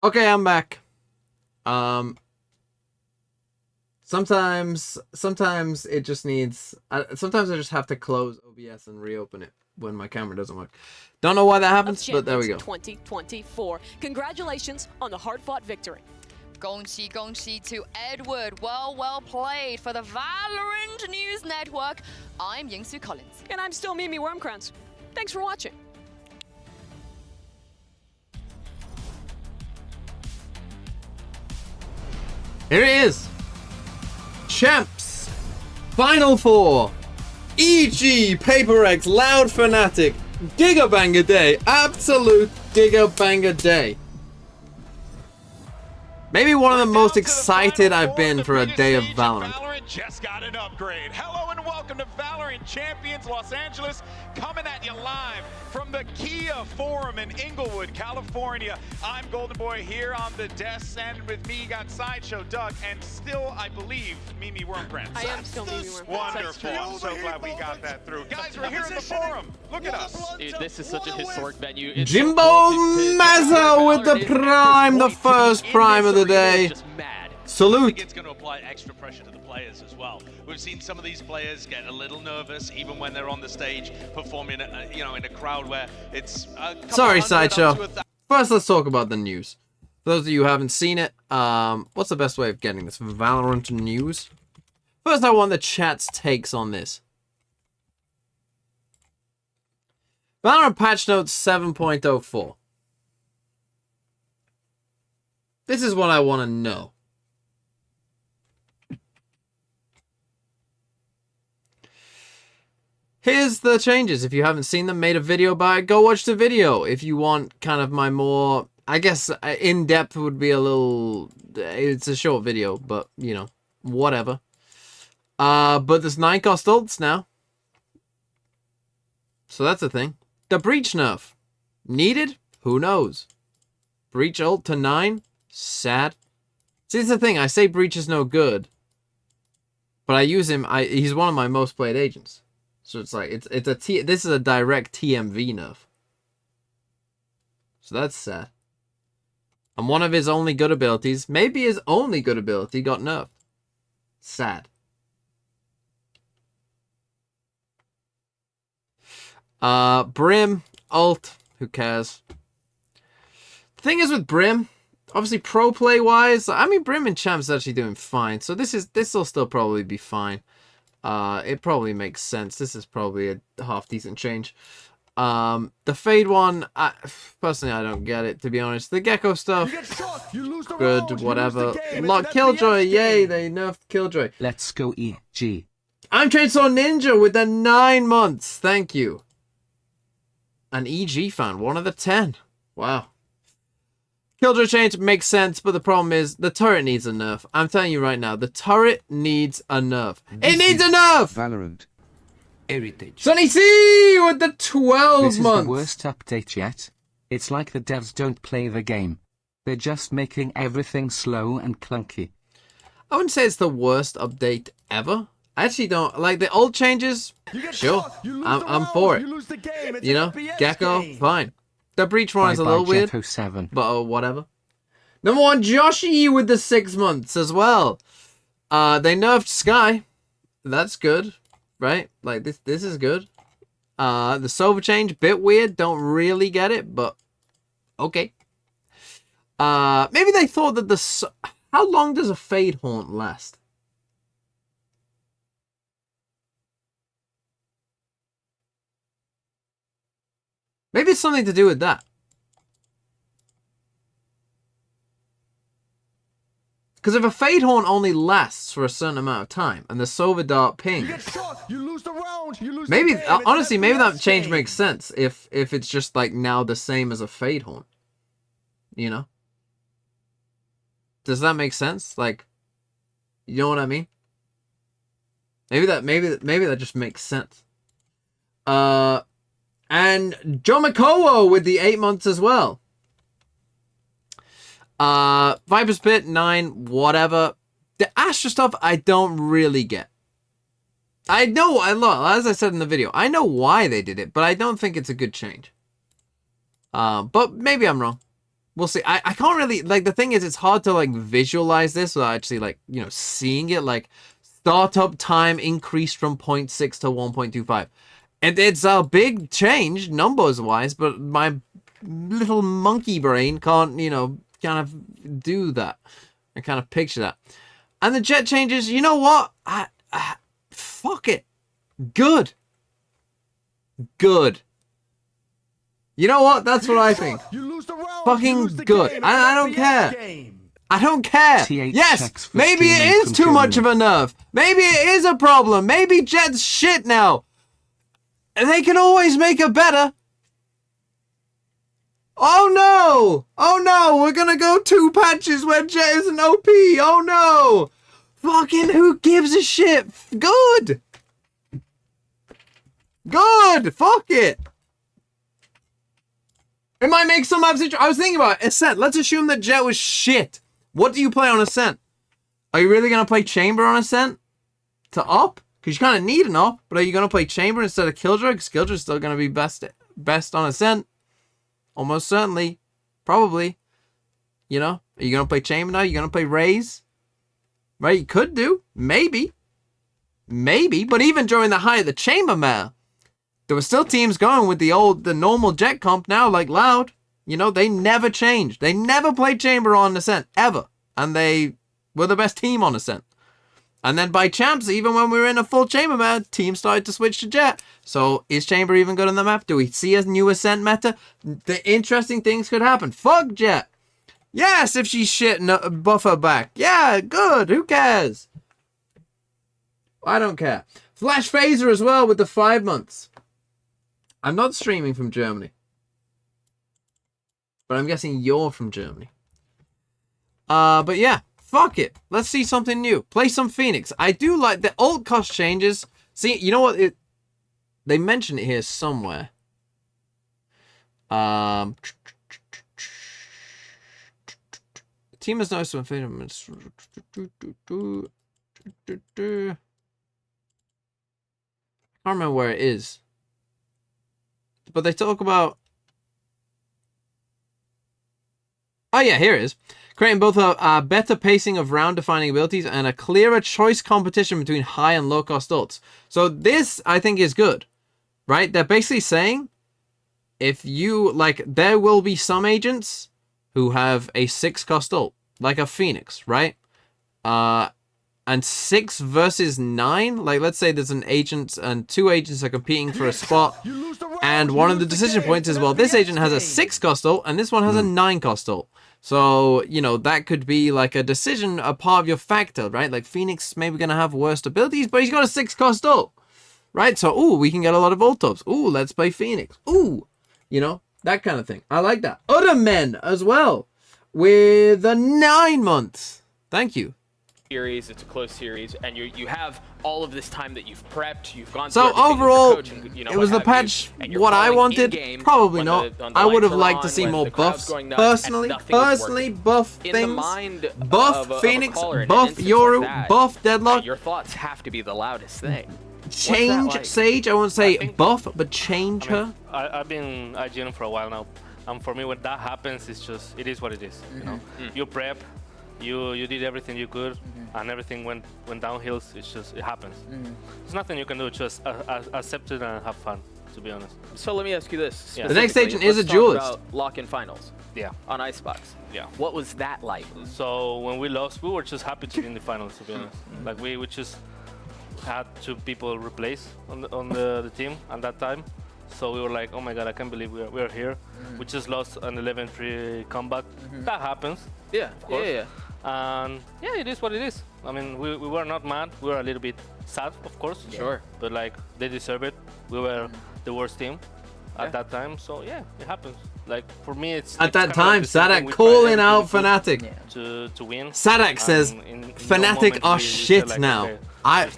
Okay, I'm back. Sometimes it just needs. Sometimes I just have to close OBS and reopen it when my camera doesn't work. Don't know why that happens, but there we go. 2024. Congratulations on the hard-fought victory. 恭喜恭喜 to Edward. Well played for the Valorant News Network. I'm Yingsu Collins. And I'm still Mimi Wormkrantz. Thanks for watching. Here it is. Champs. Final Four. EG, PRX, Loud Fnatic. Gigabanger day. Absolute Gigabanger day. Maybe one of the most excited I've been for a day of Valorant. Valorant just got an upgrade. Hello and welcome to Valorant Champions Los Angeles, coming at you live from the Kia Forum in Inglewood, California. I'm Golden Boy here on the desk, and with me you got Sideshow Doug, and still, I believe, Mimi Wormkrantz. I am still Mimi Wormkrantz. Wonderful. I'm so glad we got that through. Guys, we're here in the forum. Look at us. Dude, this is such a historic venue. Jimbo Mazza with the prime, the first prime of the day. Salute. I think it's going to apply extra pressure to the players as well. We've seen some of these players get a little nervous even when they're on the stage performing, in a crowd where it's. Sorry, Sideshow. First, let's talk about the news. For those of you who haven't seen it, what's the best way of getting this? Valorant news? First, I want the chat's takes on this. Valorant patch notes 7.04. This is what I want to know. Here's the changes. If you haven't seen them, made a video about it, go watch the video. If you want kind of my more, I guess, in-depth would be a little, it's a short video, but, you know, whatever. But there's 9 cost ults now. So that's a thing. The Breach nerf. Needed? Who knows? Breach ult to 9? Sad. See, it's the thing. I say Breach is no good. But I use him, he's one of my most played agents. So it's like, this is a direct TMV nerf. So that's sad. And one of his only good abilities, maybe his only good ability, got nerfed. Sad. Brim, ult, who cares? The thing is with Brim, obviously pro play wise, I mean Brim and Champ's actually doing fine. So this will still probably be fine. It probably makes sense. This is probably a half decent change. The Fade one, personally I don't get it, to be honest. The Gecko stuff, good, whatever. Killjoy, yay, they nerfed Killjoy. Let's go EG. I'm Chainsaw Ninja with the 9 months, thank you. An EG fan, 1 of the 10. Wow. Killjoy change makes sense, but the problem is the turret needs a nerf. I'm telling you right now, the turret needs a nerf. It needs a nerf! Valorant. Heritage. Sunny C with the 12 This months. is the worst update yet. It's like the devs don't play the game. They're just making everything slow and clunky. I wouldn't say it's the worst update ever. I actually don't like the old changes. Sure, I'm for it. You know, Gecko, fine. The Breach one is a little weird, but whatever. Number 1, Joshi with the 6 months as well. They nerfed Sky. That's good, right? Like this is good. The Sova change, bit weird. Don't really get it, but okay. Maybe they thought that how long does a Fade Haunt last? Maybe it's something to do with that. Because if a Fade Horn only lasts for a certain amount of time, and the Sova Dart pings, maybe, honestly, maybe that change makes sense if it's just like now the same as a Fade Horn. You know? Does that make sense? Like, you know what I mean? Maybe that just makes sense. And Joe McCowo with the 8 months as well. Viper's Pit, 9, whatever. The Astra stuff, I don't really get. I know, as I said in the video, I know why they did it, but I don't think it's a good change. But maybe I'm wrong. We'll see. I can't really, like, the thing is, it's hard to, like, visualize this without actually, like, you know, seeing it. Like, startup time increased from 0.6 to 1.25. And it's a big change, numbers-wise, but my little monkey brain can't, you know, kind of do that. I kind of picture that. And the jet changes, you know what? Fuck it. Good. Good. You know what? That's what I think. Fucking good. I don't care. I don't care. Yes, maybe it is too much of a nerf. Maybe it is a problem. Maybe Jet's shit now. And they can always make it better. Oh no! Oh no! We're gonna go 2 patches where Jet is an OP. Oh no! Fucking who gives a shit? Good. Good. Fuck it. It might make some maps interesting. I was thinking about it. Ascent. Let's assume that Jet was shit. What do you play on Ascent? Are you really going to play Chamber on Ascent? To up? Because you kind of need an up. But are you going to play Chamber instead of Killjoy? Because Killjoy's still going to be best on Ascent. Almost certainly. Probably. You know? Are you going to play Chamber now? Are you going to play Raze? Right? You could do. Maybe. Maybe. But even during the height of the Chamber meta, there were still teams going with the normal Jet comp now, like Loud. You know, they never changed. They never played Chamber on Ascent, ever. And they were the best team on Ascent. And then by champs, even when we were in a full Chamber meta, teams started to switch to Jet. So is Chamber even good on the map? Do we see a new Ascent meta? The interesting things could happen. Fuck Jet. Yes, if she's shit, no, buff her back. Yeah, good. Who cares? I don't care. Flash Phaser as well with the 5 months. I'm not streaming from Germany. But I'm guessing you're from Germany. But yeah, fuck it. Let's see something new. Play some Phoenix. I do like the ult cost changes. See, you know what? They mention it here somewhere. Team has no some Phoenix. I can't remember where it is. But they talk about... Oh yeah, here it is. Creating both a better pacing of round-defining abilities and a clearer choice competition between high and low-cost ults. So this, I think, is good. Right? They're basically saying, if you... Like, there will be some agents who have a 6-cost ult. Like a Phoenix, right? And 6 versus 9, like let's say there's an agent and 2 agents are competing for a spot, and one of the decision points is, well, this agent has a 6-cost ult and this one has a 9-cost ult. So, you know, that could be like a decision, a part of your factor, right? Like Phoenix maybe gonna have worst abilities, but he's got a 6-cost ult, right? So, ooh, we can get a lot of ult ups. Ooh, let's play Phoenix. Ooh, you know, that kind of thing. I like that. Other men as well with the 9 months. Thank you. Series, it's a close series, and you have all of this time that you've prepped, you've gone so through overall coach and, you know, it was the patch what I wanted. Probably not. I would have liked to see more buffs personally buff things, buff Phoenix, buff Yoru, buff Deadlock. Your thoughts have to be the loudest thing. Change like? Sage, I won't say buff, but change her. I've been IGN for a while now, and for me when that happens, it's just, it is what it is. You know, you prep, you did everything you could, and everything went downhill. It's just, it happens. There's nothing you can do, just accept it and have fun, to be honest. So let me ask you this. Yeah. The next agent is a duelist. Lock-in finals. Yeah. On Icebox. Yeah. What was that like? So when we lost, we were just happy to be in the finals, to be honest. Like we just had 2 people replace on the team at that time. So we were like, oh my god, I can't believe we're here. We just lost an 11-3 comeback. That happens. Yeah, of course. Yeah. And yeah, it is what it is. I mean, we were not mad. We were a little bit sad, of course. Sure. But like, they deserve it. We were the worst team at that time. So yeah, it happens. Like for me, it's at that time, Sadak calling out Fnatic to win. Sadak says Fnatic are shit like, now. okay,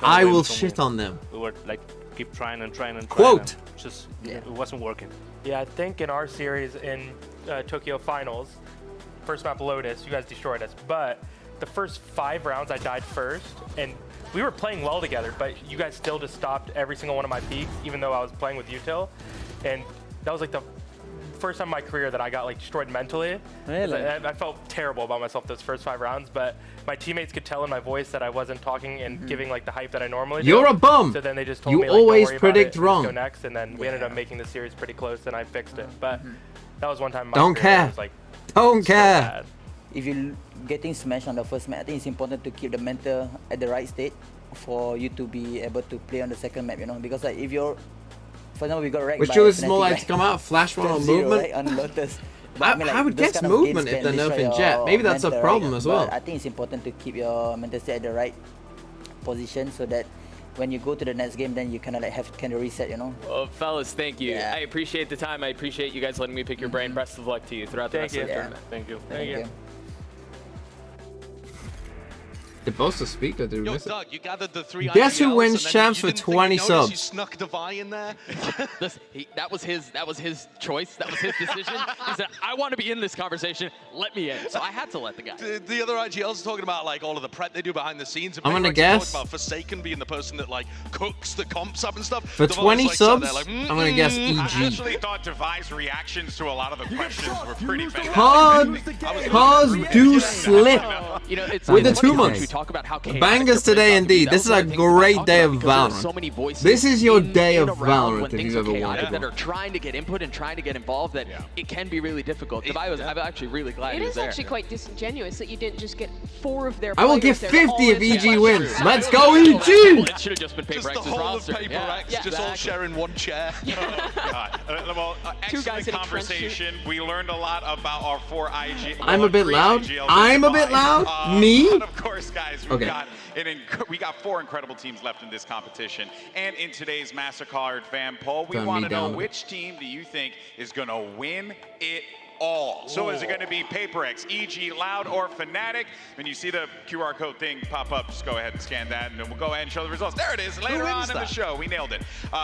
I will shit on them. We were like, keep trying and trying and trying. Quote. And just it wasn't working. Yeah, I think in our series in Tokyo Finals, first map Lotus, you guys destroyed us. But the first 5 rounds, I died first, and we were playing well together. But you guys still just stopped every single one of my peaks, even though I was playing with Util. And that was like the first time in my career that I got like destroyed mentally. Really? I felt terrible about myself those first 5 rounds, but my teammates could tell in my voice that I wasn't talking and giving like the hype that I normally do. You're a bum. So then they just told You me, like, always don't worry predict about it, wrong. Let's go next, and then we ended up making the series pretty close, and I fixed it. But that was one time in my Don't career that care. was, like, Don't so care. bad. If you're getting smashed on the first match, I think it's important to keep the mental at the right state for you to be able to play on the second map, you know, because like if you're, for example, we got wrecked Which by chooses Fnatic, more like right? to come out, flash one on 10-0, movement. right, on Lotus. But I would those guess kind of games movement if can they're destroy nerfing Jet. your Maybe that's a mental, problem right? as well. But I think it's important to keep your mental state at the right position so that when you go to the next game, then you kind of like have kind of reset, you know. Well, fellas, thank you. Yeah. I appreciate the time. I appreciate you guys letting me pick your brain. Best of luck to you throughout the Thank rest of the you. tournament. Thank you. Thank you. They're both a speaker, dude. Yo, Doug, you gathered the 3 Guess who IGLs, wins and then champs you for didn't think 20 you noticed subs? You snuck Devi in there. Listen, that was his choice. That was his decision. He said, "I want to be in this conversation. Let me in." So I had to let the guy. The other IGLs are talking about like all of the prep they do behind the scenes. And I'm gonna PRX guess- talked about Forsaken being the person that like cooks the comps up and stuff. For Devi's, 20 like, sat there subs, like, I'm gonna guess I EG. actually thought Devi's reactions to a lot of the questions were pretty fantastic. Cause do slip. You know, it's With the it's 2 funny months. We talk about how chaotic Bangers the today playoffs indeed. can be. This is That a was one of the things I great talked day about of because there were Valorant. so many voices This is your in day and of around Valorant when if things you've are ever chaotic wanted. that are trying to get input and trying to get involved. That it can be really difficult. I'm actually really glad It he was is there. actually quite disingenuous that you didn't just get 4 of their I will give players there to 50 all if answer EG questions. wins. That Let's was go, really EG! cool. It should have just been just the PaperX's whole roster. of PaperX, Yeah, just all exactly. sharing one chair. God. Well, Two excellent guys in a trench conversation. We learned a lot about our 4 IG. I'm a bit 3 loud. IGLs I'm a in bit Dubai. loud. Me? But of course, guys, Okay. we got 4 incredible teams left in this competition. And in today's MasterCard fan poll, we Turn want me to know down a bit. which team do you think is going to win it all? So is it going to be PaperX, EG, Loud, or Fnatic? When you see the QR code thing pop up, just go ahead and scan that, and then we'll go ahead and show the results. There it is, later on in the show. We nailed it.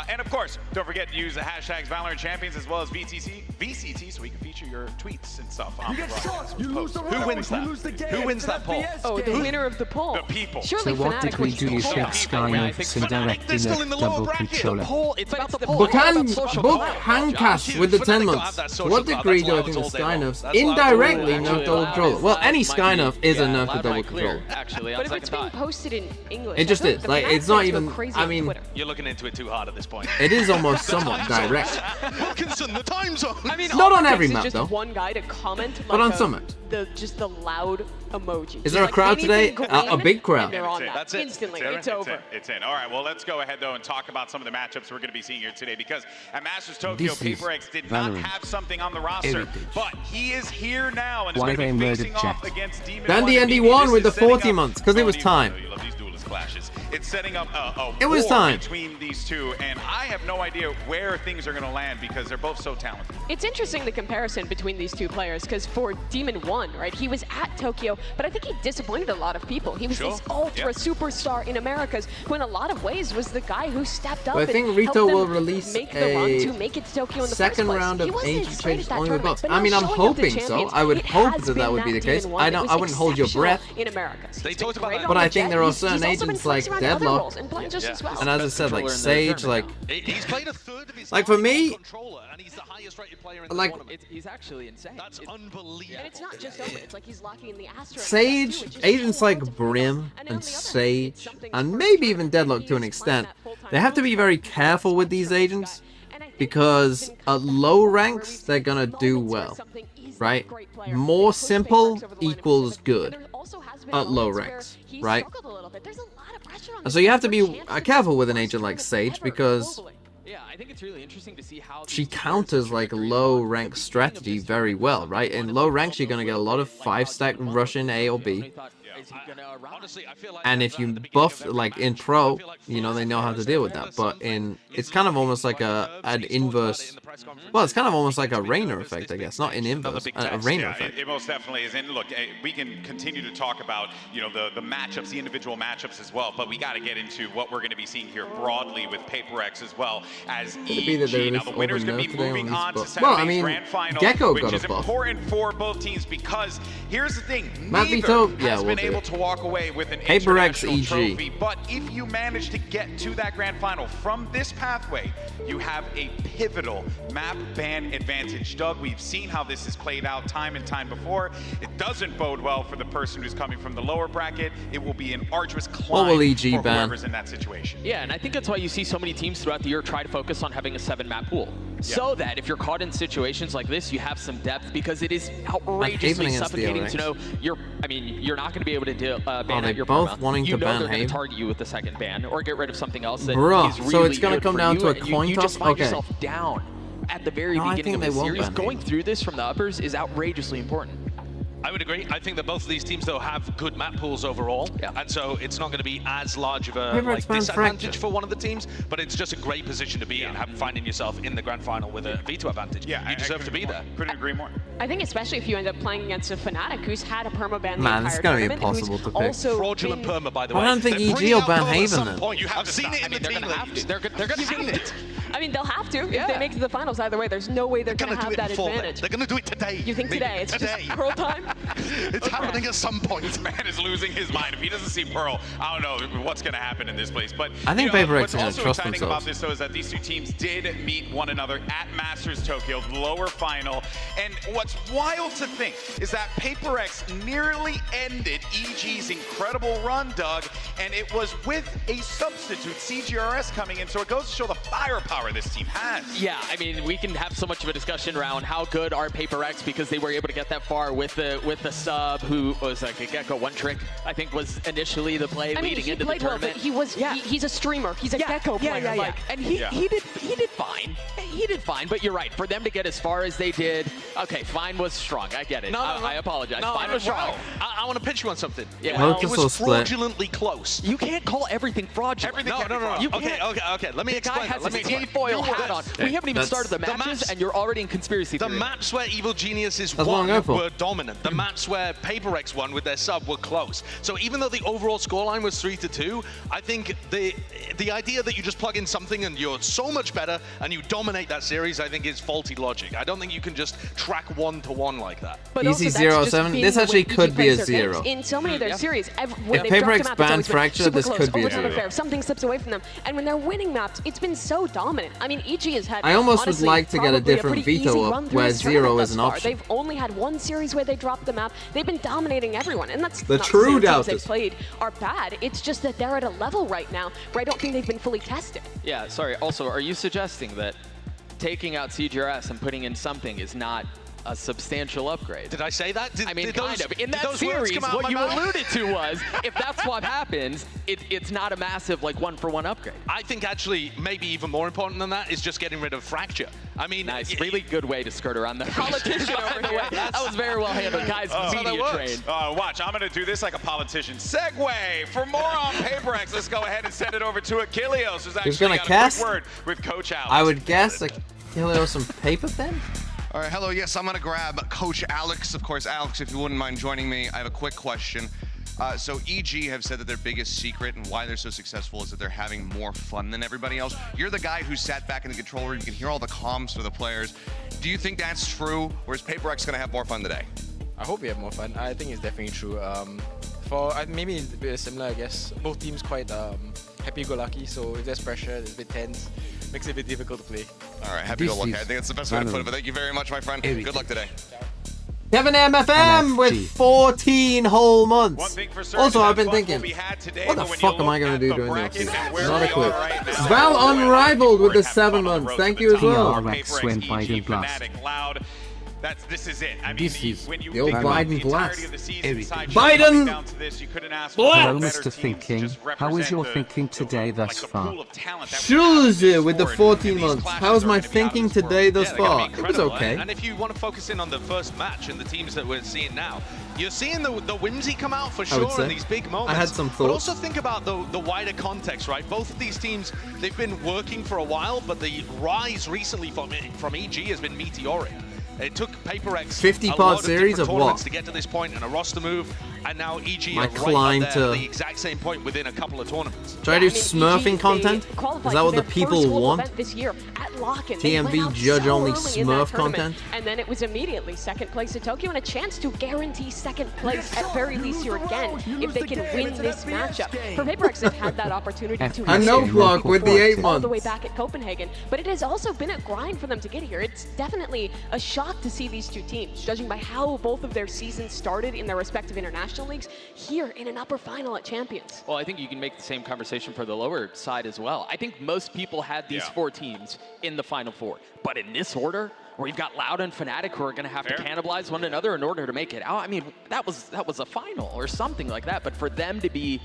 And of course, don't forget to use the hashtags Valorant Champions as well as VCT, so we can feature your tweets and stuff on the broadcast. Who wins that? Who wins that poll? Oh, the winner of the poll. The people. Surely To what Fnatic degree wins do the you poll. share Skyno's indirect They're still in the lower double bracket. controller? Poll, it's about the poll. Book It's about social clout. handcast with the 10 Fnatic don't have months. that To social what clout. degree That's do I Loud think the all day long. Skynerfs That's Loud indirectly all day nerf long. double controller? Well, any Skynerf is a nerf to Loud double might clear, controller. actually, on But if second it's being thought. posted in English, It just I feel is. the Like, Fnatic it's not fans go even- crazy I on mean- Twitter. You're looking into it too hard at this point. It is almost somewhat direct. Wilkinson, the time zone. I mean, Not all on it every takes map, is though. just one guy to comment, But like on some maps. just the loud emoji. Is there a Like crowd today? anything A green, big crowd. and they're on That's it. that. That's it. Instantly, It's in. it's over. It's in. All right, well, let's go ahead, though, and talk about some of the matchups we're going to be seeing here today, because at Masters Tokyo, This is PaperX did not Valorant have something on the roster, heritage. but he is here now and is Why going to be they facing murdered off Jet? against Demon Dandy 1. Andy Maybe won this with is the setting 40 up- months, 'cause it was time. You love these duelist clashes. It's setting up a It was war time. between these two, and I have no idea where things are going to land because they're both so talented. It's interesting the comparison between these two players, because for Demon 1, right, he was at Tokyo, but I think he disappointed a lot of people. He was Sure. this ultra Yeah. superstar in Americas, who in a lot of ways was the guy who stepped up But I and think helped Rito them will release make the run a to make it to Tokyo in the second first place. round He of wasn't ancient as great changes at that only with tournament, buffs. but I now mean, I'm showing up to hoping so. champions, I would it hope has that been would be the Demon case. 1 I that don't. was I wouldn't hold your exceptional breath. in Americas. They He's talked been about great that. on But the I think jet. there are He's certain also been agents like flexing around other Deadlock, roles and Bludgers as well. and as I said, like Sage, like He's played a third of his Like, for time me- on controller, and he's the highest rated player in the like tournament. He's actually insane. That's unbelievable. And it's not just over. It's like he's locking in the Astra. Sage, agents like Brim and Sage, and maybe even Deadlock to an extent, they have to be very careful with these agents, because at low ranks they're gonna do well, right? More simple equals good at low ranks, right? And so you have to be careful with an agent like Sage, because Yeah, I think it's really interesting to see how she counters like low rank strategy very well, right? In low ranks you're gonna get a lot of 5-stack Russian A or B. Honestly, I feel like And if you buff, like in pro, you know, they know how to deal with that. But in, it's kind of almost like an inverse, well, it's kind of almost like a Rainer effect, I guess. Not an inverse, a Rainer effect. It most definitely is. And look, we can continue to talk about, you know, the matchups, the individual matchups as well, but we got to get into what we're going to be seeing here broadly with PaperX as well as Could it be that there EG. Now, is the winner's going to be overnerf today moving on on to these buffs? Saturday's Well, I mean, grand final, Gecko which got a is buff. important for both teams, because here's the thing, Matt neither Vito, yeah, has we'll been do able it. to walk away with an PaperX international EG. trophy. But if you manage to get to that grand final from this pathway, you have a pivotal map ban advantage. Doug, we've seen how this has played out time and time before. It doesn't bode well for the person who's coming from the lower bracket. It will be an arduous climb for whoever's in that situation. Yeah, and I think that's why you see so many teams throughout the year try to focus on having a 7-map pool. So that if you're caught in situations like this, you have some depth, because it is outrageously suffocating to know you're not going to be able to ban out your both wanting to ban they're going Haven? to target you with the second ban or get rid of something else that Bruh, is really so it's going to good come for down you, to a and coin you toss? just find Okay. yourself down at the very beginning of the series. Going through this from the uppers is outrageously important. I would agree. I think that both of these teams, though, have good map pools overall. And so it's not going to be as large of a disadvantage for one of the teams, but it's just a great position to be in, finding yourself in the grand final with a veto advantage. Yeah, you deserve to be there. Couldn't agree more. I think especially if you end up playing against a Fnatic who's had a permaban the Man, it's entire going to be tournament, impossible who's to pick. also Fraudulent perma, by the way. I don't think They're EG bringing will out ban perma at Haven some then. point. You have seen it in the They're team going to have leagues. to. They're going to have it. I mean, they'll have to. If they make it to the finals either way, there's no way they're going to have that advantage. They're going to do it today. You think today? It's today. just Pearl time? It's happening at some point. This man is losing his mind. If he doesn't see Pearl, I don't know what's going to happen in this place. But I think PRX what's are going to also trust exciting themselves. about this, though, is that these two teams did meet one another at Masters Tokyo, the lower final. And what's wild to think is that PRX nearly ended EG's incredible run, Doug, and it was with a substitute, CGRS, coming in. So it goes to show the firepower this team has. Yeah, I mean, we can have so much of a discussion around how good are PRX, because they were able to get that far with the sub who was like a Gecko one trick, I think was initially the play leading into the tournament. Well, but he's a streamer. He's a Gecko player. Like, and he did fine. He did fine, but you're right. For them to get as far as they did, okay, fine was strong. I get it. I apologize. Fine was strong. I want to pitch you on something. Yeah, it was fraudulently close. You can't call everything fraudulent. No. You Okay. Let me explain. The guy has his tinfoil hat on. We haven't even started the matches, and you're already in conspiracy theory. The maps where Evil Geniuses won were dominant. The maps where PRX won with their sub were close. So even though the overall scoreline was 3-2, I think the idea that you just plug in something and you're so much better and you dominate that series, I think is faulty logic. I don't think you can just track 1-to-1 like that. But Easy 0-7. This actually could be a 0. In so many of their series, if PRX bans Fracture, this could be a 0. Something slips away from them. And when they're winning maps, it's been so dominant. I mean, EG has had, I almost honestly, would like to get a different veto up where 0 is an option. They've only had one series where they dropped the map. They've been dominating everyone, and that's the not true the teams doubters they've played are bad. It's just that they're at a level right now where I don't think they've been fully tested. Yeah, sorry. Also, are you suggesting that taking out CGRS and putting in something is not a substantial upgrade? Did I say that? I mean, kind of. In that series, what you alluded to was, if that swap happens, it's not a massive, like, one-for-one upgrade. I think actually, maybe even more important than that is just getting rid of Fracture. I mean, nice. Really good way to skirt around that politician over here. That was very well handled, guys. Media trained. Watch, I'm going to do this like a politician. Segue for more on PRX. Let's go ahead and send it over to Achilleos, who's actually got a quick word with Coach Alex. I would guess Achilleos some paper thin? All right, hello. Yes, I'm going to grab Coach Alex. Of course, Alex, if you wouldn't mind joining me, I have a quick question. So EG have said that their biggest secret and why they're so successful is that they're having more fun than everybody else. You're the guy who sat back in the control room. You can hear all the comms for the players. Do you think that's true, or is PRX going to have more fun today? I hope we have more fun. I think it's definitely true. Maybe it's a bit similar, I guess. Both teams quite happy-go-lucky, so if there's pressure, it's a bit tense. Makes it a bit difficult to play. All right, happy-go-lucky. I think that's the best way to put it, but thank you very much, my friend. Good luck today. Kevin MFM with 14 whole months. Also, I've been thinking, what the fuck am I going to do during the offseason? Not a clue. Val Unrivaled with the 7 months. Thank you as well. PRX when Biden blasts. This is it. I mean, this is when you the old Biden blast. Biden Hello, Mr. Thinking. How is your thinking today thus far? Shuzi with the 14 months. How's my thinking today thus far? It was okay. And if you want to focus in on the first match and the teams that we're seeing now, you're seeing the whimsy come out for sure in these big moments. I had some thoughts. But also think about the wider context, right? Both of these teams, they've been working for a while, but the rise recently from EG has been meteoric. It took PRX 50-part series of what? to get to this point and a roster move. and now EG My are climb right up there to- at the exact same point within a couple of tournaments. Try to do smurfing content? Is that what the people want? This year at Lock-in. TMV judge only smurf content? And then it was immediately second place at Tokyo and a chance to guarantee second place at very least here again if they can win this matchup. For PRX, they've had that opportunity to A no block with the 8 all the way months. back at Copenhagen, but it has also been a grind for them to get here. It's definitely a shock to see these two teams, judging by how both of their seasons started in their respective international leagues, here in an upper final at Champions. Well, I think you can make the same conversation for the lower side as well. I think most people had these 4 teams in the Final Four, but in this order, where you've got Loud and Fnatic who are going to have to cannibalize one another in order to make it out. I mean, that was a final or something like that, but for them to be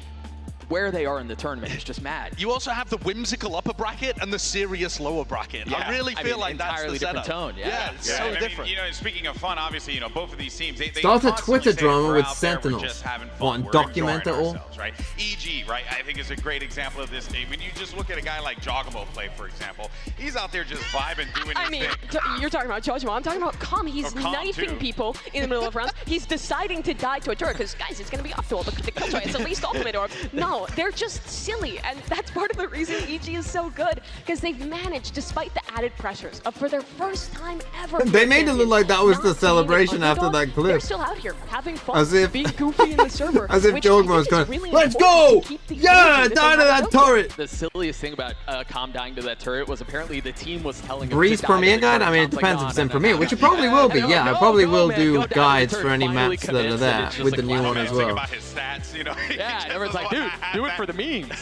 where they are in the tournament is just mad. You also have the whimsical upper bracket and the serious lower bracket. Yeah. I really feel like that's entirely the different setup. tone. Yeah, it's so different. You know, speaking of fun, obviously, you know, both of these teams, they Start a constantly Twitter say drama we're with out there, we're Sentinels. just having fun, Want we're document it enjoying all? ourselves, right? EG, right, I think is a great example of this. When you just look at a guy like Joggable play, for example, he's out there just vibing, doing his I mean, thing. you're talking about Jojo. I'm talking about Calm. He's Calm, knifing too. people in the middle of rounds. He's deciding to die to a turret because, guys, it's going to be optimal. The Killjoy, it's at least ultimate orb. No, they're just silly. And that's part of the reason EG is so good, because they've managed, despite the added pressures, of for their first time ever. They made it look like that was not the being an celebration after underdog. that clip. They're still out here having fun, As if- being goofy in the server. As if which I Jogma think was is going, really let's important go! to keep the Yeah, energy die to they have that out there. turret! The silliest thing about Calm dying to that turret was apparently the team was telling him Breeze to die to Premiere the guide? turret. I mean, it Calm's like, depends "No, if it's no, in no, Premiere, no." which it probably will be. And Yeah, I no, probably go, will man, do go down to the guides turret, for any finally maps that are commits, and there it's just with the like, new wow, one man, as Think well. about his stats, you know. Yeah, and everyone's like, dude, do it for the memes.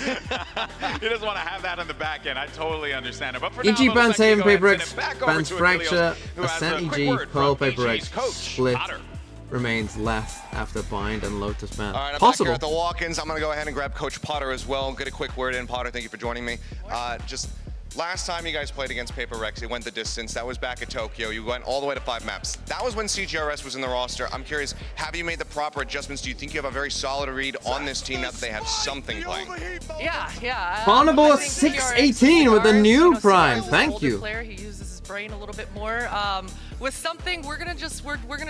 He doesn't want to have that in the back end. I totally understand it. But for EG now, bans Haven, go ahead and PRX, send it back over bans to Fracture, Achilles, who has Ascent a quick EG, word Pearl, from PRX, EG's coach, Split Otter. remains last after Bind and Lotus ban. All right, I'm Possible. back here at the walk-ins. I'm going to go ahead and grab Coach Potter as well. Get a quick word in. Potter, thank you for joining me. Just last time you guys played against PRX, it went the distance. That was back at Tokyo. You went all the way to 5 maps. That was when CGRS was in the roster. I'm curious, have you made the proper adjustments? Do you think you have a very solid read on this team now that they have something playing? Yeah. Carnival I think 618 with a CRS, new CRS prime. is an Thank older you. Player. He uses his brain a little bit more. With something, we're gonna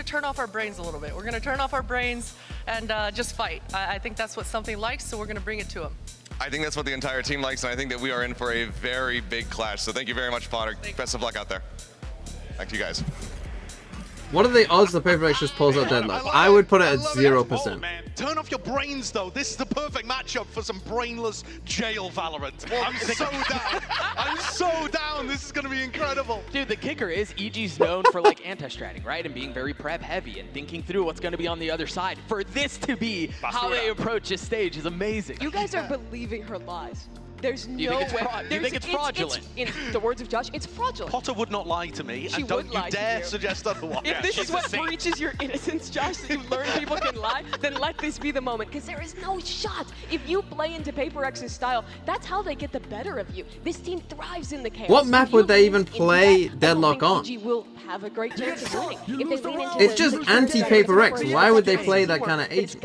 turn off our brains a little bit. We're gonna turn off our brains and just fight. I think that's what something likes, so we're gonna bring it to him. I think that's what the entire team likes, and I think that we are in for a very big clash. So thank you very much, Potter. Best of luck out there. Back to you guys. What are the odds that PRX just pulls out Deadlock? I would put it at 0%. Turn off your brains, though. This is the perfect matchup for some brainless jail Valorant. I'm so down. I'm so down. This is going to be incredible. Dude, the kicker is EG's known for like anti-stratting, right? And being very prep heavy and thinking through what's going to be on the other side. For this to be how they approach this stage is amazing. You guys are believing her lies. There's You no think it's way. you think it's fraudulent? In the words of Josh, it's fraudulent. Potter would not lie to me, She and don't would you lie to dare you. suggest otherwise. If this is what breaches your innocence, Josh, that you learn people can lie, then let this be the moment, because there is no shot. If you play into PRX's style, that's how they get the better of you. This team thrives in the chaos. What map If you would they lean even into play that, Deadlock I on? don't think EG will have a great chance of winning. If they lean into It's the- just the- anti-PRX. Why would they play that kind of agent?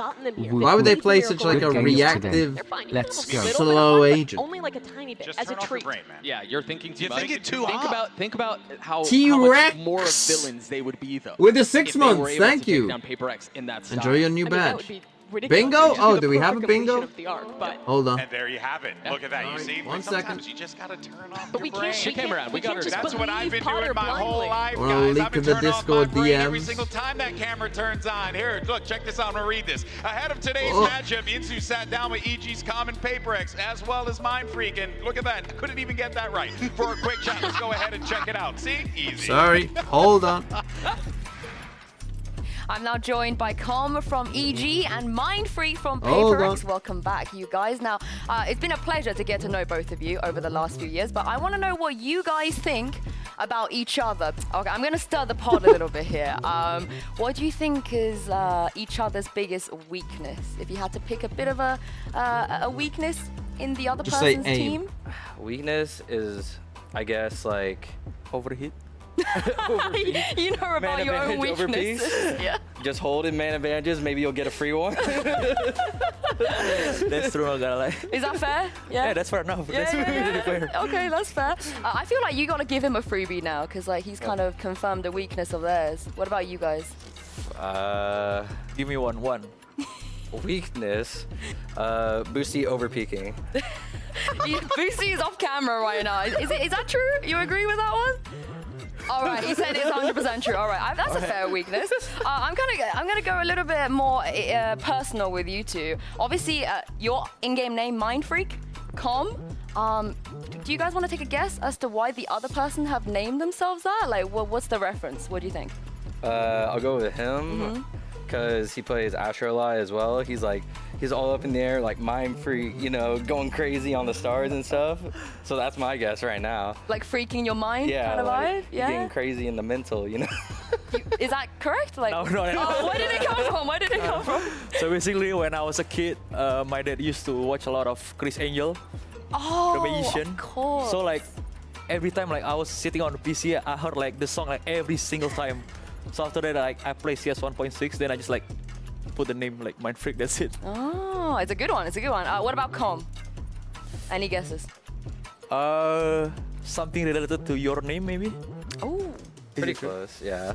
Why would they play such like a reactive, Let's go. slow agent? Only like a tiny bit, Just as a turn off your treat. brain, man. Yeah, you're thinking too You're much. thinking too hard. Think about how T-Rex! much more of villains they would be, though. With the if 6 they were months, able to thank take you. down PRX in that style. Enjoy your new I mean, that would badge. be ridiculous. Bingo? It's just Oh, the do we have a perfect bingo? completion of the arc, but Hold on. And there you have it. Look at that. You see, One sometimes second. you just gotta turn off But your we brain. can't. She came around. We got her. just That's what I've been believe doing my Potter whole blindly. life, Wanna guys. leak I've been the turning off my Discord brain every DMs? single time that camera turns on. Here, look, check this out. I'm gonna read this. Ahead of today's Oh. matchup, Insu sat down with EG's Common PRX as well as Mind Freak, and look at that. I couldn't even get that right. For a quick chat, let's go ahead and check it out. See? Easy. Sorry. Hold on. I'm now joined by Com from EG and Mindfree from Hold PRX. on. Welcome back, you guys. Now, it's been a pleasure to get to know both of you over the last few years, but I want to know what you guys think about each other. Okay, I'm going to stir the pot a little bit here. What do you think is each other's biggest weakness? If you had to pick a bit of a weakness in the other Just say person's aim. team? Weakness is, I guess, like overheat. You know about Man your own advantage over piece. weaknesses. Yeah. Just hold in man advantages. Maybe you'll get a free one. That's true. I'm gonna lie. Is that fair? Yeah, that's fair enough. Yeah, That's really fair. Okay, that's fair. I feel like you gotta give him a freebie now, because like he's kind of confirmed the weakness of theirs. What about you guys? Give me one. Weakness, Boosty over peaking. Boosty is off camera right now. Is that true? You agree with that one? All right, he said it's 100% true. All right, that's a fair weakness. I'm gonna go a little bit more personal with you two. Obviously, your in-game name, Mind Freak, Com. Do you guys want to take a guess as to why the other person have named themselves that? Like, what's the reference? What do you think? I'll go with him because he plays Astro a lot as well. He's all up in the air, like mind freak, you know, going crazy on the stars and stuff. So that's my guess right now. Like freaking your mind kind of like vibe? Yeah. Getting crazy in the mental, you know. Is that correct? Like, no. Oh, where did it come from? Where did it come from? So basically, when I was a kid, my dad used to watch a lot of Chris Angel, the magician. Of course. So like, every time like I was sitting on the PC, I heard like the song like every single time. So after that, like I play CS 1.6, then I just like put the name like Mind Freak. That's it. Oh, it's a good one. It's a good one. What about Com? Any guesses? Something related to your name, maybe. Oh. Pretty close, yeah.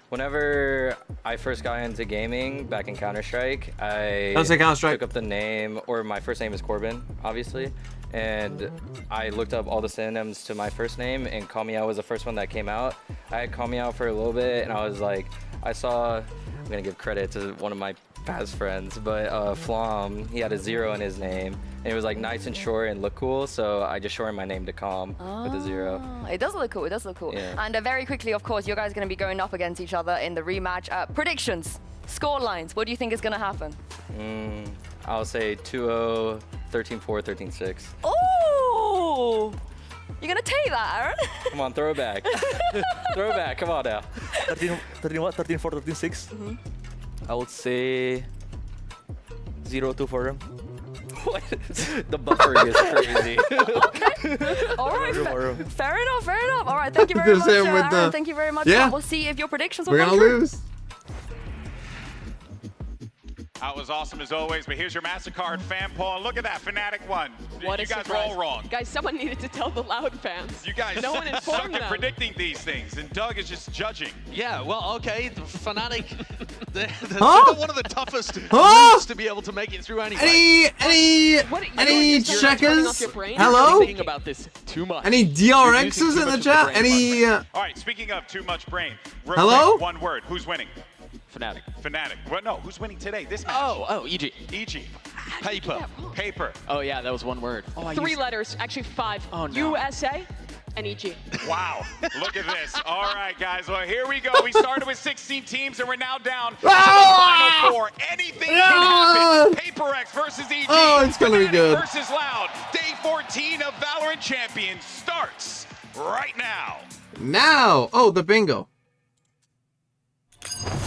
Whenever I first got into gaming back in Counter-Strike, I took up the name, or my first name is Corbin, obviously, and I looked up all the synonyms to my first name, and Call Me Out was the first one that came out. I had Call Me Out for a little bit, and I was like, I'm gonna give credit to one of my past friends, but Flom, he had a 0 in his name, and it was like nice and short and look cool, so I just shortened my name to Calm with a 0. It does look cool, it does look cool. Yeah. And very quickly, of course, you guys are going to be going up against each other in the rematch. Predictions, score lines, what do you think is going to happen? I'll say 2-0, 13-4, 13-6. Oh! You're going to take that, Aaron? Come on, throw it back. Throw it back, come on now. 13 what? 13-4, 13-6? I would say 0-2 for them. What? The buffering is crazy. Okay. All right. Fair enough. Fair enough. All right. Thank you very much, Aaron. Thank you very much. Yeah. We'll see if your predictions will We're come gonna true. lose. That was awesome as always, but here's your MasterCard fan poll. And look at that, Fnatic won. What you a guys surprise. were all wrong. Guys, someone needed to tell the Loud fans. You guys no one suck informed at them. predicting these things, and Doug is just judging. Yeah, well, okay, the Fnatic, they're one of the toughest groups to be able to make it through anyway. Any checkers? Hello? Thinking about this too much. Any DRXs in the chat? Any? All right, speaking of too much brain. Hello? One word. Who's winning? Fnatic. Fnatic. Well, no, who's winning today? This match. Oh, EG. EG. Paper. Oh yeah, that was one word. Oh, 3 letters, actually 5. Oh, no. USA and EG. Wow, look at this. All right, guys, well, here we go. We started with 16 teams, and we're now down to the final 4. Anything can happen. PRX versus EG. Oh, it's going to be good. Versus Loud. Day 14 of Valorant Champions starts right now. Now! Oh, the bingo.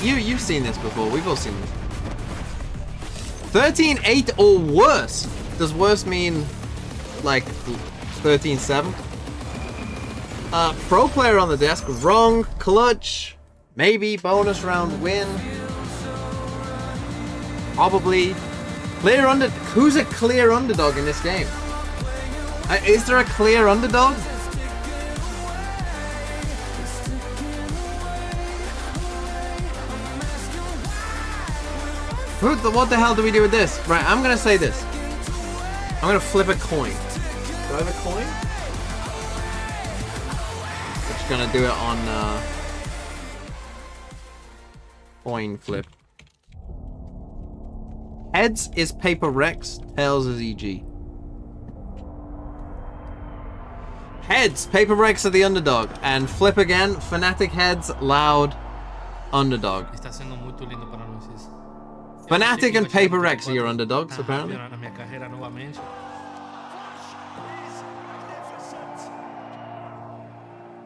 You've seen this before. We've all seen this. 13-8 or worse. Does worse mean like 13-7? Pro player on the desk. Wrong. Clutch. Maybe bonus round win. Probably. Clear under. Who's a clear underdog in this game? Is there a clear underdog? What the hell do we do with this? Right, I'm gonna say this. I'm gonna flip a coin. Do I have a coin? I'm just gonna do it on coin flip. Heads is PRX, tails is EG. Heads, PRX are the underdog, and flip again, Fnatic heads, Loud, underdog. Fnatic and PRX are your underdogs, apparently.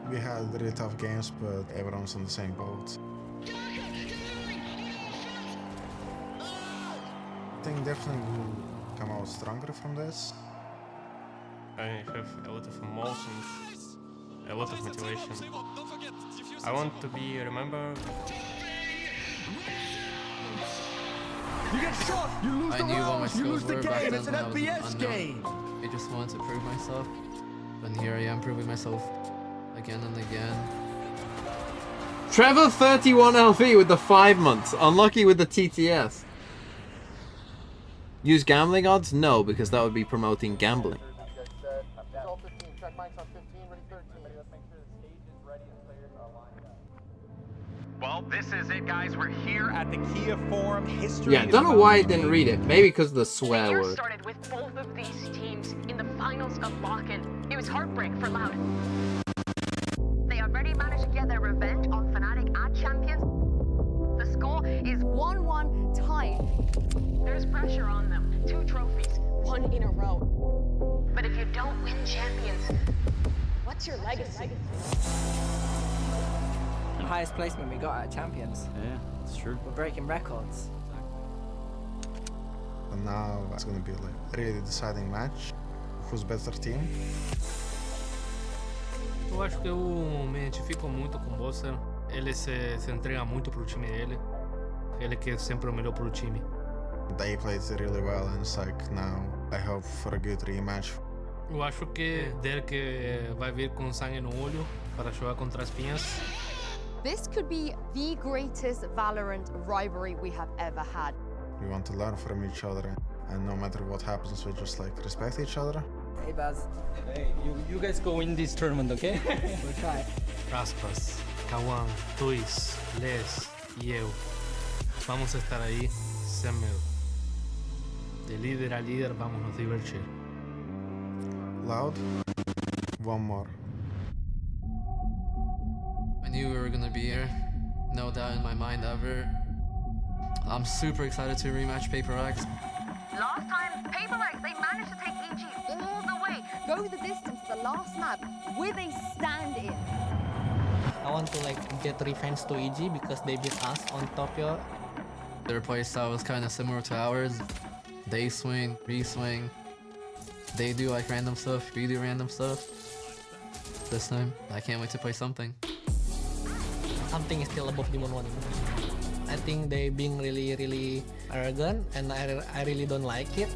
We had really tough games, but everyone's on the same boat. I think definitely we'll come out stronger from this. I have a lot of emotions, a lot of motivation. I want to be remembered. You get shot, you lose the round, you lose the game, it's an FPS game. I just wanted to prove myself, and here I am proving myself again and again. Trevor 31 LV with the 5 months, unlucky with the TTS. Use gambling odds? No, because that would be promoting gambling. Well, this is it, guys. We're here at the Kia Forum. History. Yeah, I don't know why I didn't read it. Maybe because of the swear The year word. started with both of these teams in the finals of Lock-In. It was heartbreak for Loud. They already managed to get their revenge on Fnatic at Champions. The score is 1-1 tie. There's pressure on them. 2 trophies, 1 in a row. But if you don't win Champions, what's your legacy? Highest placement we got at Champions. Yeah, it's true. We're breaking records. And now it's gonna be like a really deciding match. Who's better team? Eu acho que eu me identifico muito com o Bossa. Ele se entrega muito pro time dele. Ele quer sempre o melhor pro time. They played really well, and it's like now I hope for a good rematch. Eu acho que Derek vai vir com sangue no olho para jogar contra as pinhas. This could be the greatest Valorant rivalry we have ever had. We want to learn from each other, and no matter what happens, we just like respect each other. Hey, Baz. Hey, you guys go win this tournament, okay? We'll try. Raspas, Kawan, Tuis, Les y eu. Vamos a estar ahí sem medo. De líder a líder vamos nos divertir. Loud. One more. I knew we were gonna be here. No doubt in my mind ever. I'm super excited to rematch PRX. Last time, PRX, they managed to take EG all the way, go the distance to the last map with a stand-in. I want to like get revenge to EG because they beat us on Tokyo. Their playstyle was kind of similar to ours. They swing, we swing. They do like random stuff, we do random stuff. This time, I can't wait to play something. Something is still above Demon 1. I think they being really arrogant, and I really don't like it.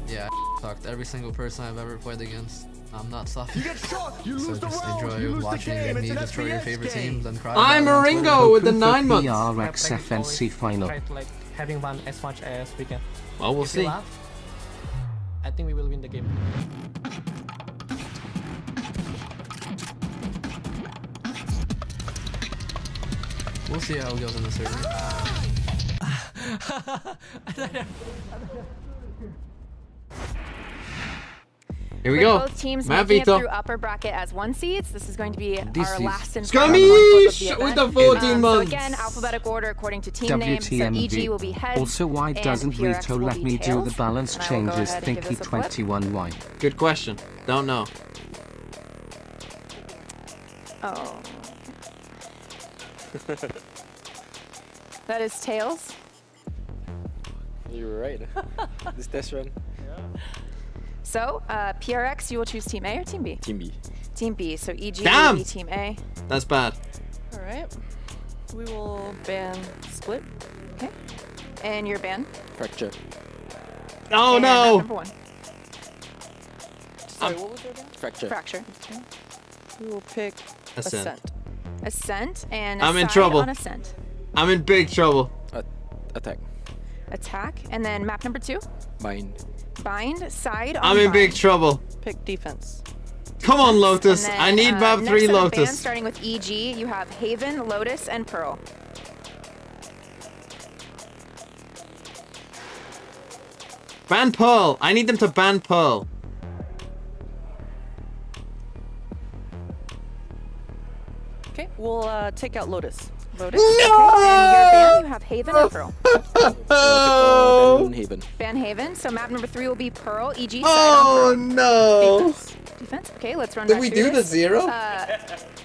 Yeah, I fucked every single person I've ever played against. I'm not soft. You get shot, you lose so just enjoy watching me destroy your favorite teams and cry. I'm a Ringo with the 9 months. PRX FNC final. Try to like having fun as much as we can. Well, we'll see. Laugh, I think we will win the game. We'll see how it goes in the server. Here we go. Both teams Matt making it Vito. through upper bracket as 1 seeds. This is going to be This our is last and Skirmish with the 14 So months. again, alphabetical order according to team names. So WTMV. EG will be heads. Also, why and doesn't PRX Rito will let be me do tails. the balance And I will go changes? ahead and give Thinky this a flip. 21 why? Good question. Don't know. Oh. That is tails. You were right. This test run. So, PRX, you will choose Team A or Team B? Team B. Team B. So EG Damn! will be Team A. That's bad. All right. We will ban split. Okay. And your ban? Fracture. Oh And map no! number 1. Sorry, what was your ban? Fracture. Fracture. Okay. We will pick Ascent. Ascent and I'm in Aside trouble. on Ascent. I'm in big trouble. Attack. Attack. And then map number 2. Bind. Bind. Side on I'm in big bind. trouble. Pick defense. Come on, Lotus. And then, I need map next 3 set of Lotus. bands, starting with EG, you have Haven, Lotus, and Pearl. Ban Pearl. I need them to ban Pearl. Okay, we'll take out Lotus. Lotus. No! Okay, and your ban, you have Haven and Pearl. Oh! Haven. Ban Haven. So map number 3 will be Pearl, EG, side Oh on Pearl. no! Defense. Okay, let's run Did back we through do the this. 0?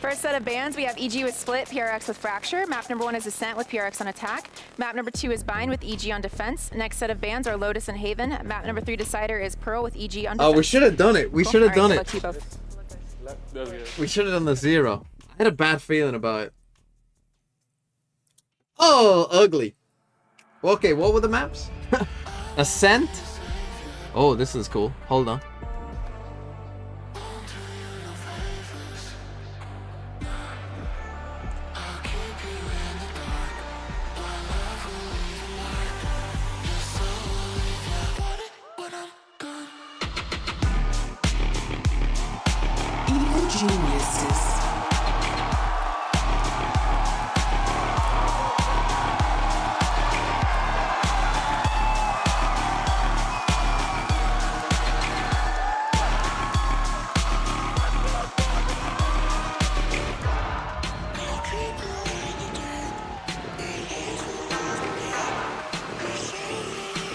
First set of bans, we have EG with Split, PRX with Fracture. Map number 1 is Ascent with PRX on Attack. Map number 2 is Bind with EG on Defense. Next set of bans are Lotus and Haven. Map number 3 Decider is Pearl with EG on Defense. Oh, we should have done it. We should have All done right, it. good luck to you both. We should have done the 0. I had a bad feeling about it. Oh, ugly. Okay, what were the maps? Ascent. Oh, this is cool. Hold on.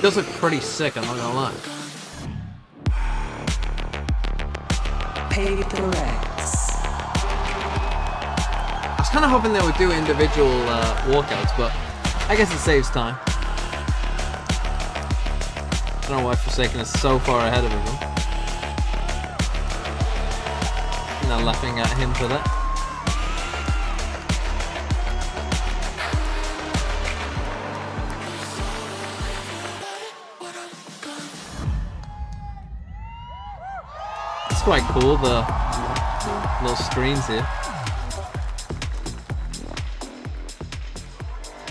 Does look pretty sick, I'm not gonna lie. PRX. I was kind of hoping they would do individual walkouts, but I guess it saves time. I don't know why Forsaken is so far ahead of everyone. And they're laughing at him for that. It's quite cool, the little screens here.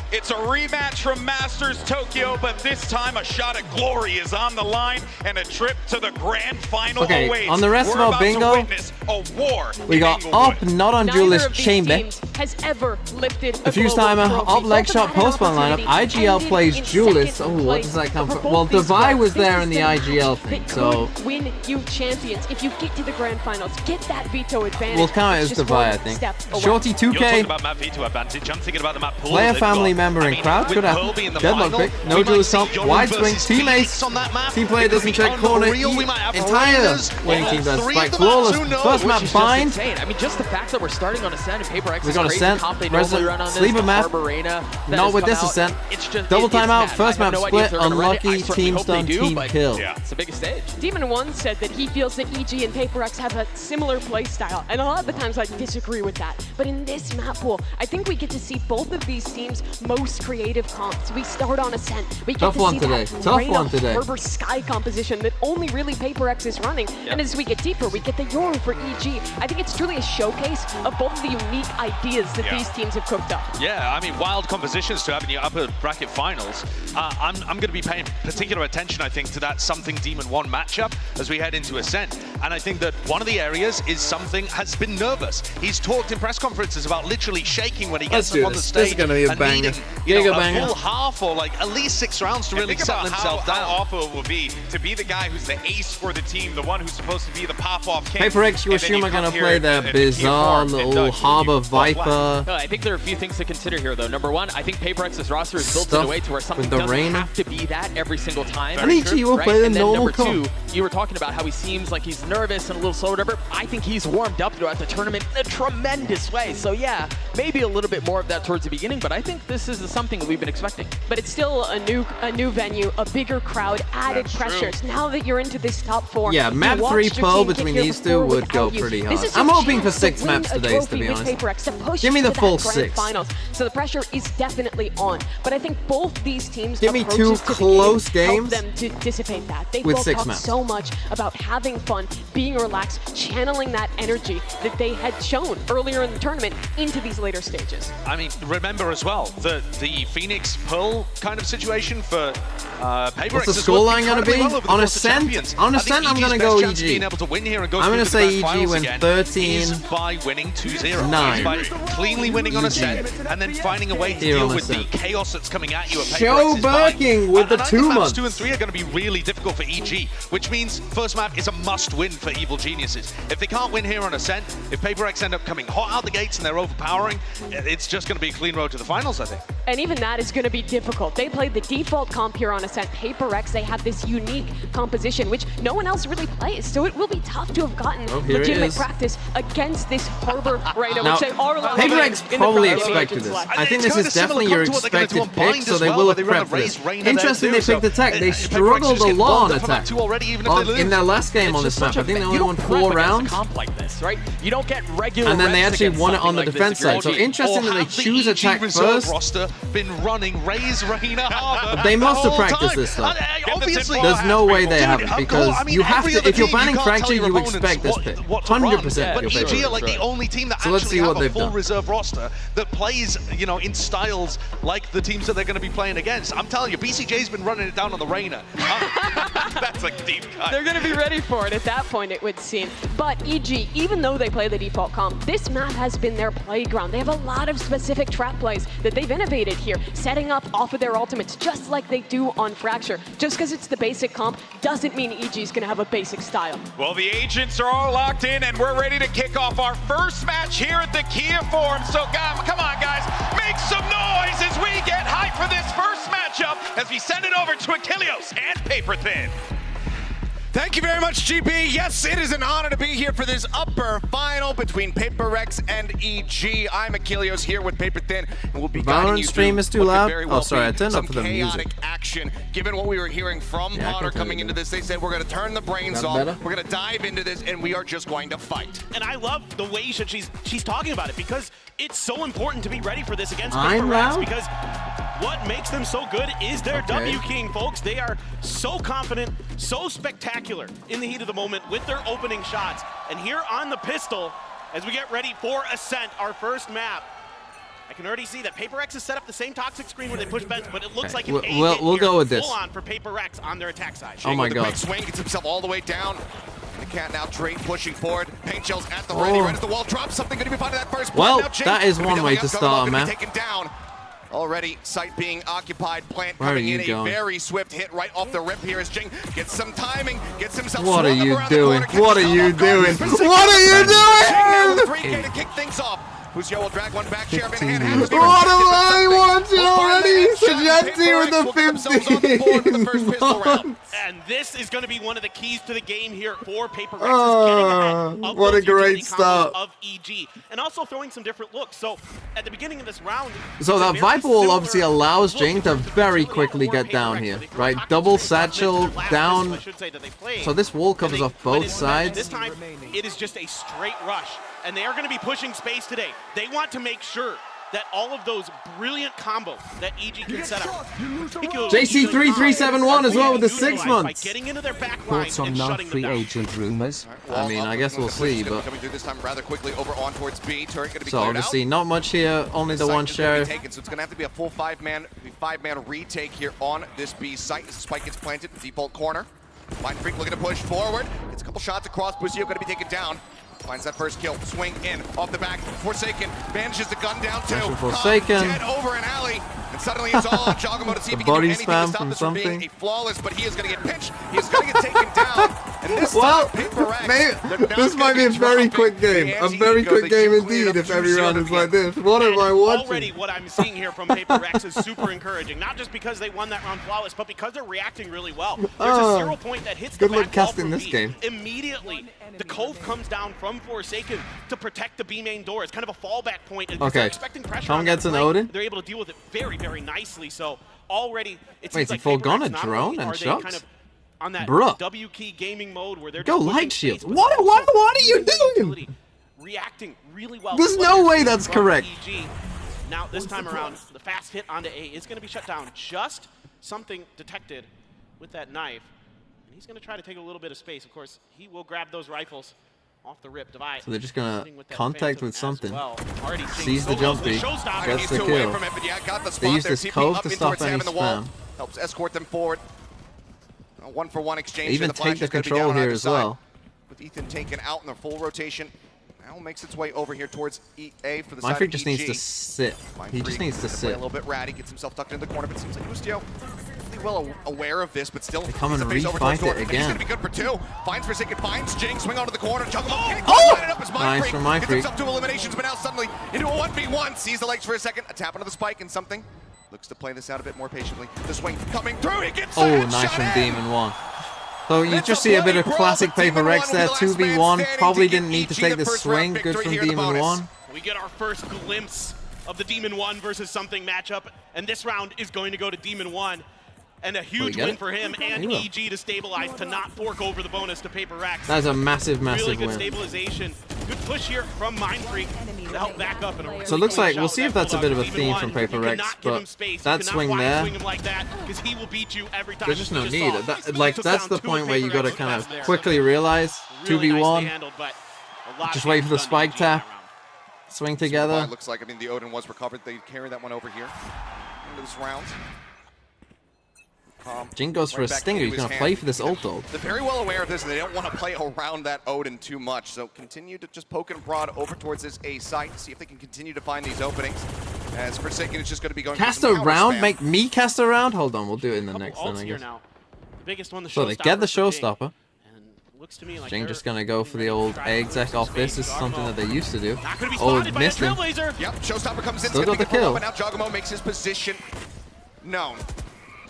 It's a rematch from Masters Tokyo, but this time a shot at glory is on the line and a trip to the grand final awaits. On the rest of our bingo, a war we got Up, Not on Duelist, Chamber. Has ever lifted A Fuse Timer, Up, Leg Shot, Postman lineup. IGL plays Duelist. Oh, what does that come from? Well, Divide was there in the IGL thing, so... win you champions. If you get to the grand finals, get that veto advantage. We'll count it as Divide, I think. Shorty 2K. You're talking about map veto advantage. I'm thinking about the map pool. Player family member in crowd. Could happen. Deadlock pick. No Duelist Hump. Wide swing. Team Ace. Team player doesn't check corner. Entire winning team does. Spike flawless. First map bind. I mean, just the fact that we're starting on Ascent and PRX We got Ascent. Sleeper map. Not with this Ascent. Double timeout. First map split. Unlucky. Team stun. Team kill. It's the biggest stage. Demon One said that he feels that EG and PRX have a similar play style, and a lot of the times I disagree with that. But in this map pool, I think we get to see both of these teams' most creative comps. We start on Ascent. We get Tough to one see today. that Tough Reyna, one today. Herber Sky composition that only really PRX is running. And as we get deeper, we get the Yorn for EG. I think it's truly a showcase of both of the unique ideas that these teams have cooked up. Yeah, I mean, wild compositions to have in your upper bracket finals. I'm going to be paying particular attention, I think, to that Something Demon 1 matchup as we head into Ascent. And I think that one of the areas is Something has been nervous. He's talked in press conferences about literally shaking when he gets up on the stage. This is going to be a banger. A full half or like at least 6 rounds to really settle himself down. How awful it will be to be the guy who's the ace for the team, the one who's supposed to be the pop-off king. PRX, you assume are going to play that bizarre little Harbor Viper. No, I think there are a few things to consider here, though. Number one, I think PRX's roster is built in a way to where something doesn't have to be that every single time. And EG will play the normal comp. Number two, you were talking about how he seems like he's nervous and a little slow, whatever. I think he's warmed up throughout the tournament in a tremendous way. So yeah, maybe a little bit more of that towards the beginning, but I think this is something that we've been expecting. But it's still a new venue, a bigger crowd, added pressures. Now that you're into this top 4, yeah, map 3 Pearl between these two would go pretty hard. I'm hoping for 6 maps today, to be honest. Give me the full 6. Finals. So the pressure is definitely on. But I think both these teams give me 2 close games help them to dissipate that. They with both 6 talked maps. so much about having fun, being relaxed, channeling that energy that they had shown earlier in the tournament into these later stages. I mean, remember as well the Phoenix Pearl kind of situation for PRX. What's the scoreline going to be? On Ascent? On Ascent, I'm going to go EG. Being able to win here and go I'm going to say EG win 13. Is by winning 2-0. 9. By cleanly winning on Ascent and then finding a way to deal with the chaos that's coming at you at Show Birking with the 2 months. 2 and 3 are going to be really difficult for EG, which means first map is a must-win for Evil Geniuses. If they can't win here on Ascent, if PRX end up coming hot out the gates and they're overpowering, it's just going to be a clean road to the finals, I think. And even that is going to be difficult. They played the default comp here on Ascent. PRX, they have this unique composition, which no one else really plays. So it will be tough to have gotten legitimate practice against this Harbor Reyna, which they are allowed PRX probably expected this. I think this is definitely your expected pick, so they will have prepped for this. Interesting they picked attack. They struggled a lot on attack. In their last game on this map, I think they only won 4 rounds. Right? You don't get regular and then they actually won it on the defense side. So interesting that they choose attack first. Roster been running Raze Reyna Harbor. They must have practiced this though. Obviously, there's no way they haven't, because you have to. If you're banning Fracture, you expect this pick. 100%. But EG are like the only team that actually have a full reserve roster that plays, you know, in styles like the teams that they're going to be playing against. I'm telling you, BCJ's been running it down on the Reyna. That's a deep cut. They're going to be ready for it at that point, it would seem. But EG, even though they play the default comp, this map has been their playground. They have a lot of specific trap plays that they've innovated here, setting up off of their ultimates just like they do on Fracture. Just because it's the basic comp doesn't mean EG is going to have a basic style. Well, the agents are all locked in, and we're ready to kick off our first match here at the Kia Forum. So, come on, guys, make some noise as we get hyped for this first matchup as we send it over to Achilles and Paper Thin. Thank you very much, GB. Yes, it is an honor to be here for this upper final between PRX and EG. I'm Achilles here with Paper Thin, and we'll be guiding you stream is too loud. Oh, sorry, I turned up for the chaotic music. action. Given what we were hearing from Potter coming into this, they said we're going to turn the brains off. We're going to dive into this, and we are just going to fight. And I love the way that she's talking about it, because it's so important to be ready for this against PRX, because what makes them so good is their W King, folks. They are so confident, so spectacular in the heat of the moment with their opening shots. And here on the pistol, as we get ready for Ascent, our first map, I can already see that PRX has set up the same toxic screen where they push bench, but it looks like an we'll go with this. Full on for PRX on their attack side. Oh my god. Swing gets himself all the way down. The cat now Drake pushing forward. Paint shells at the ready, right as the wall drops. Something going to be finding that first. Well, that is one way to start a map. Taken down. Already, site being occupied. Plant Where coming in. going? A very swift hit right off the rip here as Jing gets some timing, gets himself. What are you doing? What are you doing? What are you doing? 3K to kick things off. Busio will drag one back. Sheriff in hand. What do I want you already? Sajenti with the 15. And this is going to be one of the keys to the game here for PRX. What a great start. Of EG. And also throwing some different looks. So at the beginning of this round, so that Viper wall obviously allows Jing to very quickly get down here, right? Double satchel down. So this wall covers off both sides. This time, it is just a straight rush. And they are going to be pushing space today. They want to make sure that all of those brilliant combos that EG can set up. JC3371 as well with the 6 months. Getting into their back Thoughts on non-free agent rumors? I mean, I guess we'll see, but coming through this time rather quickly over on towards B. Turret going to be so obviously not much here, only the one sheriff. So it's going to have to be a full five-man retake here on this B site. As the spike gets planted, default corner. Mind Freak looking to push forward. Gets a couple shots across. Busio going to be taken down. Finds that first kill. Swing in off the back. Forsaken manages the gun down too. Forsaken. Dead over an alley. And suddenly it's all on Jogamo to see if he can do anything to stop this from being a flawless, but he is going to get pinched. He is going to get taken down. And this well, PRX, this might be a very quick game. A very quick game indeed if every round is like this. What am I watching? Already what I'm seeing here from PRX is super encouraging. Not just because they won that round flawless, but because they're reacting really well. There's a 0 point that hits the back wall casting this game. Immediately, the Cove comes down from Forsaken to protect the B main door. It's kind of a fallback point. Okay. Expecting pressure Tom gets an Odin. They're able to deal with it very, very nicely. So already, it wait, seems like full gun a PRX, drone and shots? kind of on that W key gaming mode where they're go light shields. What are you doing? Reacting really well. There's no way that's correct. Now this time around, the fast hit onto A is going to be shut down. Just something detected with that knife. And he's going to try to take a little bit of space. Of course, he will grab those rifles off the rip. Divide. So they're just going to contact with something. Well. Seize the jump peak. Gets the kill. They use this Cove to stop any spam. Helps escort them forward. A 1-for-1 exchange. They even take the control here as well. With Ethan taken out in the full rotation. Now makes its way over here towards A for the side of Mindfreak just EG. needs to sit. He just needs to sit. A little bit ratty, gets himself tucked into the corner, but it seems like Ustio pretty well aware of this, but still they come and refight it again. He's going to be good for 2. Finds Forsaken, finds Jing, swing onto the corner, juggle up, oh! up as Nice from Mindfreak. Gets Mindfreak. himself 2 eliminations, but now suddenly into a 1v1. Sees the legs for a second, a tap onto the spike and something. Looks to play this out a bit more patiently. The swing coming through, he gets nice from Demon 1. So you just see a bit of classic PRX there, 2v1. Probably didn't need to take the swing. Good from Demon 1. We get our first glimpse of the Demon 1 versus something matchup, and this round is going to go to Demon 1. And a huge win for him and EG to stabilize, to not fork over the bonus to PRX. That's a massive, massive really good win. Stabilization. Good push here from Mindfreak to help back up. So it looks like, we'll see if that's a bit of a theme from PRX, but that swing there, there's just no need. That's the point where you got to kind of quickly realize, 2v1, just wait for the spike tap, swing together. Looks like, the Odin was recovered. They carry that one over here into this round. Jing goes for a stinger. He's going to play for this ult. They're very well aware of this, and they don't want to play around that Odin too much. So continue to just poke and prod over towards this A site, see if they can continue to find these openings. As Forsaken is just going to be going cast a round? Make me cast a round? Hold on, we'll do it in the next one, I guess. So they get the showstopper. Jing just going to go for the old exec off this. This is something that they used to do. Oh, missed him. Yep, showstopper comes in. Still got the kill. But now Jogamo makes his position known.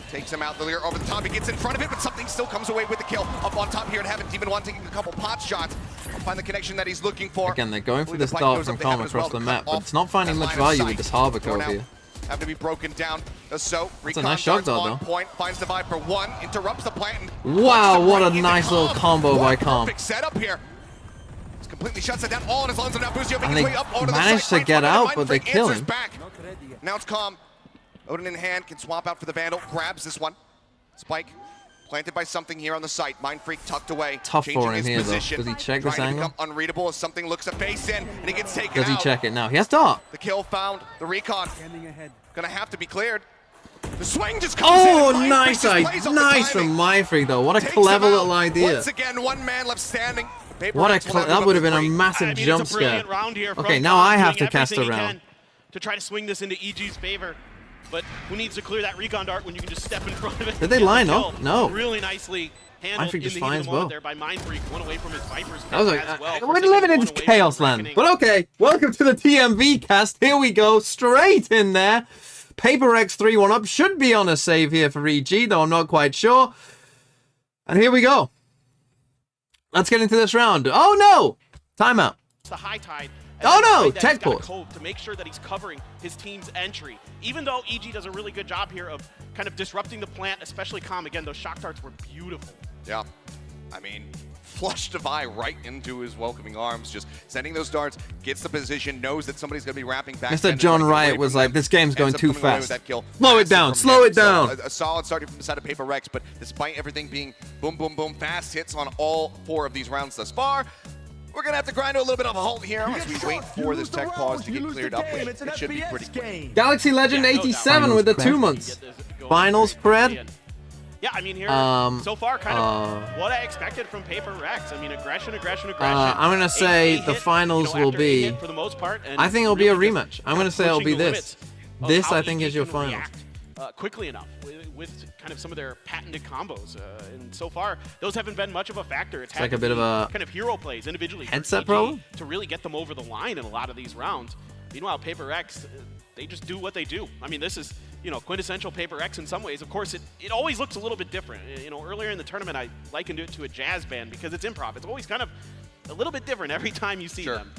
Takes him out, the leader over the top, he gets in front of it, but something still comes away with the kill. Up on top here at Heaven, Demon 1 taking a couple pot shots. I'll find the connection that he's looking for. Again, they're going for this dart from Calm across the map, but it's not finding much value with this Harbor code here. Have to be broken down. So, that's a nice shot on point, finds the Viper 1, interrupts the plant. Wow, what a nice little combo by Calm. Perfect setup here. It's completely shuts it down. All on his lines, and now Buzio and making his way up onto the managed site. to get out, but they kill him. Back. Now it's Calm. Odin in hand, can swap out for the Vandal, grabs this one. Spike planted by something here on the site. Mind Freak tucked away. Tough for him here, though. Does he check this angle? Unreadable as something looks a face in, and he gets taken Does he out. check it now? He has dart. The kill found. The recon gonna have to be cleared. The swing just comes in. Oh, nice from Mind Freak, though. What a clever little idea. Once again, one man left standing. What a that would have been a massive jump scare. Okay, now I have to cast around to try to swing this into EG's favor. But who needs to clear that recon dart when you can just step in front of it? Did they line up? No. Really nicely handled in the heat of the moment there by Mind Freak. One away from his Viper's that was like, we're living in chaos land. But okay, welcome to the TMV cast. Here we go, straight in there. PRX 3-1 up. Should be on a save here for EG, though I'm not quite sure. And here we go. Let's get into this round. Oh no! Timeout. It's the high tide. Oh no! Tech pause. To make sure that he's covering his team's entry. Even though EG does a really good job here of kind of disrupting the plant, especially Calm. Again, those shock darts were beautiful. Yeah. I mean, flush Devi right into his welcoming arms, just sending those darts, gets the position, knows that somebody's going to be wrapping back. Mr. John Riot was like, this game's going too fast. Slow it down, slow it down. So a solid start from the side of PRX, but despite everything being boom, boom, boom, fast hits on all 4 of these rounds thus far, we're going to have to grind to a little bit of a halt here as we wait for this tech pause to get cleared up, which it should be pretty quick. Galaxy Legend 87 with the 2 months. Finals spread. Yeah, I mean, here, so far, kind of what I expected from PRX. I mean, aggression. I'm going to say the finals will be, for the most part, I think it'll be a rematch. I'm going to say it'll be this. This, I think, is your finals. Quickly enough with kind of some of their patented combos. And so far, those haven't been much of a factor. It's like a bit of a kind of hero plays individually headset problem to really get them over the line in a lot of these rounds. Meanwhile, PRX, they just do what they do. I mean, this is, quintessential PRX in some ways. Of course, it always looks a little bit different. Earlier in the tournament, I likened it to a jazz band because it's improv. It's always kind of a little bit different every time you see them.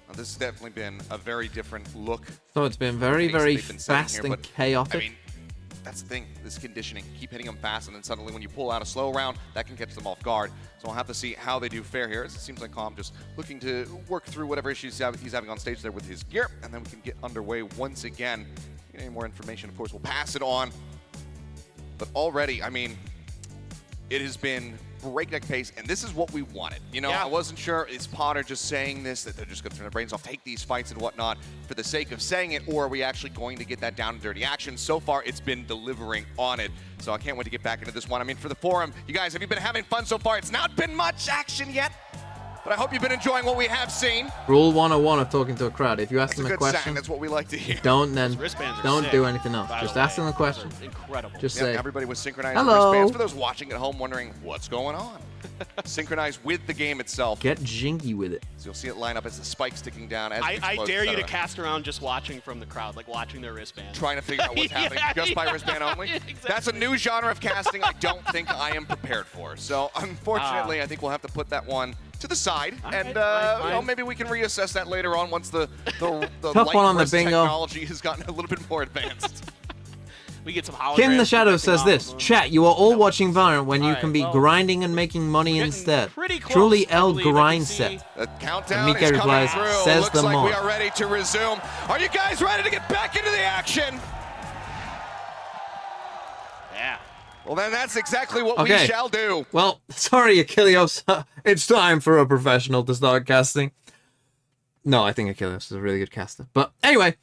Now, this has definitely been a very different look. So it's been very, very fast and chaotic. I mean, that's the thing, this conditioning. Keep hitting them fast, and then suddenly when you pull out a slow round, that can catch them off guard. So we'll have to see how they do fare here. It seems like Calm just looking to work through whatever issues he's having on stage there with his gear, and then we can get underway once again. Get any more information, of course, we'll pass it on. But already, I mean, it has been breakneck pace, and this is what we wanted. I wasn't sure, is Potter just saying this, that they're just going to turn their brains off, take these fights and whatnot for the sake of saying it, or are we actually going to get that down and dirty action? So far, it's been delivering on it, so I can't wait to get back into this one. I mean, for the forum, you guys, have you been having fun so far? It's not been much action yet, but I hope you've been enjoying what we have seen. Rule 101 of talking to a crowd. If you ask them a question, sign. That's what we like to hear. Don't do anything else. Just ask them a question. Incredible. Just say, everybody was synchronized hello. For those watching at home wondering what's going on. Synchronized with the game itself. Get jingy with it. So you'll see it line up as the spike's sticking down. As I dare you to cast around just watching from the crowd, like watching their wristbands. Trying to figure out what's happening just by wristband only. Exactly. That's a new genre of casting I don't think I am prepared for. So unfortunately, I think we'll have to put that one to the side, and maybe we can reassess that later on once the tough one on the bingo technology has gotten a little bit more advanced. We get some holograms. Kim the Shadow says this, chat, you are all watching Valorant when you can be grinding and making money instead. Truly L grind set. The countdown Mika replies, says Looks the like mod. we are ready to resume. Are you guys ready to get back into the action? Yeah. Well, then that's exactly what we shall do. Well, sorry, Achilleos. It's time for a professional to start casting. No, I think Achilleos is a really good caster. But anyway,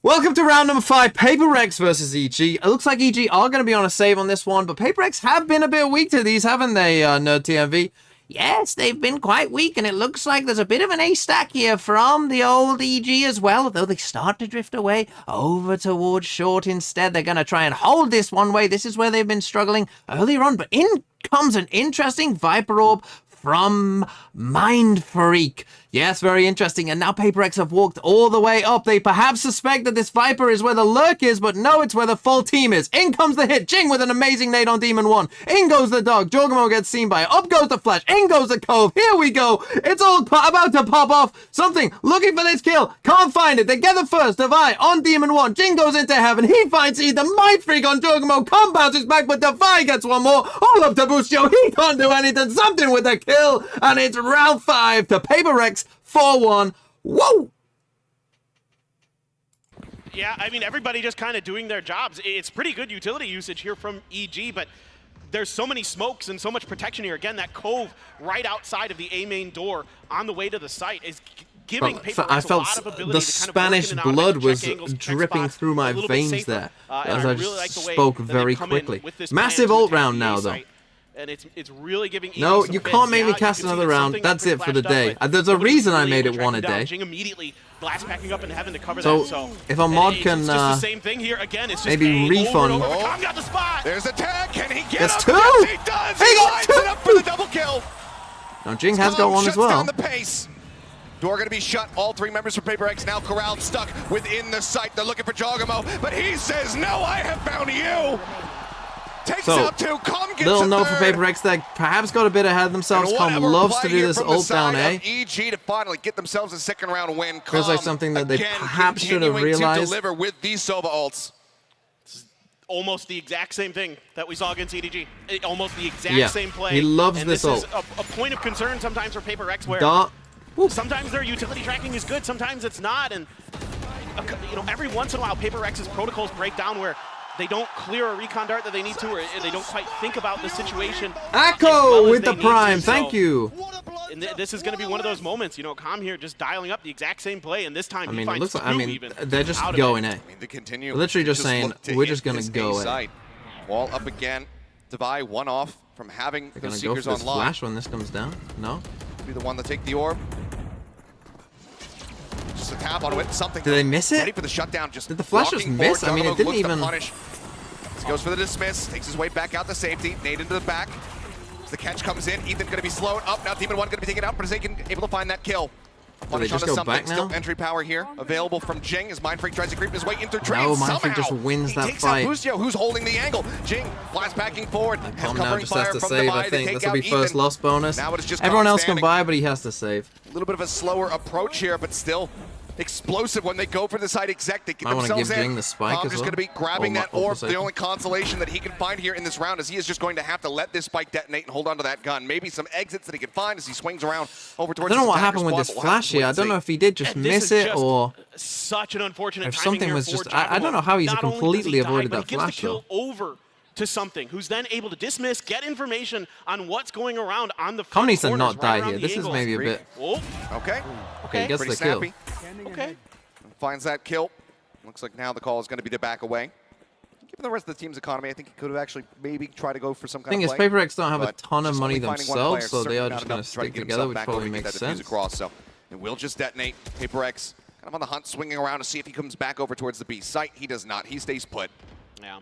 welcome to round number 5, PRX versus EG. It looks like EG are going to be on a save on this one, but PRX have been a bit weak to these, haven't they, Nerd TMV? Yes, they've been quite weak, and it looks like there's a bit of an ace stack here from the old EG as well, although they start to drift away over towards short instead. They're going to try and hold this one way. This is where they've been struggling earlier on, but in comes an interesting Viper Orb from Mind Freak. Yes, very interesting. And now PRX have walked all the way up. They perhaps suspect that this Viper is where the lurk is, but no, it's where the full team is. In comes the hit. Jing with an amazing nade on Demon 1. In goes the dog. Jorgamo gets seen by it. Up goes the flash. In goes the cove. Here we go. It's all about to pop off. Something looking for this kill. Can't find it. They get the first. Devi on Demon 1. Jing goes into heaven. He finds either Mind Freak on Jorgamo. Come bounces back, but Devi gets one more. All up to Busio. He can't do anything. Something with the kill. And it's round 5 to PRX 4-1. Whoa! Yeah, I mean, everybody just kind of doing their jobs. It's pretty good utility usage here from EG, but there's so many smokes and so much protection here. Again, that cove right outside of the A main door on the way to the site is giving PRX I felt a lot of ability the to kind of Spanish blood was dripping through my veins there as I just spoke very quickly. Massive ult round now, though. And it's really giving. No, you can't make me cast another round. That's it for the day. There's a reason I made it one a day. Jing immediately blast packing up in heaven to cover so, that. So if a mod can it's just the same thing here. Again, it's just maybe refund. Got the spot. There's a tag. Can he get That's him? two. Yes, he does. He got two. It up for the double kill. Now Jing has got one as well. Down the pace. Door gonna be shut. All 3 members from PRX now corralled, stuck within the site. They're looking for Jorgamo, but he says, "No, I have found you." Takes out 2. Com gets little a note for third. PRX that perhaps got a bit ahead of themselves. Com loves to do this ult down A. EG to finally get themselves a second round win. Feels like something that they perhaps should have realized. To deliver with these Sova ults. Almost the exact same thing that we saw against EDG. Almost the exact same play. He loves and this ult. Is a point of concern sometimes for PRX where sometimes their utility tracking is good, sometimes it's not, and you know, every once in a while PRX's protocols break down where they don't clear a recon dart that they need to, or they don't quite think about the situation. Akko with the prime, thank you. And this is going to be one of those moments, you know, Com here just dialing up the exact same play, and this time I mean, he finds it looks like, two even they're just out going of A. it. I mean, they continue. Literally just saying, we're just going to go A. Wall up again. Devi one off from having They're the going to go Seekers for this online. flash when this comes down? No? Be the one to take the orb. Just a tap on it. Something. Did they miss it? Ready for the shutdown. Just did the flash just miss? I mean, it didn't even. He goes for the dismiss. Takes his way back out to safety. Nade into the back. As the catch comes in, Ethan going to be slowed up. Now Demon 1 going to be taken out, but is able to find that kill. Did they just go back now? Still entry power here available from Jing as Mind Freak tries to creep his way into trade. No, Mind Freak just wins that fight. Takes out Busio, who's holding the angle. Jing blast packing forward. Com now just has to save, I think. This will be first loss bonus. Now it's just everyone else can buy, but he has to save. A little bit of a slower approach here, but still explosive when they go for the side exec. They get I want to themselves give in. Jing the spike as well. just going to be grabbing that orb. The only consolation that he can find here in this round is he is just going to have to let this spike detonate and hold on to that gun. Maybe some exits that he can find as he swings around over towards. I don't know what happened with this flash here. I don't know if he did just miss it or such an unfortunate if something was just. I don't know how he's completely avoided that flash though. Over to something who's then able to dismiss, get information on what's going around on the Com needs to corners, not die right here. This is maybe a bit. Okay. Okay, he gets Pretty the kill. snappy. Okay. Finds that kill. Looks like now the call is going to be to back away. Given the rest of the team's economy, I think he could have actually maybe tried to go for some kind Thing of is, play. PRX don't have a ton of just money only finding one themselves, player, so they are certainly just not going enough to try stick get together, himself which back probably over and get makes that defuse sense. across, so it will just detonate. PRX kind of on the hunt, swinging around to see if he comes back over towards the B site. He does not. He stays put. Yeah,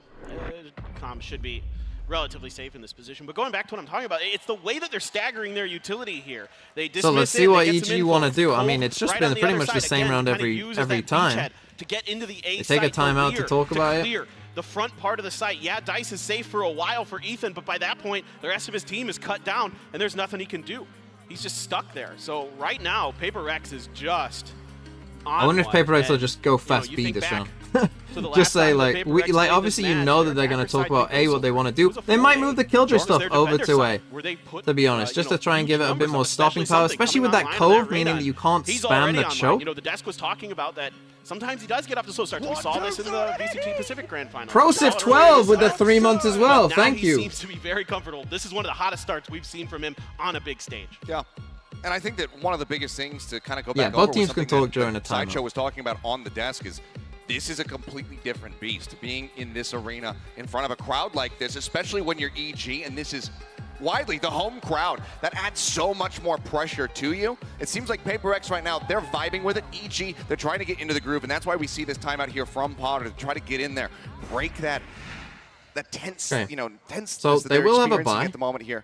Com should be relatively safe in this position. But going back to what I'm talking about, it's the way that they're staggering their utility here. They dismiss so let's see what EG want to do. I Cold mean, it's just right been on the pretty other much the side. same Again, round kind of every uses that time. beachhead to get into the A They take a site timeout to talk about it. The front part of the site. Yeah, Dice is safe for a while for Ethan, but by that point, the rest of his team is cut down, and there's nothing he can do. He's just stuck there. So right now, PRX is just on I wonder if one, PRX will and, just go fast you B think this back round. to the last Just say time like, that PRX played obviously this you match, know that their they're going to average talk side about A, defense what they want to was do. a They might 4-8. move the Killjoy As long stuff as their over defender to A. side, where they put, To be honest, just to try and give it a bit more stopping especially power, something especially with coming that online cove, that meaning arena. that you can't He's spam already the online. choke. You know, the desk was talking about that. Sometimes he does get up to slow starts. We saw this in the VCG Pacific Grand Final. Prosif12 with the 3 months as well. Thank He you. seems to be very comfortable. This is one of the hottest starts we've seen from him on a big stage. Yeah. And I think that one of the biggest things to kind of go Yeah, back both over teams can talk during a timeout. Sideshow was talking about on the desk is this is a completely different beast. Being in this arena in front of a crowd like this, especially when you're EG, and this is widely the home crowd, that adds so much more pressure to you. It seems like PRX right now, they're vibing with it. EG, they're trying to get into the groove, and that's why we see this timeout here from Potter to try to get in there, break that tense, Okay. you know, tense. So that they they're will have a experiencing bye. at the moment here.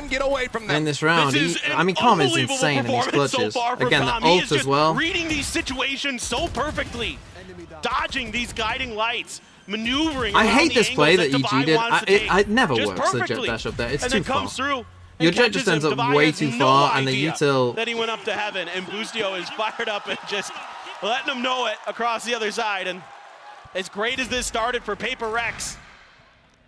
game get away from them. In this round, I mean, Calm is insane in these clutches. Again, the ult as well. Reading these situations so perfectly, dodging these guiding lights, maneuvering. I hate this play that EG did. It never works, the jet dash up there. It's too far. Your jet just ends up way too far, and the util... Then he went up to heaven, and Boostio is fired up and just letting him know it across the other side. And as great as this started for PRX,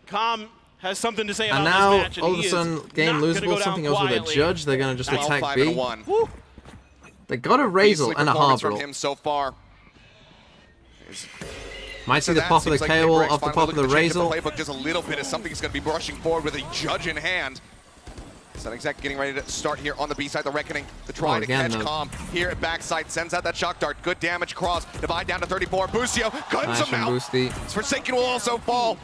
Calm has something to say about this match. And now, all of a sudden, game losable, something else with a judge. They're going to just attack B. They got a Razel and a performance Harbor. from him so far. Might see the pop of the KO off the pop of the Razel. Playbook just a little bit as something's going to be rushing forward with a judge in hand. Sunexec getting ready to start here on the B side. The Reckoning to try to catch Calm here at backside. Sends out that shock dart. Good damage cross. Divide down to 34. Busio guns him out. Forsaken will also fall.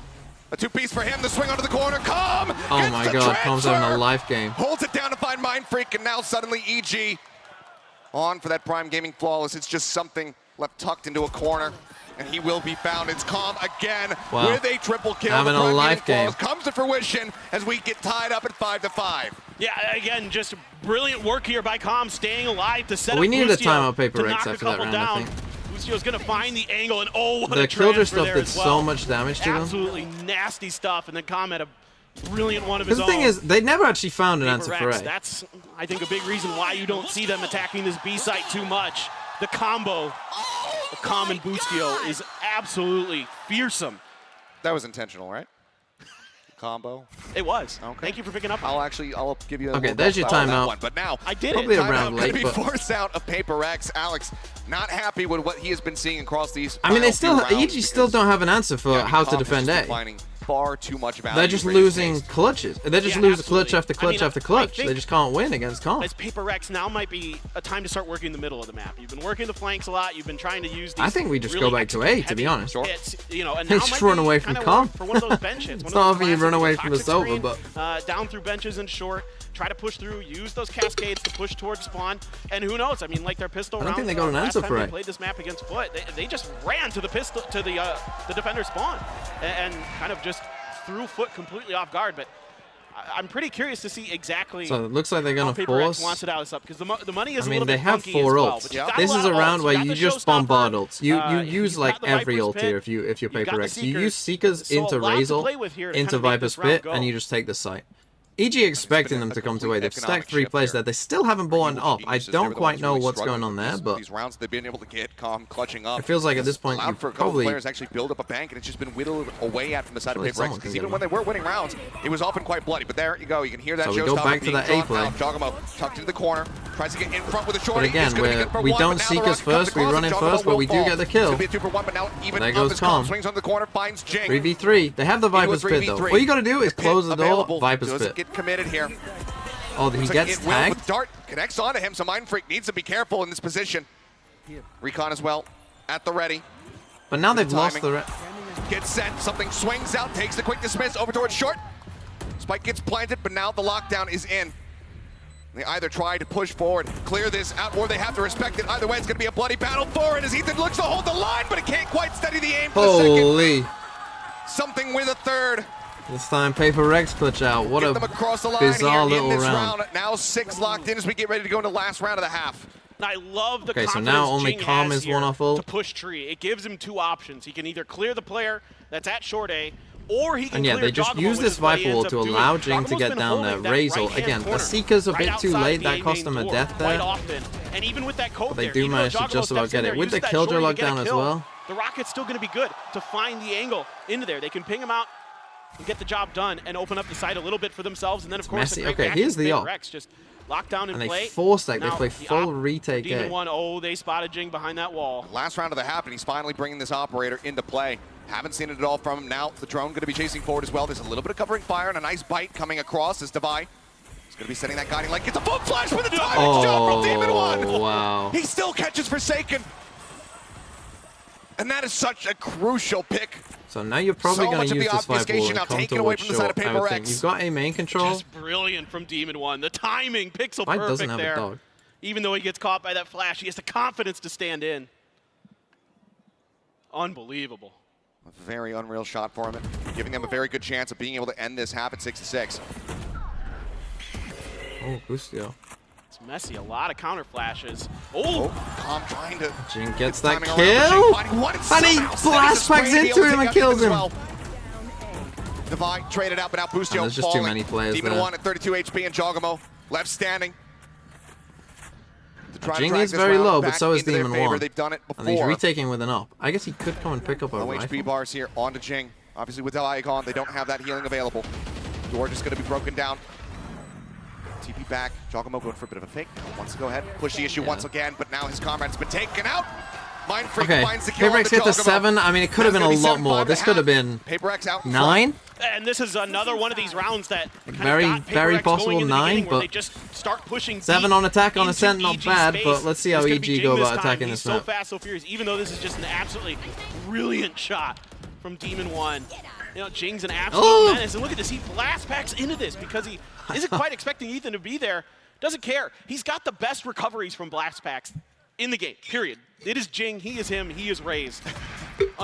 A two-piece for him. The swing onto the corner. Calm! Oh my god, Calm's having a life game. Holds it down to find Mind Freak, and now suddenly EG on for that Prime Gaming Flawless. It's just something left tucked into a corner, and he will be found. It's Calm again with a triple kill. Having a life game. Comes to fruition as we get tied up at 5-5. Yeah, again, just brilliant work here by Calm, staying alive to set up we needed a timeout to PRX knock after that round, I think. Busio's going to find the angle, and oh, what the a Killjoy transfer stuff there did as well. so much damage to them. Absolutely nasty stuff, and then Calm had a brilliant one of his The own. thing is, they never actually found an answer for A. That's, I think, a big reason why you don't see them attacking this B site too much. The combo of Calm and Busio is absolutely fearsome. That was intentional, right? Combo. It was. Okay. Thank you for picking up. I'll give you. Okay, there's your timeout. One, but now I did probably it. a round late, but but out of PRX. Alex, not happy with what he has been seeing across these. I mean, they still EG still don't have an answer for how to defend A. Far too much value. They're just losing clutches. They're just losing clutch after clutch after clutch. They just can't win against Calm. As PRX now might be a time to start working the middle of the map. You've been working the flanks a lot. You've been trying to use these. I think we just really go back to A, to be honest. Hits, you know, and They now just might run be away from kinda Calm. for one of those bench hits. It's not often you run away from the Sova, but down through benches and short. Try to push through. Use those cascades to push towards spawn. And who knows? I mean, like their pistol rounds. I don't think they got an answer for it. it. They played this map against Foot. They just ran to the pistol to the defender spawn and kind of just threw Foot completely off guard. But I'm pretty curious to see exactly. So it looks like they're gonna how force. wants it out of because the money is. I a mean, little they bit have funky 4 as well, ults. but you've got This a is lot a of round ults. where You've you got just the Showstopper. bombard ults. You use You've like got the every Viper's ult Pit. here if you You've got the PRX. You use Seekers. Seekers into So a lot to play with Razel, here to into kind of make Viper's this round Pit, go. and you just take the site. EG expecting them to come to A. They've stacked 3 players there. They still haven't bought up. I don't quite know what's going on there, but these rounds they've been able to get Calm clutching up. it feels like at this point you allowed for a couple probably players actually build up a bank, and it's just been whittled away at from the side of Surely PRX. someone Because can even get when they were winning rounds, it was often quite bloody. But there you go. You can hear that. So we go Showstopper back to being that A drawn play. out. Jogamo tucked into the corner, tries to get in front with a short. But again, we don't seek us first, we run in first, but we do get the kill. There There goes Calm. Swings on the corner, finds Jing. 3v3. They have the Viper's Pit though. All you gotta do is close the door, Viper's Doesn't Pit. get committed here. Oh, he gets tagged. With Dart connects onto him, so Mind Freak needs to be careful in this position. Recon as well, at the ready. But now they've lost the... Gets sent, something swings out, takes the quick dismiss over towards short. Spike gets planted, but now the lockdown is in. They either try to push forward, clear this out, or they have to respect it. Either way, it's going to be a bloody battle forward as Ethan looks to hold the line, but he can't quite steady the aim for the second. Holy. Something with a third. This time PRX clutch out. What Get a them across the line bizarre here little in this round. Now 6 locked in as we get ready to go into the last round of the half. I love the Okay, so confidence now only Jing Calm has is here one off ult. to push tree. It gives him 2 options. He can either clear the player that's at short A, or he can And yeah, clear they just Jogamo, use which this is what he Viper ends ult up to doing. allow Jing to Jogamo's get been down holding there. that Razel. right-hand Again, the corner Seekers a right bit too outside late. the That A cost main them a door death quite there. often. And even with that code But they there, do even though manage to Jogamo just about steps in get it. there, With the uses that Killjoy shorty to get a lockdown as kill, well. the Rocket's still going to be good to find the angle into there. They can ping him out and get the job done and open up the site a little bit for themselves. And then, of course, messy. a great Okay, reaction here's the from op. PRX, just locked down And in play. they force that. They Now, play the full op, retake Demon A. 1, oh, they spotted Jing behind that wall. Last round of the half, and he's finally bringing this operator into play. Haven't seen it at all from him. Now the drone going to be chasing forward as well. There's a little bit of covering fire and a nice bite coming across as Devi. He's going to be setting that guiding light. Gets a full flash with the timing shot from Demon 1. Wow. He still catches Forsaken. And that is such a crucial pick. So now you're probably So going much to of use the this Viper obfuscation ult now and come taken away towards from the side short. of I would think. PRX. You've got a main control. Just brilliant from Demon 1. The timing, pixel Fight perfect doesn't have there. a dog. Even though he gets caught by that flash, he has the confidence to stand in. Unbelievable. A very unreal shot for him, giving them a very good chance of being able to end this half at 6-6. Oh, Busio. It's messy. A lot of counter flashes. Oh! Calm trying to... Jing gets that timing around kill. Jing, finding one And he blast packs into him and kills him. Devi traded out, but now Busio there's just falling. too many players Demon there. 1 at 32 HP and Jogamo left standing. To try and Jing drag is this very round low, but back so is into their Demon favor. 1. They've done it before. And he's retaking with an up. I guess he could come and pick up a No rifle. HP bars here onto Jing. Obviously with the icon, they don't have that healing available. Door just going to be broken down. TP back. Giacomo going for a bit of a fake. Wants to go ahead, push the issue once again, but now his comrade's been taken out. Okay, PRX get to 7. I mean, it could have been a lot more. This could have been 9. And this is another one of these rounds that very possible 9, but they just start pushing 7 on attack on Ascent, not bad. But let's see how EG go about attacking this map. So fast, so furious. Even though this is just an absolutely brilliant shot from Demon One. You know, Jing's an absolute menace. And look at this, he blast packs into this because he isn't quite expecting Ethan to be there. Doesn't care. He's got the best recoveries from blast packs in the game, period. It is Jing, he is him, he is raised.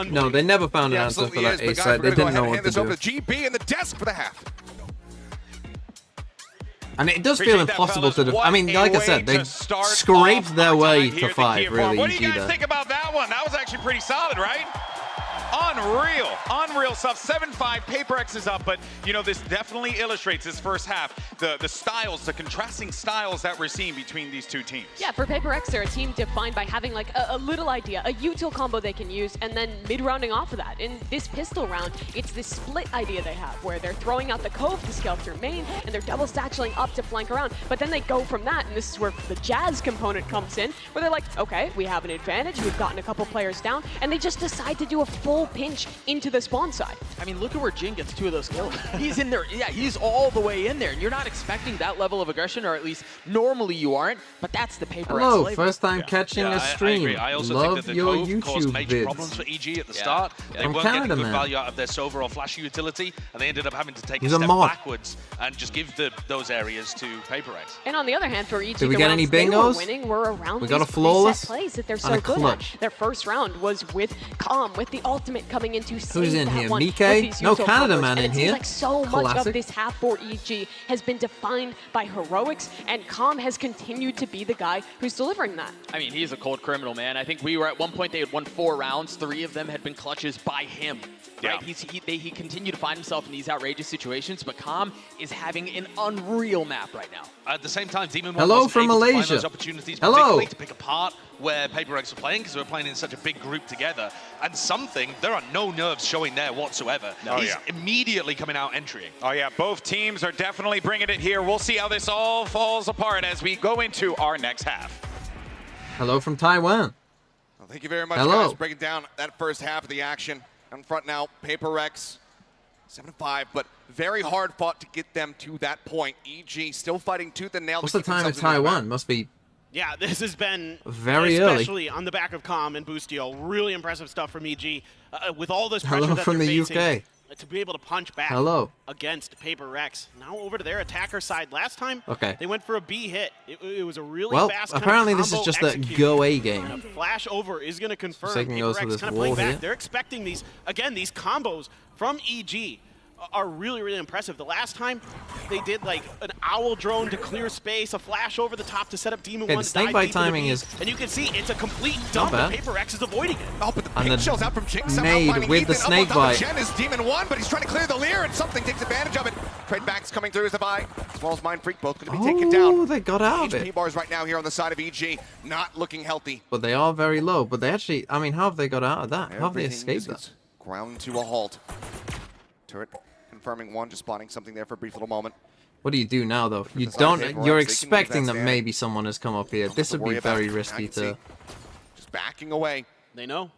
No, they never found an answer for that A side. They didn't know what to do. Over to GB and the desk for the half. And it does feel impossible to I mean, like I said, they scraped their way to 5, really, What do you EG guys think about that one? That was actually pretty solid, right? Unreal stuff. 7-5, PRX is up, but you know, this definitely illustrates this first half, the styles, the contrasting styles that we're seeing between these two teams. Yeah, for PRX, they're a team defined by having like a little idea, a util combo they can use, and then mid-rounding off of that. In this pistol round, it's this split idea they have, where they're throwing out the Cove to scale through main, and they're double satcheling up to flank around, but then they go from that, and this is where the Jazz component comes in, where they're like, okay, we have an advantage, we've gotten a couple players down, and they just decide to do a full pinch into the spawn side. I mean, look at where Jing gets 2 of those kills. He's in there. Yeah, he's all the way in there. And you're not expecting that level of aggression, or at least normally you aren't, but that's the PRX Hello, flavor. first time catching a stream. I also Love think that the your Cove caused YouTube major vids. problems for EG at the start. They weren't getting good value out of their overall flash utility, and they ended up having to take a step backwards and just give those areas to PRX. And on the other hand, for EG, Did we the get rounds any they were bingos? winning were around We got a these flawless preset plays that they're and so a good clutch. at. Their first round was with Calm, with the ultimate coming in to save Who's in that here? one Mike? with these No util Canada combos. man and in it here. seems like so much Classic. of this half for EG has been defined by heroics, and Calm has continued to be the guy who's delivering that. I mean, he's a cold criminal, man. I think we were at one point, they had won 4 rounds. 3 of them had been clutches by him. Right? He continued to find himself in these outrageous situations, but Calm is having an unreal map right now. At the same time, Demon Hello wasn't from able to find Malaysia. those opportunities Hello. particularly to pick apart where PRX are playing, because we're playing in such a big group together. And there are no nerves showing there whatsoever. He's immediately coming out entering. Oh yeah, both teams are definitely bringing it here. We'll see how this all falls apart as we go into our next half. Hello from Taiwan. Well, thank you very much, guys, breaking down that first half of the action. In front now, PRX, 7-5, but very hard fought to get them to that point. EG still fighting tooth and nail. What's the time in Taiwan? Must be Yeah, this has been very early. Especially on the back of Calm and Boostio. Really impressive stuff from EG. With all this pressure Hello that from they're the facing, UK. to be able to punch back against PRX. Now over to their attacker side. Last time, they went for a B hit. It was a really fast apparently kind of this is just a execute. go A game. And a flash over is going to confirm Forsaken goes for PRX this kind of playing wall back. here. They're expecting these, again, these combos from EG are really, really impressive. The last time they did like an owl drone to clear space, a flash over the top to set up Demon One. The snake bite timing is, and you can see it's a complete dump. PRX is avoiding it. Oh, but the and pink shells out from Jing. nade with the snake bite. Jen is Demon One, but he's trying to clear the Leer, and something takes advantage of it. Trade backs coming through as the buy, as well as Mind Freak, both going to be taken down. Oh, they got out of it. HP bars right now here on the side of EG, not looking healthy. But they are very low. But they actually, I mean, how have they got out of that? How have they escaped that? Ground to a halt. Turret confirming one, just spotting something there for a brief little moment. What do you do now, though? You don't. You're expecting that maybe someone has come up here. This would be very risky to. Just backing away. They know.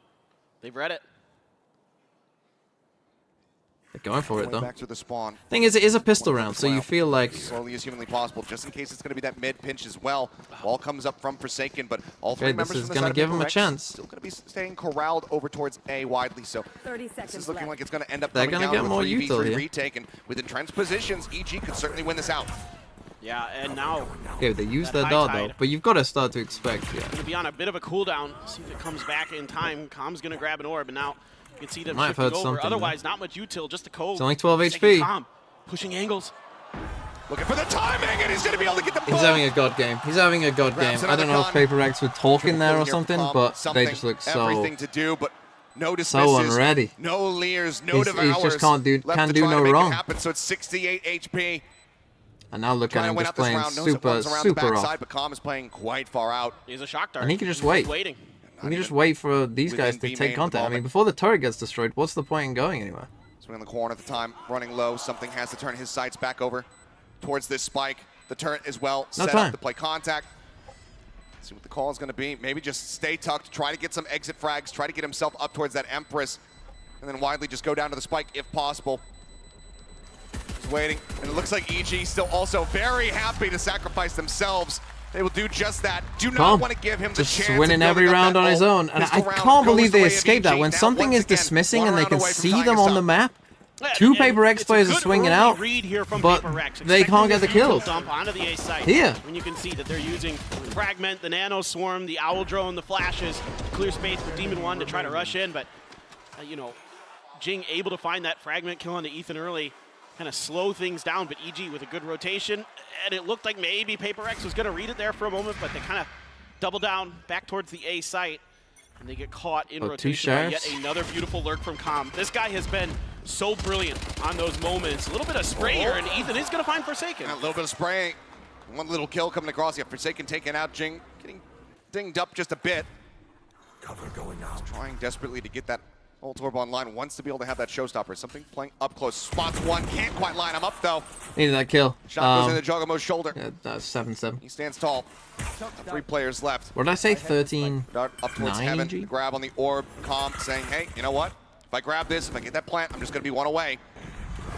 They've read it. They're going for it, though. Back to the spawn. Thing is, it is a pistol round, so you feel like slowly as humanly possible, just in case it's going to be that mid pinch as well. Ball comes up from Forsaken, but all three members from the side of give him a PRX chance. still going to be staying corralled over towards A widely. So 30 seconds this is looking like it's going to end up They're coming gonna down get to more a 3v3 util here. retake, and with entrenched positions, EG could certainly win this out. Yeah, and now. Okay, they use their high dart tide. though, but you've got to start to expect. Going to be on a bit of a cooldown. See if it comes back in time. Calm's going to grab an orb, and now you can see them Might have shifting heard over. something, Otherwise, not much util, just a Cove. It's only 12 Forsaken HP. Calm, pushing angles. Looking for the timing, and he's going to be able to get the He's having a god game. He's having a god game. I don't know if PRX were talking there or something, but they just look so everything to do, but no dismisses, unready. no Leers, no Devours. He just can't do left to try no to make wrong. It happen, so it's 68 HP. And now look at Trying to him win just out this playing round. Knows it super runs around the off. backside, but Calm is playing quite far out. He's a shock dart. And he can just He's wait. Waiting. You can just wait for these guys to B main take at the contact. I mean, moment. before the turret gets destroyed, what's the point in going anywhere? Swing in the corner at the time, running low. Something has to turn his sights back over towards this spike. the turret as well. Set up to play contact. See what the call is going to be. Maybe just stay tucked, try to get some exit frags, try to get himself up towards that Empress, and then widely just go down to the spike if possible. He's waiting, and it looks like EG still also very happy to sacrifice themselves. They will do just that. Do not want to give him the chance. Just winning every round on his own. And I can't believe they escaped that. When something is dismissing and they can see them on the map, two PRX players are swinging out, but they can't get the kills. Dump onto the A site. Here. When you can see that they're using Fragment, the Nano Swarm, the Owl Drone, the flashes to clear space for Demon 1 to try to rush in, but, you know, Jing able to find that Fragment kill onto Ethan early, kind of slow things down, but EG with a good rotation, and it looked like maybe PRX was going to read it there for a moment, but they kind of double down back towards the A site, and they get caught in rotation by yet another beautiful lurk from Calm. This guy has been so brilliant on those moments. A little bit of spray here, and Ethan is going to find Forsaken. A little bit of spraying. One little kill coming across. Yeah, Forsaken taken out. Jing getting dinged up just a bit. Cover going out. He's trying desperately to get that ult orb online. Wants to be able to have that showstopper. Something playing up close. Spots one. Can't quite line him up, though. Needed that kill. Shot goes into Jogamo's shoulder. Yeah, that's 7-7. He stands tall. 3 players left. What did I say? 13. Dart up towards heaven. The grab on the orb. Calm saying, hey, you know what? If I grab this, if I get that plant, I'm just going to be one away.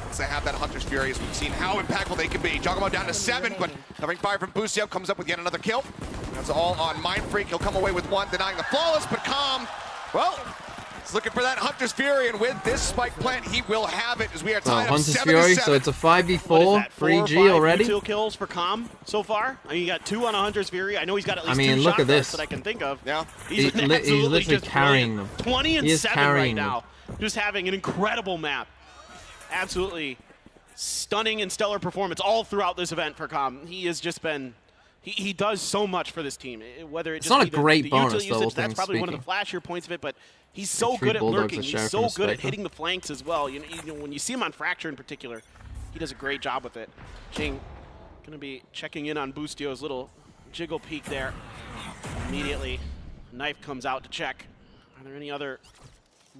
Once they have that Hunter's Fury, as we've seen how impactful they can be. Jogamo down to 7, but covering fire from Busio comes up with yet another kill. That's all on Mind Freak. He'll come away with 1, denying the flawless, but Calm, well, he's looking for that Hunter's Fury, and with this spike plant, he will have it as we are tied up 7-7. Fury, so it's a 5v4 for EG already. 2 kills for Calm so far. I mean, you got 2 on a Hunter's Fury. I know he's got at least 2 look shot at this. that I can think of. Yeah, he's literally carrying them. 20 and 7 right now. Just having an incredible map. Absolutely stunning and stellar performance all throughout this event for Calm. He has just been, he does so much for this team. Whether it's not a great bonus, though. That's probably one of the flashier points of it, but he's so good at lurking. He's so good at hitting the flanks as well. You know, when you see him on Fracture in particular, he does a great job with it. Jing going to be checking in on Boostio's little jiggle peek there. Immediately, Knife comes out to check. Are there any other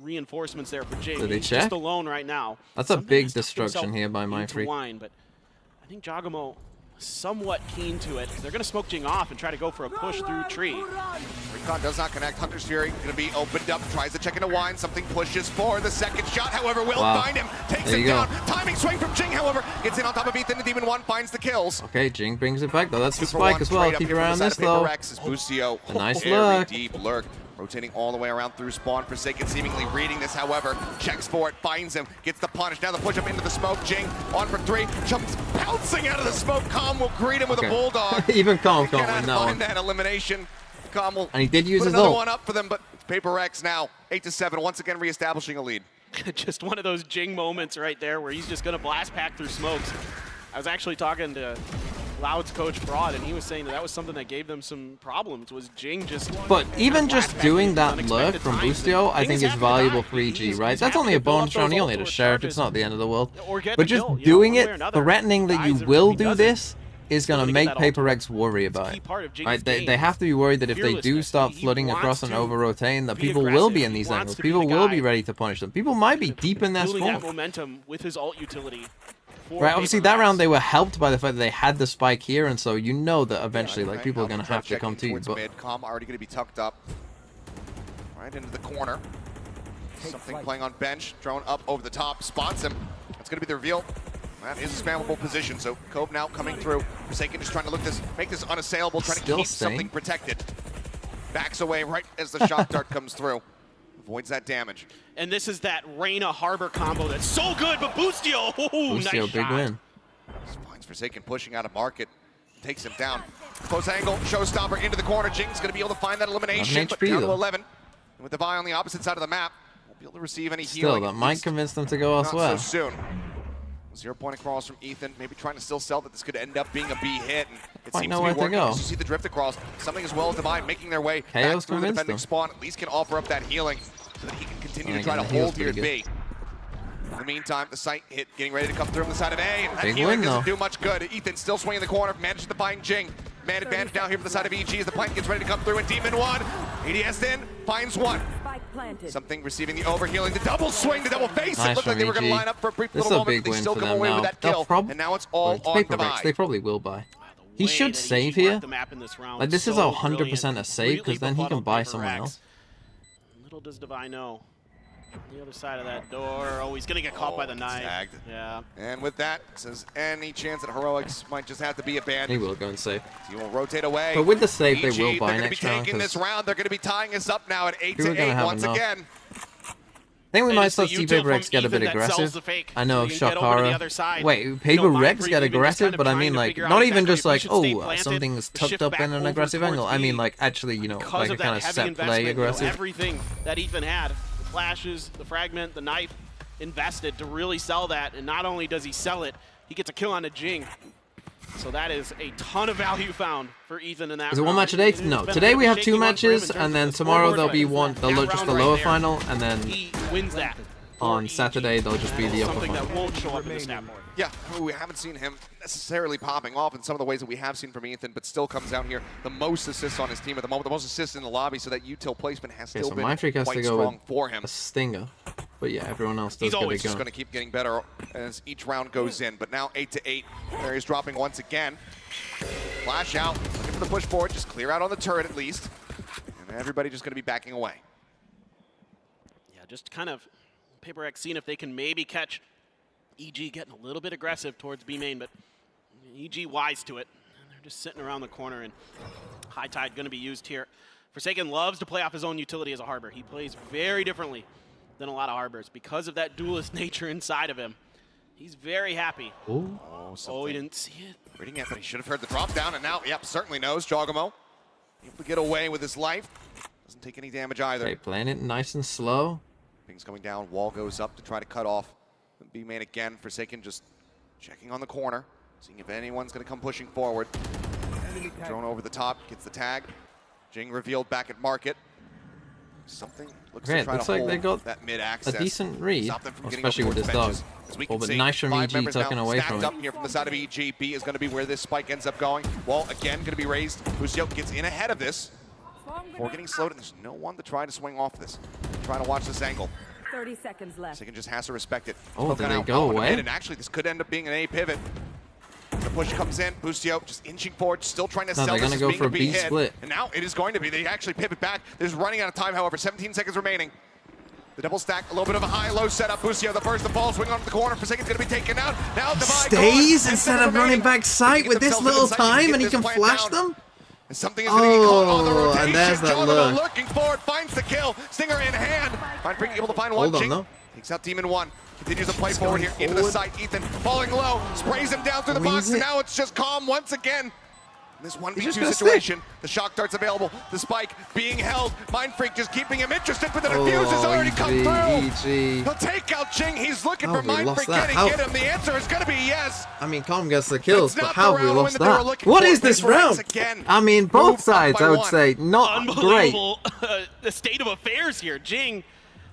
reinforcements there for Jing? Did he He's check? just alone right now. That's a big destruction here by Mind Freak. But I think Jogamo somewhat keen to it. They're going to smoke Jing off and try to go for a push through tree. Recon does not connect. Hunter's Fury going to be opened up. Tries to check into Wine. Something pushes for the second shot. However, will find him. Takes him down. Timing swing from Jing, however. Gets in on top of Ethan. The Demon 1 finds the kills. Okay, Jing brings it back, though. That's the spike as well. Keep your eye on this, though. A nice lurk. Deep lurk. Rotating all the way around through spawn. Forsaken seemingly reading this, however, checks for it, finds him, gets the punish. Now the push up into the smoke. Jing on for 3, jumps pouncing out of the smoke. Calm will greet him with a bulldog. Even Calm can't win that one. That elimination. Calm will and he did use put his another ult. one up for them, but PRX now 8-7, once again reestablishing a lead. Just one of those Jing moments right there where he's just going to blast pack through smokes. I was actually talking to Loud's coach Broad, and he was saying that was something that gave them some problems, was Jing just... But even just doing that lurk from Boostio, I think is valuable for EG, right? That's only a bonus round, he only had a Sheriff, it's not the end of the world. But just doing it, threatening that you will do this, is going to make PRX worry about it. Right? They have to be worried that if they do start flooding across and over-rotating, that people will be in these angles. People will be ready to punish them. People might be deep in their spawn. Momentum with his ult utility. Right, obviously that round they were helped by the fact that they had the spike here, and so you know that eventually like people are going to have to come to you. But mid. Calm already going to be tucked up right into the corner. Something playing on bench, drone up over the top, spots him. That's going to be the reveal. That is a spammable position, so Cove now coming through. Forsaken just trying to make this unassailable, trying to keep something protected. Backs away right as the shock dart comes through. Avoids that damage. And this is that Reyna Harbor combo that's so good, but Boostio, nice big shot. Win. Finds Forsaken pushing out of market. Takes him down. Close angle, showstopper into the corner. Jing's going to be able to find that elimination, but down to 11. And with the Vi on the opposite side of the map, won't be able to receive any healing. Still, that might convince them to go elsewhere. Not so soon. 0 point across from Ethan, maybe trying to still sell that this could end up being a B hit. And it seems to be working. You see the drift across. Something as well as Divine making their way back through the defending spawn. At least can offer up that healing so that he can continue to try to hold here at B. In the meantime, the site hit getting ready to come through on the side of A, and that healing doesn't do much good. Ethan still swinging the corner, manages to find Jing. Man advantage down here for the side of EG as the plank gets ready to come through, and Demon 1. ADS in, finds 1. Something receiving the overhealing, the double swing, the double face. Nice It looked like they were going to EG. line up for a brief This is little a moment, big but they win still for come them away now. with that They'll kill. And now it's all on Paper Divide. Rex. They probably will buy. He should save here. Like this is 100% a save because then he can buy someone else. Little does Divine know. On the other side of that door. Oh, he's going to get caught by the knife. Tagged. Yeah. And with that, says any chance that Heroics might just have to be abandoned. He will go and save. He will rotate away. But with the save, they EG, will buy they're next going to round. be taking this round. They're going to be tying us up now at 8 We're to gonna 8 have once enough. again. I think we might start to see Paper Rex get a bit aggressive. I know Shakara. Wait, Paper Rex get aggressive, but I mean like not even just like something's tucked up in an aggressive angle. I mean like actually like a kind of set play aggressive. Everything that Ethan had, the flashes, the fragment, the knife, invested to really sell that, and not only does he sell it, he gets a kill on a Jing. So that is a ton of value found for Ethan in that. Is it one match a day? No. Today we have 2 matches, and then tomorrow there'll be one. Just the lower final, and then he wins that. on Saturday there'll just be the upper Something final. that won't show up in the stat board. Yeah, we haven't seen him necessarily popping off in some of the ways that we have seen from Ethan, but still comes out here the most assists on his team at the moment, the most assists in the lobby, so that util placement has Okay, still so been Mindfreak has to quite go strong with for him. a stinger, but yeah, everyone else does He's get always it just going. going to keep getting better as each round goes in, but now 8 to 8. There he's dropping once again. Flash out, looking for the push forward, just clear out on the turret at least, and everybody just going to be backing away. Yeah, just kind of Paper X seeing if they can maybe catch EG getting a little bit aggressive towards B main, but EG wise to it. And they're just sitting around the corner, and High Tide going to be used here. Forsaken loves to play off his own utility as a Harbor. He plays very differently than a lot of Harbors because of that duelist nature inside of him. He's very happy. Ooh. Oh, he didn't see it. Reading it, but he should have heard the drop down, and now, yep, certainly knows. Jogamo able to get away with his life. Doesn't take any damage either. Okay, playing it nice and slow. Things going down, wall goes up to try to cut off. B-main again, Forsaken just checking on the corner, seeing if anyone's going to come pushing forward. Drone over the top, gets the tag. Jing revealed back at market. Something looks to try looks to like hold they got that mid-access. a decent read, Stop them from getting especially over with this towards dog. benches. As we Oh, can but see, nice from 5 EG members tucking now away stacked from up it. here from the side of EG. B is going to be where this spike ends up going. Wall again going to be raised. Busio gets in ahead of this. Before getting slowed, and there's no one to try to swing off this. Trying to watch this angle. 30 seconds left. Forsaken just has to respect it. Oh, did they Out go in a away? mid, and actually, this could end up being an A pivot. The push comes in. Busio just inching forward, still trying to No, sell they're this gonna as go being for a a B B hit. split. And now it is going to be. They actually pivot back. They're running out of time, however. 17 seconds remaining. The double stack, a little bit of a high-low setup. Busio, the first to fall, swing onto the corner. Forsaken's going to be taken out. Now Divide Stays gone. instead of running back sight with this little time, and he can flash them. And something is going to get caught on the rotation. And there's that Jogamo lure. looking forward, finds the kill. Stinger in hand. Mindfreak able to find one. Hold on, Jing though. takes out Demon 1. Continues to play forward here into the site. Ethan falling low, sprays him down through the box, and now it's just calm once again. In this 1v2 situation, the shock dart's available, the spike being held. Mindfreak just keeping him interested, but the defuse has already come through. He'll take out Jing. He's looking for Mindfreak. Can he get him? The answer is going to be yes. I mean, Calm gets the kills, That's but not how the have we round lost win that they were that? looking What for. is this Paper X round? again. I mean, both Moved up sides, by I would one. say, not great. Unbelievable the state of affairs here. Jing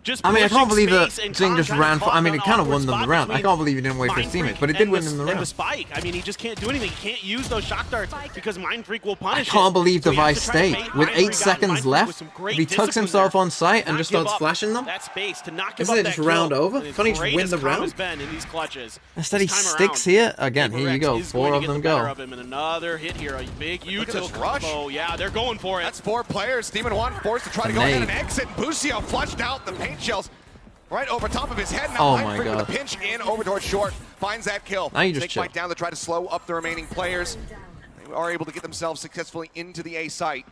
just I mean, I can't pushing believe that space and Jing just Calm trying ran to for. I mean, it clog kind down of won them the awkward round. I spot can't believe he didn't wait for his Mindfreak teammates, but it did and win them the And the round. spike. I mean, he just can't do anything. He can't use those shock darts because Mindfreak will I punish can't it. believe So he has Device to try to stayed. bait With Mindfreak 8 out, seconds Mindfreak with left, some if great he tucks discipline himself there. on site and Not just give starts up flashing them, that space to not give isn't up it that just kill. round over? And as Can't he just great win as the Calm round? has been in these clutches, instead he this time sticks around, here. Again, Paper here you X go. is 4 going to of get them the better go. of him, and another hit here. A big Look at util this rush. combo. Yeah, they're going for it. That's 4 players. Demon 1 forced to try to go ahead and exit. Busio flushed out the paint shells right over top of his head. Now Oh my Mindfreak God. with a pinch in over towards short. Finds that kill. Now you just Snake chill. bite down to try to slow up the remaining players. They are able to get themselves successfully into the A site.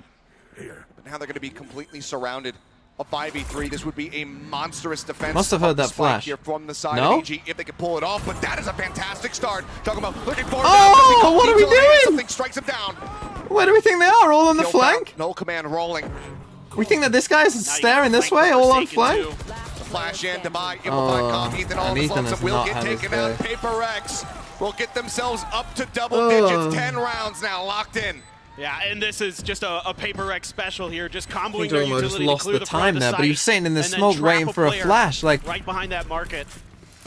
But now they're going to be completely surrounded. A 5v3. This would be a monstrous defense. Must have heard that spike flash. here from the side No? of EG if they could pull it off. But that is a fantastic start. Talking about looking forward. Oh, what are we doing? Something strikes him down. Where do we think they are? All on the Kill flank? found. No command rolling. We think that this guy's staring this way, all on flank? The flash in, Divide, able to find Calm. Ethan all and his Ethan lumps has and will not get had his taken out. day. Paper X will get themselves up to double digits. 10 rounds now locked in. Yeah, and this is just a Paper X special here, just comboing He their almost utility lost to clear the front time of there, but he was site sitting in the and then smoke trap waiting for a player flash. Like, right behind that market.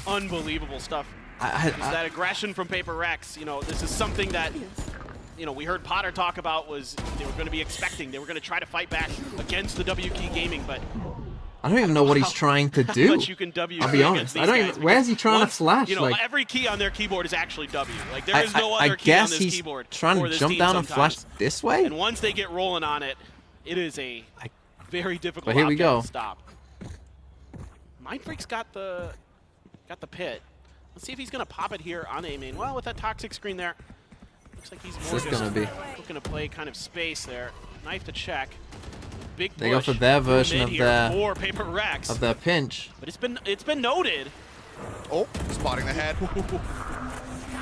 Unbelievable stuff. Just that aggression from Paper X, you know, this is something that, you know, we heard Potter talk about was they were going to be expecting. They were going to try to fight back against the WK Gaming, but I don't even know what he's trying to do. How much you can W I'll be honest. I don't even. Where's he trying to flash? You know, like, every key on their keyboard is actually W. Like there is no I other key guess on this he's keyboard. trying to jump down and flash this way. And once they get rolling on it, it is a very difficult But here we go. to stop. Mindfreak's got the pit. Let's see if he's gonna pop it here on A main. Well, with that toxic screen there, looks like he's more just looking to play kind of space there. Knife to check. Big push. They go for their version of their pinch. But it's been noted. Oh, spotting the head.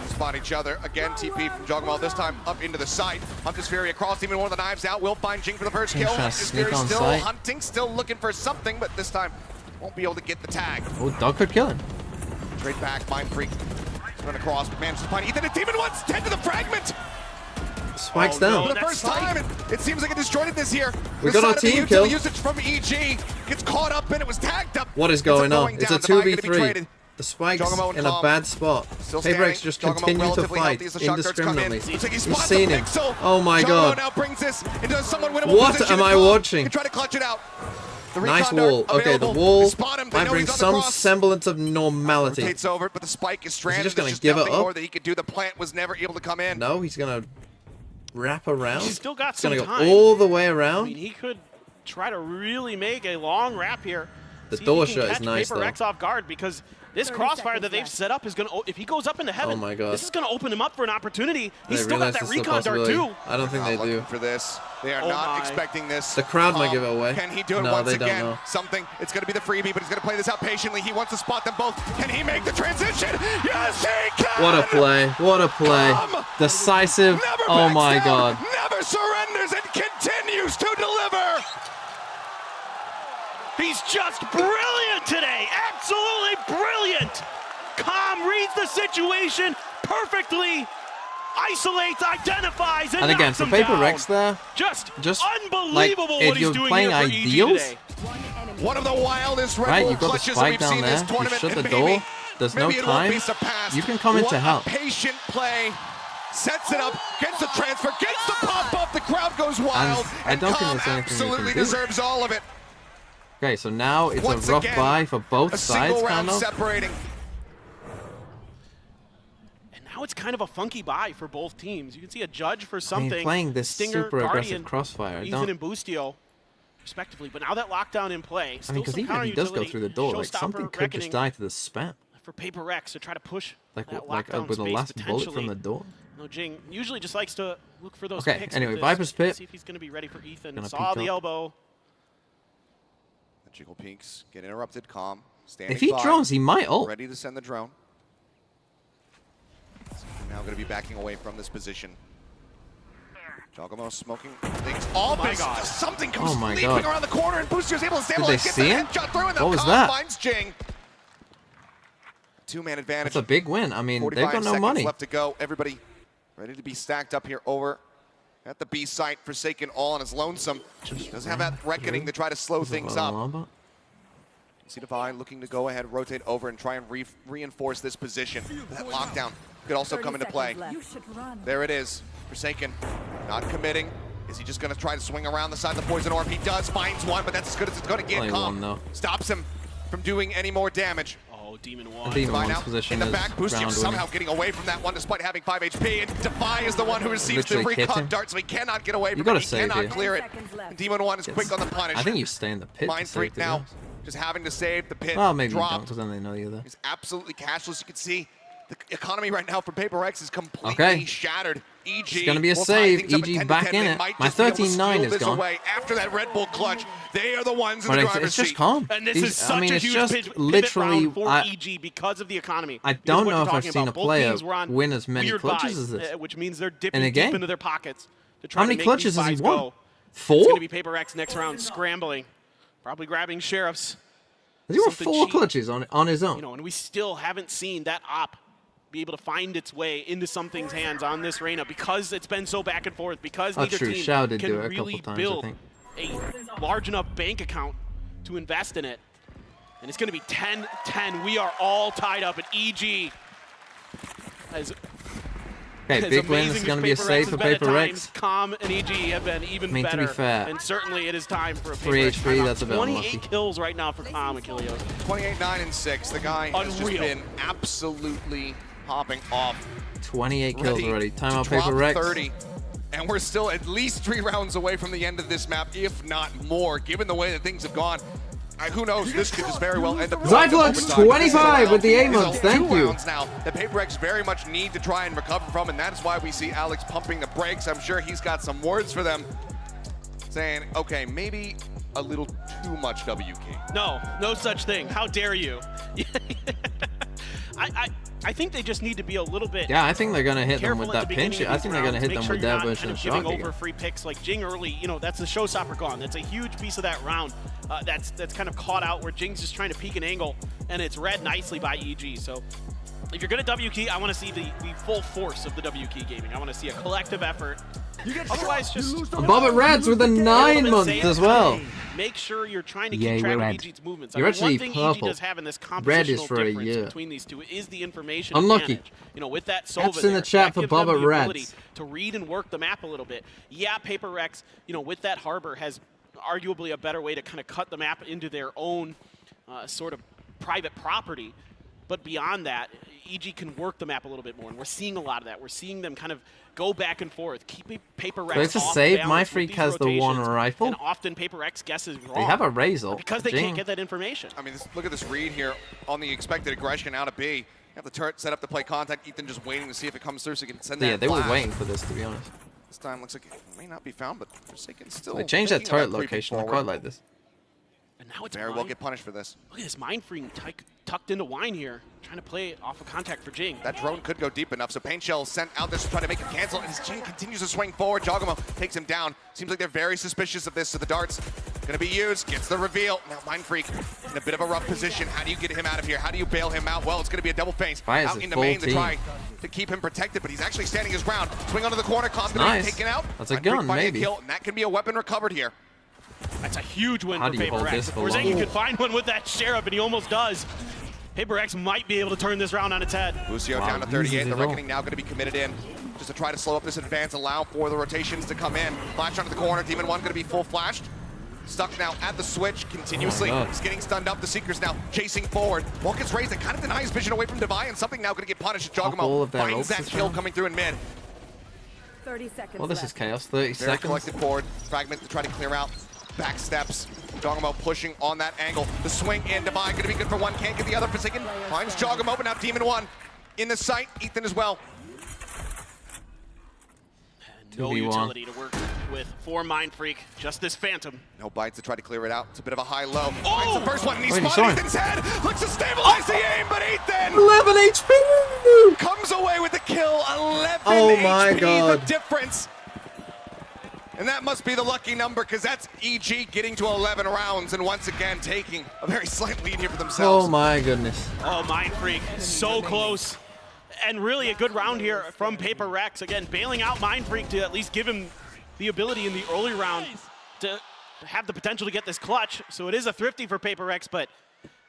Spot each other. Again, TP from Jogmal, this time up into the site. Hunter's Fury across, even one of the knives out. Will find Jing for the first kill. Hunter's Fury still hunting, still looking for something, but this time won't be able to get the tag. Oh, Dog could kill him. Straight back, Mind Freak. Run across, but manages to find Ethan. And Demon One's 10 to the fragment! Spikes down. For the first time, it seems like it destroyed it this year. We got our team kill. Usage from EG gets caught up and it was tagged up. What is going on? It's a 2v3. The Spike's in a bad spot. PRX just continue to fight indiscriminately. You've seen him. Oh my god. What am I watching? Nice wall. Okay, the wall might bring some semblance of normality. Rotates over, but the Spike is stranded. Is he just going to give it up? More that he could do. The plant was never able to come in. No, he's going to wrap around. He's still got some time. He's going to go all the way around. I mean, he could try to really make a long wrap here. The door shot is nice, though. PRX off guard because this crossfire that they've set up is going to, if he goes up into heaven, this is going to open him up for an opportunity. He's still got that recon dart too. I don't think they do. For this, they are not expecting this. The crowd might give it away. Can he do it once again? Something. It's going to be the freebie, but he's going to play this out patiently. He wants to spot them both. Can he make the transition? Yes, he can. What a play! What a play! Decisive. Oh my god. Never surrenders and continues to deliver. He's just brilliant today. Absolutely brilliant. Calm reads the situation perfectly. Isolates, identifies, and again, for PRX there, just like, unbelievable if what he's you're doing playing here for ideals, EG today. One of the wildest Red Bull you've got the clutches spike we've seen down this there. You tournament. shut the And door. maybe, There's no maybe it won't time. be surpassed. You can come into help. Patient play. Sets it up, gets the transfer, gets the pop up. The crowd goes wild. I don't think Calm there's anything absolutely you can do. deserves all of it. Okay, so now it's Once a rough again, buy for both sides, kind of. Separating. And now it's kind of a funky buy for both teams. You can see a judge for something. I mean, playing this Stinger, super Guardian, aggressive crossfire. Ethan and Boostio, respectively. But now that lockdown in play, I mean, because even if he does go through the door, like something could just die to the spam. For PRX to try to push like that with the last bullet from the door. No, Jing usually just likes to look for those picks. Anyway, Viper's pit. See if he's going to be ready for Ethan. Saw the elbow. The Jiggle Peaks get interrupted. Calm. Standing if he drones, he might ult. Ready to send the drone. Now going to be backing away from this position. Jogamo smoking things off. Oh my god. Something comes leaping around the corner, and Boostio's able to stabilize. Did they see him? What was that? Finds Jing. Two-man advantage. That's a big win. I mean, they've got no money. Left to go. Everybody ready to be stacked up here over at the B site. Forsaken all on his lonesome. Doesn't have that reckoning to try to slow things up. See Divine looking to go ahead, rotate over, and try and reinforce this position. That lockdown could also come into play. There it is. Forsaken not committing. Is he just going to try to swing around the side of the poison orb? He does, finds one, but that's as good as it's going to get. Calm stops him from doing any more damage. Oh, Demon One. Demon One's position in the back, Boostio somehow getting away from that one despite having 5 HP. And Defy is the one who receives the recon dart, so he cannot get away from it. He cannot clear it. And Demon One is quick on the punish. I think you stay in the pit. Mind Freak now, just having to save the pit. Well, maybe you don't, because then they know you're there. He's absolutely cashless. You can see the economy right now for PRX is completely shattered. EG, it's going to be a save. EG back in it. My 13-9 is gone. After that Red Bull clutch, they are the ones in the driver's it's just seat. calm. And this is such a huge pivot round for EG because of the economy. I don't know if I've seen a player win as many clutches as this. Which means they're dipping deep into their pockets to try How many clutches has he won? 4? It's going to be PRX next round scrambling. Probably grabbing sheriffs. Has he won 4 clutches on his own? You know, and we still haven't seen that op be able to find its way into something's hands on this Reyna because it's been so back and forth, because neither team can really build a large enough bank account to invest in it. And it's going to be 10-10. We are all tied up, and EG has Okay, big win. This is going to be a save for PRX. Calm and EG have been even better. To be fair, and certainly it is time for a 3 HP. That's a bit 28 unlucky. kills right now for Calm, Achilleos. 28, 9, and 6. The guy has just been absolutely popping off. 28 kills already. Timeout PRX. PRX. 30. And we're still at least 3 rounds away from the end of this map, if not more, given the way that things have gone. Who knows? This could just very well end up. Zyflux 25 with the A-Months. Thank you. Rounds now that PRX very much need to try and recover from, and that's why we see Alex pumping the brakes. I'm sure he's got some words for them, saying, okay, maybe a little too much WK. No, no such thing. How dare you? I think they just need to be a little bit. Yeah, I think they're gonna hit them with that pinch. I think they're gonna hit them with that version of giving Shock. Over free picks like Jing early, you know, that's the showstopper gone. That's a huge piece of that round. That's kind of caught out where Jing's just trying to peek an angle, and it's read nicely by EG. So if you're good at WK, I want to see the full force of the WK gaming. I want to see a collective effort. Otherwise, just Bob at Reds with a 9-month as well. Make sure you're trying to keep track of EG's movements. You're actually one thing purple. EG does have in this Red is compositional for a difference year. between these two is the information Unlucky. advantage. You know, with that Sova F's in the there, chat that for gives them Bob at the ability Reds. to read and work the map a little bit. Yeah, PRX, you know, with that harbor has arguably a better way to kind of cut the map into their own sort of private property. But beyond that, EG can work the map a little bit more, and we're seeing a lot of that. We're seeing them kind of go back and forth, keeping PRX It's a off save. balance My with freak these has the one rotations, rifle. and often PRX guesses wrong. They have a Razor. Because they Jing. can't get that information. I mean, look at this read here on the expected aggression out of B. You have the turret set up to play contact. Ethan just waiting to see if it comes through so he can send that Yeah, they were flash. waiting for this, to be honest. This time looks like it may not be found, but Forsaken still. They changed that thinking about turret creeping location. I forward. quite like this. And now it's very Wine. well get punished for this. Look at this mind freeing tucked into Wine here, trying to play it off of contact for Jing. That drone could go deep enough, so Paint Shell sent out this to try to make him cancel, and as Jing continues to swing forward, Jogamo takes him down. Seems like they're very suspicious of this, so the dart's gonna be used, gets the reveal. Now Mind Freak in a bit of a rough position. How do you get him out of here? How do you bail him out? Well, it's gonna be a double feint out into main to try to keep him protected, but he's actually standing his ground. Swing onto the corner, Cosmo Nice. taken out. That's a Mind Freak gun, finding maybe. a kill, and that can be a weapon recovered here. That's a huge win How for do you hold this PRX. for Forsaken long? could find one with that Sheriff, and he almost does. PRX might be able to turn this round on its head. Lucio down to 38. The Reckoning now going to be committed in just to try to slow up this advance, allow for the rotations to come in. Flash onto the corner. Demon 1 going to be full flashed. Stuck now at the switch continuously. He's getting stunned up. The Seeker's now chasing forward. Wall gets raised and kind of denies vision away from Devi, and something now going to get punished. Jogamo finds that kill coming through in mid. 30 seconds Well, this is left. chaos. 30 Very seconds. collected forward. Fragment to try to clear out. Back steps. Jogamo pushing on that angle. The swing in. Devi going to be good for one. Can't get the other. Forsaken finds Jogamo, but now Demon 1 in the sight. Ethan as well. No 2v1. utility to work with for Mind Freak, just this Phantom. No bites to try to clear it out. It's a bit of a high-low. Finds the first one, and he's Wait, he spotted saw him. Ethan's head. Looks to stabilize the aim, but Ethan 11 HP! comes away with the kill. 11 Oh my HP, God. the difference. And that must be the lucky number, because that's EG getting to 11 rounds and once again taking a very slight lead here for themselves. Oh my goodness. Oh, Mind Freak, so close. And really a good round here from PRX. Again, bailing out Mind Freak to at least give him the ability in the early round to have the potential to get this clutch. So it is a thrifty for PRX, but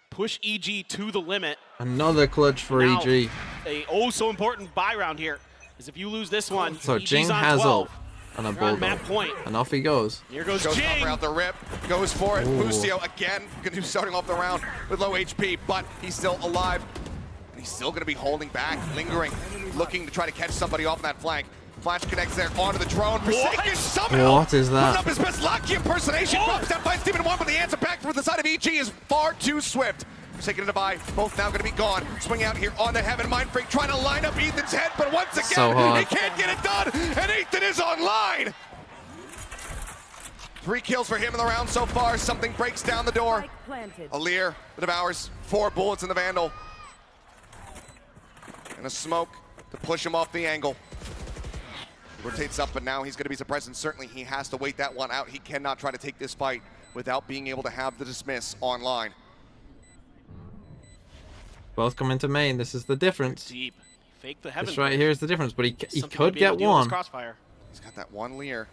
push EG to the limit. Another clutch for Now, EG. a oh so important buy round here is if you lose this one, So EG's Jing on has 12. ult and a They're on bulldog. map point. And off he goes. Here goes Goes Jing. out the rip, goes for it. Ooh. Lucio again, going to be starting off the round with low HP, but he's still alive. And he's still going to be holding back, lingering, looking to try to catch somebody off on that flank. Flash connects there onto the drone. Forsaken somehow What is that? putting up his best Lucky impersonation. Drops down, finds Demon 1, but the answer back from the side of EG is far too swift. Forsaken and Devi, both now going to be gone. Swing out here on the Heaven. Mind Freak trying to line up Ethan's head, but once again, So hard. he can't get it done, and Ethan is online. 3 kills for him in the round so far. Something breaks down the door. Planted. Alir, the Devours, 4 bullets in the Vandal. And a smoke to push him off the angle. Rotates up, but now he's going to be suppressed, and certainly he has to wait that one out. He cannot try to take this fight without being able to have the dismiss online. Both come into main. This is the difference. Deep. Fake the Heaven. This right here is the difference, but he Something could to be able get to deal with one. Crossfire. He's got that one Lear.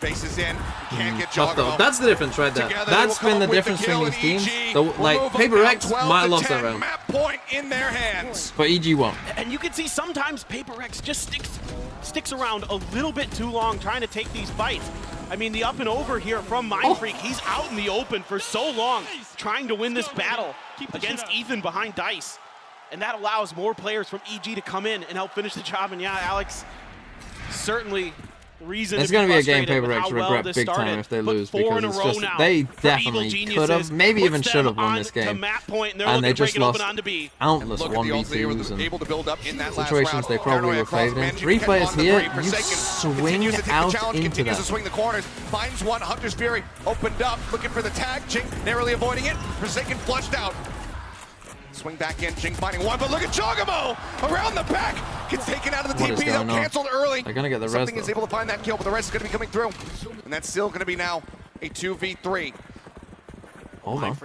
Faces in, can't get Jogamo. That's the difference right there. That's been the difference between these teams. Like, PRX might have lost that round. Map point in their hands. But EG won't. And you can see sometimes PRX just sticks around a little bit too long trying to take these fights. I mean, the up and over here from Mindfreak, he's out in the open for so long trying to win this battle against Ethan behind Dice. And that allows more players from EG to come in and help finish the job. And yeah, Alex, certainly reason it's going to be a game PRX regret big time if they lose, because it's just, they definitely could have, maybe even should have won this game, and they just lost countless 1v2s and situations they probably were favored in. 3 players here, you swing out into that. Swing the corners, finds one, Hunter's Fury opened up, looking for the tag, Jink narrowly avoiding it, Forsaken flushed out. Swing back in, Jing finding one, but look at Jogamo around the back. Gets taken out of the TP, though, canceled early. They're going to get the rest, Something is able to find that kill, but the rest is going to be coming through. And that's still going to be now a 2v3. Hold on.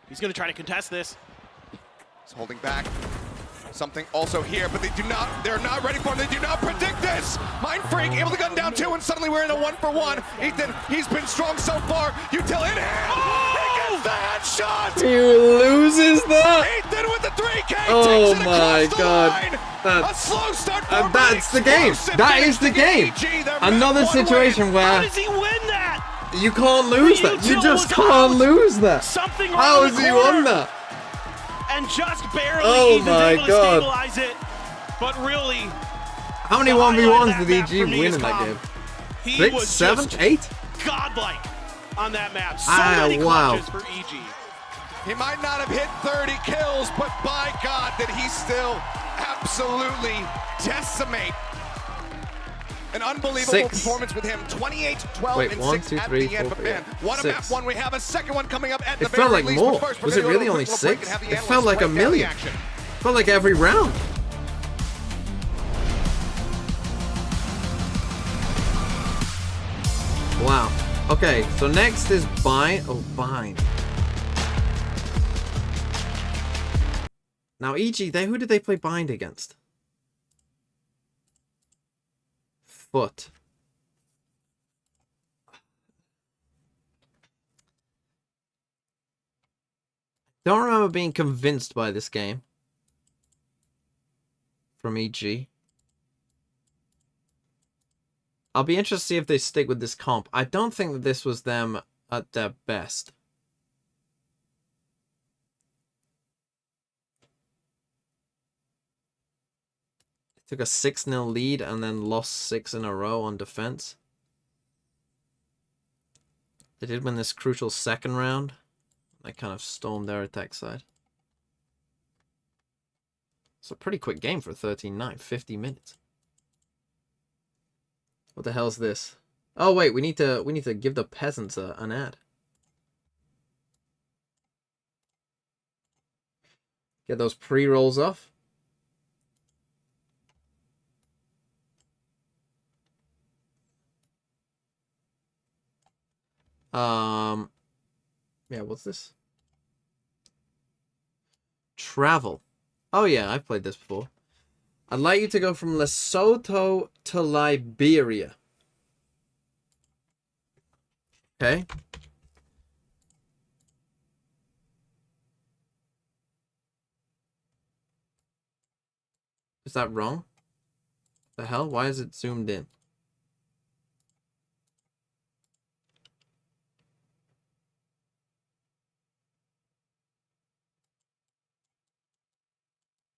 He's going to try to contest this. He's holding back. Something also here, but they're not ready for him. They do not predict this. Mindfreak able to gun down 2, and suddenly we're in a 1-for-1. Ethan, he's been strong so far. Util in hand. He gets the headshot. He loses that. Ethan with the 3K. Oh my god. A slow start for that's the game. That is the game. Another situation where how does he win that? You can't lose that. You just can't lose that. Something How has he won that? And just barely Ethan's able to stabilize it. But really, how many 1v1s did EG win in that game? He 6, 7, 8? Godlike on that map. So many clutches for EG. He might not have hit 30 kills, but by God, did he still absolutely decimate. An unbelievable performance with him. 28, 12, and 6 at the end. But man, what a map one. We have a second one coming up at the very least. It felt like more. Was it really only 6? It felt like a million. It felt like every round. Wow. Okay, so next is Bind. Oh, Bind. Now, EG, who did they play Bind against? Foot. Don't remember being convinced by this game from EG. I'll be interested to see if they stick with this comp. I don't think that this was them at their best. Took a 6-0 lead and then lost 6 in a row on defense. They did win this crucial second round. They kind of stormed their attack side. It's a pretty quick game for 13-9, 50 minutes. What the hell's this? Oh wait, we need to give the peasants an ad. Get those pre-rolls off. Yeah, what's this? Travel. Oh yeah, I've played this before. I'd like you to go from Lesotho to Liberia. Okay. Is that wrong? The hell? Why is it zoomed in?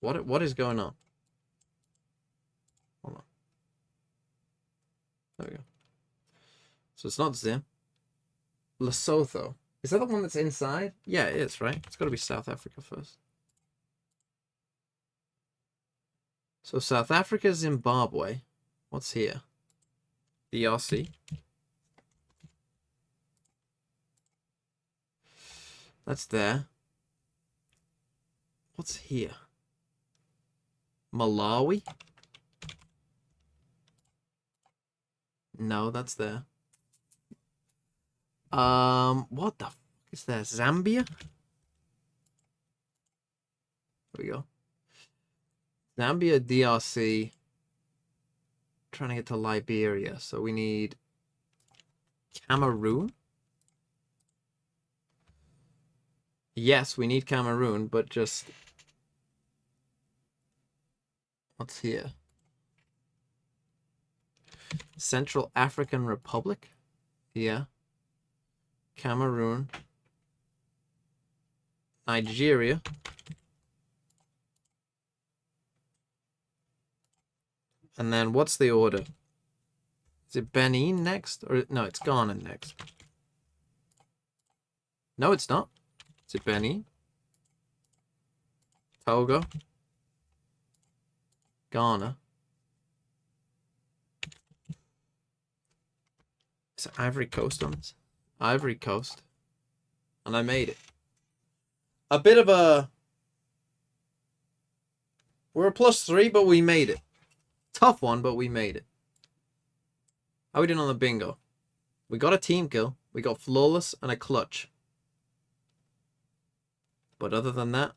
What is going on? Hold on. There we go. So it's not Zim. Lesotho. Is that the one that's inside? Yeah, it is, right? It's got to be South Africa first. So South Africa, Zimbabwe. What's here? DRC. That's there. What's here? Malawi? No, that's there. What the fuck is that? Zambia? There we go. Zambia, DRC. Trying to get to Liberia, so we need Cameroon? Yes, we need Cameroon, but just... What's here? Central African Republic? Yeah. Cameroon. Nigeria. And then what's the order? Is it Benin next? Or no, it's Ghana next. No, it's not. Is it Benin? Togo? Ghana? Is it Ivory Coast on this? Ivory Coast. And I made it. A bit of a... We're a +3, but we made it. Tough one, but we made it. How are we doing on the bingo? We got a team kill. We got flawless and a clutch. But other than that,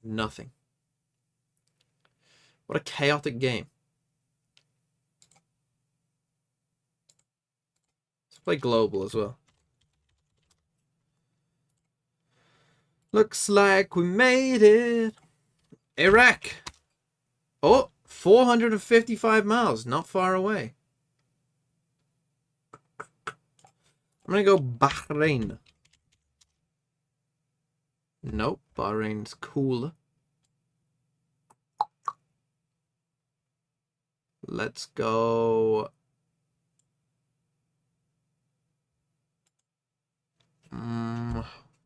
nothing. What a chaotic game. Let's play global as well. Looks like we made it. Iraq. Oh, 455 miles. Not far away. I'm going to go Bahrain. Nope, Bahrain's cooler. Let's go...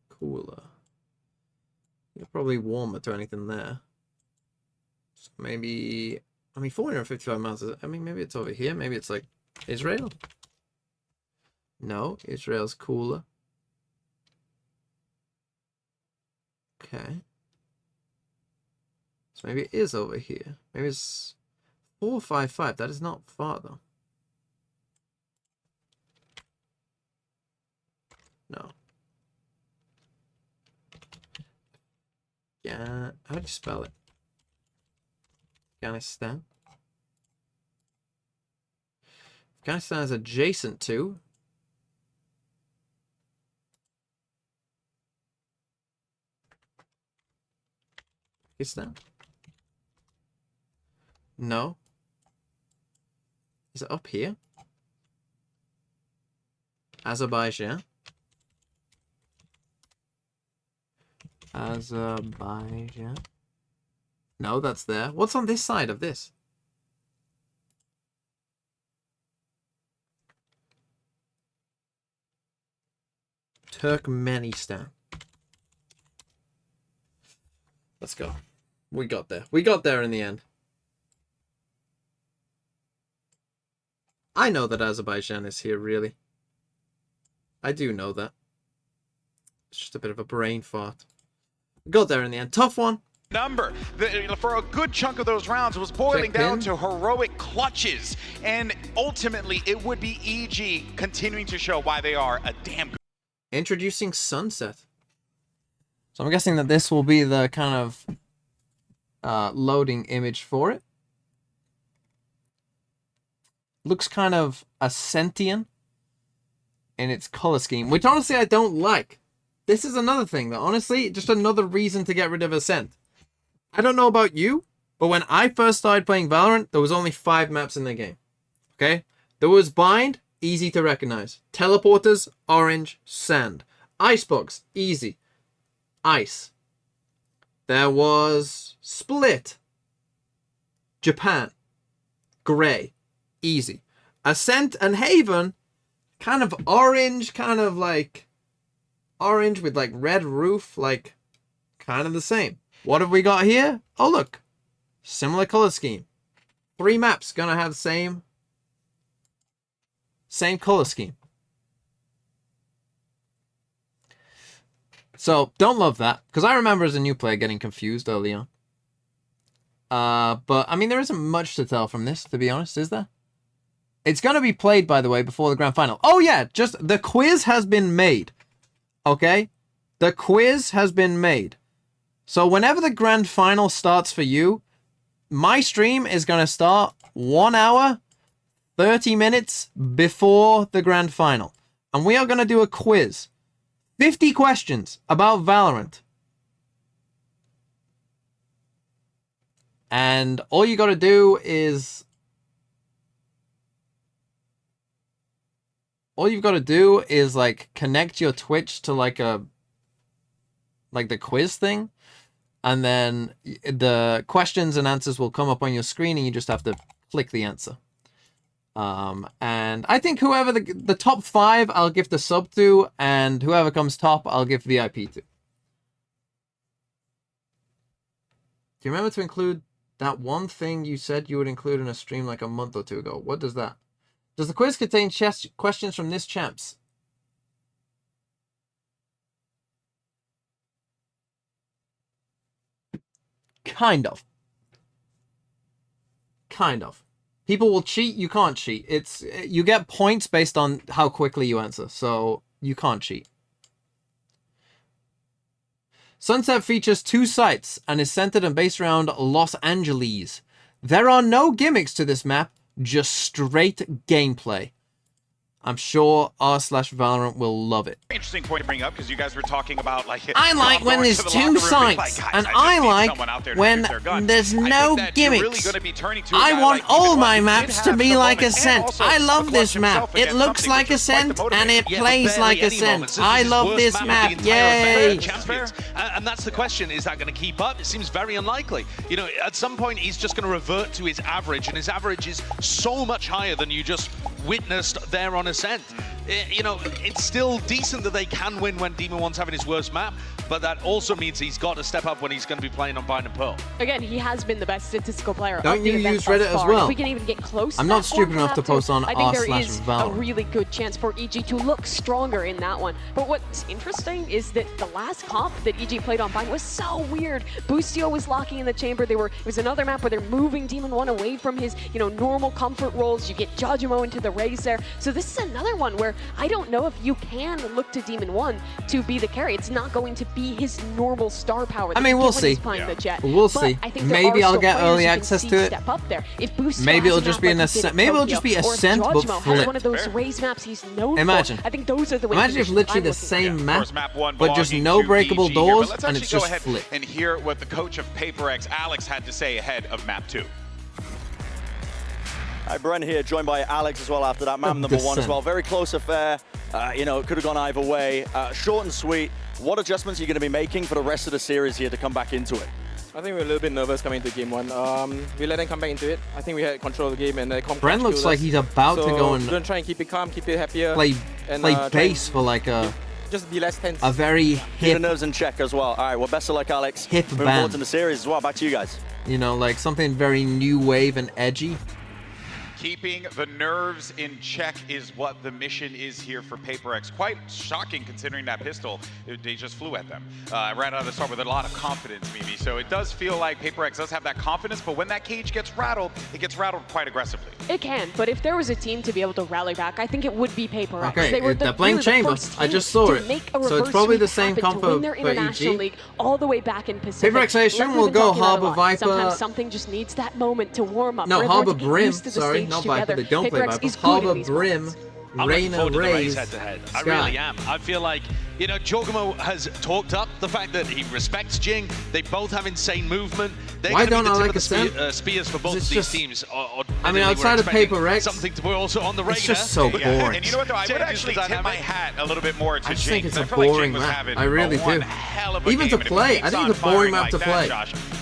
cooler. You're probably warmer to anything there. So maybe... I mean, 455 miles. I mean, maybe it's over here. Maybe it's like Israel. No, Israel's cooler. Okay. So maybe it is over here. Maybe it's 455. That is not far, though. No. Yeah. How do you spell it? Afghanistan. Afghanistan is adjacent to... Pakistan? No. Is it up here? Azerbaijan. Azerbaijan. No, that's there. What's on this side of this? Turkmenistan. Let's go. We got there. We got there in the end. I know that Azerbaijan is here, really. I do know that. It's just a bit of a brain fart. We got there in the end. Tough one. Number for a good chunk of those rounds was boiling down to heroic clutches, and ultimately it would be EG continuing to show why they are a damn good. Introducing Sunset. So I'm guessing that this will be the kind of loading image for it. Looks kind of Ascentian in its color scheme, which honestly I don't like. This is another thing that honestly, just another reason to get rid of Ascent. I don't know about you, but when I first started playing Valorant, there was only 5 maps in the game. Okay? There was Bind, easy to recognize. Teleporters, orange, sand. Icebox, easy. Ice. There was Split. Japan. Gray. Easy. Ascent and Haven, kind of orange, kind of like orange with like red roof, like kind of the same. What have we got here? Oh, look. Similar color scheme. 3 maps gonna have same color scheme. So, don't love that. Because I remember as a new player getting confused early on. But, I mean, there isn't much to tell from this, to be honest, is there? It's gonna be played, by the way, before the grand final. Oh, yeah, just the quiz has been made. Okay? The quiz has been made. So whenever the grand final starts for you, my stream is going to start 1 hour, 30 minutes before the grand final. and we are going to do a quiz. 50 questions about Valorant. And all you got to do is... all you've got to do is, like, connect your Twitch to, like, a... like, the quiz thing. And then the questions and answers will come up on your screen, and you just have to click the answer. And I think whoever the top 5, I'll give the sub to, and whoever comes top, I'll give VIP to. Do you remember to include that one thing you said you would include in a stream like a month or 2 ago? What does that? Does the quiz contain questions from this champs? Kind of. Kind of. People will cheat, you can't cheat. It's you get points based on how quickly you answer, so you can't cheat. Sunset features 2 sites and is centered and based around Los Angeles. There are no gimmicks to this map, just straight gameplay. I'm sure r/Valorant will love it. Interesting point to bring up because you guys were talking about like. I like when there's 2 sites, and I like when there's no gimmicks. I want all my maps to be like Ascent. I love this map. It looks like Ascent, and it plays like Ascent. I love this map. Yay! And that's the question: is that going to keep up? It seems very unlikely. You know, at some point he's just going to revert to his average, and his average is so much higher than you just witnessed there on Ascent. You know, it's still decent that they can win when Demon One's having his worst map, but that also means he's got to step up when he's going to be playing on Bind and Pearl. Again, he has been the best statistical player. Don't you use Reddit as well? If we can even get close. I'm not stupid enough to post on I think there is r/Valorant. a really good chance for EG to look stronger in that one. But what's interesting is that the last comp that EG played on Bind was so weird. Boostio was locking in the chamber. It was another map where they're moving Demon One away from his, normal comfort roles. You get Jajimo into the Raze there. So this is another one where I don't know if you can look to Demon One to be the carry. It's not going to be his normal star power. I mean, we'll see. We'll see. Maybe I'll get early access to it. Maybe it'll just be an Ascent. Maybe it'll just be Ascent, but flip. One of those Raze maps he's known Imagine. for. I think those are the Imagine if literally the same map, but just no breakable doors, and it's just flip. And hear what the coach of PRX, Alex, had to say ahead of map 2. Hi, Brent here, joined by Alex as well after that map number 1 as well. Very close affair. It could have gone either way. Short and sweet. What adjustments are you going to be making for the rest of the series here to come back into it? I think we're a little bit nervous coming into game 1. We let them come back into it. I think we had control of the game, and they Brent looks like he's about to go and we're going to try and keep it calm, keep it happier. Play bass for like a... just be less tense. A very hip... Keep the nerves in check as well. All right, well, best of luck, Alex. Hip Moving forward to the series as well. Back to you guys. Like something very new wave and edgy. Keeping the nerves in check is what the mission is here for PRX. Quite shocking considering that pistol, they just flew at them. Right out of the start with a lot of confidence, Mimi. So it does feel like PRX does have that confidence, but when that cage gets rattled, it gets rattled quite aggressively. It can, but if there was a team to be able to rally back, I think it would be PRX. Okay, they were they're playing Chamber. I just saw it. So it's probably the same comp for International EG. League all the way back in Pacific. PRX, I assume, will go Harbor Viper. Sometimes something just needs that moment to warm up. No, Harbor Brim. Sorry, not Viper. They don't play Viper. Harbor Brim. Reina Raze. Head-to-head. I really am. I feel like, Jogamo has talked up the fact that he respects Jing. They both have insane movement. They're Why going don't to I be the like tip of the spears for both of these teams. I mean, outside of PRX, something to put also on the it's just so boring. And you know what, though? I would actually tip my hat a little bit more to Jing. I just think it's a boring map. I really do. Even to play, I think it's a boring map to play.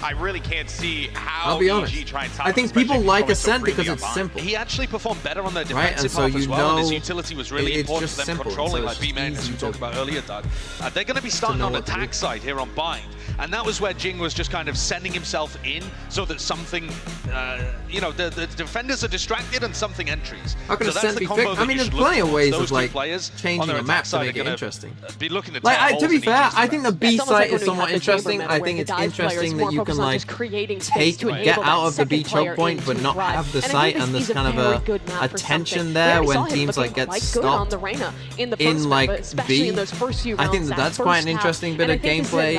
I really can't see how I'll be honest. I think people like Ascent because it's simple. He actually performed better on the Right, and defensive so half as well, and his know utility was really important for them simple, controlling so like B-Man, as you talked about earlier, Doug. They're going to be starting on the attack side here on Bind, and that was where Jing was just kind of sending himself in so that something, the defenders are distracted and something entries. How can so Ascent be fixed? I mean, there's plenty of ways of like changing a map to make it interesting. Be looking at to be fair, I think the B site is somewhat interesting. I think it's interesting that you can like get out of the B choke point, but not have the site, and there's kind of a tension there when teams like get stopped in like B. I think that's quite an interesting bit of gameplay.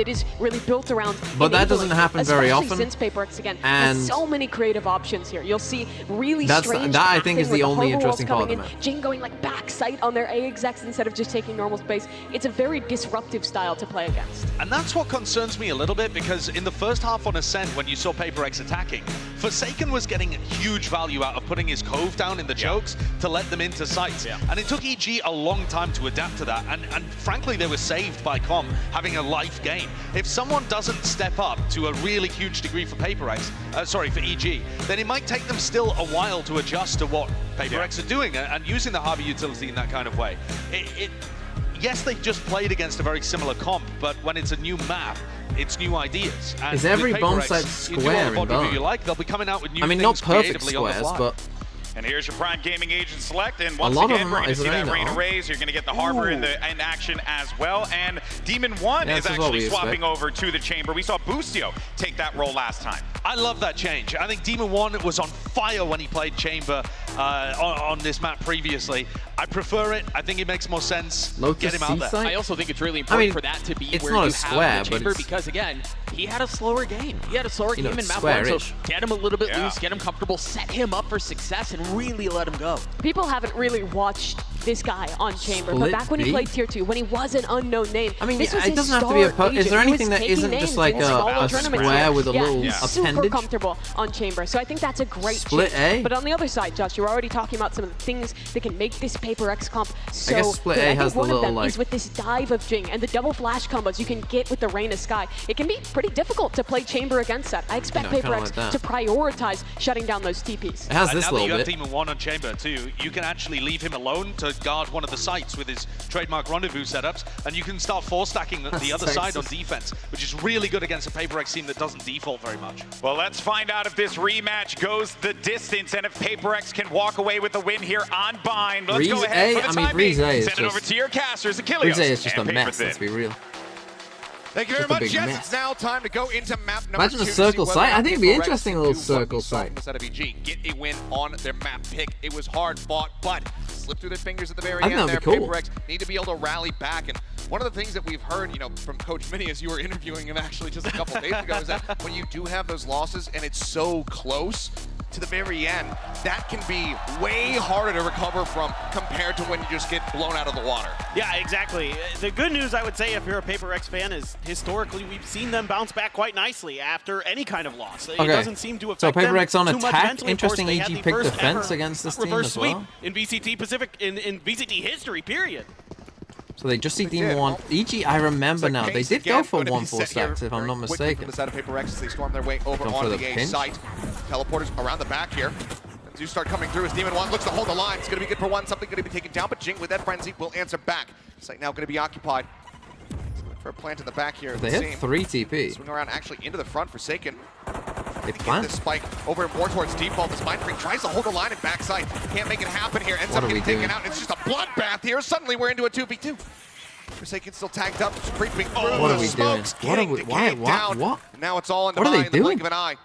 that is really built around. But that doesn't happen very often. Since PRX again and has so many creative options here. You'll see really strange. That I think is the only interesting part of the map. map. Jing going like back sight on their A execs instead of just taking normal space. It's a very disruptive style to play against. And that's what concerns me a little bit, because in the first half on Ascent, when you saw PRX attacking, Forsaken was getting huge value out of putting his cove down in the chokes to let them into sight. And it took EG a long time to adapt to that. And frankly, they were saved by Com having a life game. If someone doesn't step up to a really huge degree for PRX, for EG, then it might take them still a while to adjust to what PRX are doing and using the Harbor utility in that kind of way. Yes, they just played against a very similar comp, but when it's a new map, it's new ideas. And is every bomb site square in Bone? You like, they'll be coming out with new things not perfect creatively squares, but... And here's your Prime Gaming Agent select, and once again, we're going to see that Reyna raise. You're going to get the Harbor in action as well, and Demon 1 is actually swapping over to the Chamber. We saw Boostio take that role last time. I love that change. I think Demon 1 was on fire when he played Chamber on this map previously. I prefer it. I think it makes more sense. Get him out there. I also think it's really important for that to be where you have the Chamber, because again, he had a slower game. He had a slower game in map 1, so get him a little bit loose, get him comfortable, set him up for success, and really let him go. People haven't really watched this guy on Chamber, but back when he played Tier 2, when he was an unknown name, I mean, this was it doesn't have to be a... Is there anything that isn't just like a square with a little appendage? Super comfortable on Chamber, so I think that's a great change. But on the other side, Josh, you were already talking about some of the things that can make this PRX comp so I guess Split good. A I has think the one little, of them is with this dive of Jing and the double flash combos you can get with the Reyna Sky. It can be pretty difficult to play Chamber against that. I expect PRX to prioritize shutting down those TPs. It has this little bit. Now that you bit. have Demon 1 on Chamber too, you can actually leave him alone to guard one of the sites with his trademark rendezvous setups, and you can start stacking the other side on defense, which is really good against a PRX team that doesn't default very much. Well, let's find out if this rematch goes the distance and if PRX can walk away with the win here on Bind. Let's go ahead for the time being. Send it over to your casters, Achilles. Breeze A is just a mess, let's be real. Thank you very much. Yes, it's now time to go into map number 2. Imagine a circle site. I think it'd be interesting, a little circle site. Instead of EG, get a win on their map pick. It was hard fought, but slipped through their fingers at the very end there. Cool. PRX need to be able to rally back. And one of the things that we've heard, from Coach Minnie as you were interviewing him actually just a couple days ago, is that when you do have those losses and it's so close to the very end, that can be way harder to recover from compared to when you just get blown out of the water. Yeah, exactly. The good news, I would say, if you're a PRX fan, is historically we've seen them bounce back quite nicely after any kind of loss. It doesn't seem to affect them PRX on too much attack. mentally. Interesting Of course, EG pick defense against this team as well. In VCT Pacific, in VCT history, period. So they just see Demon 1. EG, I remember now. They did go for 1-4 stacks, if I'm not mistaken. From the side of PRX as they storm their way over on the A site. Teleporters around the back here. As you start coming through, as Demon 1 looks to hold the line. It's going to be good for one. Something going to be taken down, but Jing with that frenzy will answer back. Site now going to be occupied. For a plant in the back here. They hit 3 TP. Swing around actually into the front, Forsaken. They plant this spike over more towards default. This Mind Freak tries to hold the line at backside. Can't make it happen here. Ends up getting taken out. It's just a bloodbath here. Suddenly we're into a 2v2. Forsaken still tagged up, just creeping through. What are we doing? What? Now it's all in the blink of an eye.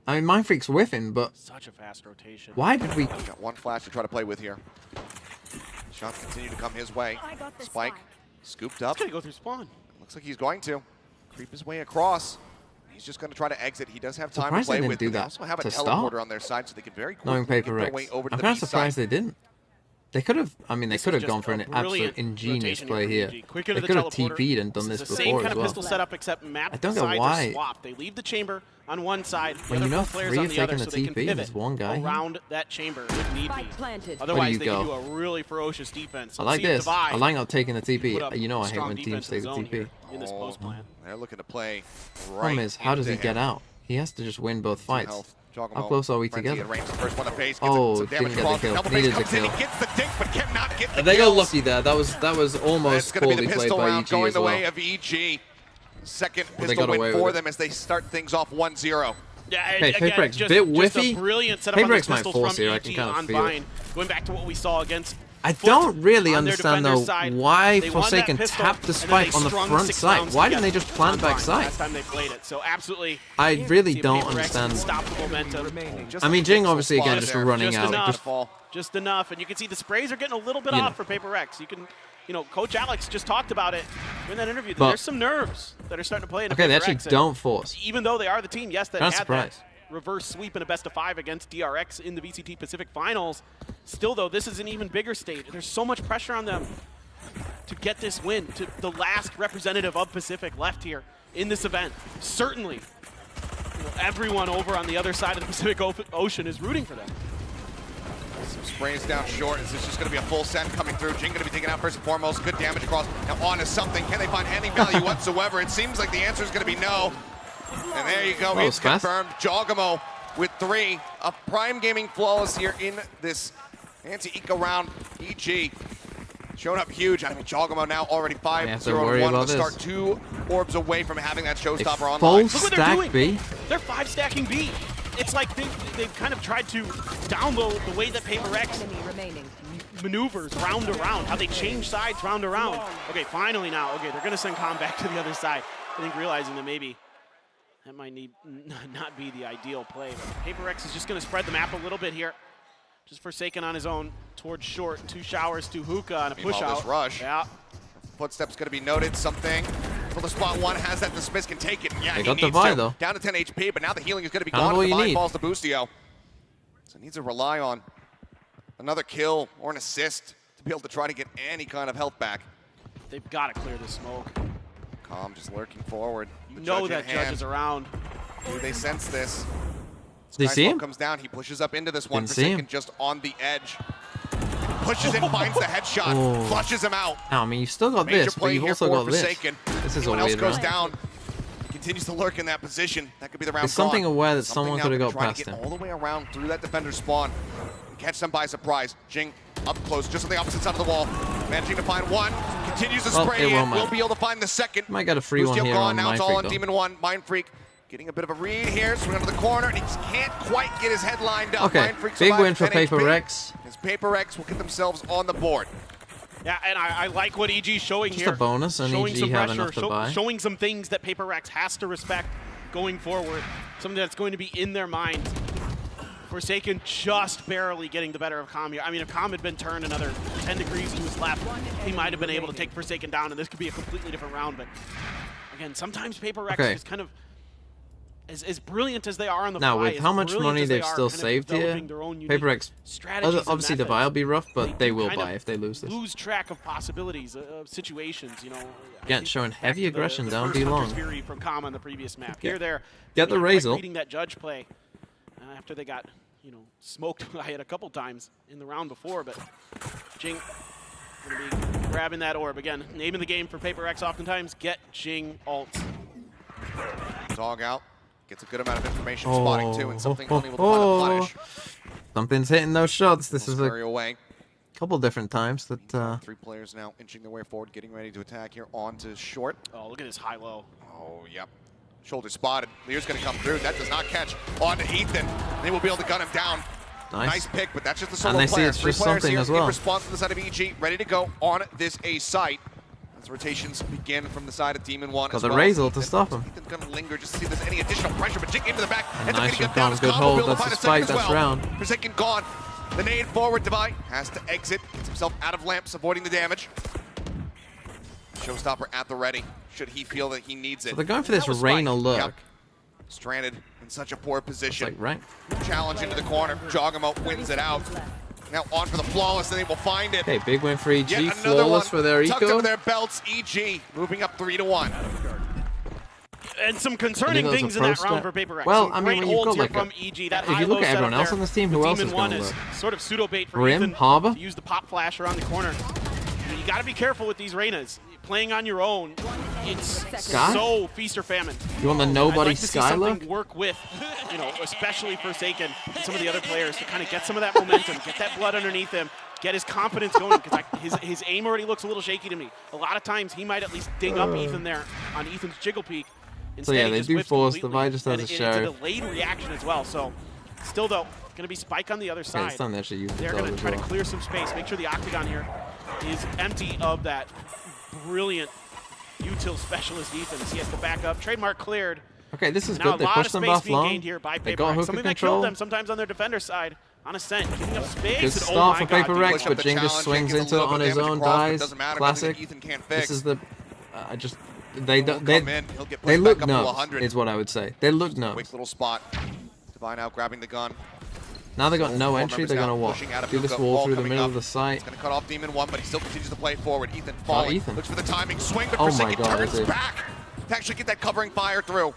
I mean, Mind Freak's whiffing, but such a fast rotation. Why did we? Got one flash to try to play with here. Shots continue to come his way. Spike scooped up. He's gonna go through spawn. Looks like he's going to creep his way across. He's just going to try to exit. He does have time to play with. They also have a teleporter on their side, so they can very quickly make their way over to I'm the kind of surprised they didn't. They could have. I mean, they could have gone for an absolute ingenious play here. They could have TP'd and done this before as well. Same kind of pistol setup, except map sides are swapped. They leave the chamber on one side, when the you know other players 3 on have the other, taken so the they can TP, pivot there's one guy around that chamber if need be. Otherwise, they can do a really ferocious defense. I like this. I like not taking the TP. You know I hate when teams take the TP. In this post plan. They're looking to play right. Problem is, how does he get out? He has to just win both fights. How close are we together? Oh, didn't get the kill. Needed the kill. They got lucky there. That was almost poorly played by EG going as the well. way of EG. Second pistol win for them as they start things off 1-0. Yeah, okay, PRX just, bit whiffy. Just a brilliant setup on PRX might pistols force from here. EG I can kind of on feel Vine. it. Going back to what we saw against I don't really on their understand though side. why They won Forsaken that pistol, tapped the and then spike they on the strung front 6 side. rounds Why didn't they together just plant on back Vine side? Last time they played it, so absolutely. I really don't PRX understand. Stop the momentum. I mean, Jing obviously again just running out. Just enough, and you can see the sprays are getting a little bit off for PRX. You can, Coach Alex just talked about it. In that interview, But, there's some nerves that are starting to play. Okay, they actually don't force. Even though they are the team, yes, that had surprised. that reverse sweep in a best-of-5 against PRX in the VCT Pacific Finals. Still, though, this is an even bigger stage. There's so much pressure on them to get this win, to the last representative of Pacific left here in this event. Certainly, everyone over on the other side of the Pacific Ocean is rooting for them. Some sprays down short. Is this just going to be a full set coming through? Jing going to be taken out first and foremost. Good damage across. Now on to something. Can they find any value whatsoever? It seems like the answer is going to be no. And there you go. It's confirmed. Jogamo with 3 of Prime Gaming flawless here in this anti-eco round. EG showing up huge. I mean, Jogamo now already 5-0-1 to start 2 orbs away from having that showstopper online. Full Look what they're stack doing. B. They're 5-stacking B. It's like they've kind of tried to download the way that PRX maneuvers round to round, how they change sides round to round. Okay, finally now. Okay, they're going to send Calm back to the other side. I think realizing that maybe that might not be the ideal play. But PRX is just going to spread the map a little bit here. Just Forsaken on his own towards short. 2 showers, 2 hookah, and a push out. This rush. Yeah. Footsteps going to be noted. Something. For the spot 1 has that. The Smith can take it. Yeah, they got Divide though. Down to 10 HP, but now the healing is going to be gone. Divide falls to Boostio. So needs to rely on another kill or an assist to be able to try to get any kind of health back. They've got to clear the smoke. Calm just lurking forward. You know that Judge is around. Do they sense this? Did you see him? Comes down. He pushes up into this one. Forsaken just on the edge. Pushes in, finds the headshot, flushes him out. I mean, you've still got this, but you've also got Forsaken. This is a weird weird else goes round. down. Continues to lurk in that position. That could be the round. There's something aware that Something someone now could have got trying past to get him. all the way around through that defender spawn and catch them by surprise. Jing up close, just on the opposite side of the wall, managing to find one. Continues to spray in. Will be able to find the second. Might get a free one here on now Mind it's all Freak, on though. Demon 1. Mind Freak getting a bit of a read here. Swing under the corner, and he just can't quite get his head lined up. Okay, Mind Freak big win for survives 10 HP. PRX. His PRX will get themselves on the board. Yeah, and I like what EG's showing Just here. a bonus, and showing EG some have pressure, enough to buy. Showing some things that PRX has to respect going forward. Something that's going to be in their minds. Forsaken just barely getting the better of Calm here. I mean, if Calm had been turned another 10 degrees to his left, he might have been able to take Forsaken down, and this could be a completely different round. But again, sometimes PRX is kind of as brilliant as they are on the now, fly. with how much money they've still saved here, PRX, obviously Divide will be rough, but they will buy if they lose this. Lose track of possibilities, of situations, you know. Again, showing heavy aggression down B long. Fury from Calm on the previous map. Here, there. Get the Razor. Reading that Judge play after they got, smoked by it a couple times in the round before, but Jing gonna be grabbing that orb again. Name of the game for PRX oftentimes: get Jing ults. Dog out. Gets a good amount of information spotting too, and something only able to find a punish. Something's hitting those shots. This is a away. couple different times that. 3 players now inching their way forward, getting ready to attack here onto short. Oh, look at his high-low. Oh, yep. Shoulder spotted. Lear's going to come through. That does not catch. On to Ethan. They will be able to gun him down. Nice pick, but that's just the solo and they player. see it's just something as well. In response to the side of EG, ready to go on this A site. As rotations begin from the side of Demon 1 Got as the well. Razor to stop him. Ethan's going to linger just to see if there's any additional pressure, but Jing into the back. Nice from Calm. Good hold. That's a spike. That's round. Forsaken gone. The nade forward, Divide has to exit. Gets himself out of lamps, avoiding the damage. Showstopper at the ready, should he feel that he needs it. So they're going for this Reyna look. Yep. Stranded in such a poor position. It's like right. Challenge into the corner. Jogamo wins it out. Now on for the flawless, and they will find it. Okay, big win for EG. Yet Flawless for their tucked eco. under their belts. EG moving up 3-1. And some concerning things in that round for PRX. Well, some I mean, great when you've holds got here like from EG. That if you look at everyone else on this team, who else is going going to to look? sort of pseudo bait for Rim, Ethan Harbor? to use the pop flash around the corner. You got to be careful with these Reynas. Playing on your own, it's Sky? so feast or famine. You want the nobody I'd like to see Sky something look? work with, especially Forsaken and some of the other players to kind of get some of that momentum, get that blood underneath him, get his confidence going, because his aim already looks a little shaky to me. A lot of times he might at least ding up Ethan there on Ethan's jiggle peak. So yeah, they do force. Divide just has a It's sheriff. a delayed reaction as well. So still though, going to be Spike on the other side. it's time to actually use the They're dog going to as try well. to clear some space, make sure the Octagon here is empty of that brilliant util specialist Ethan. He has to back up. Trademark cleared. Okay, this is Now good. They a lot pushed of them space off being long. gained here by They got PRX. hooker Something that control. killed them sometimes on their defender side. On Ascent, giving up space. Good and start oh for my God, PRX, dude. but Jing just swings into it on his own, dies. Classic. Ethan can't This fix. is the they look nervous. Is what I would say. They look nervous. Quick little spot. Divine out grabbing the gun. Now they got no entry. They're gonna what? Do this wall through the middle of the site. It's gonna cut off Demon 1, but he still continues to play forward. Ethan falling. Ethan. Looks for the timing swing, but Oh Forsaken my God, turns back to actually get that covering fire through.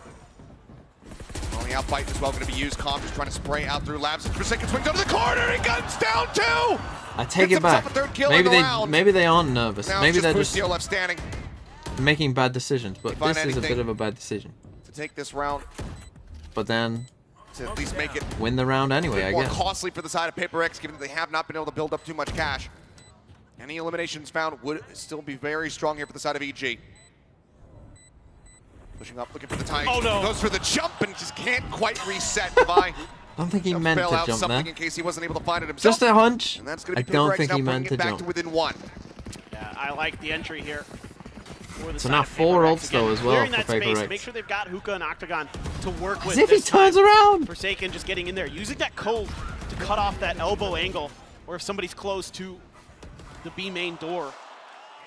Only out fight as well going to be used. Calm just trying to spray out through Labs. Forsaken swings over the corner. He guns down too. I take it back. Maybe they aren't nervous. Now Maybe they're just just left standing. making bad decisions. But this is a bit of a bad decision. To take this round. But then to at least make it win the round anyway, I more guess. costly for the side of PRX, given that they have not been able to build up too much cash. Any eliminations found would still be very strong here for the side of EG. Pushing up, looking for the time. Oh no! Goes for the jump and just can't quite reset. Divine. I don't think he meant to jump something there. In case he wasn't able to find it himself. Just a hunch. And that's going I to be don't PRX think now he meant to back jump. to within 1. Yeah, I like the entry here. So now 4 ults though as well for that space, PRX. make sure they've got Hookah and Octagon to work with. As if he turns around! Forsaken just getting in there, using that cove to cut off that elbow angle, or if somebody's close to the B main door.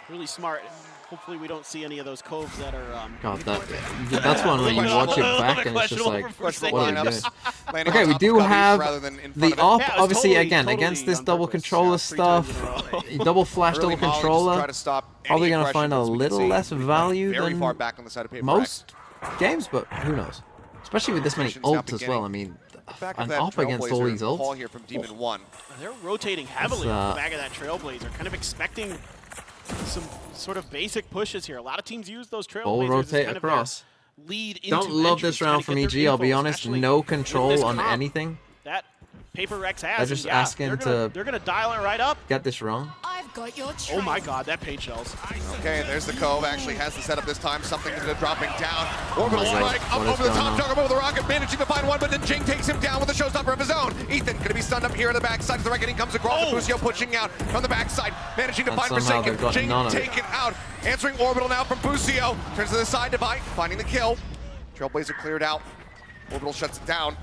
Really smart. Hopefully we don't see any of those coves that are... God, that's one where you watch it back and it's just like, what are you doing? Okay, we do have the op, obviously, again, against this double controller stuff, double flash, double controller, probably going to find a little less value than most games, but who knows? Especially with this many ults as well. I mean, an op against all these ults. Here from Demon 1. They're rotating heavily on the back of that Trailblazer, kind of expecting some sort of basic pushes here. A lot of teams use those Trailblazers rotate as kind across. Of lead into Don't love this round from EG, I'll be honest. No control on anything. That PRX has. They're just asking to... They're going to dial it right up. Get this wrong. I've got your Oh my God, that paint shells. Okay, there's the cove. Actually has the setup this time. Something is dropping down. Orbital strike up over the top. Juggernaut with the rocket, managing to find one, but then Jing takes him down with a showstopper of his own. Ethan going to be stunned up here on the backside. The reckoning comes across. Busio pushing out from the backside, managing to find Forsaken. Jing taken out. Answering Orbital now from Busio. Turns to the side, Divine, finding the kill. Trailblazer cleared out. Orbital shuts it down.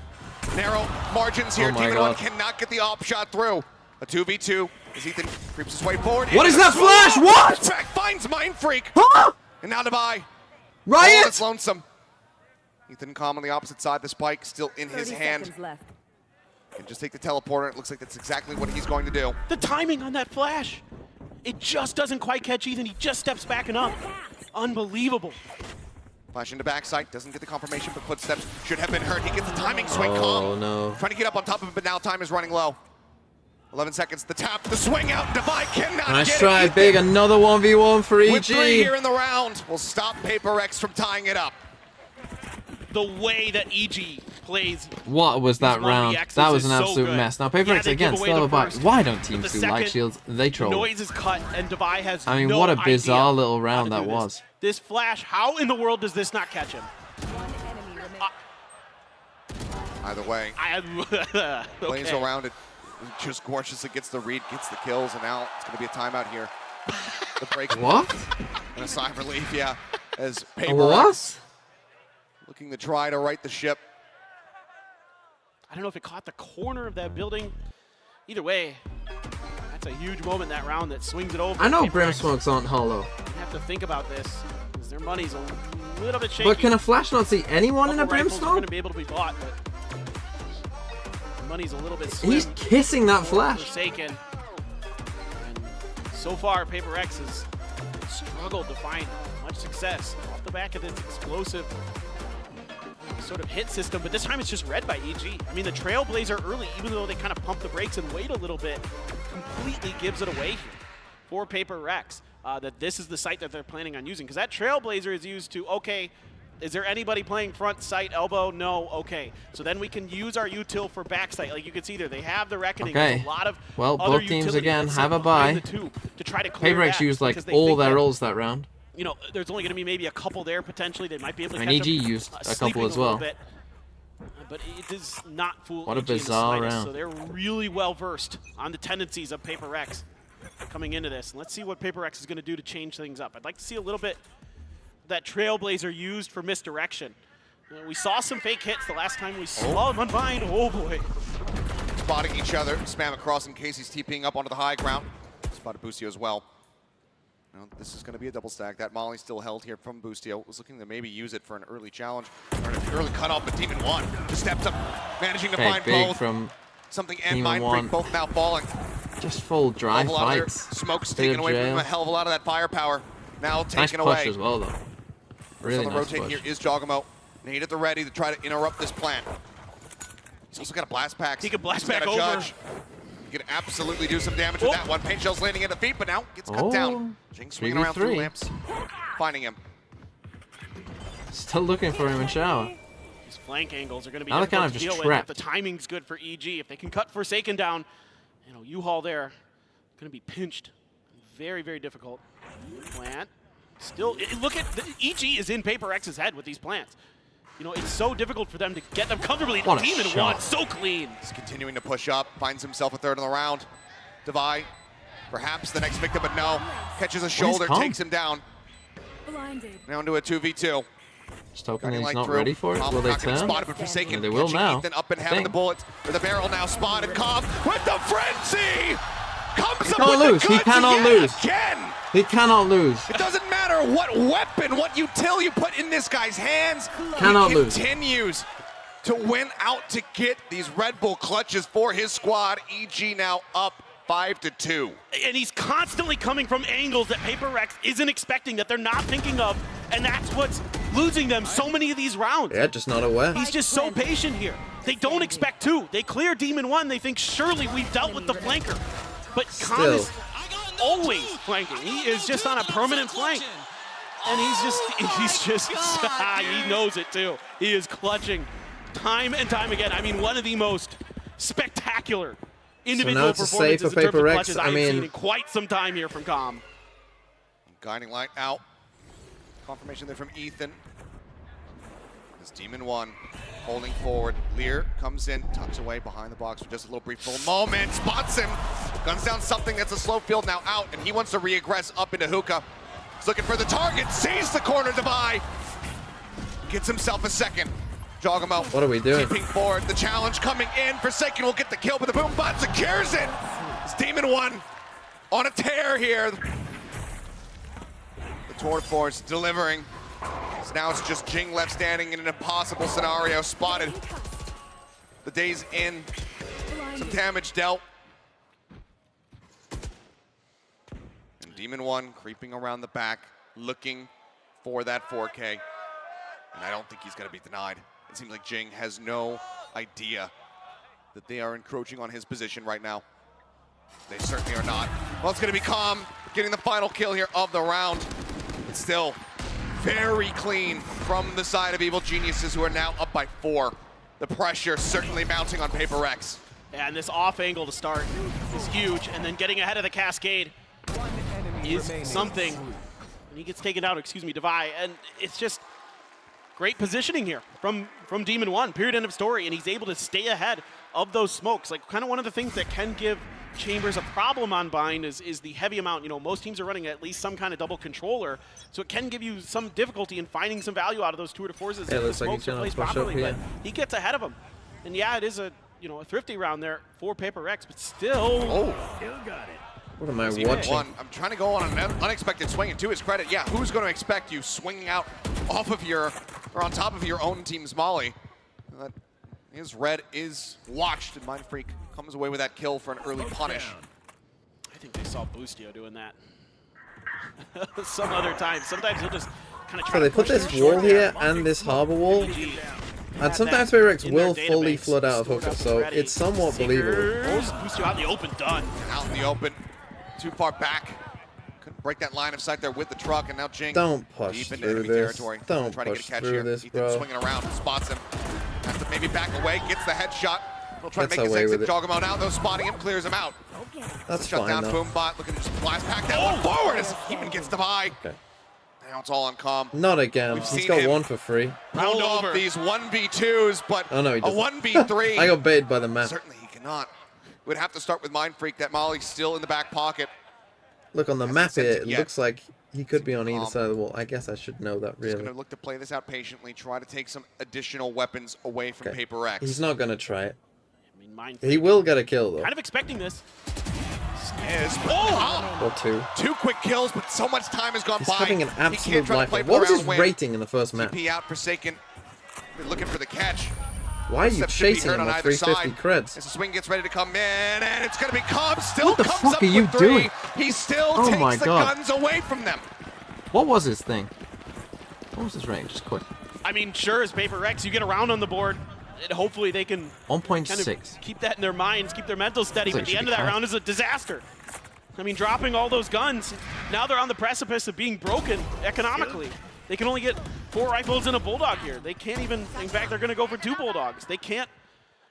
Narrow margins here. Demon 1 cannot get the op shot through. A 2v2 as Ethan creeps his way forward. What is that flash? What? Back finds Mind Freak. Huh? And now Divine. Riot! It's lonesome. Ethan Calm on the opposite side. The spike still in his hand. Left. Can just take the teleporter. It looks like that's exactly what he's going to do. The timing on that flash. It just doesn't quite catch Ethan. He just steps back and up. Unbelievable. Flash into backside, doesn't get the confirmation, but footsteps should have been heard. He gets the timing swing. Calm. No. Trying to get up on top of it, but now time is running low. 11 seconds, the tap, the swing out, Divine cannot Nice get try, it. big, another 1v1 for EG. With 3 here in the round, will stop PRX from tying it up. The way that EG plays. What was that round? That was an absolute mess. Now, PRX again, still have a bite. Why don't teams do light shields? They troll. Noise is cut, and Divine has I mean, what a bizarre little round that was. This flash, how in the world does this not catch him? Either way, plays around it. Just gorgeously gets the read, gets the kills, and now it's going to be a timeout here. The break. What? And a sigh of relief, yeah. As What? looking to try to right the ship. I don't know if it caught the corner of that building. Either way, that's a huge moment that round that swings it over. I know Brimsmoke's on hollow. You have to think about this, because their money's a little bit shaky. But can a flash not see anyone in a Rifles are Brimstone? going to be able to be bought, but the money's a little bit slim. He's kissing that flash. Forsaken. And so far, PRX has struggled to find much success off the back of this explosive sort of hit system, but this time it's just read by EG. I mean, the Trailblazer early, even though they kind of pump the brakes and wait a little bit, completely gives it away here for PRX. That this is the site that they're planning on using, because that Trailblazer is used to, okay, is there anybody playing front site, elbow? No, okay. So then we can use our util for back site. Like you can see there, they have the Reckoning. Okay. A lot of well, other both teams utilities again that sit have a behind bye. the two to try to clear PRX that, used like because they all think their that, rolls that round. you know, there's only going to be maybe a couple there potentially. They might be able to And catch EG them, used a couple sleeping as a little well. bit. But it does not fool What a EG in the bizarre slightest, round. So they're really well versed on the tendencies of PRX coming into this. And let's see what PRX is going to do to change things up. I'd like to see a little bit that Trailblazer used for misdirection. We saw some fake hits the last time we saw him unbind. Oh boy. Spotting each other, spam across in case he's TPing up onto the high ground. Spotted Busio as well. Well, this is going to be a double stack. That Molly still held here from Boostio. Was looking to maybe use it for an early challenge. Or an early cutoff, but Demon 1 just steps up, managing to find big both. From Something and Mindfreak both now falling. Just full dry fights. Smoke's taken away from him, a hell of a lot of that firepower. Now taken away. Nice push as well, though. Really on the nice rotate push. here is Jogamo. Nade at the ready to try to interrupt this plan. He's also got a blast pack. He can blast back over. Judge. He can absolutely do some damage with that one. Paint shell's landing at the feet, but now gets cut down. Jing swinging around through lamps, finding him. Still looking for him in shower. These flank angles are going to be Now they're difficult kind of to just deal trapped. with. The timing's good for EG. If they can cut Forsaken down, you know, U-Haul there, going to be pinched. Very, very difficult. Plant. Still, look at, EG is in Paper X's head with these plants. You know, it's so difficult for them to get them comfortably. What a Demon shot. 1, so clean. He's continuing to push up, finds himself a third in the round. Devi, perhaps the next victim, but no. Catches a shoulder, takes him down. Blinded. Now into a 2v2. Just hoping he's not ready for it. Will they turn? Spotted, but Forsaken Yeah, they will now. Ethan up and having the bullets with the barrel now spotted. Cobb with the frenzy! Comes up with lose. the He goods cannot yet lose. again! He cannot lose. It doesn't matter what weapon, what util you put in this guy's hands. Cannot he lose. continues to win out to get these Red Bull clutches for his squad. EG now up 5-2. And he's constantly coming from angles that Paper X isn't expecting, that they're not thinking of, and that's what's losing them so many of these rounds. Yeah, just not aware. He's just so patient here. They don't expect two. They clear Demon 1. They think surely we've dealt with the flanker. But Khan is always flanking. He is just on a permanent flank. And he's just, he knows it too. He is clutching time and time again. I mean, one of the most spectacular individual performances in terms of clutches I've seen in quite some time here from Com. Guiding light out. Confirmation there from Ethan. This Demon 1 holding forward. Lear comes in, tucks away behind the box for just a little brief moment. Spots him. Guns down something that's a slow field now out, and he wants to re-aggress up into Hookah. He's looking for the target. Sees the corner Devi. Gets himself a second. Jogamo. What are we doing? Keeping forward. The challenge coming in. Forsaken will get the kill, but the boom bot secures it. It's Demon 1 on a tear here. The Tour de Force delivering. So now it's just Jing left standing in an impossible scenario. Spotted. The day's in. Some damage dealt. And Demon 1 creeping around the back, looking for that 4K. And I don't think he's going to be denied. It seems like Jing has no idea that they are encroaching on his position right now. They certainly are not. Well, it's going to be Calm getting the final kill here of the round. It's still very clean from the side of Evil Geniuses, who are now up by 4. The pressure certainly mounting on Paper X. And this off angle to start is huge, and then getting ahead of the cascade is something. And he gets taken out, Devi, and it's just great positioning here from Demon 1, period, end of story, and he's able to stay ahead of those smokes. Like, kind of one of the things that can give Chambers a problem on Bind is the heavy amount. You know, most teams are running at least some kind of double controller, so it can give you some difficulty in finding some value out of those Tour de Forces if the smokes are placed properly, but he gets ahead of them. And yeah, it is a thrifty round there for Paper X, but still, still got it. What am I watching? I'm trying to go on an unexpected swing, and to his credit, yeah, who's going to expect you swinging out off of your, or on top of your own team's Molly? His red is watched, and Mindfreak comes away with that kill for an early punish. I think they saw Boostio doing that some other time. Sometimes he'll just kind of try So they to put push this their wall short here air. and this harbor wall. And sometimes Paper X will fully flood out of Hooker, so it's somewhat believable. Boostio out in the open, done. Out in the open, too far back. Couldn't break that line of sight there with the truck, and now Jing Don't push deep into through enemy this. territory. Don't trying to get push a catch through here. this, Ethan bro. swinging around, spots him. Has to maybe back away, gets the headshot. He'll try to Gets make his away exit. with it. Jogamo now, though, spotting him, clears him out. That's Shut fine, down though. Boombot, looking to just blast pack that one forward as even gets the buy. Okay. Now it's all on Calm. Not again. We've He's seen got him one for free. Pull off these 1v2s, but Oh, no, he a doesn't. 1v3. I got baited by the map. Certainly he cannot. We'd have to start with Mindfreak. That Molly's still in the back pocket. Look, on the Hasn't map sent here, it it yet. looks like he could be on either Calm. side of the wall. I guess I should know that, He's really. going to look to play this out patiently, try to take some additional weapons away from Okay. Paper X. He's not going to try it. I mean, He will get a kill, though. Kind of expecting this. Is, Oh! Or 2. 2 quick kills, but so much time has gone He's by. having an He can't absolute try to play life. What was for his the round rating in the first match? TP out, Forsaken. They're looking for the catch. Why are you Steps should be chasing heard him on with either 350 side. creds? As the swing gets ready to come in, and it's going to be Cobb. Still What the comes fuck up are you with 3. doing? He still Oh my takes the God. guns away from them. What was his thing? What was his range? Just quick. I mean, sure, as PRX, you get around on the board, and hopefully they can 1.6. kind of keep that in their minds, keep their mental steady, So but it the should end be of that high. round is a disaster. I mean, dropping all those guns, now they're on the precipice of being broken economically. They can only get 4 rifles and a Bulldog here. They can't even, in fact, they're going to go for 2 Bulldogs. They can't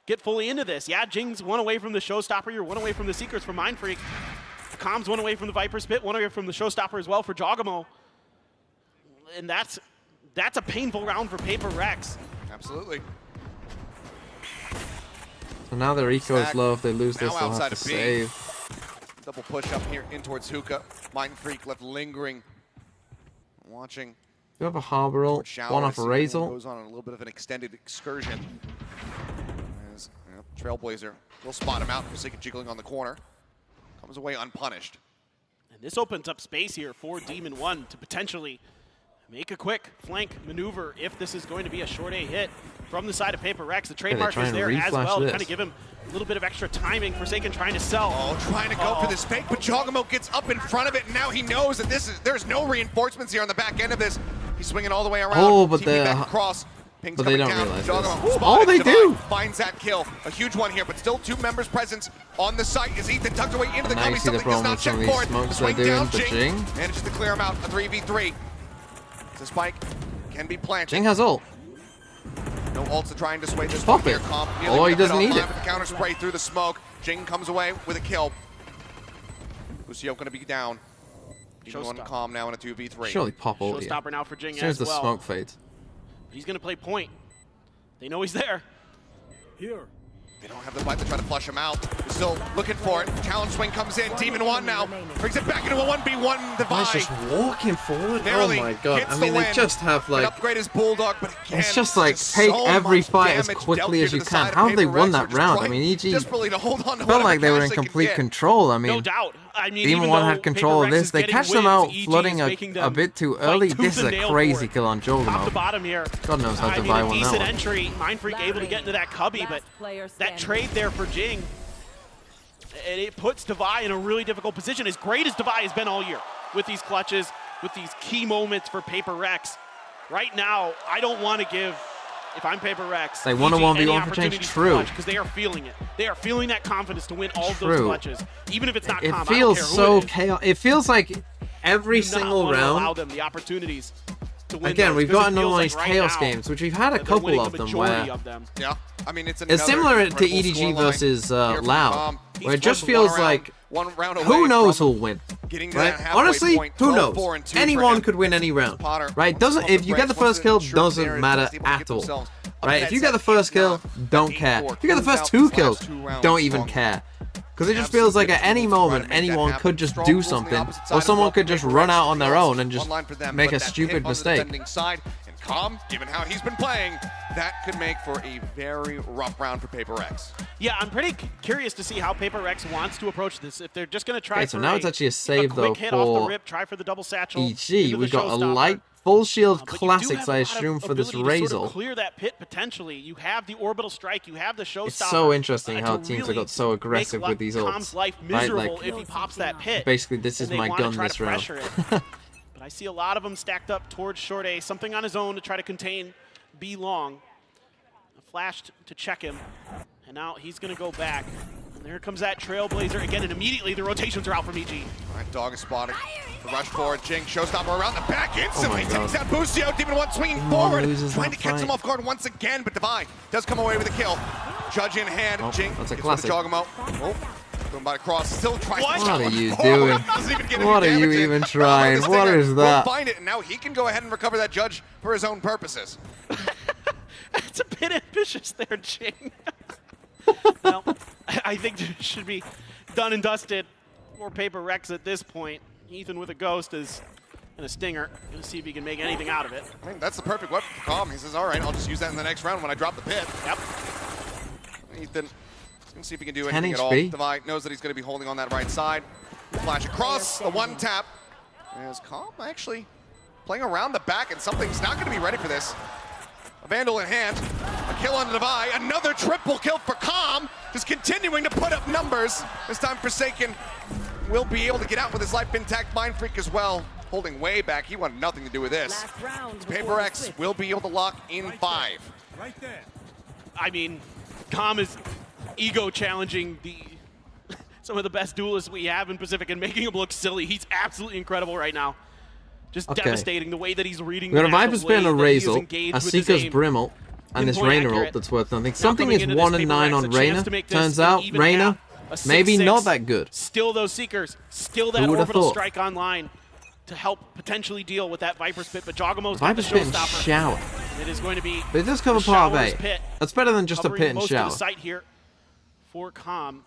get fully into this. Yeah, Jing's 1 away from the Showstopper. You're 1 away from the Secrets for Mindfreak. Com's 1 away from the Viper Spit, 1 away from the Showstopper as well for Jogamo. And that's a painful round for PRX. Absolutely. So now their eco is low. If they lose this, Now they'll have outside to of B. save. Double push up here in towards Hookah. Mindfreak left lingering. Watching. You have a Harbor ult, Shower, one off a Razor. Goes on a little bit of an extended excursion. As Trailblazer will spot him out. Forsaken jiggling on the corner. Comes away unpunished. And this opens up space here for Demon 1 to potentially make a quick flank maneuver if this is going to be a short A hit from the side of PRX. The trademark is there as well to kind of give him a little bit of extra timing. Forsaken trying to sell. Oh, trying to go for this fake, but Jogamo gets up in front of it, and now he knows that there's no reinforcements here on the back end of this. He's swinging all the way around. Oh, but TP back across. Ping's but they coming don't down. realize Jogamo this. spotted. Oh, they Divine do. Finds that kill. A huge one here, but still 2 members present on the site as Ethan tucks away into the Now you gummy. see the Something does problem not with some check of these for it. smokes Swing they're down, doing, but Jing manages to clear him out. A 3v3. The spike can be planted. Jing has ult. No ults to try and dissuade this Pop one here. it. Comp Oh, he doesn't need need it. the counter spray through the smoke. Jing comes away with a kill. Lucio going to be down. Even one calm now in a 2v3. Surely pop ult here. Showstopper now for Jing As soon as as the well. smoke fades. He's going to play point. They know he's there. Here. They don't have the fight to try to flush him out. They're still looking for it. Challenge swing comes in. Demon 1 now brings it back into a 1v1 divide. He's just walking forward. Narrowly Oh my god. gets I mean, the they win. just have like. An upgrade his Bulldog, but again, It's just like just take so every much fight as damage quickly dealt as here you to the can. side How of have they won PRX. that They're round? just I mean, EG desperately to hold on to felt whatever like they were cash in they can complete get. control. I mean, No doubt. I mean, Demon even 1 though had control of PRX this. is They getting catch them wins, out EG flooding is making a them bit too fight early. tooth This is and a nail for crazy it. kill on Top to Jogamo. bottom here. God knows how I mean, Divine a won that decent one. entry. Mindfreak able to get into that cubby, but that trade there for Jing, and it puts Divine in a really difficult position. As great as Divine has been all year with these clutches, with these key moments for PRX. Right now, I don't want to give, if I'm PRX, They want a 1v1 for change. True. Because they are feeling it. They are feeling that confidence to win all of those True. clutches, even if it's not It calm. feels I don't care so who it is. chaotic. It feels like every Do not single want to allow round. them the opportunities to win Again, those, we've 'cause it gotten feels all like these right chaos now games, which we've had a that they're winning couple a of them majority where of them. Yeah, I mean, it's similar to EDG versus Loud, where it just feels like who knows who'll win. Right? Honestly, who knows? Anyone could win any round. Right? Doesn't if you get the first kill, doesn't matter at all. Right? If you get the first kill, don't care. If you get the first 2 kills, don't even care. Because it just feels like at any moment, anyone could just do something, or someone could just run out on their own and just make a stupid mistake. Calm, given how he's been playing, that could make for a very rough round for PRX. Yeah, I'm pretty curious to see how PRX wants to approach this. If they're just going to try Okay, so now it's actually a save though quick hit off the for rip, try for the double satchel. EG. into We've the got a showstopper. light full shield But you do classics, have a I lot of assume, for this ability to sort Razor. of clear that pit potentially. You have the orbital strike, you have the showstopper. It's so interesting how to teams have really got so aggressive make with these Com's ults. life Right? miserable Like, if he pops that pit. basically, this is and they my wanna gun try this to round. pressure it. But I see a lot of them stacked up towards short A, something on his own to try to contain B long. Flashed to check him, and now he's going to go back. And there comes that Trailblazer again, and immediately the rotations are out from EG. All right, Dog is spotted. The rush forward, Jing, showstopper around the back instantly. Oh my Takes God. out Busio, Demon 1 swinging Demon forward, loses trying that to catch him fight. off guard once again, but Divine does come away with a kill. Judge in hand, Oh, Jing that's a gets classic. with the Jogamo. Oh, going by the cross, still tries What? to What are you forward. doing? Doesn't even get any What are you damage in. even Well, trying? the What Stinger is will that? find it, and now he can go ahead and recover that Judge for his own purposes. It's a bit ambitious there, Jing. Well, I think it should be done and dusted for PRX at this point. Ethan with a ghost is and a stinger. Gonna see if he can make anything out of it. I mean, that's the perfect weapon for Calm. He says, all right, I'll just use that in the next round when I drop the pit. Yep. Ethan, let's see if he can do 10 anything at all. HP. Divine knows that he's going to be holding on that right side. Flash across, the one tap. As Calm actually playing around the back, and something's not going to be ready for this. A Vandal in hand, a kill on the Devi, another triple kill for Calm, just continuing to put up numbers. This time Forsaken will be able to get out with his life intact. Mind Freak as well, holding way back. He wanted nothing to do with this. PRX will be able to lock in 5. Right there. I mean, Calm is ego challenging some of the best duelists we have in Pacific and making him look silly. He's absolutely incredible right now. Just devastating the way that he's reading. We got a Viper Spin, a Razor, a Seeker's Brimble, and this Reyna ult that's worth nothing. Something is 1 and 9 on Reyna. Turns out Reyna, maybe not that good. Still those Seekers, still that orbital strike online to help potentially deal with that Viper Spit, but Jogamo's got the showstopper. Shower. It is going to be. But it does cover part of A. That's better than just a pit and shower. Of the site here for Calm.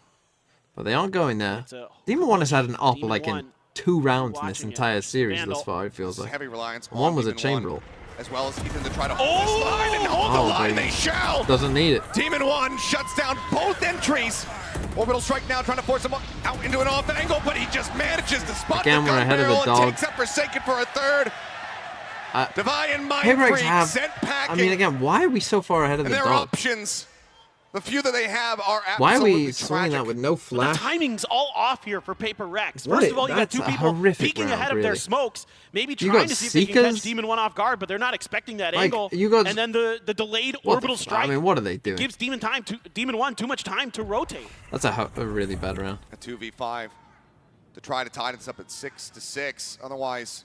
But they aren't going there. Demon 1 has had an op like in 2 rounds in this entire series thus far, it feels like. Heavy reliance on one was a Demon chamber 1, ult. as well as Ethan to try to hold this line and hold the line. They shall. Doesn't need it. Demon 1 shuts down both entries. Orbital strike now, trying to force him out into an off angle, but he just manages to spot Again, the we're gun ahead of the barrel and dog. takes up Forsaken for a third. Devi and Mind PRX Freak have, sent packing. I mean, again, why are we so far ahead of the and their dog? options, the few that they have, are absolutely Why are we tragic. swinging that with no flash? The timing's all off here for PRX. What First of all, you got that's two a people horrific peeking round, ahead of really. their smokes, maybe You trying got to see if they can catch Seekers? Demon 1 off guard, but they're not expecting that Like, angle. you got- And then the delayed What orbital the strike I mean, what are they doing? gives Demon 1 too much time to rotate. That's a really bad round. A 2v5 to try to tie this up at 6-6. Otherwise,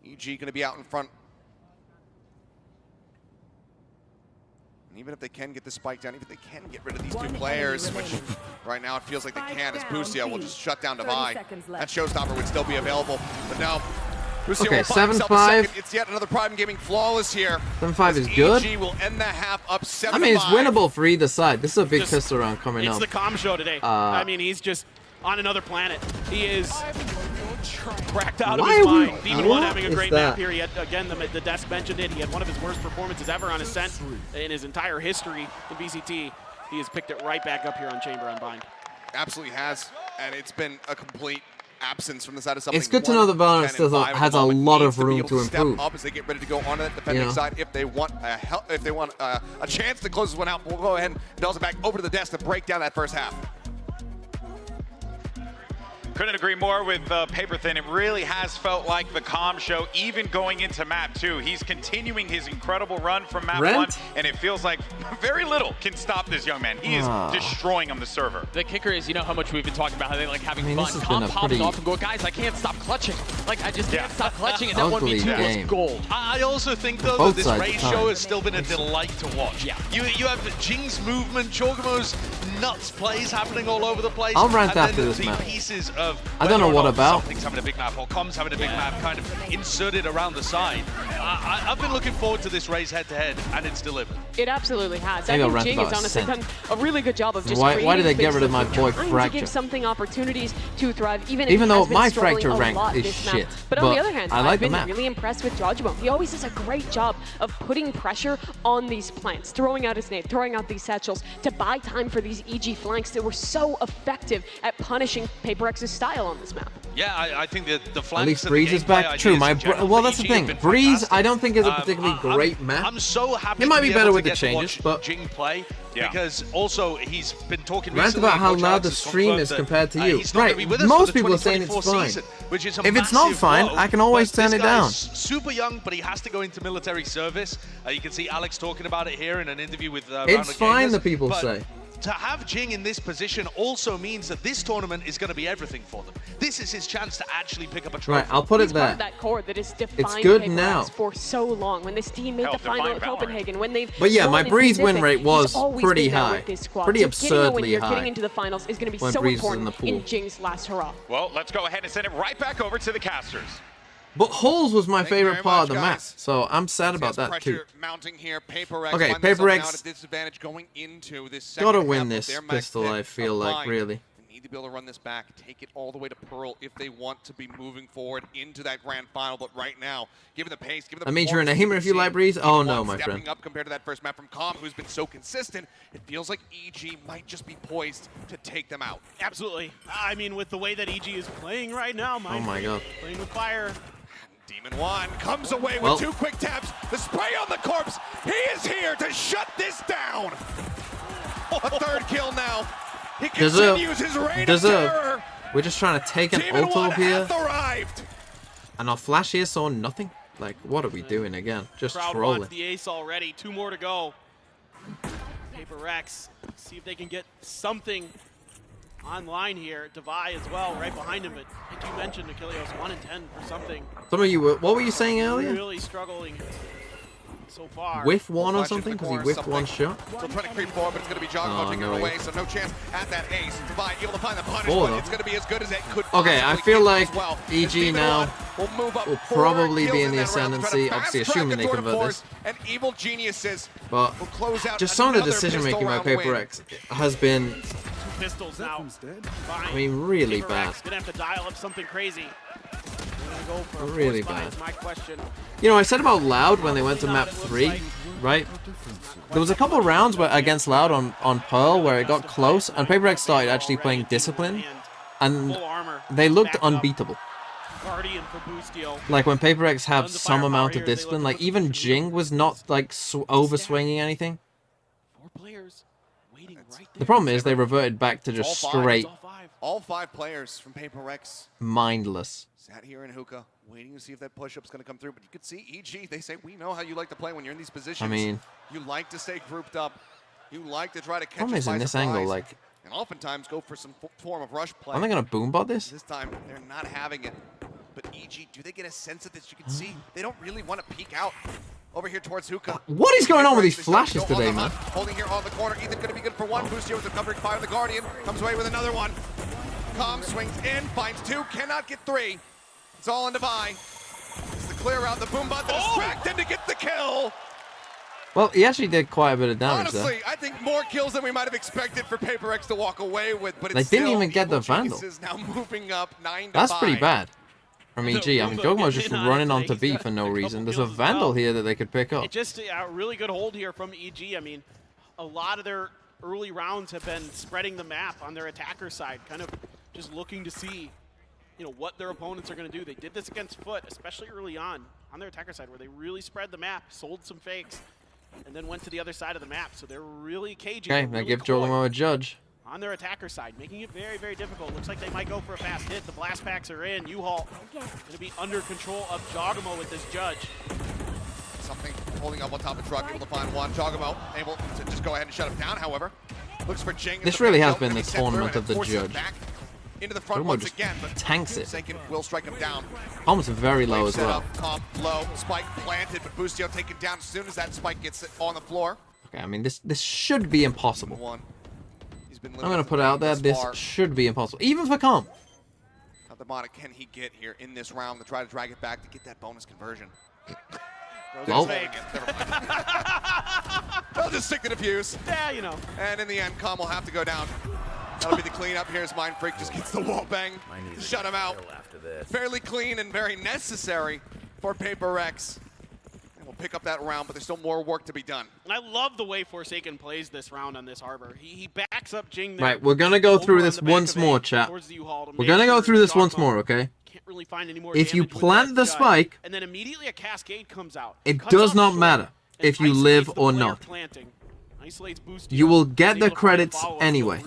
EG going to be out in front. And even if they can get the spike down, even if they can get rid of these two players, which right now it feels like they can, as Busio will just shut down Devi. That showstopper would still be available, but no. Busio Okay, will find himself a 7-5. second. It's yet another Prime Gaming flawless here. 7-5 is good. EG will end the half up 7-5. I mean, it's winnable for either side. This is a big pistol round coming It's up. the Calm show today. I mean, he's just on another planet. He is cracked out of his mind. Demon 1 having a great map here. He had, again, the desk mentioned it. He had one of his worst performances ever on Ascent in his entire history in VCT. He has picked it right back up here on Chamber Unbind. Absolutely has, and it's been a complete absence from the side of something. It's good to know that Valorant still has a lot of room to improve. Up as they get ready to go onto that defending side. If they want a chance to close this one out, we'll go ahead and bells it back over to the desk to break down that first half. Couldn't agree more with Paper Thin. It really has felt like the Calm show, even going into map 2. He's continuing his incredible run from map 1, and it feels like very little can stop this young man. He is destroying on the server. The kicker is, you know how much we've been talking about how they like having this fun. has Calm been a pops pretty off and go, guys, I can't stop clutching. Like, I just can't stop clutching, and that 1v2 was gold. I also think, though, Both that this sides race are show has still been a delight to watch. Yeah. You have Jing's movement, Chogamo's nuts plays happening all over the place. I'll rant and after then this the map. pieces of I don't know what about. Something's having a big map, or Com's having a big map, kind of inserted around the side. I've been looking forward to this race head-to-head, and it's delivered. It absolutely has. Maybe I I'll think rant Jing about has honestly Ascent. done a really good job of just Why did they get creating rid of my spaces boy and trying Fracture? to give something opportunities to thrive, even Even if though he has been my struggling Fracture a rank lot is this map. shit, But on but the other hand, I like I've the been map. really impressed with Jojimo. He always does a great job of putting pressure on these plants, throwing out his nade, throwing out these satchels to buy time for these EG flanks that were so effective at punishing PaperX's style on this map. Yeah, I think that the flanks At least and Breeze the is gameplay back. True, ideas in general well, for that's the EG have thing. been Breeze, fantastic. I don't think is a particularly great map. I'm so happy It might be to better able with to the get to changes, watch but Jing play because also he's been talking rant recently. about how Coach loud Alex the has stream confirmed is that, compared to you. he's not gonna be Right, with us most for the people are saying it's 2024 fine. season, which is a If it's not massive fine, blow, I can always but turn this it guy down. is super young, but he has to go into military service. You can see Alex talking about it here in an interview with It's fine, the people but say. To have Jing in this position also means that this tournament is going to be everything for them. This is his chance to actually pick up a trophy. Right, I'll put it He's part there. of that core that has defined good PaperX now. for so long. When this team made the final at Copenhagen, when they've But yeah, won my in Breeze win Pacific, rate he's was always pretty been there high. with this squad. Pretty So getting a win absurdly here, high getting into the finals is going to be when so Breeze was in important the pool. in Jing's last hurrah. Well, let's go ahead and send it right back over to the casters. But holes was my favorite very part of much, the map, guys. so I'm sad about that too. Pressure mounting here. PaperX Okay, find themselves PaperX now at a disadvantage going into this second Gotta half win of this their match pistol, pick I feel of like, Mind. really. need to be able to run this back, take it all the way to Pearl if they want to be moving forward into that grand final. But right now, given the pace, given the That means you're in a Hamer if you like Breeze? Oh no, my friend. Stepping up compared to that first map from Calm, who's been so consistent, it feels like EG might just be poised to take them out. Absolutely. I mean, with the way that EG is playing right now, oh my god. Playing with fire. Demon 1 comes away with 2 quick taps. The spray on the corpse. He is here to shut this down. A 3rd kill now. He continues his reign of terror. We're just trying to take an Demon ult up here. Arrived. And our flash here saw nothing. Like, what are we doing again? Just trolling. Wants the ace already. 2 more to go. PRX, see if they can get something online here. Divide as well, right behind him. But like you mentioned, Achilles 1 and 10 for something. Some of you were, what were you saying earlier? Really struggling so far. Whiff one or something? Because he whiffed one shot? Still trying to creep forward, but it's going to be Joggo taking it away, so no chance at that ace. Divide able to find the punish, but it's going to be as good as it could. Okay, I feel like well. EG now will probably be in the ascendancy, obviously assuming they convert this. And Evil Geniuses but just some of the decision making by PRX has been, pistols now. I mean, really bad. Gonna have to dial up something crazy. Go for really bad. My question. You know, I said about Loud when they went to map 3, right? There was a couple of rounds where against Loud on Pearl where it got close, and PRX started actually playing Discipline, and they looked unbeatable. Like when PRX have some amount of discipline, like even Jing was not like over swinging anything. The problem is they reverted back to just straight. All 5 players from PRX. Mindless. Sat here in hookah, waiting to see if that push-up's going to come through. But you could see EG, they say, we know how you like to play when you're in these positions. I mean, you like to stay grouped up. You like to try to catch problem is in this angle, like, and oftentimes go for some form of rush play. Are they going to boombot this? This time, they're not having it. But EG, do they get a sense of this? You can see they don't really want to peek out over here towards hookah. What is going on with these flashes today, man? Holding here on the corner. Ethan going to be good for 1. Boostio with the covering fire of the Guardian. Comes away with another one. Calm swings in, finds 2, cannot get 3. It's all in Divide. It's the clear out, the boombot, the distracted to get the kill. Well, he actually did quite a bit of damage. Honestly, I think more kills than we might have expected for PRX to walk away with, but it's they didn't even get the Vandal. Now moving up 9 to That's 5. pretty bad from EG. I mean, Jogmo's just running onto B for no reason. There's a Vandal here that they could pick up. Just a really good hold here from EG. I mean, a lot of their early rounds have been spreading the map on their attacker side, kind of just looking to see, you know, what their opponents are going to do. They did this against Foot, especially early on their attacker side, where they really spread the map, sold some fakes, and then went to the other side of the map. So they're really cagey. Okay, they give Jogmo a judge. On their attacker side, making it very, very difficult. Looks like they might go for a fast hit. The blast packs are in. U-Haul going to be under control of Jogmo with this judge. Something holding up on top of truck, able to find 1. Jogmo able to just go ahead and shut him down, however. Looks for Jing. This really has been the tournament of the judge. Into the front once again, but tanks it. Will strike him down. Almost very low as well. Low, spike planted, but Boostio taken down as soon as that spike gets on the floor. Okay, I mean this should be impossible. I'm gonna put it out there. This should be impossible, even for Calm. How demonic can he get here in this round to try to drag it back to get that bonus conversion? Well, they'll just stick to the fuse. Yeah, you know. And in the end, Calm will have to go down. That'll be the cleanup here as Mind Freak just gets the wall bang to shut him out. Fairly clean and very necessary for PRX. And we'll pick up that round, but there's still more work to be done. And I love the way Forsaken plays this round on this Harbor. He backs up Jing there. Right, we're going to go through this once more, chat. We're going to go through this once more, okay? Can't really find any more if you plant the spike, and then immediately a cascade comes out. It does not matter if you live or not. You will get the credits anyway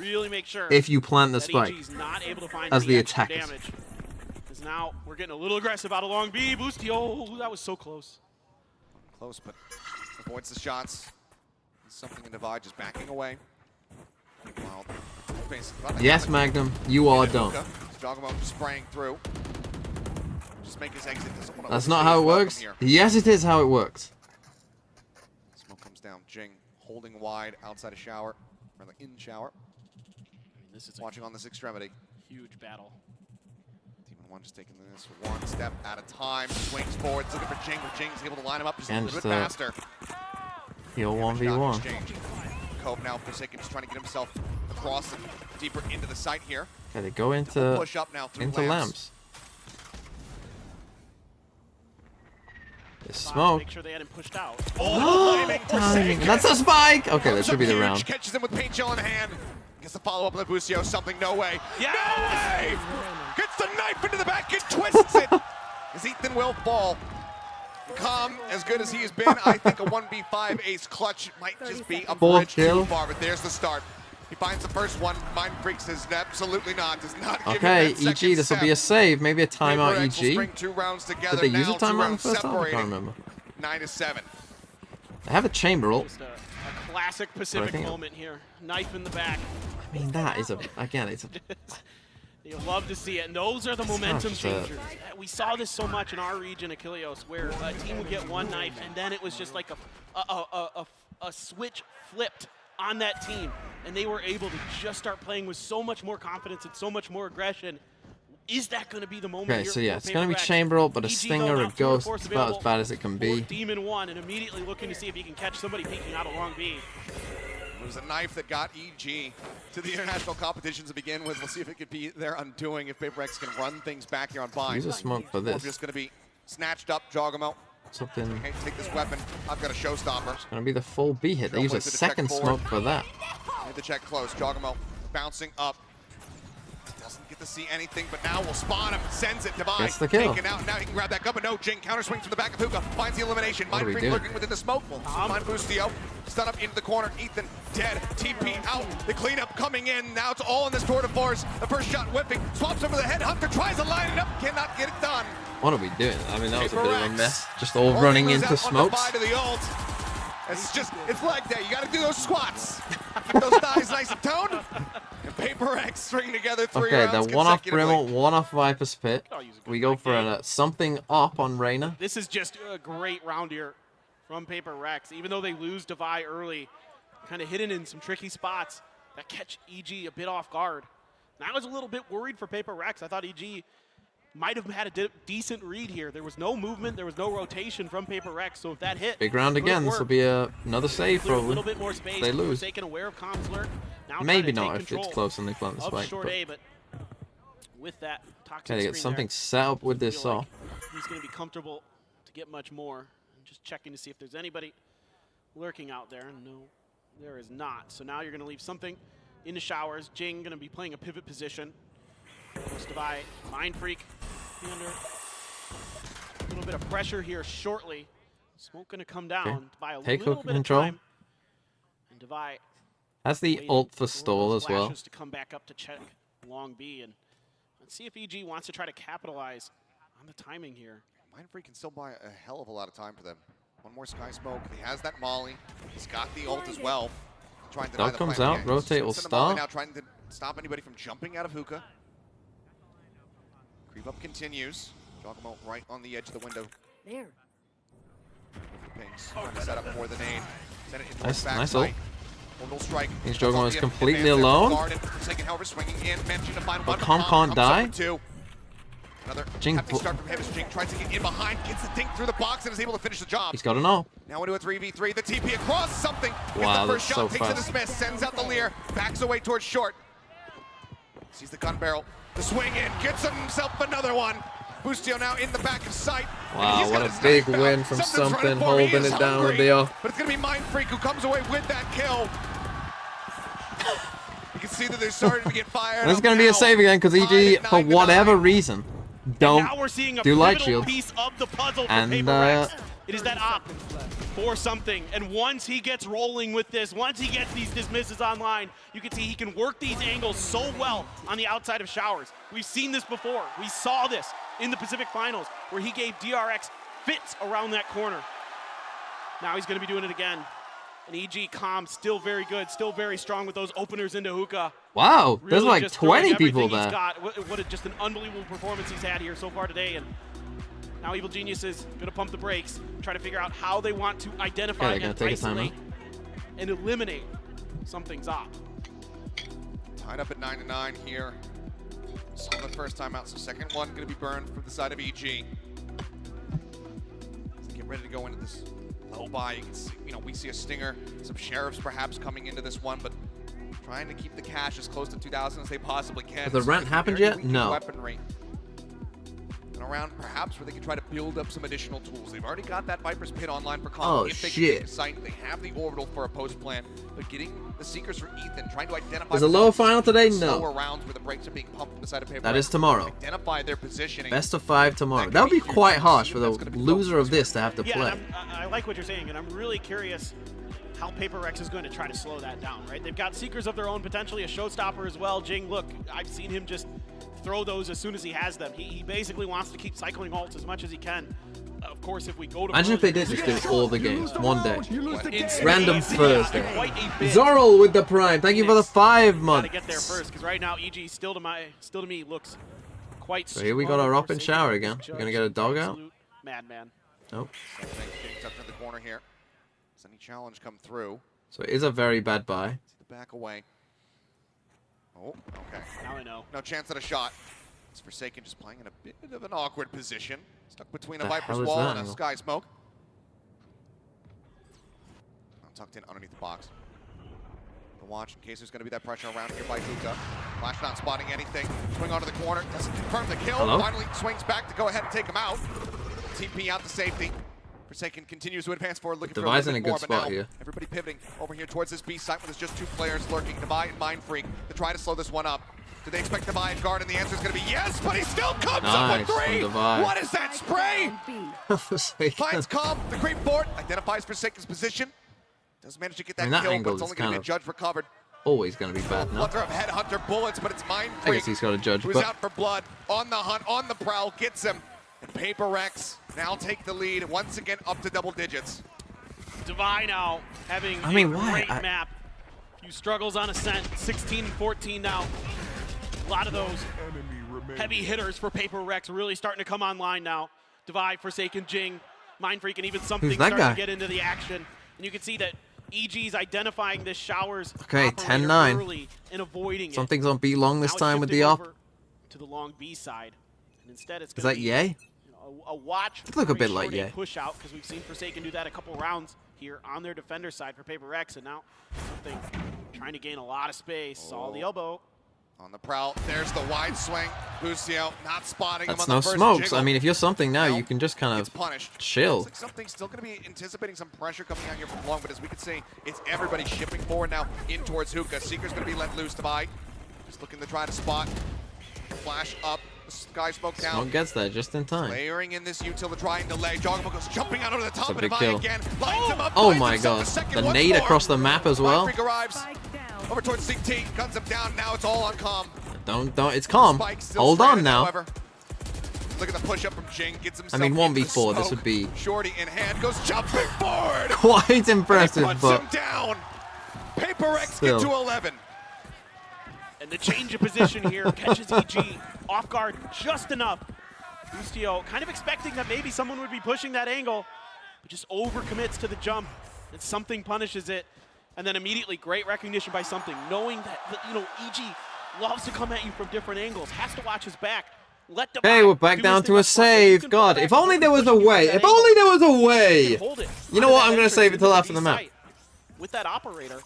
if you plant the spike as the attacker. Because now we're getting a little aggressive out of long B. Boostio, that was so close. Close, but avoids the shots. Something in Divide just backing away. Yes, Magnum, you are done. Jogmo spraying through. Just make his exit. That's not how it works. Yes, it is how it works. Smoke comes down. Jing holding wide outside of shower, or in shower. This is watching on this extremity. Huge battle. Demon 1 just taking this one step at a time. Swings forward, looking for Jing, but Jing's able to line him up just a little bit faster. He'll 1v1. Cope now, Forsaken just trying to get himself Cross deeper into the site here. Okay, they go into push up now through lamps. They smoke. Make sure they hadn't pushed out. Timing. That's a spike. Okay, that should be the round. Catches him with paint gel in hand. Gets the follow up on the Busio. Something. No way. Yeah. No way. Gets the knife into the back and twists it. As Ethan will fall. Calm, as good as he has been, I think a 1v5 ace clutch might just be a bridge too far, but there's the start. He finds the first one. Mind Freak says absolutely not. Does not give Okay, him that EG, this will be a save. Maybe a timeout, PRX will EG. string 2 rounds together. Did they use a now, timeout in the first time? I can't remember. 9-7. They have a chamber ult. Just a classic Pacific moment here. Knife in the back. I mean, that is a, again, it's a... You love to see it, and those are the momentum changers. We saw this so much in our region, Achilleos, where a team would get one knife, and then it was just like a switch flipped on that team, and they were able to just start playing with so much more confidence and so much more aggression. Is that going to be the moment? Okay, so yeah, it's going to be chamber ult, but a stinger, a ghost, it's about as bad as it can be. Demon 1, and immediately looking to see if he can catch somebody peeking out a long B. It was a knife that got EG to the international competitions to begin with. We'll see if it could be their undoing if PRX can run things back here on Bind. Use a smoke for this. Or just going to be snatched up, Jogamo. Something. Can't take this weapon. I've got a showstopper. It's going to be the full B hit. They use a second smoke for that. Hit the check close. Jogamo bouncing up. Doesn't get to see anything, but now will spawn him. Sends it. Devi That's the kill. taken out. Now he can grab that gun, but no. Jing counter swings from the back of Hookah. Finds the elimination. Mind Freak lurking within the smoke. Mind Bustio. Stun up into the corner. Ethan dead. TP out. The cleanup coming in. Now it's all in this tour de force. The first shot whipping. Swaps over the head. Hunter tries to line it up. Cannot get it done. What are we doing? I mean, that was a bit of a mess. Just all running into smokes. To the ult. It's like that. You got to do those squats. Keep those thighs nice and toned. And PRX string together 3 rounds the one off Brimble, one off Viper's Pit. We go for something up on Reyna. This is just a great round here from PRX. Even though they lose Devi early, kind of hidden in some tricky spots that catch EG a bit off guard. And I was a little bit worried for PRX. I thought EG might have had a decent read here. There was no movement, there was no rotation from PRX, so if that hit, big round again. This will be another save probably. A little bit more space. They lose. Aware of Comms lurk. Now maybe not if it's close and they plant the spike. But with that toxic okay, they get something set up with this saw. He's going to be comfortable to get much more. I'm just checking to see if there's anybody lurking out there. No, there is not. So now you're going to leave something into showers. Jing going to be playing a pivot position. Devi, Mind Freak, be under a little bit of pressure here shortly. Smoke going to come down. Devi a take little bit control. Of time. And Devi has the ult for stall as well. To come back up to check long B, and let's see if EG wants to try to capitalize on the timing here. Mind Freak can still buy a hell of a lot of time for them. One more Sky Smoke. He has that Molly. He's got the ult as well. Trying to Dog comes out. Rotate will start. Now trying to stop anybody from jumping out of Hookah. Creep up continues. Jogamo right on the edge of the window. There. Pings. Trying to set up more than aid. Send it into nice, back nice ult. Strike. Jogamo is completely alone. However, swinging in, managing to find but one. Calm can't die. Another Jing start from him as Jing tries to get in behind, gets the dink through the box, and is able to finish the job. He's got to know. Now into a 3v3. The TP across something. Wow, the first that's shot, so takes fast. a dismiss, sends out the leer, backs away towards short. Sees the gun barrel. The swing in, gets himself another one. Bustio now in the back of sight. Wow, what a big win from something, holding it down with the off. But it's going to be Mind Freak who comes away with that kill. You can see that they're starting to get fired. There's going to be a save again because EG, for whatever reason, don't do light shield. Piece of the puzzle for and it is that op for something. And once he gets rolling with this, once he gets these dismisses online, you can see he can work these angles so well on the outside of showers. We've seen this before. We saw this in the Pacific Finals where he gave DRX fits around that corner. Now he's going to be doing it again. And EG Comm still very good, still very strong with those openers into Hookah. Wow, Really there's like 20 people he's there. got. What just an unbelievable performance he's had here so far today. And now Evil Genius is going to pump the brakes, try to figure out how they want to identify and isolate and eliminate something's op. Tied up at 9-9 here. Saw the first time out, so second one going to be burned from the side of EG. So get ready to go into this low buy. You can see, we see a stinger, some sheriffs perhaps coming into this one, but Trying to keep the cash as close to 2,000 as they possibly can. Has the rent happened yet? No. Weaponry. And around perhaps where they can try to build up some additional tools. They've already got that Viper's Pit online for combo. Oh, if they shit. Can take a site, they have the orbital for a post plan, but getting the Seekers for Ethan, trying to identify. Is a lower final today? Slower No. rounds where the breaks are being pumped from the side of paper. That is tomorrow. Identify their positioning. Best of 5 tomorrow. That would be quite harsh for the loser of this to have to play. I like what you're saying, and I'm really curious how PRX is going to try to slow that down, right? They've got Seekers of their own, potentially a showstopper as well. Jing, look, I've seen him just throw those as soon as he has them. He basically wants to keep cycling ults as much as he can. Of course, if we go to... Imagine if they did just do all the games one day. It's Random Thursday. Zorl with the Prime. Thank you for the 5 months. Gotta get there first, because right now EG still to me looks quite. So here we got our up and shower again. We're gonna get a dog out. Madman. Nope. Getting tucked in the corner here. Does any challenge come through? So it is a very bad buy. Back away. Oh, okay. Now I know. No chance at a shot. It's Forsaken just playing in a bit of an awkward position. Stuck between a The Viper's hell is wall that and a angle? Sky Smoke. Tucked in underneath the box. The watch in case there's going to be that pressure around here by Hookah. Flash not spotting anything. Swing onto the corner. Doesn't confirm the kill. Hello? Finally swings back to go ahead and take him out. TP out to safety. Forsaken continues to advance forward, looking for a Devi's little in a bit more, good but spot now here. everybody pivoting over here towards this B site where there's just 2 players lurking, Devi and Mind Freak, to try to slow this one up. Do they expect Devi and guard? And the answer is going to be yes, but he still comes up with 3. What is that spray? Finds Calm, the creep board, identifies Forsaken's position. Does manage to get that, that kill, but angle it's is only going to kind be a judge recovered. Always gonna be bad now. Flutter of Headhunter bullets, but it's Mind I Freak guess he's got a judge, who's but out for blood, on the hunt, on the prowl, gets him. And PRX now take the lead, once again up to double digits. Devi now having I mean, a why? great map. Few struggles on Ascent, 16 and 14 now. A lot of those heavy hitters for PRX really starting to come online now. Devi, Forsaken, Jing, Mind Freak, and even something Who's that starting guy? to get into the action. And you can see that EG's identifying this Showers Okay, operator 10-9. early and avoiding Something's on B long this Now time with shifting the op. over to the long B side. And instead it's Is gonna that be, Yay? you know, a watch. It look a very bit like short, Yay. push out, because we've seen Forsaken do that a couple rounds here on their defender side for PRX, and now something trying to gain a lot of space. Saw the elbow. On the prowl, there's the wide swing. Lucio not spotting him That's on no the first smokes. jiggle. I mean, if you're something now, you can just kind of Punished. chill. Looks like something's still going to be anticipating some pressure coming out here from long, but as we can see, it's everybody shipping forward now in towards Hookah. Seeker's going to be let loose to buy. Just looking to try to spot. Flash up. Sky Smoke down. Smoke gets there just in time. Layering in this util to try and delay. Joggerbo goes jumping out over the top That's a of big Devi kill. again. Lines him up, Oh finds my himself god. a second The once nade more. across the map as well. Mind Freak arrives over towards CT, guns him down. Now it's all on Calm. Don't, it's calm. Spike still Hold on stranded, now. However. Look at the push up from Jing. Gets I himself mean, into the 1v4, this smoke. would be Shorty in hand goes jumping forward. quite impressive, Puts but him down. PRX Still. get to 11. And the change of position here catches EG off guard just enough. Lucio kind of expecting that maybe someone would be pushing that angle, but just overcommits to the jump, and something punishes it. And then immediately, great recognition by something, knowing that, you know, EG loves to come at you from different angles, has to watch his back. Let the hey, we're back down to a save. God, if only there was a way. If only there was a way. You know what? I'm going to save it till after the map. With that operator.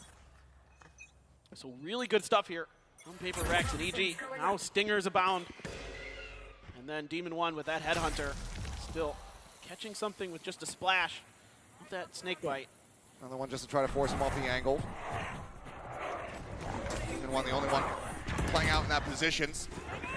So really good stuff here from PRX and EG. Now stingers abound. And then Demon 1 with that Headhunter. Still catching something with just a splash with that snake bite. Another one just to try to force him off the angle. Demon 1, the only one playing out in that position.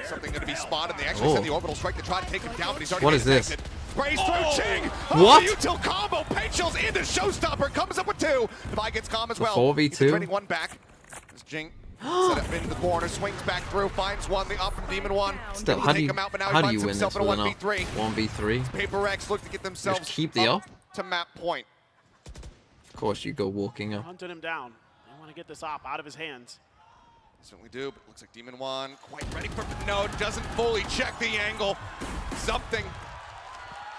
Something going to be spotted. They actually send the orbital strike to try to take him down, but he's already What is this? detected. Sprays through Ching. What? Util combo. Pagels into Showstopper. Comes up with 2. Devi gets Calm as The well. 4v2? He's trading 1 back. As Jing set up into the corner, swings back through, finds 1. The up from Demon 1. Still, Able how to do you take him out, but now he win finds this himself with in a an op? 1v3. 1v3? PRX look to get themselves Just keep the up up? to map point. Of course, you go walking up. Hunting him down. They want to get this op out of his hands. Certainly do, but looks like Demon 1 quite ready for it. No, doesn't fully check the angle. Something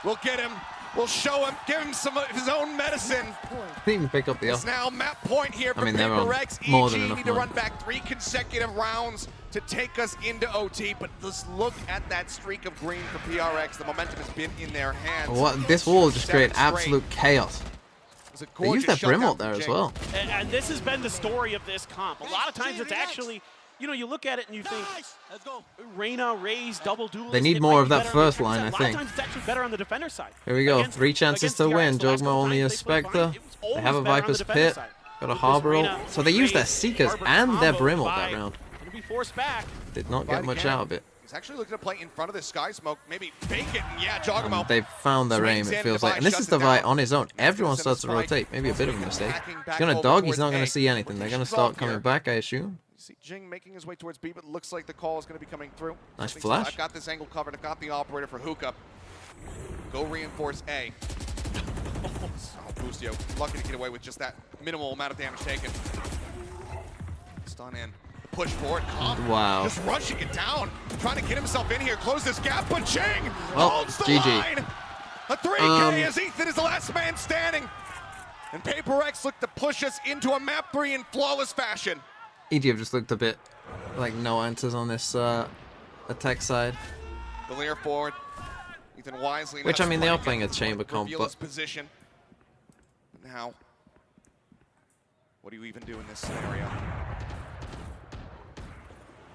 will get him, will show him, give him some of his own medicine. Didn't even pick up the It's up. now map point here for I mean, they're on PRX. more EG than enough need to money. run back 3 consecutive rounds to take us into OT, but let's look at that streak of green for PRX. The momentum has been in their hands. What? This wall just created 7 straight. absolute chaos. They use that brim ult there as well. And this has been the story of this comp. A lot of times it's actually, you know, you look at it and you think, Reyna, Raze, double duelist. They need more of that first line, I think. A lot of times it's actually better on the defender side. Here we go. 3 chances to win. Jogma only a Spectre. They have a Viper's Pit. Got a Harbor ult. So they used their Seekers and their brim ult that round. Did not get much out of it. He's actually looking to play in front of this Sky Smoke, maybe fake it, and yeah, Jogamo. They've found their aim, it feels like. And this is Devi on his own. Everyone starts to rotate. Maybe a bit of a mistake. He's going to dog, he's not going to see anything. They're going to start coming back, I assume. See Jing making his way towards B, but it looks like the call is going to be coming through. Nice flash. I've got this angle covered. I've got the operator for Hookah. Go reinforce A. Oh, Bustio, lucky to get away with just that minimal amount of damage taken. Stun in. Push forward. Wow. Just rushing it down. Trying to get himself in here. Close this gap, but Jing holds the GG. line. A 3K as Ethan is the last man standing. And PRX look to push us into a map 3 in flawless fashion. EG have just looked a bit like no answers on this attack side. The layer forward. Ethan wisely. Which, I mean, they are playing a chamber comp, but... position. Now, what do you even do in this scenario?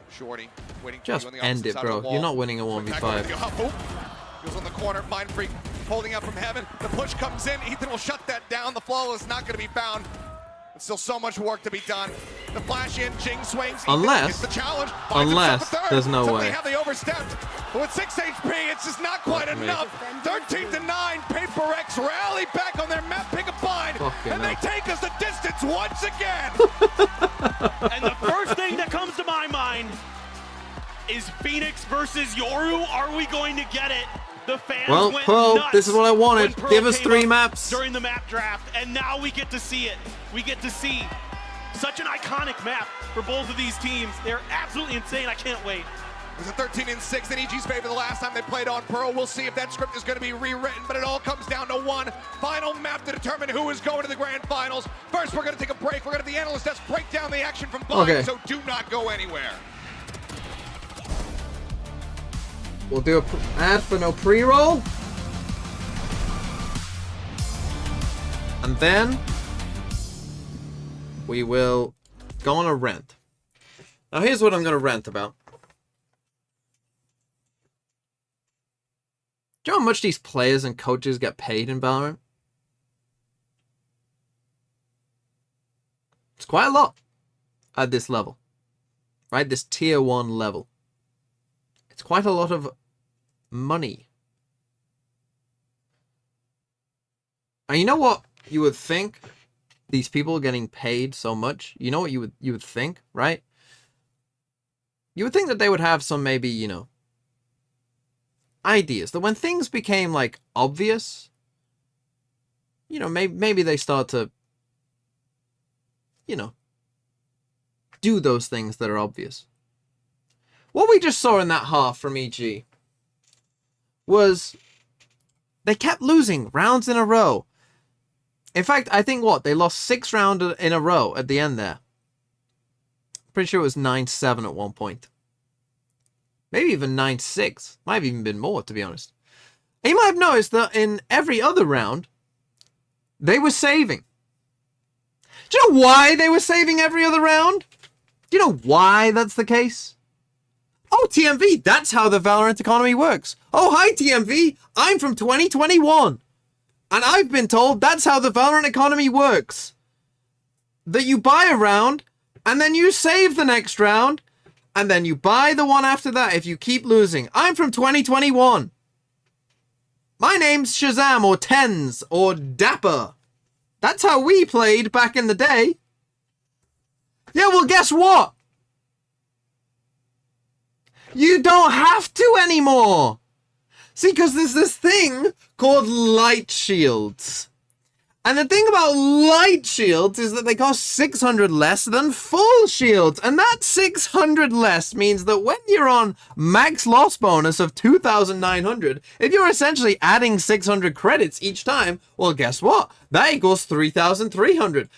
Shorty, waiting just on the end it, bro. You're not winning a 1v5. Goes on the corner, Mind Freak holding up from heaven. The push comes in. Ethan will shut that down. The flawless not going to be found. There's still so much work to be done. The flash in, Jing swings. Unless, the challenge. There's no way. They overstepped. But with 6 HP, it's just not quite enough. 13-9, PRX rally back on their map, pick a bind, and they take us the distance once again. And the first thing that comes to my mind is Phoenix versus Yoru. Are we going to get it? The fans went nuts. This is what I wanted. Give us 3 maps. During the map draft, and now we get to see it. We get to see such an iconic map for both of these teams. They're absolutely insane. I can't wait. It was a 13-6 in EG's favor the last time they played on Pearl. We'll see if that script is going to be rewritten, but it all comes down to one final map to determine who is going to the grand finals. First, we're going to take a break. We're going to the analyst desk break down the action from behind, so do not go anywhere. We'll do an ad for no pre-roll. And then we will go on a rant. Now here's what I'm going to rant about. Do you know how much these players and coaches get paid in Valorant? It's quite a lot at this level. Right? This tier 1 level. It's quite a lot of money. And you know what you would think? These people getting paid so much, you know what you would think, right? You would think that they would have some, maybe, you know, ideas. That when things became like obvious, you know, maybe they start to, you know, do those things that are obvious. What we just saw in that half from EG was they kept losing rounds in a row. In fact, I think they lost 6 rounds in a row at the end there. Pretty sure it was 9-7 at one point. Maybe even 9-6. Might have even been more, to be honest. And you might have noticed that in every other round, they were saving. Do you know why they were saving every other round? Do you know why that's the case? Oh, TMV, that's how the Valorant economy works. Oh, hi, TMV. I'm from 2021. And I've been told that's how the Valorant economy works. That you buy a round, and then you save the next round, and then you buy the one after that if you keep losing. I'm from 2021. My name's Shazam, or Tens, or Dapper. That's how we played back in the day. Yeah, well, guess what? You don't have to anymore. See, because there's this thing called light shields. And the thing about light shields is that they cost 600 less than full shields. And that 600 less means that when you're on max loss bonus of 2,900, if you're essentially adding 600 credits each time, well, guess what? That equals 3,300.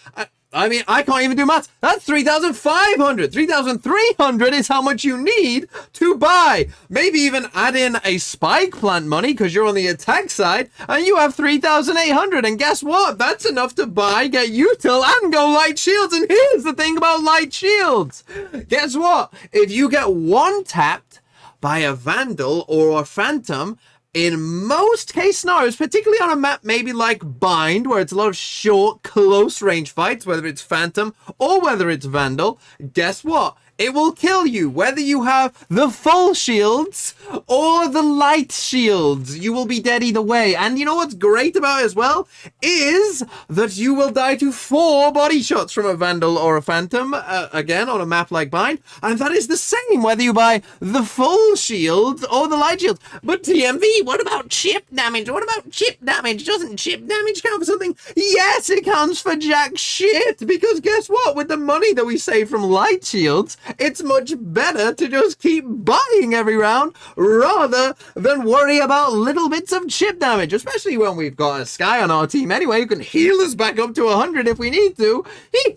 I mean, I can't even do maths. That's 3,500. 3,300 is how much you need to buy. Maybe even add in a spike plant money because you're on the attack side and you have 3,800. And guess what? That's enough to buy, get util, and go light shields. And here's the thing about light shields. Guess what? If you get one tapped by a Vandal or a Phantom, in most case scenarios, particularly on a map maybe like Bind, where it's a lot of short, close-range fights, whether it's Phantom or whether it's Vandal, guess what? It will kill you, whether you have the full shields or the light shields. You will be dead either way. And you know what's great about it as well? Is that you will die to 4 body shots from a Vandal or a Phantom, again, on a map like Bind. And that is the same whether you buy the full shields or the light shields. But TMV, what about chip damage? What about chip damage? Doesn't chip damage count for something? Yes, it counts for jack shit. Because guess what? With the money that we save from light shields, it's much better to just keep buying every round rather than worry about little bits of chip damage, especially when we've got a Sky on our team anyway who can heal us back up to 100 if we need to.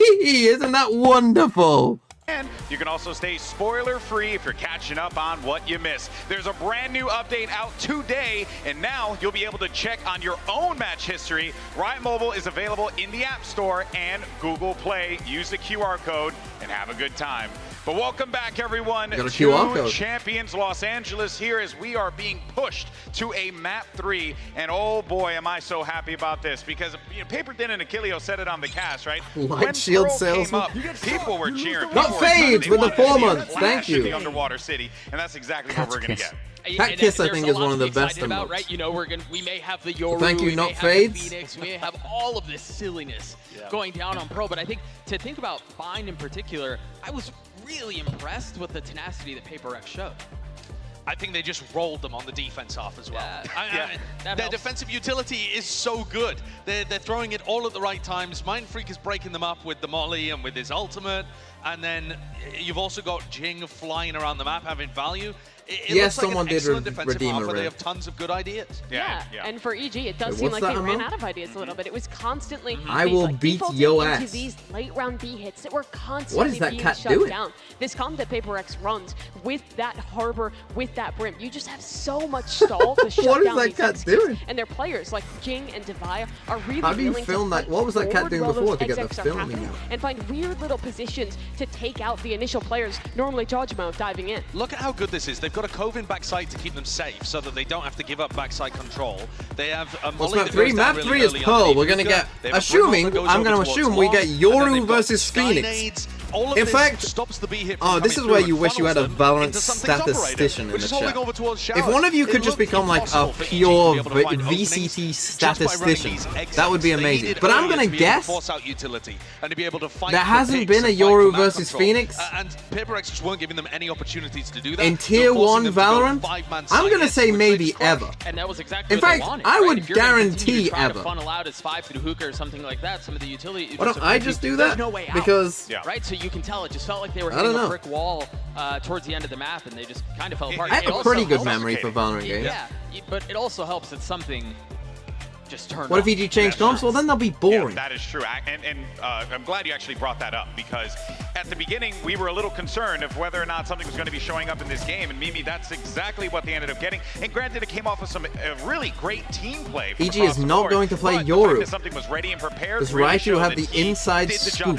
Isn't that wonderful? And you can also stay spoiler-free if you're catching up on what you missed. There's a brand new update out today, and now you'll be able to check on your own match history. Riot Mobile is available in the App Store and Google Play. Use the QR code and have a good time. But welcome back, everyone, to Champions Los Angeles here as we are being pushed to a map 3. And oh boy, am I so happy about this, because Paper Din and Achilleo said it on the cast, right? Light shield sales. People were cheering. Not Fades with the 4 months. Thank you. The underwater city, and that's exactly what we're going to get. That Kiss, I think, is one of the best emotes. Right? You know, we may have the Yoru, thank you, we not may Fades. have the Phoenix, we may have all of this silliness going down on Pro, but I think to think about Bind in particular, I was really impressed with the tenacity that PRX showed. I think they just rolled them on the defense half as well. Their helps. defensive utility is so good. They're throwing it all at the right times. Mindfreak is breaking them up with the Molly and with his ultimate. And then you've also got Jing flying around the map having value. It yes, looks like someone an did defensive redeem half a where they red. have tons of good ideas. Yeah, and for EG, it does seem like they ran out of ideas a little bit. It was constantly I will beat your ass. Into these late round B hits that were constantly being shut down. This comp that PRX runs with that harbor, with that brim, you just have so much stall to shut down these executes. And their players like Jing and Divaya are really How do you film that? What was that cat doing before to get the filming out? And find weird little positions to take out the initial players, normally charge mode, diving in. Look at how good this is. They've got a Coven backside to keep them safe so that they don't have to give up backside control. They have a Molly map 3? Map 3 is Pearl. We're going to get, assuming, I'm going to assume we get Yoru versus Phoenix. In fact, stops the B hit this is where you wish you had a Valorant statistician in the chat. If one of you could just become like a pure VCT statistician, that would be amazing. But I'm going to guess there hasn't been a Yoru versus Phoenix and PRX just weren't giving them any opportunities to do that. In Tier 1 Valorant. I'm going to say maybe ever. And that was exactly in fact, I would guarantee ever. ever. Funnel out as 5 through hookah or something like that. Some of the utility. Why don't I just do that? No way out. Because right, so you can tell it just felt like they were hitting a brick wall towards the end of the map, and they just kind of fell apart. I have a pretty good memory for Valorant games. Yeah, but it also helps that something just turned. What if EG changed comps? Well, then they'll be boring. Yeah, that is true, and I'm glad you actually brought that up, because at the beginning we were a little concerned of whether or not something was going to be showing up in this game, and Mimi, that's exactly what they ended up getting. And granted, it came off of some really great team play. EG is not going to play Yoru. Something was ready and prepared. Because Raichu had the inside scoop.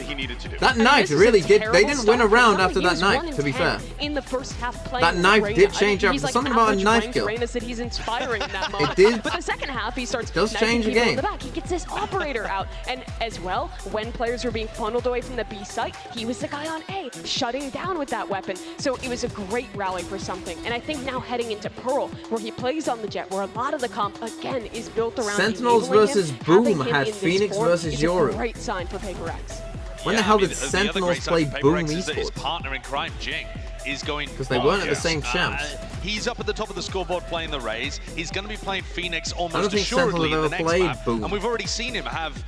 That knife really did. They didn't win a round after that knife, to be fair. In the first half, that knife did change up. Something about a knife kill. That he's inspiring in that moment. It did. But the second half, he starts change the game. He gets this operator out, and as well, when players were being funneled away from the B site, he was the guy on A, shutting down with that weapon. So it was a great rally for something. And I think now heading into Pearl, where he plays on the jet, where a lot of the comp again is built around Sentinels versus Boom had Phoenix versus Yoru. Great sign for PRX. When the hell did Sentinels play Boom esports? His partner in crime, Jing, is going because they weren't at the same champs. He's up at the top of the scoreboard playing the Rays. He's going to be playing Phoenix I don't almost think assuredly Sentinel in the ever next played map. Boom. And we've already seen him have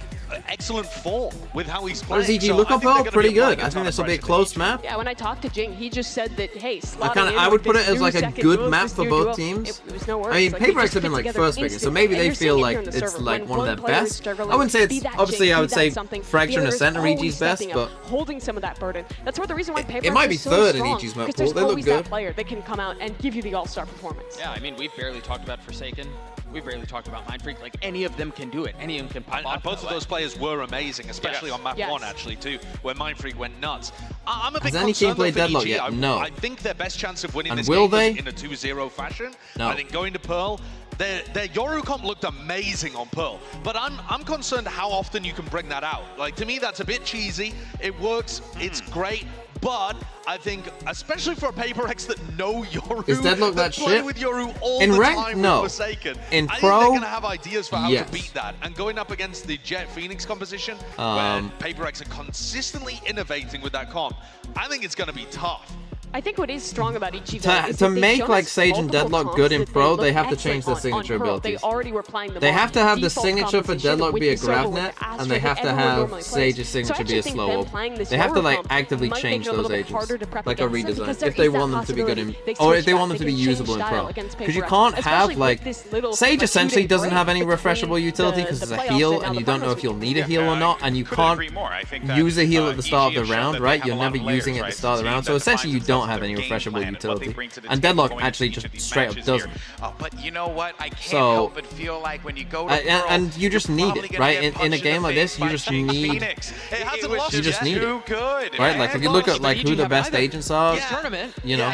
excellent form with how he's What playing. does EG look up Pearl? Pretty good. I think this will be a close map. Yeah, when I talked to Jing, he just said that, hey, I would put it as like a good map for both teams. It was no worries. I mean, Like, PRX have been like first pickers, so maybe they feel like it's like one of their best. I wouldn't say it's, obviously I would say Fracture and Ascent are EG's best, but holding some of that burden. That's where the reason why PRX it might be is so third in strong, EG's map because pool. there's They look always that good. player that can come out and give you the all-star performance. Yeah, I mean, we've barely talked about Forsaken. We've barely talked about Mindfreak. Like, any of them can do it. Any of them can pop off. And both of those players were amazing, especially on map 1, actually, too, where Mindfreak went nuts. I'm a bit Has any team concerned played though for Deadlock EG. yet? No. I think their best chance of winning And this will game they? is in a 2-0 fashion. No. I think going to Pearl, their Yoru comp looked amazing on Pearl, but I'm concerned how often you can bring that out. Like, to me, that's a bit cheesy. It works, it's great, but I think, especially for a PaperX that know Yoru, Is Deadlock that play shit? with Yoru all In the ranked? time No. with Forsaken, In I think Pro? they're going to have ideas for how Yes. to beat that. And going up against the Jet Phoenix composition, where PaperX are consistently innovating with that comp, I think it's going to be tough. I think what is strong about EG though is To that they've make shown like us Sage and multiple Deadlock comps good in that Pro, look they have to excellent change their on signature Pearl. abilities. They already were playing them They on have to have the default signature for composition Deadlock with be a the server grab with net, the Astra and they that have to everyone have normally plays. Sage's So I signature be actually a think slow them ult. playing this They have to Yoru like comp actively might change make it a little those bit harder agents, to prep like a against them, because redesign, there if they is that want them to be good in, possibility. They or if switch they back, want them to they be can change usable in style Pro. against Because you PaperX, can't have especially like with this little, Sage like, essentially 2-day doesn't break have any between refreshable utility the because it's a playoffs heal, and now and the you don't know finals. if you'll need a heal or not, and you can't use a heal at the start of the round, right? You're never using it at the start of the round, so essentially you don't have any refreshable utility. And Deadlock actually just straight up doesn't. But you know what? I can't So, help but feel like when you go to Pearl, and you just need it, right? In a game like this, you just need. You just need it, right? Like if you look at like who the best agents are, you know,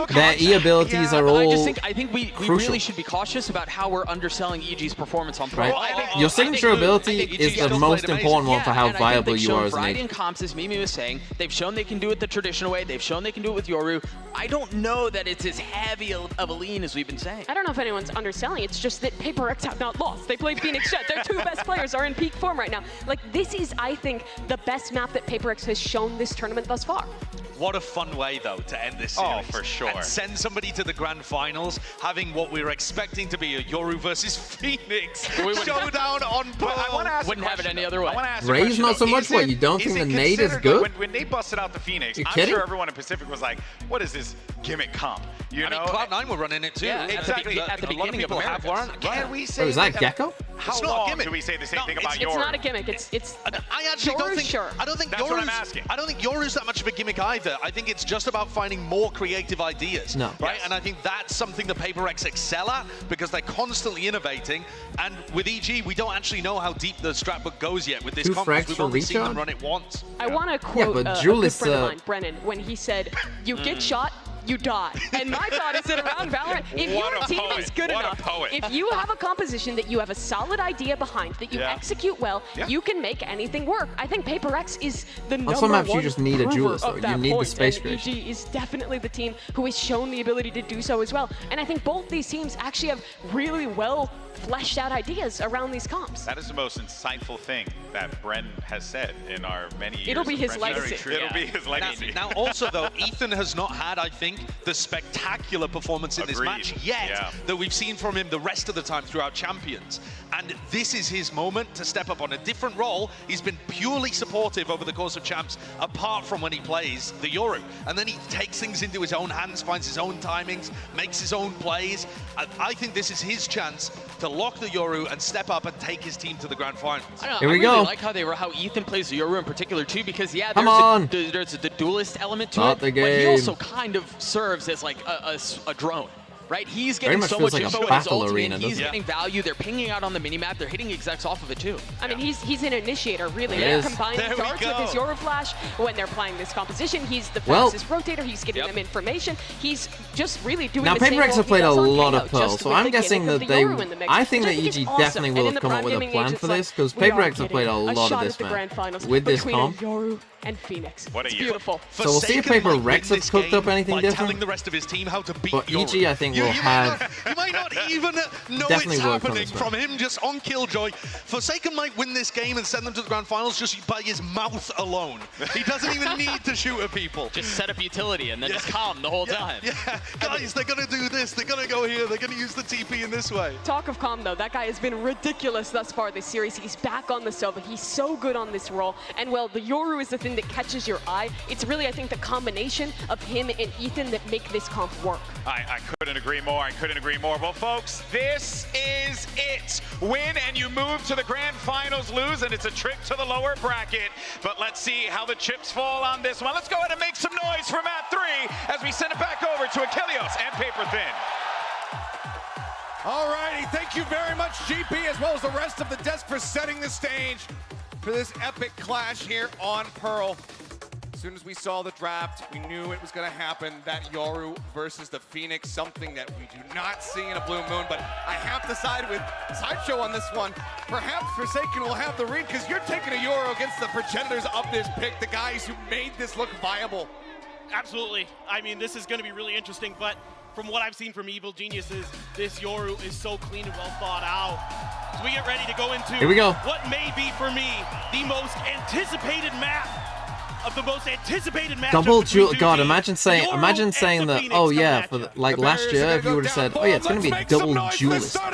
their E abilities are all I think we really should be cautious about how we're underselling EG's performance on Pro. right. Your signature ability is the most important one for how viable you are as an agent. Comps, as Mimi was saying, they've shown they can do it the traditional way. They've shown they can do it with Yoru. I don't know that it's as heavy of a lean as we've been saying. I don't know if anyone's underselling. It's just that PaperX have not lost. They played Phoenix Jet. Their two best players are in peak form right now. Like, this is, I think, the best map that PaperX has shown this tournament thus far. What a fun way, though, to end this series. Oh, for sure. And send somebody to the grand finals, having what we were expecting to be a Yoru versus Phoenix showdown on Pearl. I want to ask Wouldn't have it any other way. Ray's not so much. What, you don't think the nade is good? When they busted out the Phoenix, You I'm kidding? sure everyone in Pacific was like, what is this gimmick comp? You know? Cloud9 were running it too. Yeah, exactly. At the A lot of beginning of people have Americans. one. Can we say Oh, is that Gecko? How It's not a long gimmick. do we say the same thing about It's Yoru? not a gimmick. It's I actually don't think. Sure. I don't think That's what I'm Yoru's. asking. I don't think Yoru's that much of a gimmick either. I think it's just about finding more creative ideas. No. Right. Yes. And I think that's something the PaperX excel at because they're constantly innovating. And with EG, we don't actually know how deep the strat book goes yet with this Two comp. frags We've for only seen them recharge? run it once. I want to quote but a good Julius, friend of mine, Brennan, when he said, you get shot, you die. And my thought is that around Valorant, if What your a team poet. is good What a enough, poet. if you have a composition that you have a solid idea behind, that you Yeah. execute well, Yeah. you can make anything work. I think PaperX is the number some maps you one just need a prover Julius, of though. that You need the point, space and creation. EG is definitely the team who has shown the ability to do so as well. And I think both these teams actually have really well fleshed out ideas around these comps. That is the most insightful thing that Bren has said in our many years. It'll be of his friendship. legacy. Very true. It'll be his legacy. Now, also though, Ethan has not had, I think, the spectacular performance in this Agreed. match yet Yeah. that we've seen from him the rest of the time throughout Champions. And this is his moment to step up on a different role. He's been purely supportive over the course of Champs, apart from when he plays the Yoru. And then he takes things into his own hands, finds his own timings, makes his own plays. I think this is his chance to lock the Yoru and step up and take his team to the grand finals. Here we I really go. like how Ethan plays the Yoru in particular too, because yeah, Come on. there's the duelist element to Not it, the but he game. also kind of serves as like a drone. Right, he's Very getting much so feels much like a info in his battle ultimate, arena, he's doesn't it? getting value. They're pinging out on the minimap. They're hitting execs off of it too. I mean, he's an initiator, really. He They're is. combining There we darts with his go. Yoru Flash when they're playing this composition. He's the Well- fastest rotator. He's giving them information. He's just really doing Now, the same PaperX role have he played a does on lot KO, of Pearl, just so with I'm the guessing gimmick that of the they. Yoru in the mix, I think which that is EG awesome. definitely And will in have the come up Prime with a Gaming plan agents, for like, this, because we are PaperX have played a getting lot shot of at this the map grand finals with this between comp. Yoru and Phoenix. What it's a year. beautiful. So we'll see if PRX have cooked up anything different. Telling the rest of his team how to beat But EG, I think, will have... You might not even know Definitely it's worked on happening this from him just on Killjoy. Forsaken might win this game and send them to the grand finals just by his mouth alone. He doesn't even need to shoot at people. Just set up utility and then just calm the whole time. Yeah, guys, they're going to do this. They're going to go here. They're going to use the TP in this way. Talk of calm, though. That guy has been ridiculous thus far this series. He's back on the Sova. He's so good on this role. And, well, the Yoru is the thing that catches your eye. It's really, I think, the combination of him and Ethan that make this comp work. I couldn't agree more. I couldn't agree more. Well, folks, this is it. Win and you move to the grand finals. Lose and it's a trip to the lower bracket. But let's see how the chips fall on this one. Let's go ahead and make some noise for map 3 as we send it back over to Achilles and Paper Thin. All righty, thank you very much, GP, as well as the rest of the desk for setting the stage for this epic clash here on Pearl. As soon as we saw the draft, we knew it was going to happen, that Yoru versus the Phoenix, something that we do not see in a blue moon, but I have to side with Sideshow on this one. Perhaps Forsaken will have the read, because you're taking a Yoru against the progenitors of this pick, the guys who made this look viable. Absolutely. I mean, this is going to be really interesting, but from what I've seen from Evil Geniuses, this Yoru is so clean and well thought out. So we get ready to go into Here we go. What may be for me the most anticipated map of the most anticipated match. Double duel. God, imagine saying that. Oh yeah, for the, like last year, if you would have said, oh yeah, it's going to be a double duelist for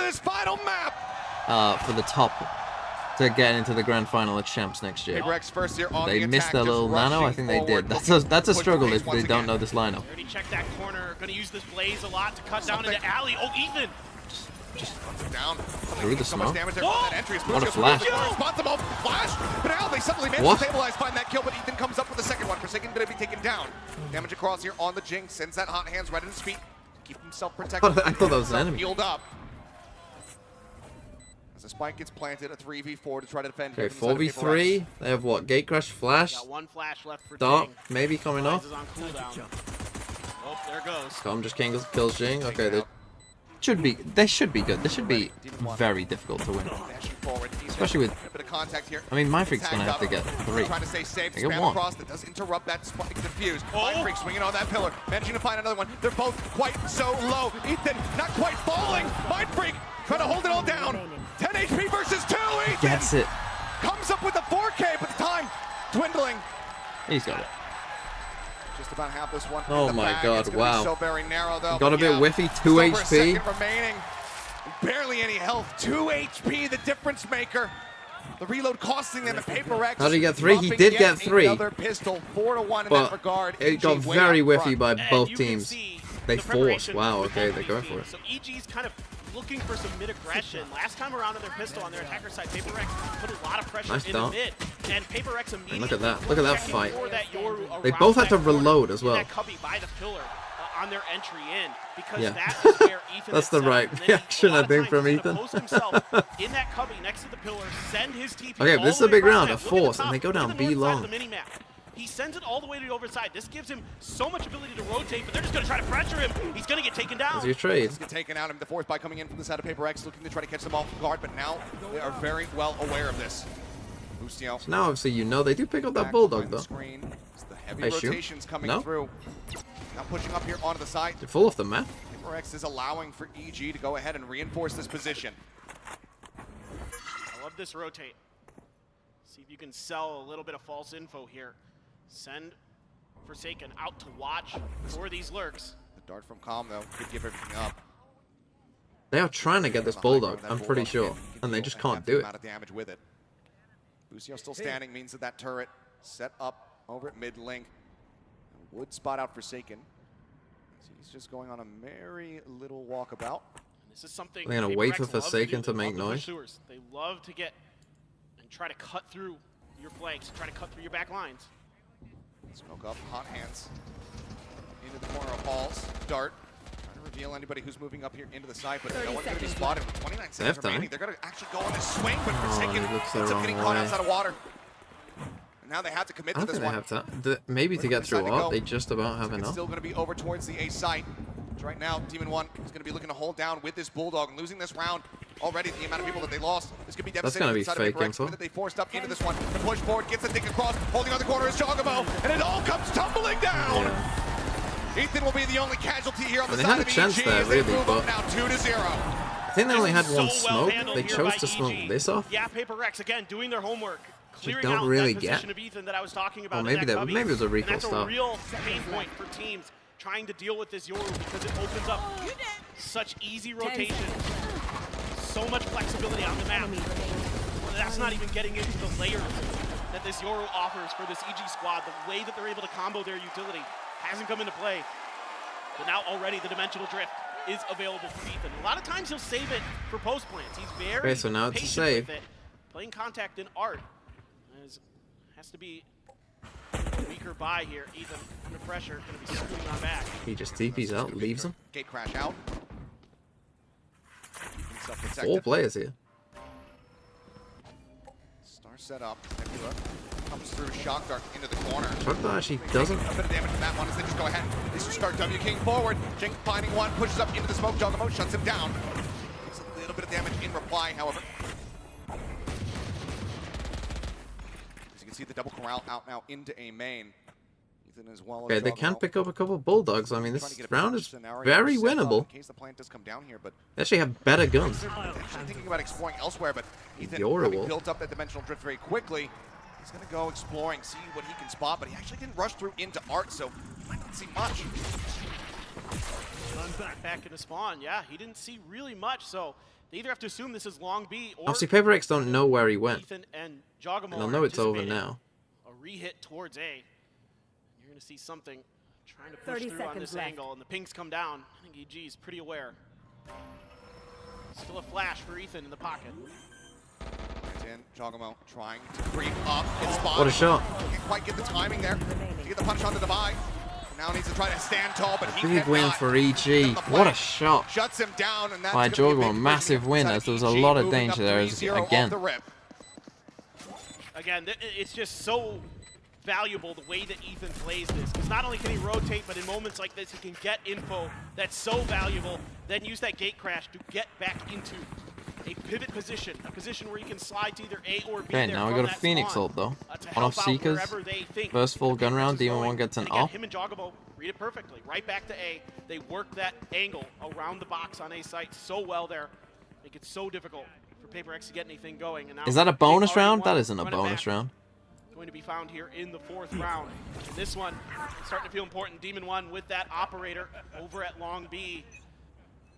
the top to get into the grand final at Champs next year. They missed their little nano. I think they did. That's a struggle if they don't know this lineup. Already check that corner. Going to use this blaze a lot to cut down into alley. Oh, Ethan. Just down. Through the smoke. What a flash. But now they suddenly managed to stabilize, find that kill, but Ethan comes up with the second one. Forsaken going to be taken down. Damage across here on the Jinx. Sends that hot hands right in his feet. Keep himself protected. I thought that was an enemy. Healed up. As the spike gets planted, a 3v4 to try to defend. Okay, 4v3. They have what? Gatecrash, flash. Got one flash left for Dart, Ting. maybe coming off. Oh, there goes. Tom just kills Jing. Okay, they should be good. They should be very difficult to win. Especially with, I mean, Mindfreak's gonna have to get 3. Trying to stay safe. They get Spam 1. across that does interrupt that spike defuse. Mindfreak swinging on that pillar, managing to find another one. They're both quite so low. Ethan not quite falling. Mindfreak trying to hold it all down. 10 HP versus 2. Ethan gets it. Comes up with a 4K, but the time dwindling. He's got it. Just about half this one. Oh my God! Wow. So very narrow, though. Got a bit whiffy. 2 HP. Remaining. Barely any health. 2 HP, the difference maker. The reload costing them a PRX. How did he get 3? He did get 3. Another pistol, 4-1 in but that regard. it got very whiffy by both teams. They forced. Wow. Okay, they're going for it. So EG's kind of looking for some mid aggression. Last time around on their pistol on their attacker side, PRX put a lot of pressure in the mid, and PRX immediately. Look at that! Look at that fight. They both had to reload as well. By the pillar on their entry in, because yeah. that is where Ethan that's the right reaction, I think, from Ethan. In that cubby next to the pillar, send his TP. Okay, this is a big round, a force, and they go down B long. He sends it all the way to the overside. This gives him so much ability to rotate, but they're just going to try to pressure him. He's going to get taken down. That's your trade. Get taken out. The force by coming in from the side of PRX, looking to try to catch them off guard, but now they are very well aware of this. So now, obviously, you know they do pick up that bulldog, though. The heavy rotations coming through. Now pushing up here onto the side. They're full off the map. PRX is allowing for EG to go ahead and reinforce this position. I love this rotate. See if you can sell a little bit of false info here. Send Forsaken out to watch for these lurks. The dart from Calm, though, could give everything up. They are trying to get this bulldog, I'm pretty sure, and they just can't do it. Amount of damage with it. Busio still standing means that that turret set up over at mid link would spot out Forsaken. So he's just going on a merry little walkabout. And this is something they're gonna wait for Forsaken to make noise. They love to get and try to cut through your flanks, try to cut through your back lines. Smoke up, hot hands into the corner of Halls. Dart trying to reveal anybody who's moving up here into the side, but no one's going to be spotted with 29 seconds remaining. They're going to actually go on this swing, but Forsaken ends up getting caught outside of water. And now they have to commit to this one. I think they have to. Maybe to get through art, they just about have enough. It's still going to be over towards the A site. Right now, Demon One is going to be looking to hold down with this Bulldog and losing this round. Already, the amount of people that they lost, this could be devastating. That's gonna be fake info. That they forced up into this one. The push forward, gets the thing across, holding on the corner is Jogamo, and it all comes tumbling down. Yeah. Ethan will be the only casualty here on the side of EG. They had a chance there, really, but now 2-0. I think they only had one smoke. They chose to smoke this off. Yeah, PRX again doing their homework. They don't really get. Of Ethan that I was talking about. Or maybe maybe it was a recall that's start. a real pain point for teams trying to deal with this Yoru because it opens up such easy rotation, so much flexibility on the map. Well, that's not even getting into the layers that this Yoru offers for this EG squad. The way that they're able to combo their utility hasn't come into play. But now already the dimensional drift is available for Ethan. A lot of times he'll save it for post plants. He's very okay, so now it's a patient save. with it. Playing contact in art has to be weaker by here. Ethan under pressure, going to be scooting on back. He just TP's out, leaves him. Gate crash out. 4 players here. Star set up. Nebula comes through, shock dart into the corner. Shock dart actually doesn't. A bit of damage from that one as they just go ahead. They just start W King forward. Jink finding one, pushes up into the smoke. Jogamo shuts him down. Takes a little bit of damage in reply, however. As you can see, the double corral out now into a main. Ethan as well. Okay, they can pick up a couple Bulldogs. I mean, this round is very winnable. In case the plant does come down here, but they actually have better guns. They're actually thinking about exploring elsewhere, but Ethan having built up that dimensional drift very quickly. He's going to go exploring, see what he can spot, but he actually didn't rush through into art, so he might not see much. Back into spawn, yeah, he didn't see really much, so they either have to assume this is long B or Obviously, PRX don't know where he went. Ethan and Jogamo They'll know it's over now. A re-hit towards A. You're going to see something trying to push through on this angle, and the pings come down. I think EG is pretty aware. Still a flash for Ethan in the pocket. In, Jogamo trying to creep up his spot. What a shot. Can't quite get the timing there to get the punch on the divide. Now needs to try to stand tall, but he big win for EG. What a shot. Shuts him down, and that's by Jogamo. Massive win, as there was a lot of danger there again. Again, it's just so valuable the way that Ethan plays this, because not only can he rotate, but in moments like this he can get info that's so valuable, then use that gate crash to get back into a pivot position, a position where you can slide to either A or B. Okay, now we got a Phoenix ult though. One off Seekers. First full gun round, Demon 1 gets an off. Him and Jogamo read it perfectly. Right back to A. They work that angle around the box on A site so well there. Make it so difficult for PRX to get anything going. And now is that a bonus round? That isn't a bonus round. Going to be found here in the 4th round. And this one starting to feel important. Demon 1 with that operator over at long B.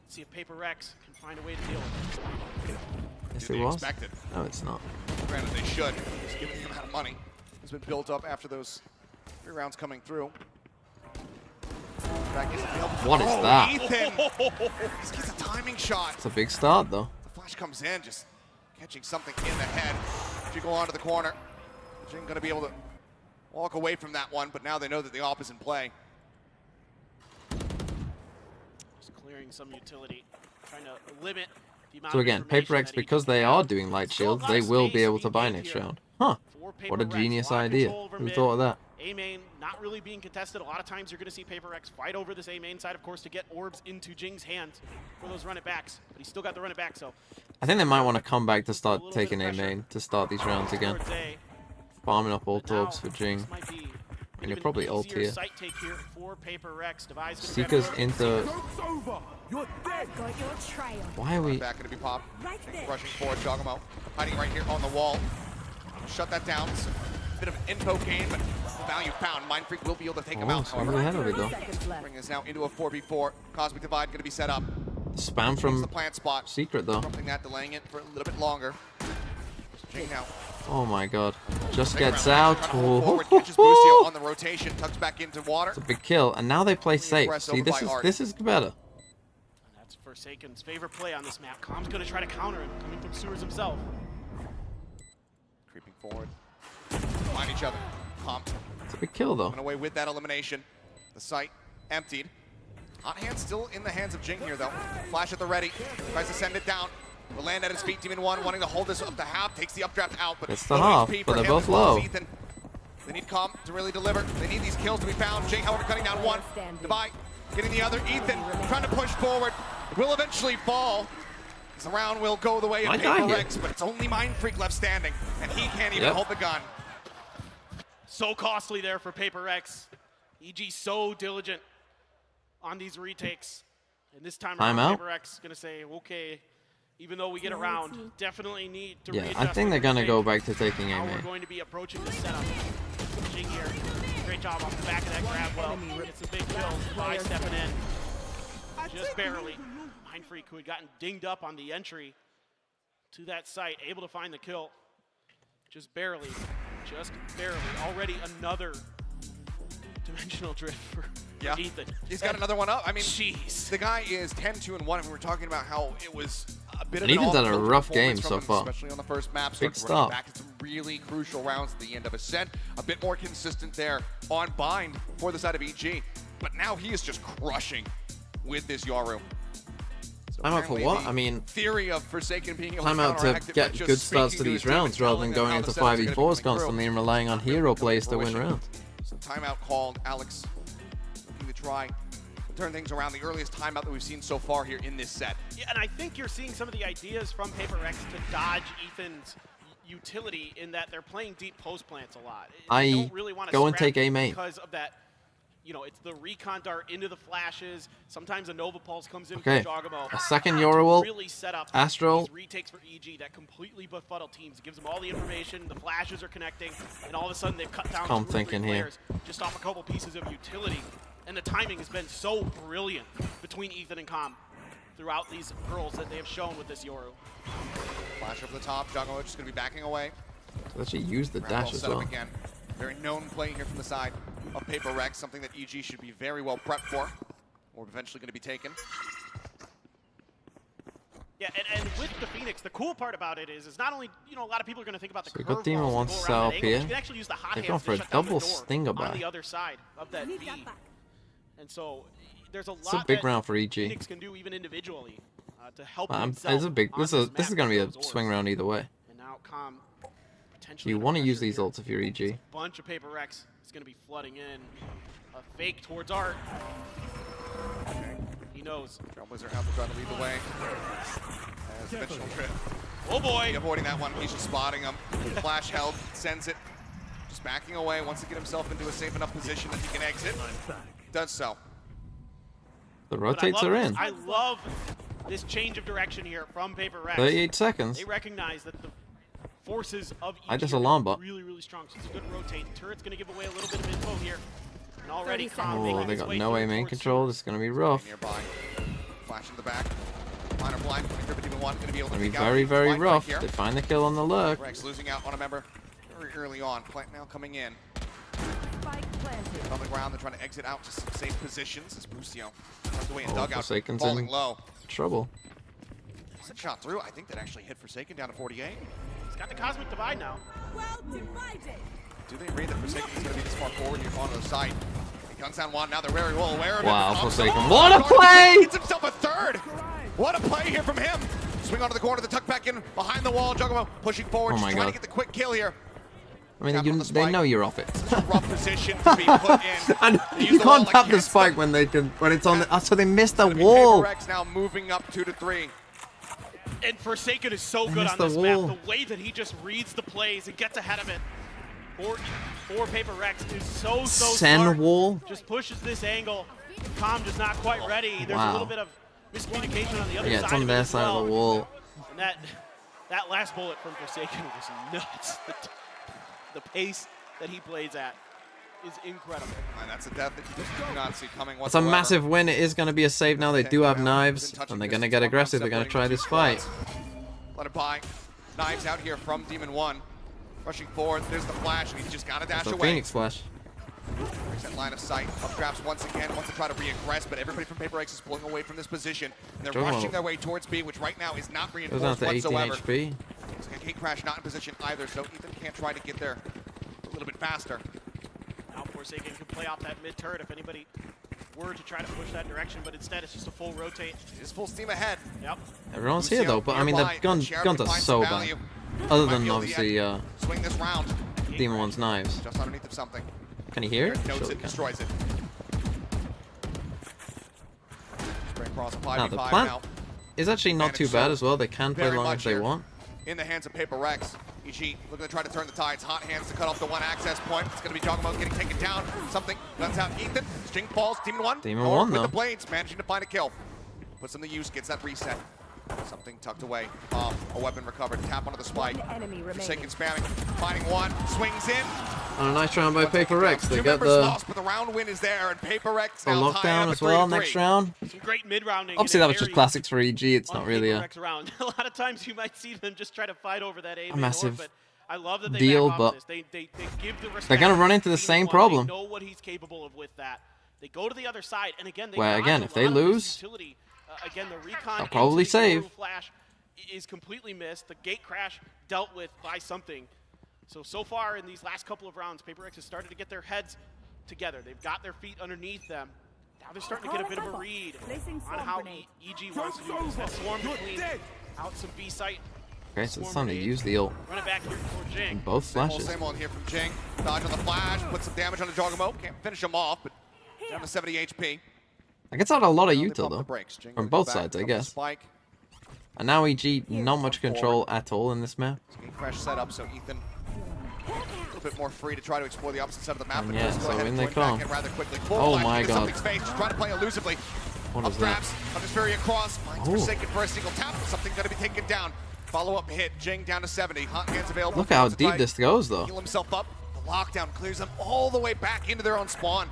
Let's see if PRX can find a way to deal with it. Yes, it was. No, it's not. Granted, they should. Just given the amount of money has been built up after those 3 rounds coming through. What is that? Ethan! This gets a timing shot. It's a big start, though. The flash comes in, just catching something in the head. Jiggle onto the corner. Jing going to be able to walk away from that one, but now they know that the op is in play. Just clearing some utility, trying to limit the amount so again, PRX, because they are doing light shields, they will be able to buy next round. Huh. What a genius idea. Who thought of that? A main not really being contested. A lot of times you're going to see PRX fight over this A main side, of course, to get orbs into Jing's hands for those run it backs. But he's still got the run it back, so. I think they might want to come back to start taking A main to start these rounds again. Farming up ult orbs for Jing. And you're probably ult here. Seekers into. Why are we? Back going to be popped. Rushing forward, Jogamo hiding right here on the wall. Shut that down. Bit of an info gain, but value found. Mind Freak will be able to take him out. However, ahead of it, though. Bringing us now into a 4v4. Cosmic Divide going to be set up. Spam from the plant spot. Secret, though. Something that delaying it for a little bit longer. Jing now. Oh my god. Just gets out. Forward, catches Busio on the rotation, tucks back into water. It's a big kill, and now they play safe. See, this is better. And that's Forsaken's favorite play on this map. Com's going to try to counter him, coming from Sewers himself. Creeping forward. Find each other. Com. It's a big kill, though. Coming away with that elimination. The site emptied. Hot hand still in the hands of Jing here, though. Flash at the ready. Tries to send it down. Will land at his feet. Demon 1 wanting to hold this up to half. Takes the updraft out, but it's the half, but they're both low. They need Com to really deliver. They need these kills to be found. Jing, however, cutting down one. Divide getting the other. Ethan trying to push forward. Will eventually fall. The round will go the way of PRX, but it's only Mind Freak left standing, and he can't even hold the gun. So costly there for PRX. EG so diligent on these retakes. And this time around, PRX is going to say, okay, even though we get around, definitely need to readjust. I think they're going to go back to taking aim. We're going to be approaching the setup. Pushing here. Great job off the back of that grab. Well, gets a big kill by stepping in. Just barely. Mind Freak, who had gotten dinged up on the entry to that site, able to find the kill. Just barely. Already another dimensional drift for Ethan. He's got another one up. I mean, the guy is 10-2-1, and we were talking about how it was a bit of an Ethan's had a rough game so far. Especially on the first map. Big stop. Back in some really crucial rounds at the end of a set. A bit more consistent there on bind for the side of EG. But now he is just crushing with this Yoru. So timeout for what? I mean, theory of Forsaken being able timeout to get good starts to these rounds rather than going into 5v4s constantly and relying on hero plays to win rounds. So timeout called. Alex looking to try to turn things around. The earliest timeout that we've seen so far here in this set. Yeah, and I think you're seeing some of the ideas from PRX to dodge Ethan's utility in that they're playing deep post plants a lot. They don't really want to go and take a main because of that. You know, it's the recon dart into the flashes. Sometimes a Nova Pulse comes in okay. from Joggamo. A second Yoru ult. Really set up Astral. These retakes for EG that completely befuddle teams. It gives them all the information. The flashes are connecting, and all of a sudden they've cut down I'm two or thinking three here. players just off a couple pieces of utility. And the timing has been so brilliant between Ethan and Com throughout these hurls that they have shown with this Yoru. Flash over the top. Joggamo just going to be backing away. So actually use the dash as well. Again. Very known play here from the side of PRX, something that EG should be very well prepped for, or eventually going to be taken. Yeah, and with the Phoenix, the cool part about it is not only, you know, a lot of people are going to think about the curve Demon wants to sell up here. You can actually use the hot They're going for a double stinger on the other side of that B. And so there's a lot it's a big that round for EG. Phoenix can do even individually to help it's a big. This is going to be a swing round either way. And now Com. You want to use these ults if you're EG. A bunch of PRX is going to be flooding in. A fake towards Art. Okay. He knows. Trailblazer out to try to lead the way. As dimensional trip. Oh boy! Avoiding that one. He's just spotting him. Flash held, sends it. Just backing away. Wants to get himself into a safe enough position that he can exit. Does so. The rotates are in. I love this change of direction here from PRX. 38 seconds. They recognize that the forces of EG I just alarm bot. really strong. So it's a good rotate. Turret's going to give away a little bit of info here. And already oh, they got no aim in control. This is going to be rough. Nearby. Flash in the back. Minor blind. Going to be able to be very rough. They find the kill on the lurk. Rex losing out on a member very early on. Plant now coming in. On the ground, they're trying to exit out to some safe positions as Busio runs away in dugout, Forsaken's falling in low. Trouble. That shot through. I think that actually hit Forsaken down to 48. He's got the Cosmic Divide now. Well divided. Do they read that Forsaken is going to be this far forward here on the side? He guns down one. Now they're very well aware of it. Wow, Forsaken. Oh, what a play! Gets himself a third. What a play here from him. Swing onto the corner, the tuck back in behind the wall. Joggamo pushing forward, just trying to get the quick kill here. I mean, they know you're off it. Rough position to be put in. And you can't tap the spike when it's on the. So they missed the wall. PRX now moving up 2-3. And Forsaken is so good on this map. The way that he just reads the plays and gets ahead of it for PRX is so smart. Wall. Just pushes this angle. Com just not quite ready. There's a little bit of miscommunication on the other side. Yeah, it's on their side of the wall. And that last bullet from Forsaken was nuts. The pace that he plays at is incredible. And that's a death that you just do not see coming whatsoever. It's a massive win. It is going to be a save now. They do have knives, and they're going to get aggressive. They're going to try this fight. Let it by. Knives out here from Demon 1. Rushing forward. There's the flash, and he's just got to dash away. Phoenix flash. Breaks that line of sight. Up traps once again. Wants to try to re-aggress, but everybody from PRX is pulling away from this position. And they're rushing their way towards B, which right now is not reinforced whatsoever. HP. Gate Crash not in position either, so Ethan can't try to get there a little bit faster. Now Forsaken can play off that mid turret if anybody were to try to push that direction, but instead it's just a full rotate. It is full steam ahead. Yep. Everyone's here though, but I mean the guns are so bad. Other than obviously swing this round. Demon 1's knives. Just underneath of something. Can he hear it? Notes Sure it, destroys it. across a Now, the 5v5 plant now. is actually not too bad as well. They can play Very long much if they here want. in the hands of PRX. EG looking to try to turn the tides. Hot hands to cut off the one access point. It's going to be Jogamo getting taken down. Something guns out Ethan. Jing falls. Demon 1. Demon 1 with though. the blades, managing to find a kill. Puts him to use. Gets that reset. Something tucked away. A weapon recovered. Tap onto the spike. Forsaken spamming. Finding one. Swings in. On a nice round by PRX. They Two got members the lost, but the round win is there, and PRX a now tied lockdown up as at well 3-3. next round. Some great mid-rounding. Obviously, that was just classics for EG. It's not really a round. A lot of times you might see them just try to fight over that A massive but I love that they deal, back off but this. They give the respect. they're going to run into the same problem. They know what he's capable of with that. They go to the other side, and again, they Where, again, if they lose, again, the recon they'll probably into the save. flash is completely missed. The gate crash dealt with by something. So far in these last couple of rounds, PRX has started to get their heads together. They've got their feet underneath them. Now they're starting to get a bit of a read on how EG wants to do this. That swarm between out some B site. Okay, so it's time to use the ult. Run it back here for Jing. In both flashes. Same old here from Jing. Dodge on the flash. Put some damage on the Jogamo. Can't finish him off, but down to 70 HP. I gets out a lot of util though. Brakes. From both sides, I guess. Spike. And now EG, not much control at all in this map. Gate crash set up, so Ethan a little bit more free to try to explore the opposite side of the map. And But yeah, just go so ahead in and they join come. back in rather quickly. Oh my god. Something's face, just trying to play elusively. What Up is that? grabs, Hunter's Fury across. Finds Forsaken for a single tap. Something going to be taken down. Follow-up hit. Jing down to 70. Hot hands available. Look how deep this goes though. Heal himself up. The lockdown clears them all the way back into their own spawn.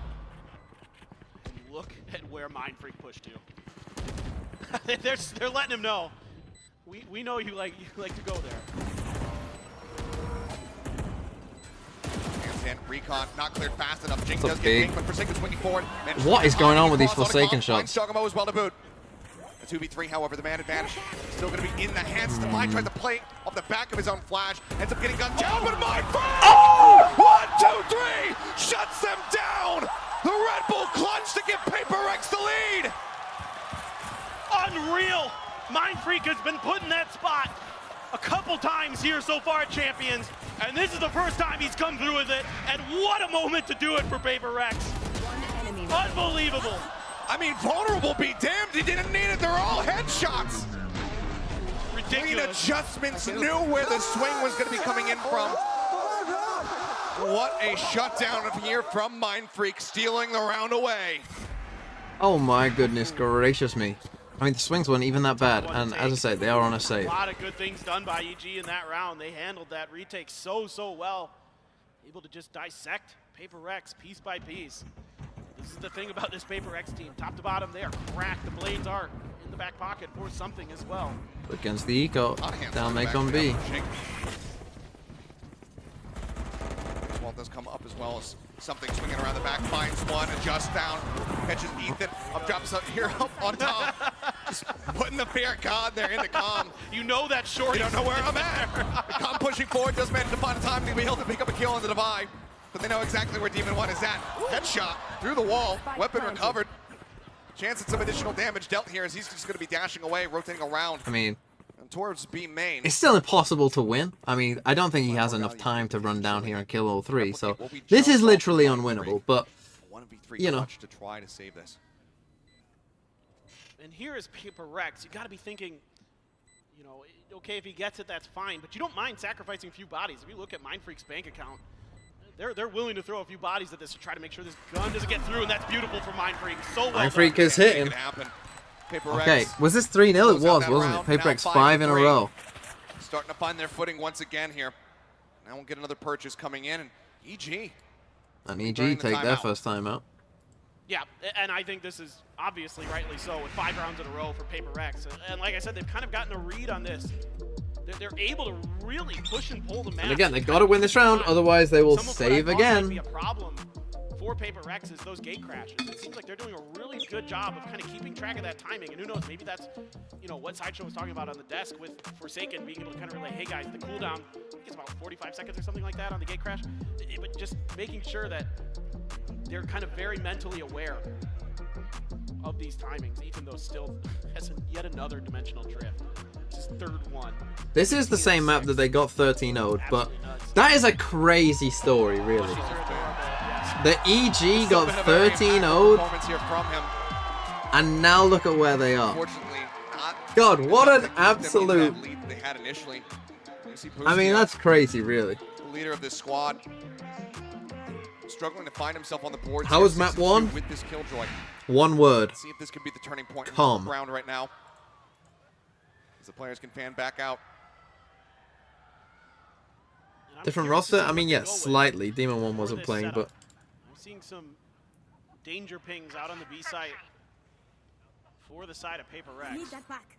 And look at where Mind Freak pushed to. They're letting him know. We know you like to go there. Hands in. Recon not cleared fast enough. Jing That's does big. get pinged, but Forsaken's swinging forward. What is going on with these Forsaken shots? Jogamo as well to boot. A 2v3, however, the man advantage still going to be in the hands. Defy tries to play off the back of his own flash. Ends up getting gunned down, but Mind Freak! Oh! 1, 2, 3! Shuts them down! The Red Bull clutch to give PRX the lead! Unreal! Mind Freak has been put in that spot a couple times here so far at Champions, and this is the first time he's come through with it, and what a moment to do it for PRX. Unbelievable. I mean, vulnerable be damned, he didn't need it, they're all headshots. Ridiculous. Clean adjustments, knew where the swing was going to be coming in from. What a shutdown here from Mind Freak, stealing the round away. Oh my goodness gracious me. I mean, the swings weren't even that bad, and as I say, they are on a save. A lot of good things done by EG in that round. They handled that retake so well. Able to just dissect PRX piece by piece. This is the thing about this PRX team. Top to bottom, they are cracked. The blades are in the back pocket for something as well. Against the eco, down make on B. Well, does come up as well as something swinging around the back, finds one, adjusts down, catches Ethan, up drops up here, up on top. Just putting the fear of God there in the comm. You know that short. You don't know where I'm at. The comm pushing forward, does manage to find a time to be able to pick up a kill on the divide. But they know exactly where Demon 1 is at. Headshot through the wall, weapon recovered. Chance at some additional damage dealt here as he's just going to be dashing away, rotating around. I mean, towards B main. it's still impossible to win. I mean, I don't think he has enough time to run down here and kill all three, so this is literally unwinnable, but, you know. To try to save this. And here is PRX. You got to be thinking, you know, okay, if he gets it, that's fine, but you don't mind sacrificing a few bodies. If you look at Mind Freak's bank account, they're willing to throw a few bodies at this to try to make sure this gun doesn't get through, and that's beautiful for Mind Freak. So well Mind Freak is hitting. Okay, was this 3-0? It was, wasn't it? PRX 5 in a row. Starting to find their footing once again here. Now we'll get another purchase coming in, and EG. And EG take their first time out. Yeah, and I think this is obviously rightly so with 5 rounds in a row for PRX. And like I said, they've kind of gotten a read on this. They're able to really push and pull the map. And again, they got to win this round, otherwise they will save again. Be a problem for PRX is those gate crashes. It seems like they're doing a really good job of kind of keeping track of that timing. And who knows, maybe that's, you know, what Sideshow was talking about on the desk with Forsaken being able to kind of relay, hey guys, the cooldown, I think it's about 45 seconds or something like that on the gate crash. But just making sure that they're kind of very mentally aware of these timings, even though still has yet another dimensional drift. It's his 3rd one. This is the same map that they got 13-0'd, but that is a crazy story, really. The EG got 13-0'd, And now look at where they are. Unfortunately, God, what an absolute... lead they had initially. I mean, that's crazy, really. The leader of this squad struggling to find himself on the board. How was map 1? With this killjoy. One word. Let's see if this could be the turning point Calm. in the round right now. As the players can fan back out. Different roster? I mean, yes, slightly. Demon 1 wasn't playing, but... I'm seeing some danger pings out on the B site for the side of PRX. Need that back.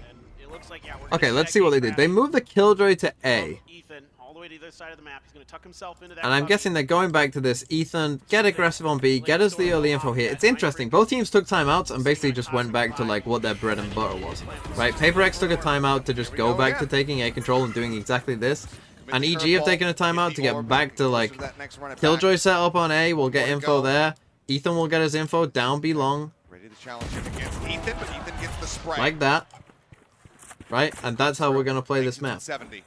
And it looks like, yeah, we're Okay, let's see what they did. They moved the Killjoy to A. Ethan all the way to the other side of the map. He's going to tuck himself into that. And I'm guessing they're going back to this. Ethan, get aggressive on B, get us the early info here. It's interesting. Both teams took timeouts and basically just went back to like what their bread and butter was. Right? PRX took a timeout to just go back to taking A control and doing exactly this. And EG have taken a timeout to get back to like Killjoy set up on A. We'll get info there. Ethan will get his info down B long. Ready to challenge him against Ethan, but Ethan gets the spray. Like that. Right? And that's how we're going to play this map. 70.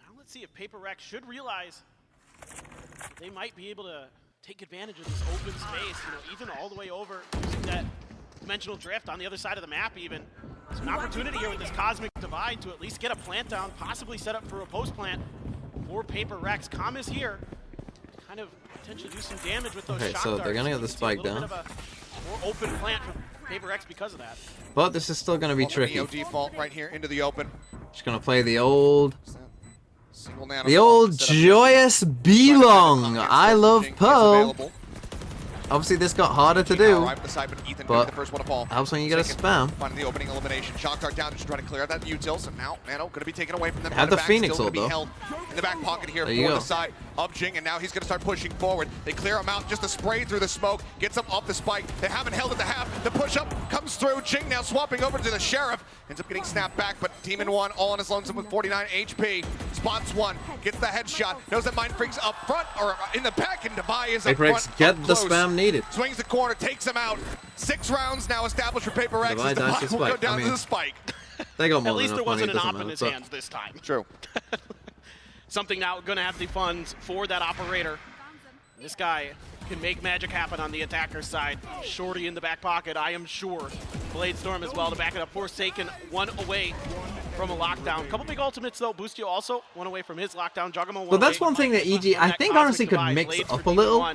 Now let's see if PRX should realize that they might be able to take advantage of this open space. You know, Ethan all the way over using that dimensional drift on the other side of the map even. There's an opportunity here with this cosmic divide to at least get a plant down, possibly set up for a post plant for PRX. Calm is here. Kind of potentially do some damage with those shock so darts. they're going to get the spike down. More open plant for PRX because of that. But this is still going to be tricky. Neo default right here into the open. Just going to play the old joyous B-long. I love Pearl. Obviously, this got harder to do, but helps when you get a spam. Finding the opening elimination. Shock dart down, just trying to clear that util. So now, Nano going to be taken away from them. Have the Phoenix ult, though. Held in the back pocket here for the side of Jing, and now he's going to start pushing forward. They clear him out, just a spray through the smoke, gets him off the spike. They haven't held at the half. The push-up comes through. Jing now swapping over to the Sheriff. Ends up getting snapped back, but Demon 1 all on his lonesome with 49 HP. Spots 1, gets the headshot, knows that Mind Freak's up front, or in the back, and Devi is up front. Get the spam needed. Swings the corner, takes him out. 6 rounds now established for PRX. Devi will go down to the spike. They got more At least than there wasn't an money, op in his hands this time. True. Something now going to have the funds for that operator. This guy can make magic happen on the attacker's side. Shorty in the back pocket, I am sure. Bladestorm as well to back it up. Forsaken, 1 away from a lockdown. Couple big ultimates though. Boostio also 1 away from his lockdown. Jugamo 1 But that's one thing that EG, I think, honestly could mix up a little.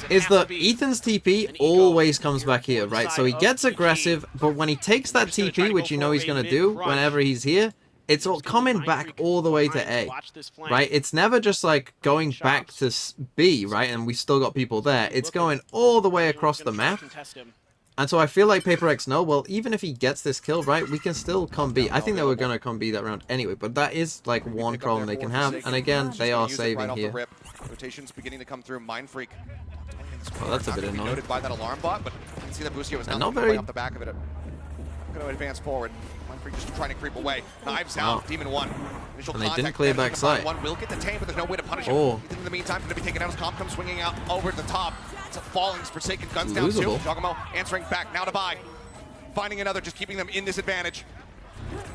Is that Ethan's TP always comes back here, right? So he gets aggressive, but when he takes that TP, which you know he's going to do whenever he's here, it's all coming back all the way to A, right? It's never just like going back to B, right? And we still got people there. It's going all the way across the map. And so I feel like PRX know, well, even if he gets this kill, right, we can still come B. I think they were going to come B that round anyway, but that is like one problem they can have. And again, they are saving here. Rotations beginning to come through. Mind Freak. Oh, that's a bit annoying. Noted by that alarm bot, but you can see that Boostio is not very off the back of it. Going to advance forward. Mind Freak just trying to creep away. Knives out. Demon 1. Initial and they didn't clear back side. 1 will get the tame, but there's no way to punish him. In the meantime, going to be taken out as Comp comes swinging out over the top. It's a falling Forsaken guns down too. Jogamo answering back. Now to buy. Finding another, just keeping them in disadvantage.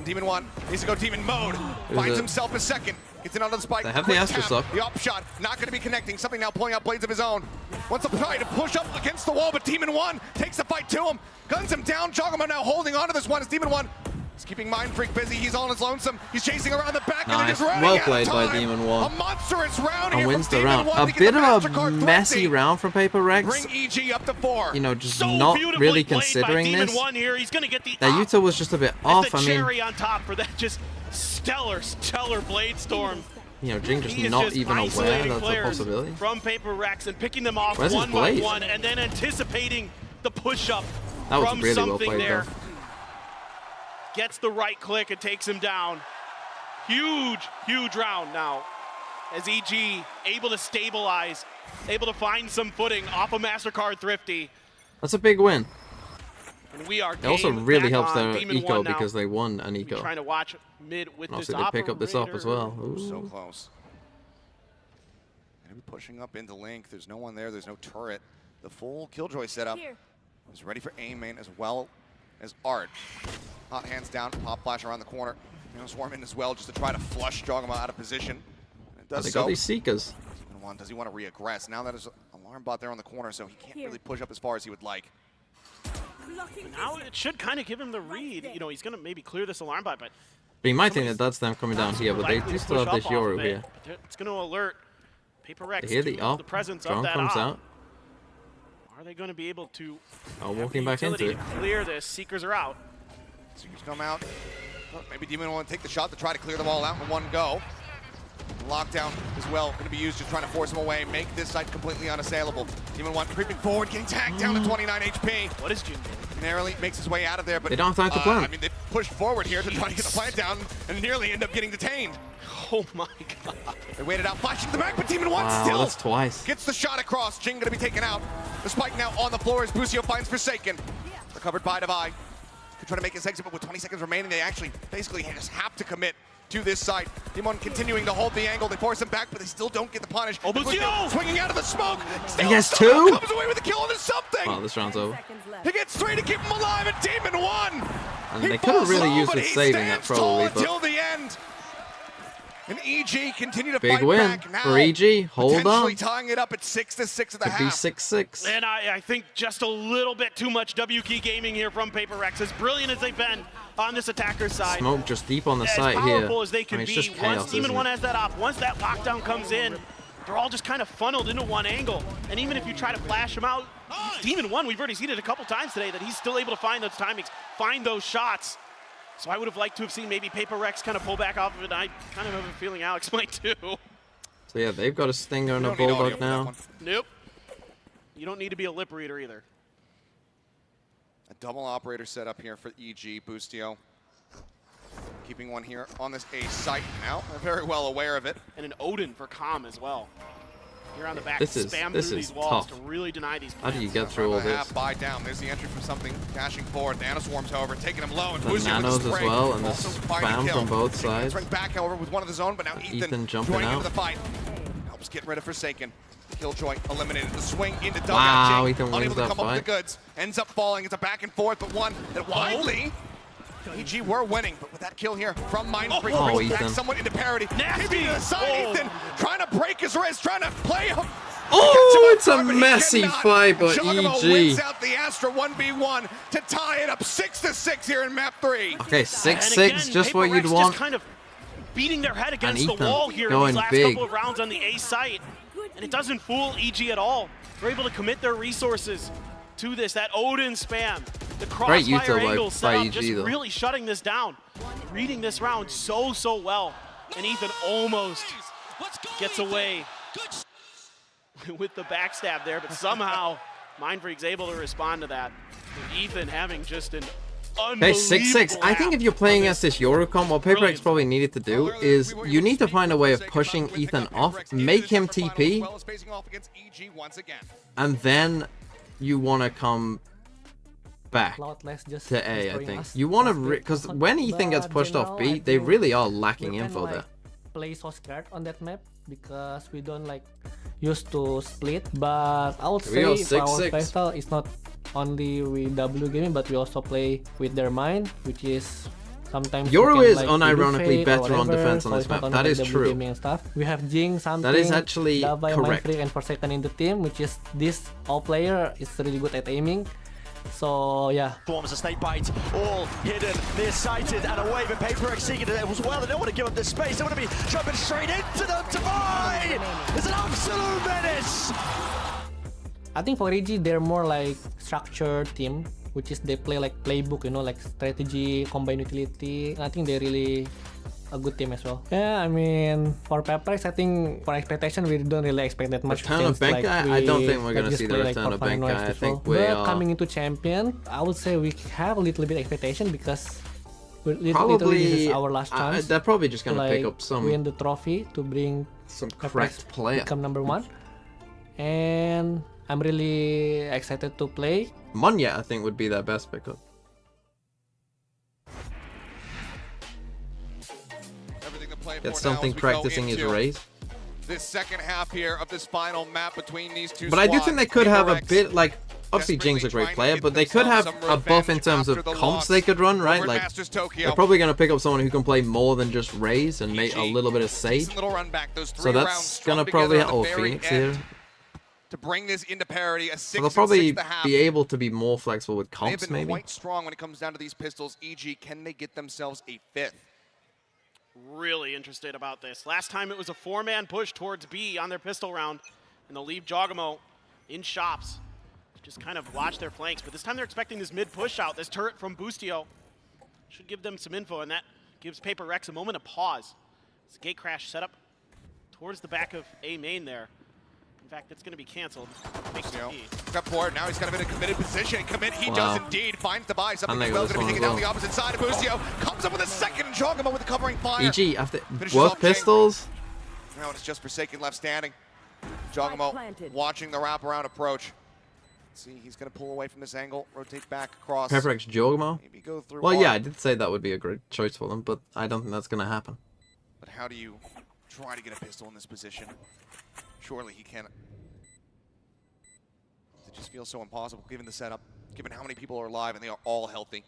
Demon 1 needs to go demon mode. Finds himself a second. Gets in onto the spike. They have the Astro Suck. The up shot, not going to be connecting. Something now pulling out blades of his own. Wants to try to push up against the wall, but Demon 1 takes the fight to him. Guns him down. Jogamo now holding on to this one. It's Demon 1. He's keeping Mind Freak busy. He's all on his lonesome. He's chasing around the back. And they're just running well out played of by time. Demon 1. A monstrous round and here wins from the round. Demon 1 A bit of a messy round from PRX. Bring EG up to 4. You know, just not really considering this. He's gonna get the that util was just a bit off. The I mean, cherry on top for that just stellar Bladestorm. You know, Jing just not even aware that's a possibility. From PRX and picking them off one by one, and then anticipating the push-up from really something well there. Gets the right click and takes him down. Huge round now. As EG able to stabilize, able to find some footing off of MasterCard Thrifty. That's a big win. And we are it also really helps their eco because they won an eco. Trying to watch mid with also, this they pick up this up as well. Ooh. So close. Gonna be pushing up into Link. There's no one there. There's no turret. The full Killjoy setup is ready for aim main as well as Art. Hot hands down, pop flash around the corner. You know, swarm in as well just to try to flush Jogamo out of position. And it does they got these Seekers. Does he want to re-aggress? Now that there's an alarm bot there on the corner, so he can't really push up as far as he would like. Now it should kind of give him the read. You know, he's going to maybe clear this alarm bot, but you might think that that's them coming down here, but they do still have this Yoru here. It's going to alert PRX They hear the the presence drone of that comes op. out. Are they going to be able to walking back into it. clear this? Seekers are out. Seekers come out. Oh, maybe Demon want to take the shot to try to clear them all out in one go. Lockdown as well, going to be used, just trying to force him away, make this site completely unassailable. Demon 1 creeping forward, getting tagged down to 29 HP. What is Jin? Narrowly makes his way out of there, but they don't have time to plan. I mean, they pushed forward here to try to get the plant down and nearly end up getting detained. Oh my god. They waited out, flashing to the back, but Demon 1 wow, still that's twice. Gets the shot across. Jing going to be taken out. The spike now on the floor as Busio finds Forsaken. Recovered by Divide. Could try to make his exit, but with 20 seconds remaining, they actually basically just have to commit to this site. Demon continuing to hold the angle. They force him back, but they still don't get the punish. Oh, Busio! Swinging out of the smoke. He gets two? Comes away with the kill, and there's something. Wow, this round's over. He gets three to keep him alive, and Demon 1. And they could have really used his saving that probably, until the end. And EG continue to big fight win back now. for EG. Hold potentially on. tying it up at 6-6 at the Could half. be 6-6. And I think just a little bit too much W key gaming here from PRX. As brilliant as they've been on this attacker's side. Smoke just deep on the as site here. powerful as they can I mean, it's be. just chaos, Once Demon isn't 1 it? has that op, once that lockdown comes in, they're all just kind of funneled into one angle. And even if you try to flash him out, Demon 1, we've already seen it a couple times today, that he's still able to find those timings, find those shots. So I would have liked to have seen maybe PRX kind of pull back off of it. I kind of have a feeling Alex might too. So yeah, they've got a Stinger and a Bulldog now. Nope. You don't need to be a lip reader either. A double operator set up here for EG. Bustio keeping one here on this A site now. They're very well aware of it. And an Odin for Calm as well. Here on the back, This spam is these walls tough. to really deny these How plants. do you get through all this? Buy down. There's the entry from something dashing forward. Nanoswarms, however, taking him low. And The Bustio with nanos the as spray. well, and the Also finding spam kill. from both sides. Right back, however, with one of his own, but now Ethan jumping joining out. into the fight. Helps get rid of Forsaken. Killjoy eliminated. The swing into dugout. Wow, Jing, Ethan wins unable to that come up with fight. the goods. Ends up falling. It's a back and forth, but one that widely. EG were winning, but with that kill here from Mindfreak, Oh, brings back Ethan. somewhat into parity. Nasty. Keeping to the side, Oh. Ethan trying to break his wrist, trying to play him. Oh, it's a But he messy cannot. fight, but Juggernaut EG. wins out the Astra 1v1 to tie it up 6-6 here in map 3. Okay, And 6-6, again, just what you'd PRX want. Just kind of beating their head against the Ethan wall here in going these last big. couple of rounds on the A site. And it doesn't fool EG at all. They're able to commit their resources to this. That Odin spam, the Great crossfire Utah angle by set up, EG just though. really shutting this down. Reading this round so well. And Ethan almost gets away with the backstab there, but somehow Mindfreak's able to respond to that. With Ethan having just an Okay, 6-6. I think if you're playing against this Yoricom, what PRX probably needed to do is you need to find a way of pushing Ethan off, make him TP, and then you want to come back to A, I think. You want to, because when Ethan gets pushed off B, they really are lacking info there. Play Sosguard on that map because we don't like used to split, but I would Here we say go, for our 6-6. playstyle it's not only with W gaming, but we also play with their mind, which is sometimes Yoru is like unironically Fate or better on whatever, defense on so this it's not map. only That like is W true. gaming and stuff. We have Jing, something, That is actually Davai, correct. Mindfreak, and Forsaken in the team, which is this all player is really good at aiming. So yeah. Forms a snake bite, all hidden, near-sighted, and a wave of PRX seeking it as well. They don't want to give up this space. They want to be jumping straight into the divide. It's an absolute menace. I think for EG, they're more like structured team, which is they play like playbook, you know, like strategy, combine utility. I think they're really a good team as well. Yeah, I mean, for PRX, I think for expectation, we don't really expect that much. Return of since, like, Benkai? I don't think we're like, gonna just see the play, return of for fun Benkai. noise I as think well. we But are coming into champion, I would say we have a little bit expectation because literally Probably, this is our last chance. they're probably just going to pick like, up some win the trophy to bring some PRX correct player. become #1. And I'm really excited to play. Munya, I think, would be their best pickup. Get something practicing his raise. This second half here of this final map between these two But I do squads, think they could have a PRX bit, like, obviously Jing's a great player, but they could have a buff in terms of comps they could run, right? Like, they're probably going to pick up someone who can play more than just raise and make a little bit of Sage. Little run back, those So that's going to probably... Oh, Phoenix here. to bring this into parity. A 6 So they'll probably and 6.5. be able to be more flexible with comps, They've been maybe. quite strong when it comes down to these pistols. EG, can they get themselves a 5th? Really interested about this. Last time it was a 4-man push towards B on their pistol round, and they'll leave Jogamo in shops. Just kind of watch their flanks, but this time they're expecting this mid push out. This turret from Boostio should give them some info, and that gives PRX a moment of pause. This gate crash set up towards the back of A main there. In fact, it's going to be canceled. Step forward. Now he's kind of in a committed position. He does indeed. Finds the buy. Something as well. Going to be taken down the opposite side of Boostio. Comes up with a second. Jogamo with the covering fire. EG after both pistols. Now it's just Forsaken left standing. Jogamo watching the wraparound approach. See, he's going to pull away from this angle, rotate back across. PRX Jogamo. Maybe go through. Well, yeah, I did say that would be a great choice for them, but I don't think that's going to happen. But how do you try to get a pistol in this position? Surely he can't. It just feels so impossible given the setup, given how many people are alive and they are all healthy.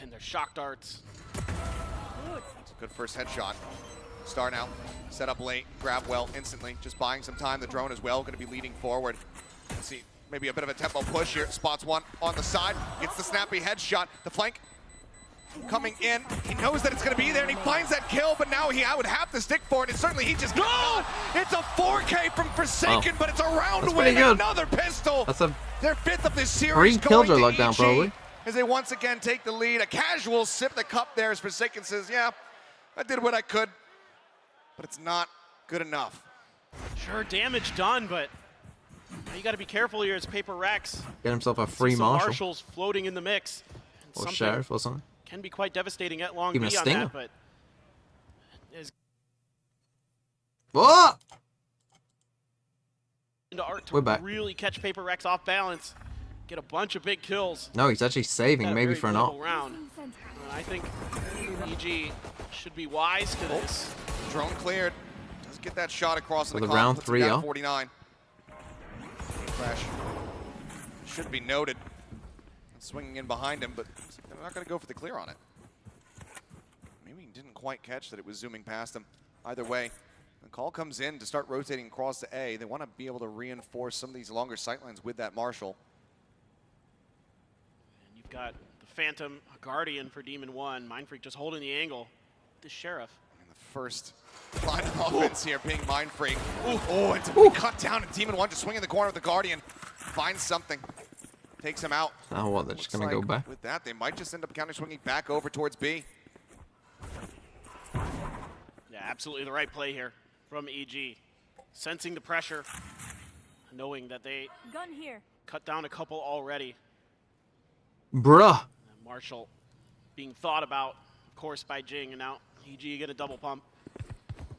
And their shock darts. It's a good first headshot. Star now, set up late, grab well instantly, just buying some time. The drone as well, going to be leading forward. Let's see, maybe a bit of a tempo push here. Spots one on the side, gets the snappy headshot. The flank coming in. He knows that it's going to be there, and he finds that kill, but now I would have to stick for it, and certainly he just got It's a 4K from Forsaken, but it's a round win. Another pistol. That's a their 5th of this series. 3 killjoy lockdown, probably. As they once again take the lead. A casual sip of the cup there as Forsaken says, yeah, I did what I could, but it's not good enough. Sure, damage done, but you got to be careful here as PRX. Get himself a free some marshal. marshals floating in the mix. Or sheriff or something. Can be quite devastating at long Even B a on stinger. that, but What? into art to We're back. really catch PRX off balance, get a bunch of big kills. No, he's actually saving, maybe for an ult. Round. I think EG should be wise to this. Drone cleared. Does get that shot across For the the round puts him down 3-0. 49. Crash should be noted. Swinging in behind him, but they're not going to go for the clear on it. Maybe he didn't quite catch that it was zooming past him. Either way, the call comes in to start rotating across to A. They want to be able to reinforce some of these longer sightlines with that Marshal. And you've got the Phantom, a Guardian for Demon 1. Mindfreak just holding the angle. The Sheriff. And the first line of offense here being Mindfreak. Oh, it's cut down, and Demon 1 just swinging the corner with the Guardian. Finds something. Takes him out. Now what? They're just going to go back? With that, they might just end up counter swinging back over towards B. Yeah, absolutely the right play here from EG. Sensing the pressure, knowing that they Gun here. cut down a couple already. Bruh. And Marshall being thought about, of course, by Jing, and now EG get a double pump.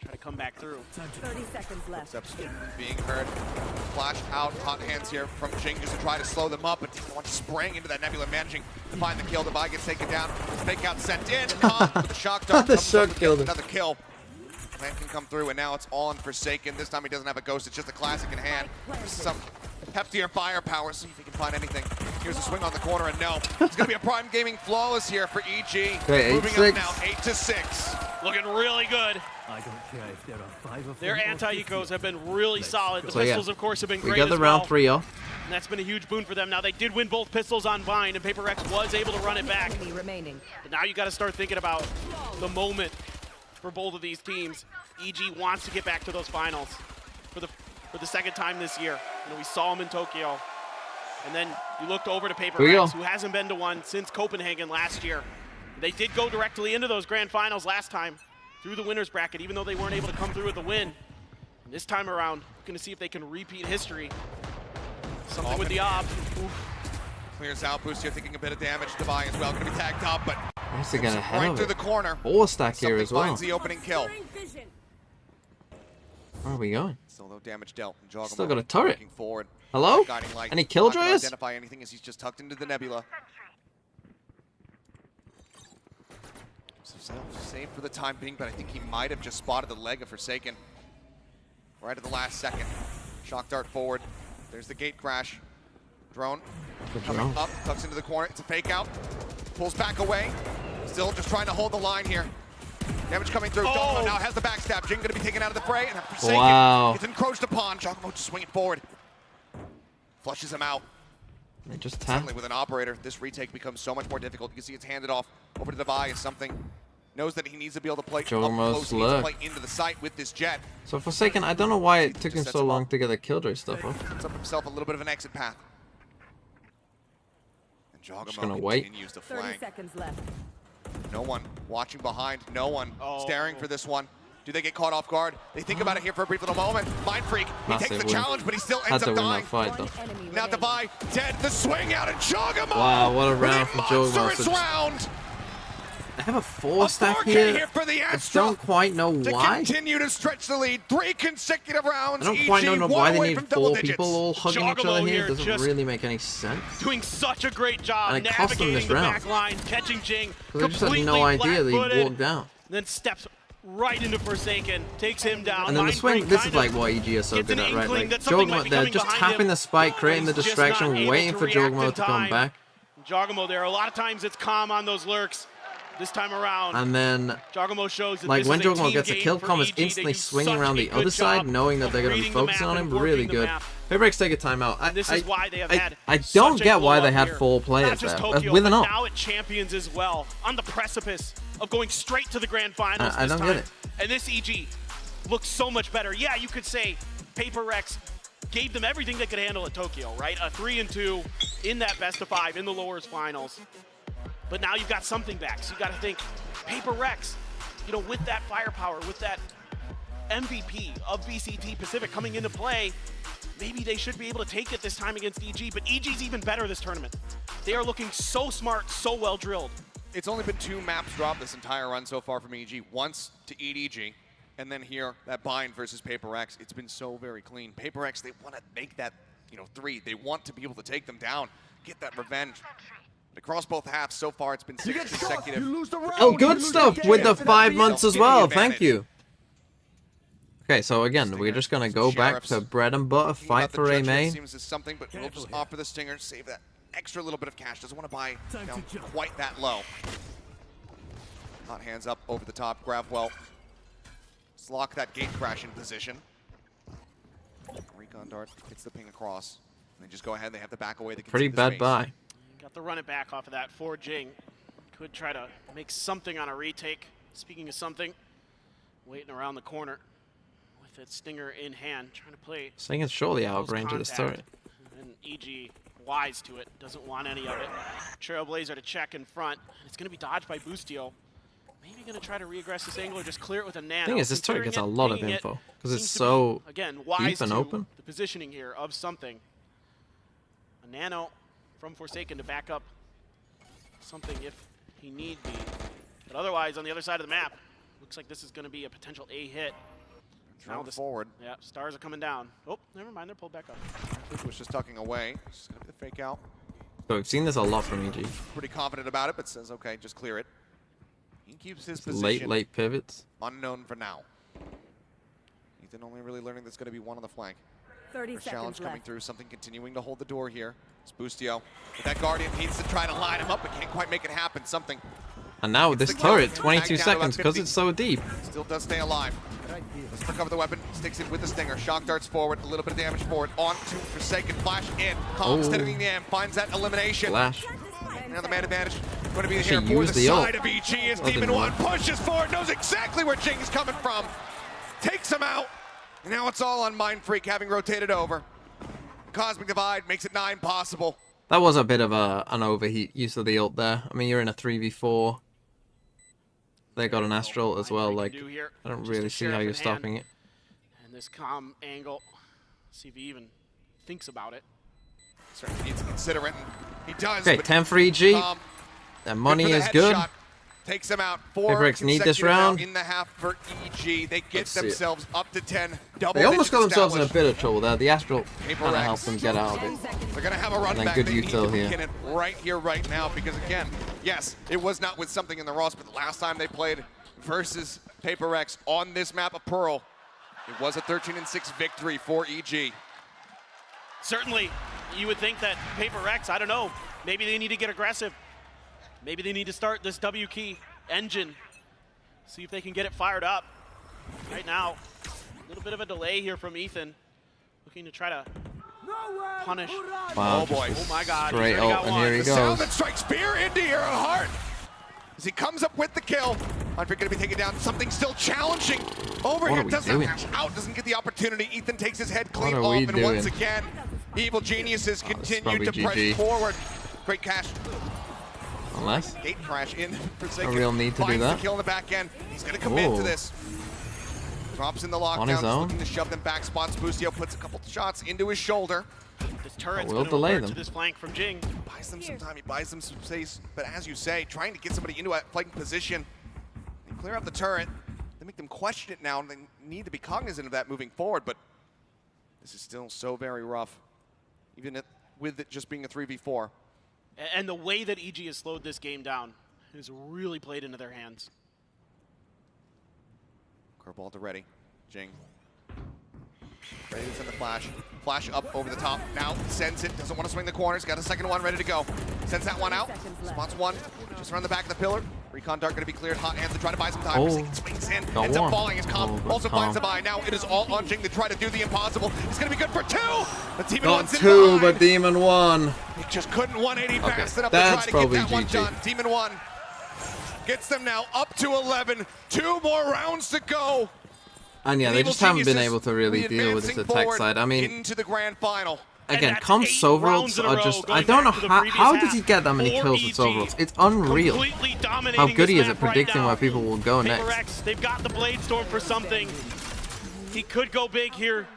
Try to come back through. 30 seconds left. Steps being heard. Flash out, hot hands here from Jing just to try to slow them up, but Demon spraying into that Nebula, managing to find the kill. The buy gets taken down. Fake out sent in. With the shock dart. The shock killed him. Another kill. Plan can come through, and now it's all on Forsaken. This time he doesn't have a ghost. It's just a classic in hand. Some heftier firepower. See if he can find anything. Here's a swing on the corner, and no. It's going to be a Prime Gaming flawless here for EG. Okay, moving 8-6. up now, 8-6. Looking really good. I don't care if there are 5 of Their them or anti-ecos have been really solid. The So, yeah, pistols, of course, have been great We got the as round well. 3-0. And that's been a huge boon for them. Now, they did win both pistols on Vine, and PRX was able to run it back. Remaining. But now you got to start thinking about the moment for both of these teams. EG wants to get back to those finals for the second time this year. You know, we saw them in Tokyo. And then you looked over to Here we go. PRX, who hasn't been to one since Copenhagen last year. They did go directly into those grand finals last time through the winner's bracket, even though they weren't able to come through with the win. And this time around, going to see if they can repeat history. Something with the op. Clears out. Boostio taking a bit of damage. Devi as well. Going to be tagged up, but Nice to get ahead right of through it. the corner. 4 stack here as well. Finds the opening kill. Where are we going? Still no damage dealt. Jogamo Still got a turret. looking forward. Hello? Guiding light. Any Not gonna killjoys? identify anything as he's just tucked into the nebula. So safe for the time being, but I think he might have just spotted the leg of Forsaken right at the last second. Shock dart forward. There's the gate crash. Drone coming up, tucks into the corner. It's a fake out. Pulls back away. Still just trying to hold the line here. Damage coming through. Oh. Jogamo now has the backstab. Jing going to be taken out of the fray, and Forsaken Wow. gets encroached upon. Jogamo just swinging forward. Flushes him out. They just tap. Suddenly with an operator, this retake becomes so much more difficult. You can see it's handed off over to Devi as something knows that he needs to be able to play up close, he needs to play into the site with this jet. So Forsaken, I don't know why it took him so long to get the killjoy stuff off. Sets up himself a little bit of an exit path. And Just gonna Jogamo wait. continues to 30 flank. seconds left. No one watching behind, no one staring for this one. Do they get caught off guard? They think about it here for a brief little moment. Mind Freak, he takes the challenge, but he still ends up dying. Fight, now Devi dead, the swing out, and Jogamo! Wow, what a round from monstrous Jogamo. round! I have a 4-stack here. For the I don't quite know to why. Continue to stretch the lead. 3 consecutive rounds. I don't quite know why they need 4 digits. people all hugging each other here. It doesn't just really make any sense. Doing such a great job And it cost them navigating this the round. back line, catching Jing. Because I just had no idea that he walked down. Then steps right into Forsaken, takes him down. And then the swing, this is like what EG are so good at, right? Like Jogamo, they're just tapping the spike, creating the distraction, waiting for Jogamo to come back. Jogamo there, a lot of times it's calm on those lurks. This time around, And then, Jogamo shows that like this when is a Jogamo team gets a game kill, for Com is EG. They instantly do swinging such around a the good other side, job knowing that of they're going to be reading the focusing map on and him. working Really the good. map. PRX take a timeout. This is why they have had I such don't a get why blow they up had here. 4 players Not just there. Tokyo, With an but ult. now at Champions as well, on the precipice of going straight to the grand finals I this don't time. get it. And this EG looks so much better. Yeah, you could say PRX gave them everything they could handle at Tokyo, right? A 3-2 in that best of 5 in the lowers finals. But now you've got something back, so you got to think PRX, you know, with that firepower, with that MVP of VCT Pacific coming into play, maybe they should be able to take it this time against EG, but EG's even better this tournament. They are looking so smart, so well drilled. It's only been 2 maps dropped this entire run so far from EG. Once to EDG, and then here, that bind versus PRX. It's been so very clean. PRX, they want to make that, 3. They want to be able to take them down, get that revenge. But across both halves, so far, it's been 6 consecutive. Oh, good stuff with the 5 months as well. Thank you. Okay, so again, we're just going to go back to bread and butter, fight for A main. Seems as something, but we'll just offer the Stinger, save that extra little bit of cash. Doesn't want to buy down quite that low. Not hands up over the top. Grab well. Let's lock that gate crash in position. Recon dart hits the ping across. And they just go ahead. They have to back away. They can Pretty see the bad space. buy. Got the run it back off of that for Jing. Could try to make something on a retake. Speaking of something, waiting around the corner with that Stinger in hand, trying to play. Stinger's surely out of close range of this contact. turret. And EG wise to it, doesn't want any of it. Trailblazer to check in front. It's going to be dodged by Boostio. Maybe going to try to re-aggress this angle or just clear it with a nano. The thing is, this turret gets a lot of Pinging it info because it's seems to so be, again, deep wise and to open. the positioning here of something. A nano from Forsaken to back up something if he need be. But otherwise, on the other side of the map, looks like this is going to be a potential A hit. Now forward. Yeah, stars are coming down. Oh, never mind, they're pulled back up. Flick was just tucking away. Just going to be the fake out. So we've seen this a lot from EG. Pretty confident about it, but says, okay, just clear it. He keeps his position. Late pivots. Unknown for now. Ethan only really learning that's going to be one on the flank. 30 First seconds challenge coming left. through, something continuing to hold the door here. It's Boostio. But that Guardian needs to try to line him up, but can't quite make it happen. Something And now with this the kill. turret, 22 Tagged down seconds about because 50. it's so deep. still does stay alive. Let's recover the weapon. Sticks it with the Stinger. Shock darts forward. A little bit of damage forward. On to Forsaken. Flash in. Calm steadying the end. Finds that elimination. Flash. Now the man advantage going to be Actually here for used the the ult. side of EG as That didn't Demon One work. pushes forward. Knows exactly where Jing's coming from. Takes him out. And now it's all on Mind Freak having rotated over. Cosmic Divide makes it 9 possible. That was a bit of an overheat use of the ult there. I mean, you're in a 3v4. They got an Astral as well. Like, I don't really see how you're stopping it. And this calm angle, see if he even thinks about it. Certainly needs to consider it. He does. Okay, but 10 for EG. That money is good. Takes him out. 4 PRX need this consecutive now round. in the half for EG. They get Let's see it. themselves up to 10. They almost got themselves in a established. bit of trouble there. The Astral PRX. kind of helped them get out of it. They're going to have a run And then back. good They need util to here. begin it right here, right now, because again, yes, it was not with something in the Ross, but the last time they played versus PRX on this map of Pearl, it was a 13-6 victory for EG. Certainly, you would think that PRX, I don't know, maybe they need to get aggressive. Maybe they need to start this W key engine, see if they can get it fired up. Right now, a little bit of a delay here from Ethan, looking to try to Punish. Wow, Oh boy. Oh my god. Straight ult, and here he The goes. sound that strikes fear into your heart as he comes up with the kill. Andre going to be taken down. Something still challenging over What here. are we Doesn't doing? out. Doesn't get the opportunity. Ethan takes his head clean What are off, we and once doing? again, Evil Geniuses continue probably to press GG. forward. Great cash. Unless Gate crash in for a Forsaken. real need to do Finds that. the kill in the back end. He's going to commit to Ooh. this. Drops in the On his lockdown, own. looking to shove them back spots. Bustio puts a couple shots into his shoulder. This turret's We'll going to delay revert them. to this flank from Jing. Buys them some time, he buys them some space, but as you say, trying to get somebody into a fighting position. They clear up the turret, they make them question it now, and they need to be cognizant of that moving forward, but this is still so very rough, even with it just being a 3v4. And the way that EG has slowed this game down has really played into their hands. Curveball to ready, Jing. Ready to send the flash. Flash up over the top. Now sends it. Doesn't want to swing the corners. Got a second one ready to go. Sends that one out. Spots one. Just around the back of the pillar. Recon Dart going to be cleared. Hot hands to try to buy some time. Oh. Swings in. Got Ends one. up falling. His comp also finds the buy. Now it is all on Jing to try to do the impossible. It's going to be good for two. But Demon Got One's in two, behind. but Demon won. He just couldn't 180 fast enough to that's try to get probably that one GG. done. Demon One gets them now up to 11. 2 more rounds to go. And yeah, they Evil just haven't been Geniuses able to really deal with this advancing attack forward side. I mean, into the grand final. again, that's comp 8 Sovereigns rounds in a are row just, going I don't know back to the how previous does he half get that many for kills with EG. Sovereigns? It's unreal. Completely dominating How good he this is at map right predicting now. where people will go next. PRX, they've got the Blade Storm for something. He could go big here,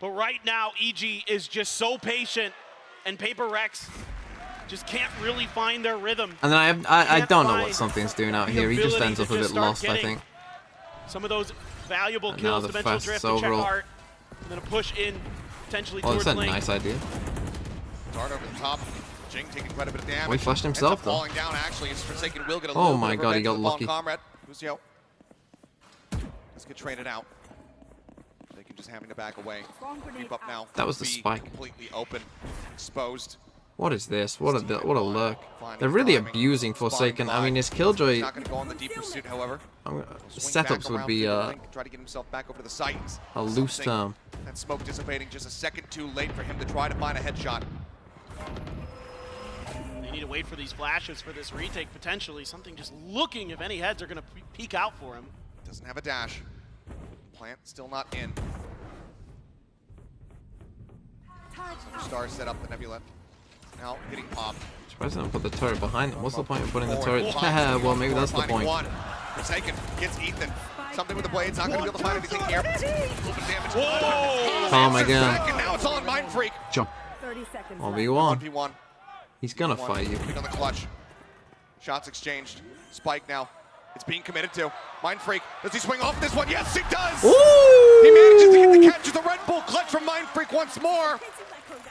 but right now EG is just so patient, and PRX just can't really find their rhythm. And then I Can't don't know find what something's doing out the here. He just ability ends up to a bit just start lost, I getting think. Some of those valuable And now kills, the dimensional fast drift, and check overall. art, and then a push in potentially Well, towards that's a lane. nice idea. Dart over the top. Jing taking quite a bit of damage. Well, he flushed himself, Ends up though. falling down, actually. His Forsaken will get a Oh little my bit of God, he revenge got with the fallen lucky. comrade. Bustio. Let's get traded out. They can just having to back away. Keep up now. That was the Be spike. Completely open, exposed. What is this? What a lurk. They're really abusing Forsaken. I mean, his Killjoy Not going to go on the deep pursuit, however. setups would be Try to get himself back over to the site. a loose Something term. That smoke dissipating just a second too late for him to try to find a headshot. They need to wait for these flashes for this retake, potentially. Something just looking if any heads are going to peek out for him. Doesn't have a dash. Plant still not in. Star set up the Nebula. Now getting popped. Surprised they don't put the turret behind them. What's the point of putting the turret? Well, maybe that's the point. Forsaken gets Ethan. Something with the blades. Not going to be able to find anything here. Open damage. Whoa! Calm again. And now it's on Mind Freak. Jump. 30 seconds 1v1. 1v1. He's gonna fight you. On the clutch. Shots exchanged. Spike now. It's being committed to. Mind Freak. Does he swing off this one? Yes, he does! Ooh! He manages to get the catch with the Red Bull clutch from Mind Freak once more.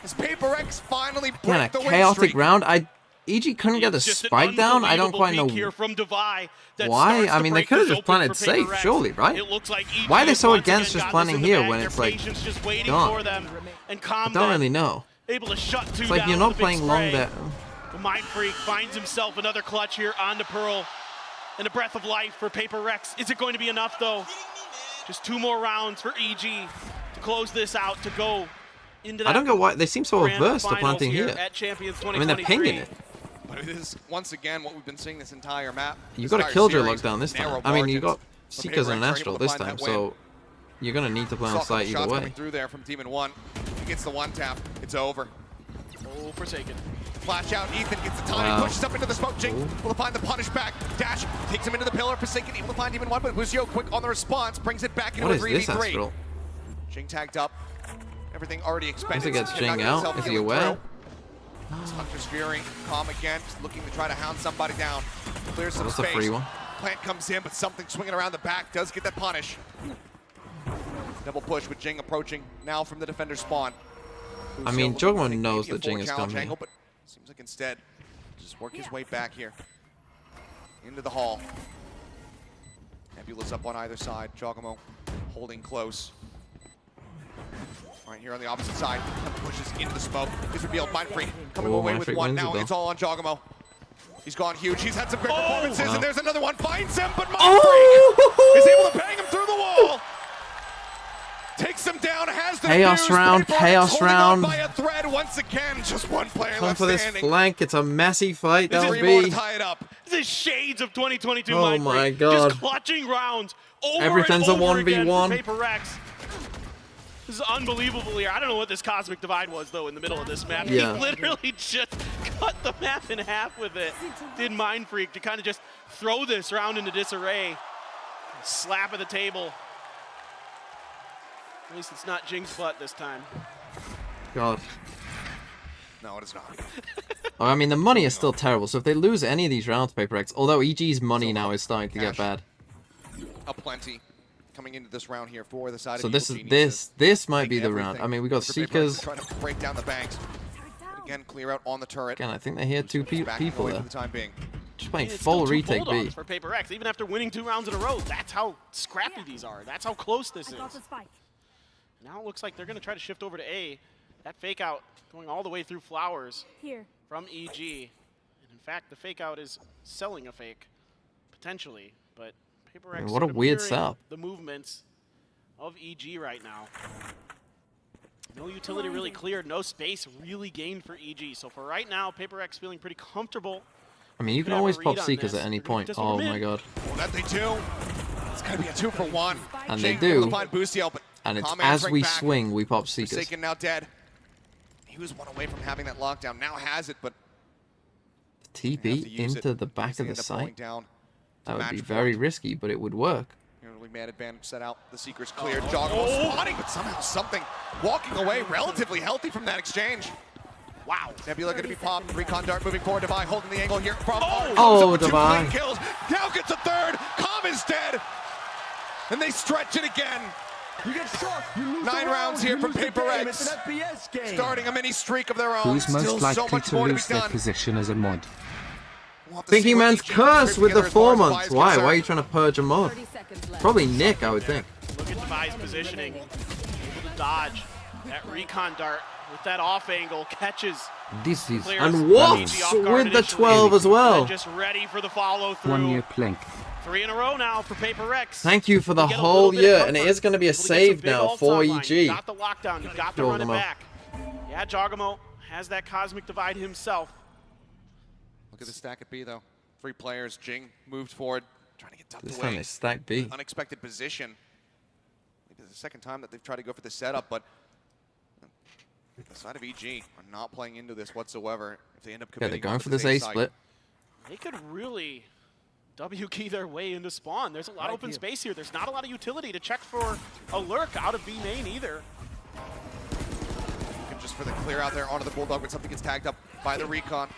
As PRX finally Again, break a the win chaotic streak. round. EG couldn't get the Just an spike down. I don't unbelievable quite know peek here from Devi that why. starts I to mean, they break could have this just open planted for safe, PRX. surely, right? It looks like EG Why are they so once against again just got planning this in the here bag. when Their it's like patience just waiting gone? for them and I combat. don't really know. Able to shut two It's like down you're not with the big playing long spray. there. The Mind Freak finds himself another clutch here onto Pearl. And a breath of life for PRX. Is it going to be enough, though? Just 2 more rounds for EG to close this out, to go into that. I don't get why they seem so grand averse to finals planting here. At Champions I mean, they're 2023. pinging it. But it is, once again, what we've been seeing this entire map. You this got a entire Killjoy series, lockdown this narrow time. I mean, you got margins. Seekers and an PRX are Astral able to this find time, that win. so you're gonna need to play on Saw a couple site either shots way. coming through there from Demon One. He gets the one tap. It's over. Oh, Forsaken. Flash out. Ethan gets the time. Wow. He pushes up into the smoke. Jing will find the punish back. Dash takes him into the pillar. Forsaken able to find Demon One, but Bustio quick on the response. Brings it back into What a is this 3v3. Astral? Jing tagged up. Everything already expended. Once it gets so cannot Jing get out, himself is he healing aware? through. It's Hunter's Fury. Calm again. Just looking to try to hound somebody down. Clears some That's a space. free one. Plant comes in, but something swinging around the back does get that punish. Double push with Jing approaching now from the defender spawn. I Bustio mean, looking to Jogman take knows maybe a that Jing full is challenge coming. angle, but seems like instead just work his way back here into the hall. Nebula's up on either side. Jogamo holding close. Right here on the opposite side, pushes into the smoke. Is revealed. Mind Freak coming Oh, away Mind with Freak one. wins it, Now though. it's all on Jogamo. He's gone huge. He's had some great performances, wow. and there's another one. Finds him, but Mind Freak is able to bang him through the wall. Takes him down, has the Chaos round, chaos round. By a thread once again, just one player Come left for this standing. flank. It's a messy fight. This That'll is more be. to tie it up. This is shades of 2022. Oh my god. Just clutching rounds over Everything's and a over again 1v1. for PRX. This is unbelievable here. I don't know what this cosmic divide was though in the middle of this map. Yeah. He literally just cut the map in half with it. Did Mind Freak to kind of just throw this round into disarray. Slap at the table. At least it's not Jing's butt this time. God. No, it is not. Oh, I mean, the money is still terrible. So if they lose any of these rounds, PRX, although EG's money now is starting to get bad. Aplenty coming into this round here for the side So of this Evil is Geniuses. this might be the round. I mean, we got For PRX Seekers. trying to break down the banks. But again, clear out on the turret. Again, I think they hear two people away there. for the time being. Just playing It's full still two retake B. Bulldogs for PRX, even after winning 2 rounds in a row. That's how scrappy these are. That's how close this is. Now it looks like they're going to try to shift over to A. That fake out going all the way through Flowers Here. from EG. And in fact, the fake out is selling a fake, potentially. But PRX I mean, what a sort of weird mirroring setup. the movements of EG right now. No utility really cleared, no space really gained for EG. So for right now, PRX feeling pretty comfortable. I mean, you can always pop Seekers at any point. Oh my god. Well, that they do. It's going to be a 2-for-1. And they Jake able do. to find Boostio, but And it's Common as right we back. swing, we pop Seekers. Forsaken now dead. He was one away from having that lockdown. Now has it, but TP into the back of the site. That would be very risky, but it would work. Early man advantage set out. The Seeker's cleared. Joggable spotting, but somehow something walking away relatively healthy from that exchange. Wow. Nebula going to be popped. Recon Dart moving forward. Devi holding the angle here from Oh, Devi. kills. Now gets a third. Common's dead. And they stretch it again. You get shot. You lose 9 rounds here from PRX. It's an FPS game. Starting a mini streak of their own. Who's Still most so likely much to more to be lose their done. position as a mod? We'll have to Thinking see what Man's EG can curse put with the together as far 4 as months. Devi is Why? Why are concerned. you trying to purge a mod? Probably Nick, I would think. Look at Devi's positioning. Able to dodge that recon dart with that off angle. Catches. This is And Watts with the 12 as well. Just ready for the follow through. 1 year plank. 3 in a row now for PRX. Thank you for the Get a whole little bit of year, comfort. and it is going to be a Able to get some save big now ults for online. You EG. got the lockdown. You got to run it Jogamo. back. Yeah, Jogamo has that cosmic divide himself. Look at the stack at B, though. 3 players. Jing moved forward, trying to get tucked This away. time they stack B. Unexpected position. I think this is the second time that they've tried to go for the setup, but the side of EG are not playing into this whatsoever. If they end up Yeah, they're committing going onto for this A side. split. They could really W key their way into spawn. There's a lot of open space here. There's not a lot of utility to check for a lurk out of B main either. Looking just for the clear out there onto the Bulldog, but something gets tagged up by the recon.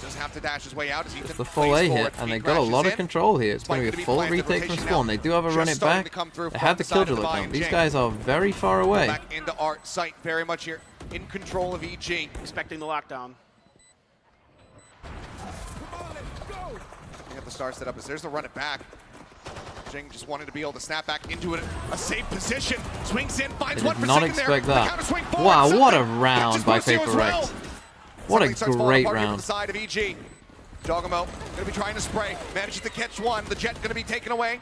Does have to dash his way out as Ethan The full A plays hit, forward. and He they got a crashes lot of in. control here. It's Spike going to gonna be a full planted. retake from Rotation spawn. now They do have a just run it starting back. to come through They from have the the side of killjoy Devi down. and These Jing. guys are very far away. Back into our site, very much here in control of EG. Expecting the lockdown. They have the star set up as there's the run it back. Jing just wanted to be able to snap back into it. A safe position. Swings in, finds I one did for not second expect there. that. The counter swing forward, Wow, what a something round catches by Boostio as well. PRX. What a Something starts falling great apart here from round. the side of EG. Jogamo going to be trying to spray. Manages to catch one. The jet going to be taken away.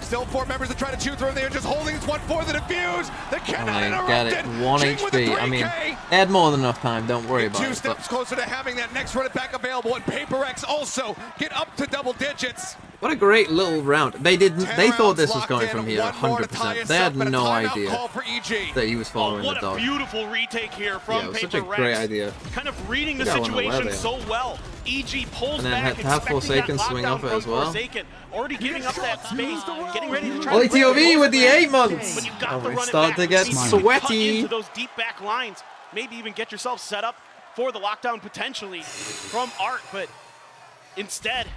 Still 4 members that try to chew through him. They're just holding this one for the defuse. They cannot I interrupt get it. it. 1 Jing with the HP. I mean, 3K. they had more than enough time. Don't worry about 2 it. But steps closer to having that next run it back available, and PRX also get up to double digits. what a great little round. They didn't. 10 They thought rounds this was locked going in, from here one more to tie 100%. us They had up, and a no timeout idea call for EG. that he was following What the a dog. beautiful retake here from Yeah, it was such a PRX. great idea. Kind of reading the Yeah, I wonder where situation they are. so well. EG pulls And then back, had to have expecting Forsaken that swing lockdown off it as from well. Forsaken. Already giving up that space, getting ready to try Ollie to bring TOV it with the over. 8 months. But you got Oh, to we run start it to back. get Maybe you can cut sweaty. into those deep back lines. Maybe even get yourself set up for the lockdown potentially from Art, but instead,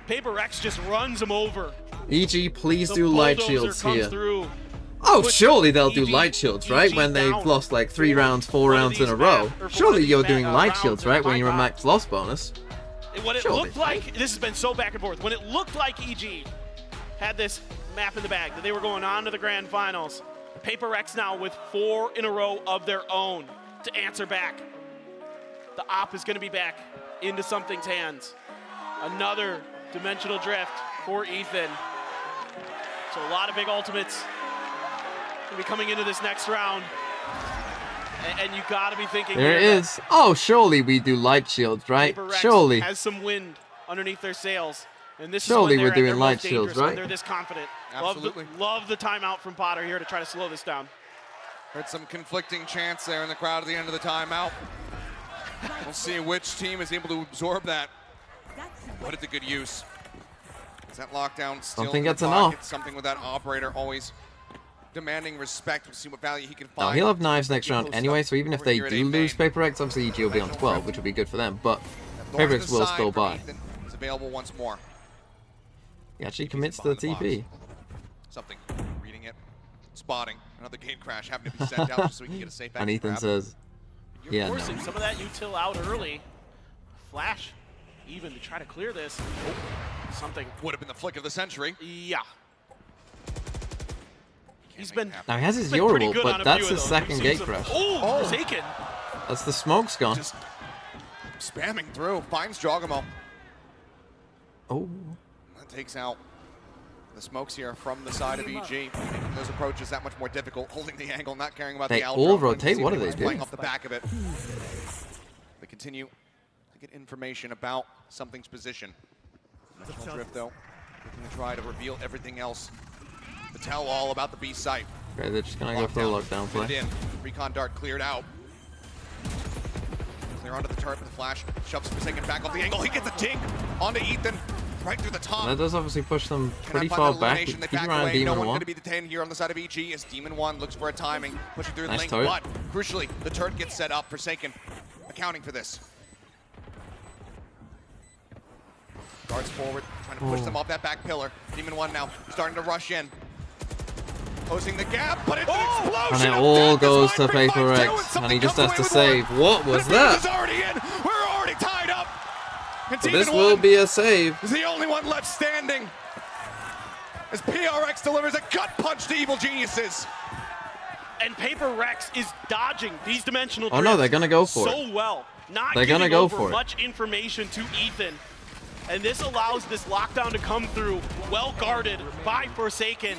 PRX just runs him over. EG, please The do light bulldozer shields comes here. through. Oh, Puts surely they'll do EG light shields, right? When they've down lost like 3 rounds, 4 one of rounds in these a row. map- or for one Surely of you're these doing light rounds shields, in right? When my you're a pod. max loss bonus. What it Surely. looked like, this has been so back and forth. When it looked like EG had this map in the bag, that they were going on to the grand finals, PRX now with 4 in a row of their own to answer back. The op is going to be back into something's hands. Another dimensional drift for Ethan. So a lot of big ultimates going to be coming into this next round. And you got to be thinking there it is. Oh, surely we do light shields, right? PRX Surely. has some wind underneath their sails. And this Surely is when we're they're doing at their light most shields, dangerous, when right? they're this confident. Absolutely. Love the timeout from Potter here to try to slow this down. Heard some conflicting chants there in the crowd at the end of the timeout. We'll see which team is able to absorb that. Put it to good use. Is that lockdown still Don't think in the that's pocket? enough. Something with that operator always demanding respect. We'll see what value he can Now, find. he'll have knives next round Post anyway, up so even if over they here at do A lose main. PRX, obviously EG will be on 12, which will be good for them, but Thorn to PRX the will side still from buy. Ethan. Is available once more. He actually commits to the TP. Something. Reading it. Spotting. Another gate crash happened to be sent out just so we can get a safe exit And Ethan grab. says, You're yeah, forcing no. some of that util out early. Flash, even to try to clear this. Oh, something. Would have been the flick of the century. Yeah. He's been. Now he has his been pretty Yorble, good on but a that's few of his those. second We've gate seen some- crash. Oh, Forsaken. That's the smoke's gone. Just spamming through. Finds Jogamo. Oh. That takes out the smokes here from the side of EG. Making those approaches that much more difficult. Holding the angle, not caring about They the all outro. rotate? See What do anyone's they do? Playing off the back of it. They continue to get information about something's position. Dimensional drift though. Looking to try to reveal everything else. To tell all about the B site. Okay, they're just gonna go for a lockdown Fit it play. in. Recon dart cleared out. Clear onto the turret with the flash. Shoves Forsaken back off the angle. He gets a dink onto Ethan. Right through the top. That does obviously push them pretty Cannot far find that back. elimination. They Keep back around away. No Demon one 1. going to be detained here on the side of EG as Demon 1 looks for a timing. Pushing through the Nice link, turret. but crucially, the turret gets set up. Forsaken accounting for this. Guards forward, trying to push them off that back pillar. Demon 1 now starting to rush in. Closing the gap, but it's an explosion! And it of all death as goes to Mindfreak finds two, PRX, and something he just comes has to away save. with What one. was The fuse is that? already in. We're already tied up. And So Demon this will 1 be a save. is the only one left standing. As PRX delivers a gut punch to Evil Geniuses. And PRX is dodging these dimensional Oh, no, drifts they're gonna go for it. so well. Not They're giving gonna go over for it. much information to Ethan. And this allows this lockdown to come through, well guarded by Forsaken,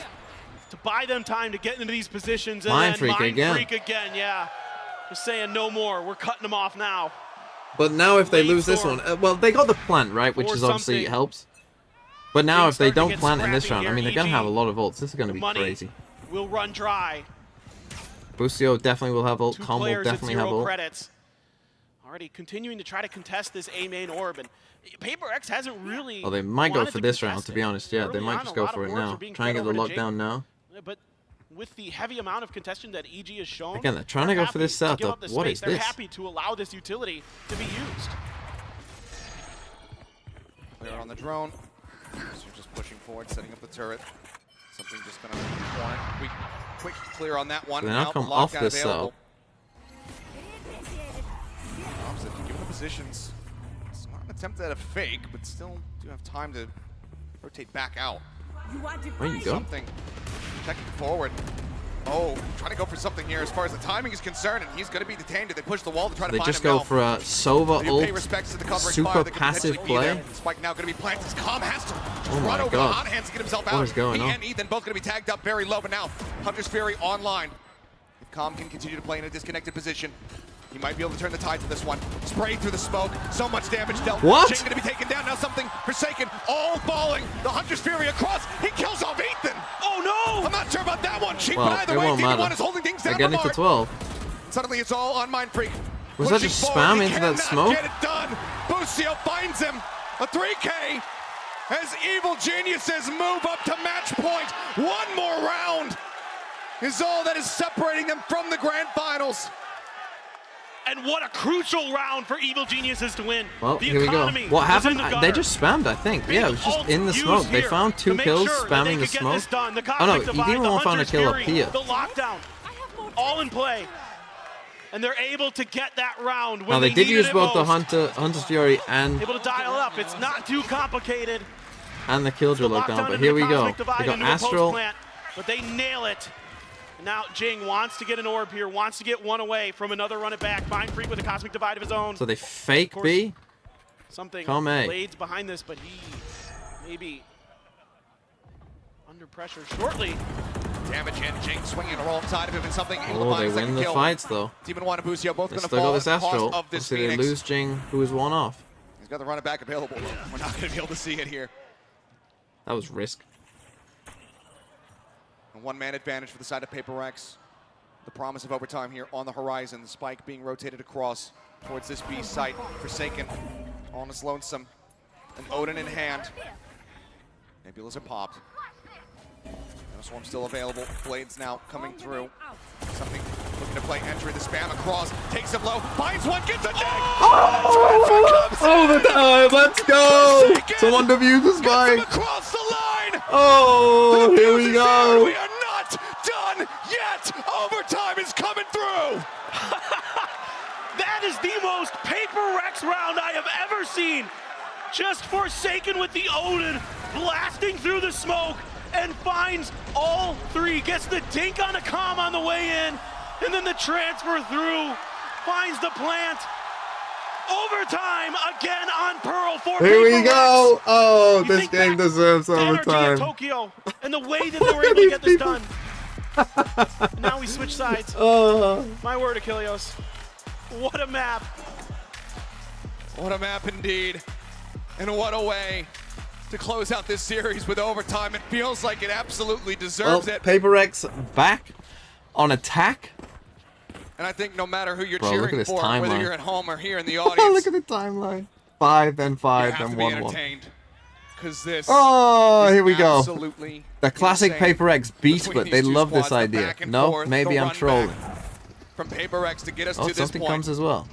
to buy them time to get into these positions. And Mind then Freak again. Freak again, yeah. Just saying no more. We're cutting them off now. But now if they Late lose this storm. one, well, they got the plant, right? Which Or is obviously something. helps. But now Things if they starting to don't get plant in this scrappy round, I here. mean, they're going to have a EG, lot of ults. This is going to be money crazy. will run dry. Bustio definitely will have ult. Two Com will players at definitely have 0 ult. credits. Already continuing to try to contest this A main orb. And PRX hasn't really. Oh, they might go wanted for to this contest round, to it. be honest. Yeah, they Early might on, just a go lot for of it orbs now. are being Try and fed get the over to lockdown Jake. now. But with the heavy amount of contention that EG has shown, Again, they're trying to they're go for this happy to give setup. up the What space. is They're this? happy to allow this utility to be used. Clear on the drone. So you're just pushing forward, setting up the turret. Something just going to corner. Quick clear on that one. They now the come off lockdown this available. Opposite, given the positions, it's not an attempt at a fake, but still do have time to rotate back out. There you go. Something. Checking forward. Oh, trying to go for something here as far as the timing is concerned, and he's going to be detained. They push the wall to try to They find just him go now. for a Sova They pay ult, respects to the covering super fire that could passive potentially be there. play. Spike now going to be planted. As Com has to Oh my run over God. the hot hands to get himself What out. is going he on? and Ethan both going to be tagged up very low, but now Hunter's Fury online. If Com can continue to play in a disconnected position, he might be able to turn the tide to this one. Sprayed through the smoke. So much damage dealt. What? Jing going to be taken down. Now something Forsaken. All falling. The Hunter's Fury across. He kills off Ethan. Oh no! I'm not sure about that one, Chief, Well, but either it way, won't Demon matter. 1 is holding things down. They're getting to Mark. 12. Suddenly it's all on Mindfreak. Was that Pushing just forward, spam he into that cannot smoke? Get it done. Bustio finds him. A 3K as Evil Geniuses move up to match point. One more round is all that is separating them from the grand finals. And what a crucial round for Evil Geniuses to win. Well, The here we go. economy What was in happened? the They gutter. just spammed, I think. Yeah, it was just in the Used smoke. They here found to 2 make kills sure that they spamming the could get smoke. this done. The Oh no, Cosmic he Divide, didn't the want to find a Hunter's kill up Fury, here. The lockdown, all in play. And they're able to get that round when Now they did needed use it both the most. Hunter's Fury and Able to dial it up. It's not too complicated. the Killjoy lockdown, Lockdown but into here the we go. Cosmic Divide They got into a Astral. post-plant, but they nail it. Now Jing wants to get an orb here, wants to get one away from another run it back. Mind Freak with a Cosmic Divide of his own. So they fake course, B. Something Come A. Blades behind this, but he maybe under pressure shortly. Damage in, Jing swinging a roll inside of him and something. Oh, they win the fights though. Demon 1 and Busio both going to still fall got this at the cost Astral. of this Obviously, they Phoenix. lose Jing, who is one off. He's got the runner back available. We're not going to be able to see it here. That was risk. A one-man advantage for the side of PRX. The promise of overtime here on the horizon. The spike being rotated across towards this B site. Forsaken on his lonesome. An Odin in hand. Nebulas are popped. Swarm still available. Blades now coming through. Something looking to play entry. The spam across. Takes him low. Finds one. Gets a dig. Overtime. Let's go. Someone defuse the spike. Across the line. Oh, here we go. We are not done yet. Overtime is coming through. That is the most PRX round I have ever seen. Just Forsaken with the Odin blasting through the smoke and finds all three. Gets the dink on a comm on the way in, and then the transfer through. Finds the plant. Overtime again on Pearl for Here we PRX. go. Oh, this game deserves Energy at overtime. Tokyo and the way that they were able to get this done. Now we switch sides. My word, Achilleos. What a map. What a map indeed. And what a way to close out this series with overtime. It feels like it absolutely deserves it. PRX back on attack. And I think no matter who you're Bro, look at cheering this for, timeline. whether you're at home or here in the audience, Look at the timeline. 5, then 5, you have then to be 1-1. entertained. Because this Oh, is here we go. absolutely The classic insane PRX beat between split. these They two love this squads, the idea. back and No, forth, maybe the I'm run trolling. back from PRX to get us Oh, to this something point. comes as well.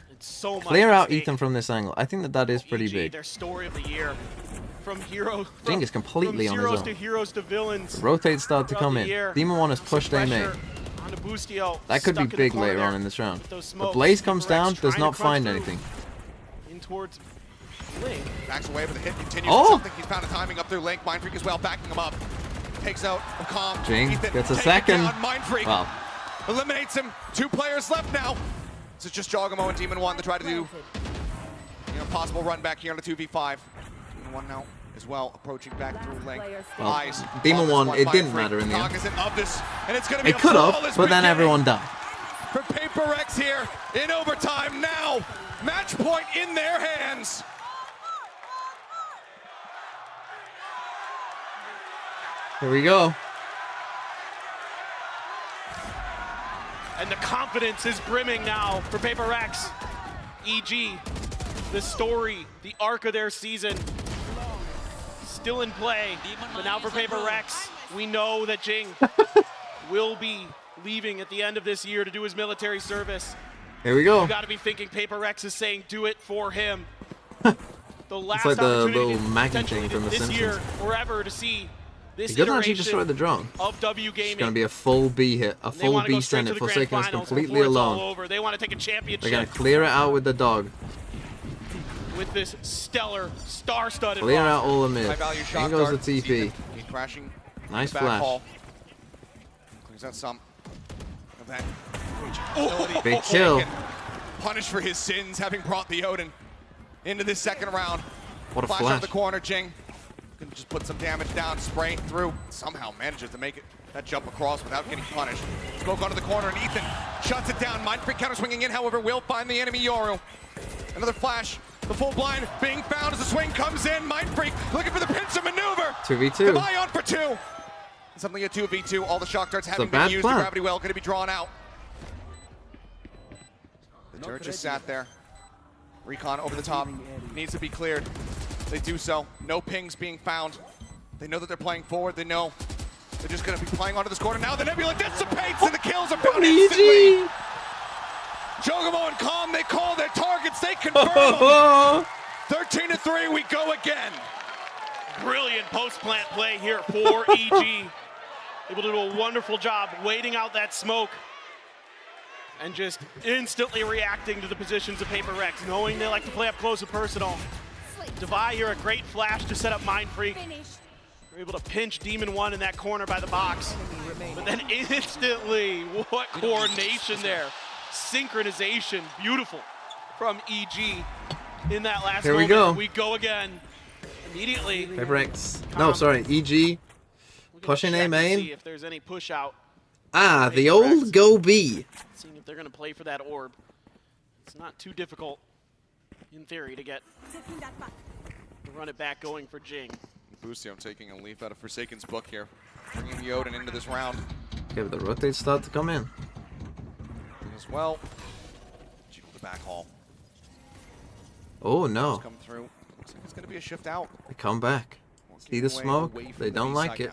It's so much Clear out mistake. Ethan from this angle. I think that is pretty EG, big. Their story of the year. From hero. Jing is completely from on his zeros own. to heroes to villains. Rotate start to throughout come the in. year. Demon 1 has pushed A main. Pressure onto Bustio, That could be stuck in the big corner later there on in this round. with those The smokes. Blaze comes PRX down, does trying to not crunch find through. anything. In towards Link. Backs away, but the hit continues. Oh! Something he's found a timing up through Link. Mind Freak as well, backing him up. Takes out a calm. Jing Ethan gets a taken second. Down. Mind Freak Wow. eliminates him. 2 players left now. So it's just Jogamo and Demon 1 to try to do possible run back here on a 2v5. Demon 1 now as well, approaching back through Link. Well, Eyes Demon on this 1, it Mind didn't Freak, matter in the end. cognizant of this, and it's going to be It a could have, flawless but then beginning everyone died. for PRX here in overtime now. Match point in their hands. Here we go. And the confidence is brimming now for PRX. EG, the story, the arc of their season, still in play. But now for PRX, we know that Jing will be leaving at the end of this year to do his military service. Here we go. You got to be thinking PRX is saying, do it for him. The last It's like the opportunity little Maggie potentially thing from The this Simpsons. year, forever, to see this He doesn't actually iteration destroy the drone. of W It's Gaming. going to be a full B hit, a They full wanna go B straight to Senate. the grand Forsaken is finals completely before it's all alone. over. They want to take a championship. They're going to clear it out with the dog. With this stellar, star-studded Clear roster. out all the mid. High value shot In goes the dart. TP. He's crashing. Nice back flash. Hall. Clears out some of that. Big kill. Punished for his sins, having brought the Odin into this second round. What a flash. flash. Out the corner, Jing. Can just put some damage down, spray through. Somehow manages to make it that jump across without getting punished. Smoke onto the corner, and Ethan shuts it down. Mind Freak counter swinging in, however, will find the enemy Yoru. Another flash. The full blind being found as the swing comes in. Mind Freak looking for the pincer maneuver. 2v2. Devi on for 2. Something at 2v2. All the shock darts having a been bad used. plan. The gravity well going to be drawn out. The turret just sat there. Recon over the top. Needs to be cleared. They do so. No pings being found. They know that they're playing forward. They know they're just going to be playing onto this corner. Now the Nebula dissipates and the kills are found instantly. Jogamo and Calm, they call their targets. They confirm them. 13-3, we go again. Brilliant post-plant play here for EG. Able to do a wonderful job waiting out that smoke and just instantly reacting to the positions of PRX, knowing they like to play up close and personal. Devi here, a great flash to set up Mind Freak. They're able to pinch Demon 1 in that corner by the box. But then instantly, what coordination there. Synchronization, beautiful from EG in that last Here moment. we go. We go again. Immediately. PRX. No, sorry, EG. Pushing A main. See if there's any push out. Ah, the old go B. Seeing if they're going to play for that orb. It's not too difficult, in theory, to get to run it back going for Jing. Busio taking a leaf out of Forsaken's book here. Bringing Yoden into this round. Okay, but the rotate start to come in. As well. Jiggle the back hall. Oh no. Come through. Looks like it's going to be a shift out. They come back. See the smoke? They don't like it.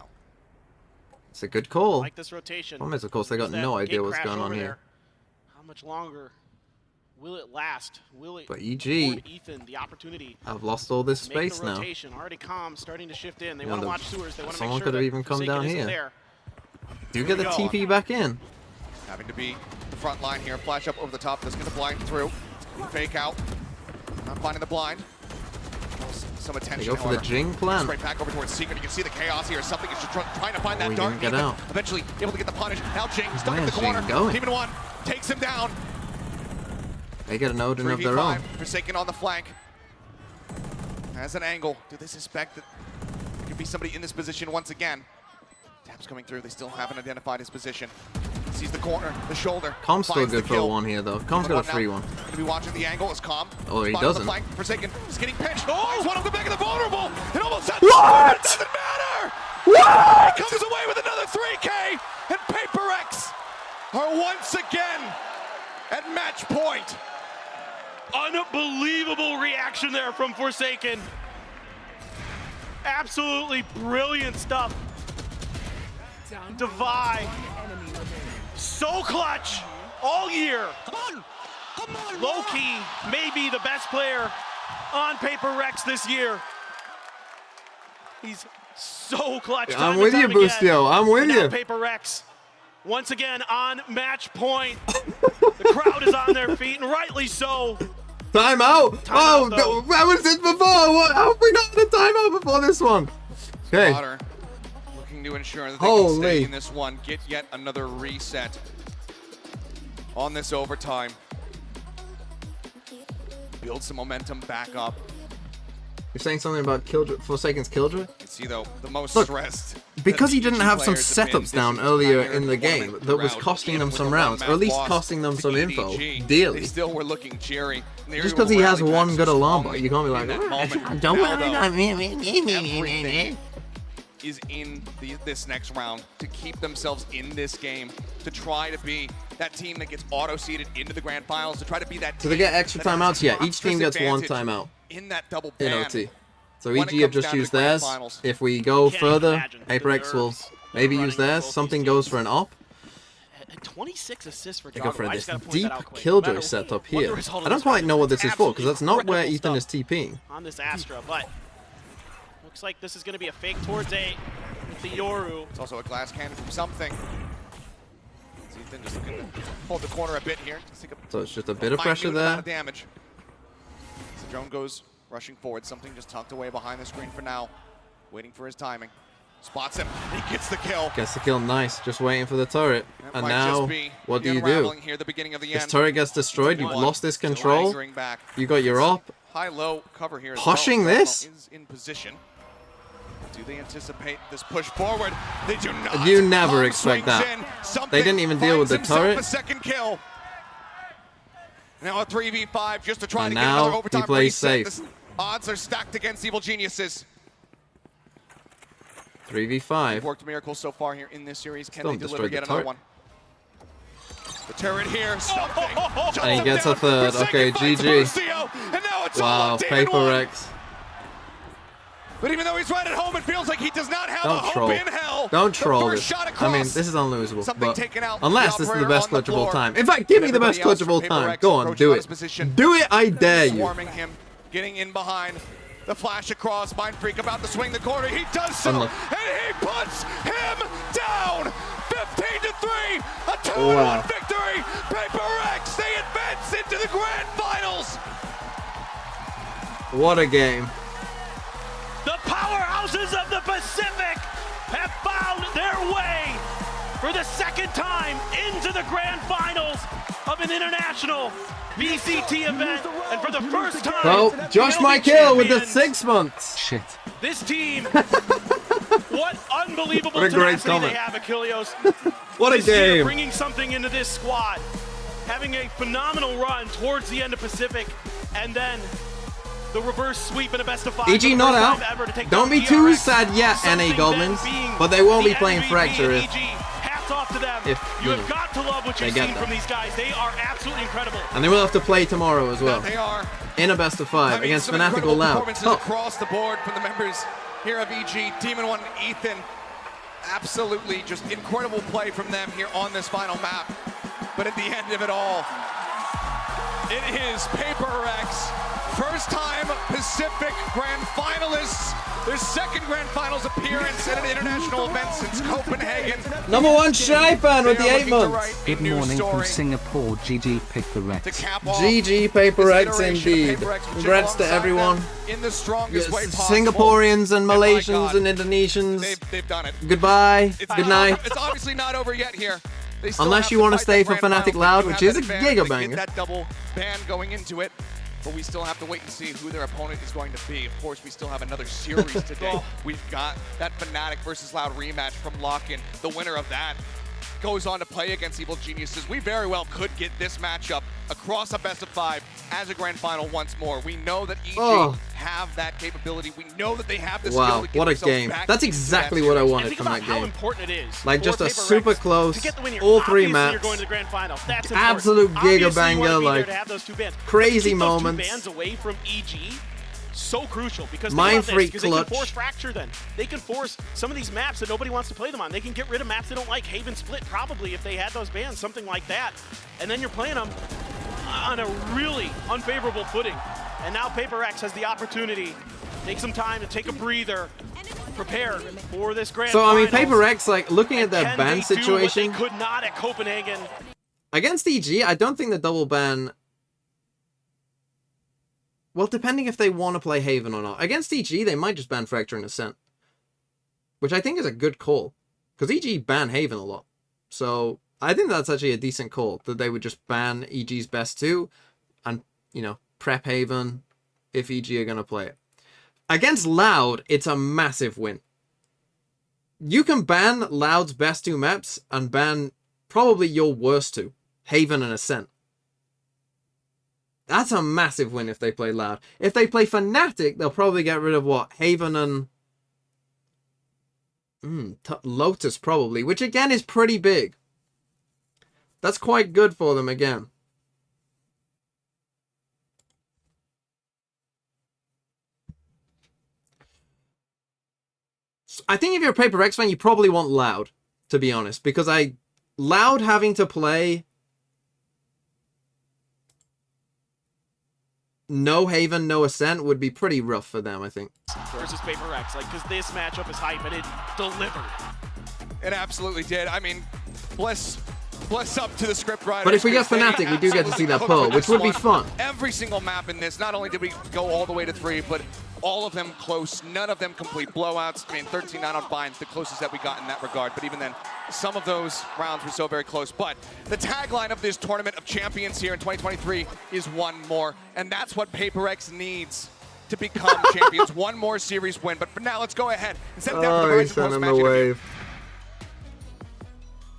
It's a good call. Like this rotation. Problem is, of course, they got no idea what's going on here. How much longer will it last? Will it But EG Ethan the opportunity? I've lost all this space now. Rotation already calm, starting to shift in. They want to watch sewers. They want to someone make sure could have even come down here. there. Do get the TP back in. Having to be the front line here. Flash up over the top. That's going to blind through. Fake out. Not finding the blind. Some attention. They go for the Jing plan. Straight back over towards Secret. You can see the chaos here. Something is just trying to find that he dark. didn't get out. Eventually able to get the punish. Now Jing stuck in Where's the corner. Jing going? Team in one takes him down. They get an Odin of their own. Forsaken on the flank. Has an angle. Do they suspect that there could be somebody in this position once again? Tap's coming through. They still haven't identified his position. Sees the corner, the shoulder. Calm's still good for a one here, though. Calm's got a free one. Gonna be watching the angle as Calm. Oh, he Spot doesn't. On the flank. Forsaken is getting pinched. Oh, he's one of the back of the vulnerable. It almost had What? It doesn't matter. What? He comes away with another 3K, and PRX are once again at match point. Unbelievable reaction there from Forsaken. Absolutely brilliant stuff. Divide. So clutch all year. Come on, low-key, maybe the best player on PRX this year. He's so clutch. Yeah, I'm with you, Bustio. I'm with you. PRX once again on match point. The crowd is on their feet, and rightly so. Timeout! Oh, where was this before? How have we not had a timeout before this one? Okay. Spotter looking to ensure that they can stay in this one, get yet another reset on this overtime. Build some momentum back up. You're saying something about Forsaken's Killjoy? You can see though, the most Look, stressed. because he didn't have some setups down earlier in the game that was costing them some rounds, or at least costing them some info, dearly. They still were looking cheery. Just because he has one good alarm bot, you can't be like, don't everything is in this next round to keep themselves in this game, to try to be that team that gets auto-seeded into the grand finals, to try to be that team. So they get extra timeouts? Yeah, each team gets one timeout in that double in ban. OT. So EG have just used theirs. If we go further, PRX will maybe use theirs. Something goes for an op. 26 assists for They go for John. this deep Killjoy setup here. I don't quite know what this is for, because that's not where Ethan is TPing. On this Astra, but looks like this is going to be a fake towards A with the Yoru. It's also a glass cannon from something. Ethan just looking to hold the corner a bit here. So it's just a bit of pressure there. Damage. So drone goes rushing forward. Something just tucked away behind the screen for now, waiting for his timing. Spots him. He gets the kill. Gets the kill, nice. Just waiting for the turret. That And might now, just be what do the you do? unraveling here, the beginning of the This end. turret gets destroyed, you've lost this control. Staggering back. You got your op. High-low cover here. Pushing this? Is in position. Do they anticipate this push forward? They do not. You never Calm expect swings that. in. Something They didn't even deal with the finds himself turret. A second kill. Now a 3v5 just to try And to get now another he overtime plays reset. safe. The odds are stacked against Evil Geniuses. 3v5. They've worked miracles so far here in this series. Can Still they deliver destroyed the yet another turret. one? The turret here, something. And he gets a third. Okay, GG. Wow, PRX. But even though he's right at home, it feels like he does not have a Don't hope troll. in hell. Don't The troll first this. shot I across. mean, this is unlosable. Something But taken out. unless The this is the operator best on the glitch of all floor. time. In fact, give me the best Everybody glitch of all else time. from Go on, PRX do approaching it. on his position. Do it, I dare you. Swarming him, getting in behind. The flash across, Mind Freak about to swing the corner. He does so, Unlock. and he puts him down. 15-3, a 2-1 Wow. victory. PRX, they advance into the grand finals. What a game. The powerhouses of the Pacific have found their way for the second time into the grand finals of an international VCT event, and for the first time, oh, Josh Michael with the 6 months. Shit. this team, what unbelievable What a great tenacity comment. they have, Achilleos. What a This year, game. bringing something into this squad, having a phenomenal run towards the end of Pacific, and then the reverse sweep in a best of 5. EG not out. Don't be too sad yet, NA Goblins, but they won't be playing Fracture if Hats off to them. you You know, have got to love what they you've get seen that. from these guys. They are absolutely incredible. And they will have to play tomorrow as well. They are. In a best of 5 against some Fnatic or incredible Loud. performances across the board from the members here of EG. Demon One and Ethan, absolutely just incredible play from them here on this final map. But at the end of it all, it is PRX, first time Pacific Grand Finalists, their second Grand Finals appearance at an international event since Copenhagen. Number 1 Shaipan with the 8 months. Good morning from Singapore, GG PRX. GG PRX indeed. Congrats to everyone. In the strongest way possible. Singaporeans and Malaysians and Indonesians. They've done it. Goodbye. Good night. It's obviously not over yet here. They still Unless have you to want to fight stay that for grand Fnatic final. Loud, They which do is a have that advantage. giga They get banger. that double ban going into it. But we still have to wait and see who their opponent is going to be. Of course, we still have another series today. We've got that Fnatic versus Loud rematch from Lock-In. The winner of that goes on to play against Evil Geniuses. We very well could get this matchup across a best of 5 as a grand final once more. We know that EG have that capability. We know that they have the skill Wow, to get what a themselves game. back That's into exactly that what I series. wanted Think from about that how game. important it is. Like for just a PRX super close, to get the win here. all 3 Obviously, maps. You're going to the grand final. That's Absolute important. Obviously, giga you wanna banger, be there like to have those 2 bans. crazy Keep moments. Those 2 bans away from EG. So crucial because Mind think about freak this, 'cause they clutch. can force Fracture then. They can force some of these maps that nobody wants to play them on. They can get rid of maps they don't like. Haven Split probably if they had those bans, something like that. And then you're playing them on a really unfavorable footing. And now PRX has the opportunity, take some time to take a breather, prepare for this grand So I mean, finals. PRX, like looking at their Can ban they do what situation they could not at Copenhagen. against EG, I don't think the double ban. Well, depending if they want to play Haven or not. Against EG, they might just ban Fracture and Ascent, which I think is a good call because EG ban Haven a lot. So I think that's actually a decent call that they would just ban EG's best 2 and, you know, prep Haven if EG are going to play it. Against Loud, it's a massive win. You can ban Loud's best 2 maps and ban probably your worst 2, Haven and Ascent. That's a massive win if they play Loud. If they play Fnatic, they'll probably get rid of what? Haven and Lotus probably, which again is pretty big. That's quite good for them again. I think if you're a PRX fan, you probably want Loud, to be honest, because Loud having to play no Haven, no Ascent would be pretty rough for them, I think. Versus PRX, like, because this matchup is hype and it delivered. It absolutely did. I mean, bless up to the script writers. But if we get Fnatic, we do get to see that Pearl, which would be fun. Every single map in this, not only did we go all the way to 3, but all of them close, none of them complete blowouts. I mean, 13-9 on Bind, the closest that we got in that regard. But even then, some of those rounds were so very close. But the tagline of this Tournament of Champions here in 2023 is one more. And that's what PRX needs to become champions. One more series win. But for now, let's go ahead and set it down for the Rise and Post match.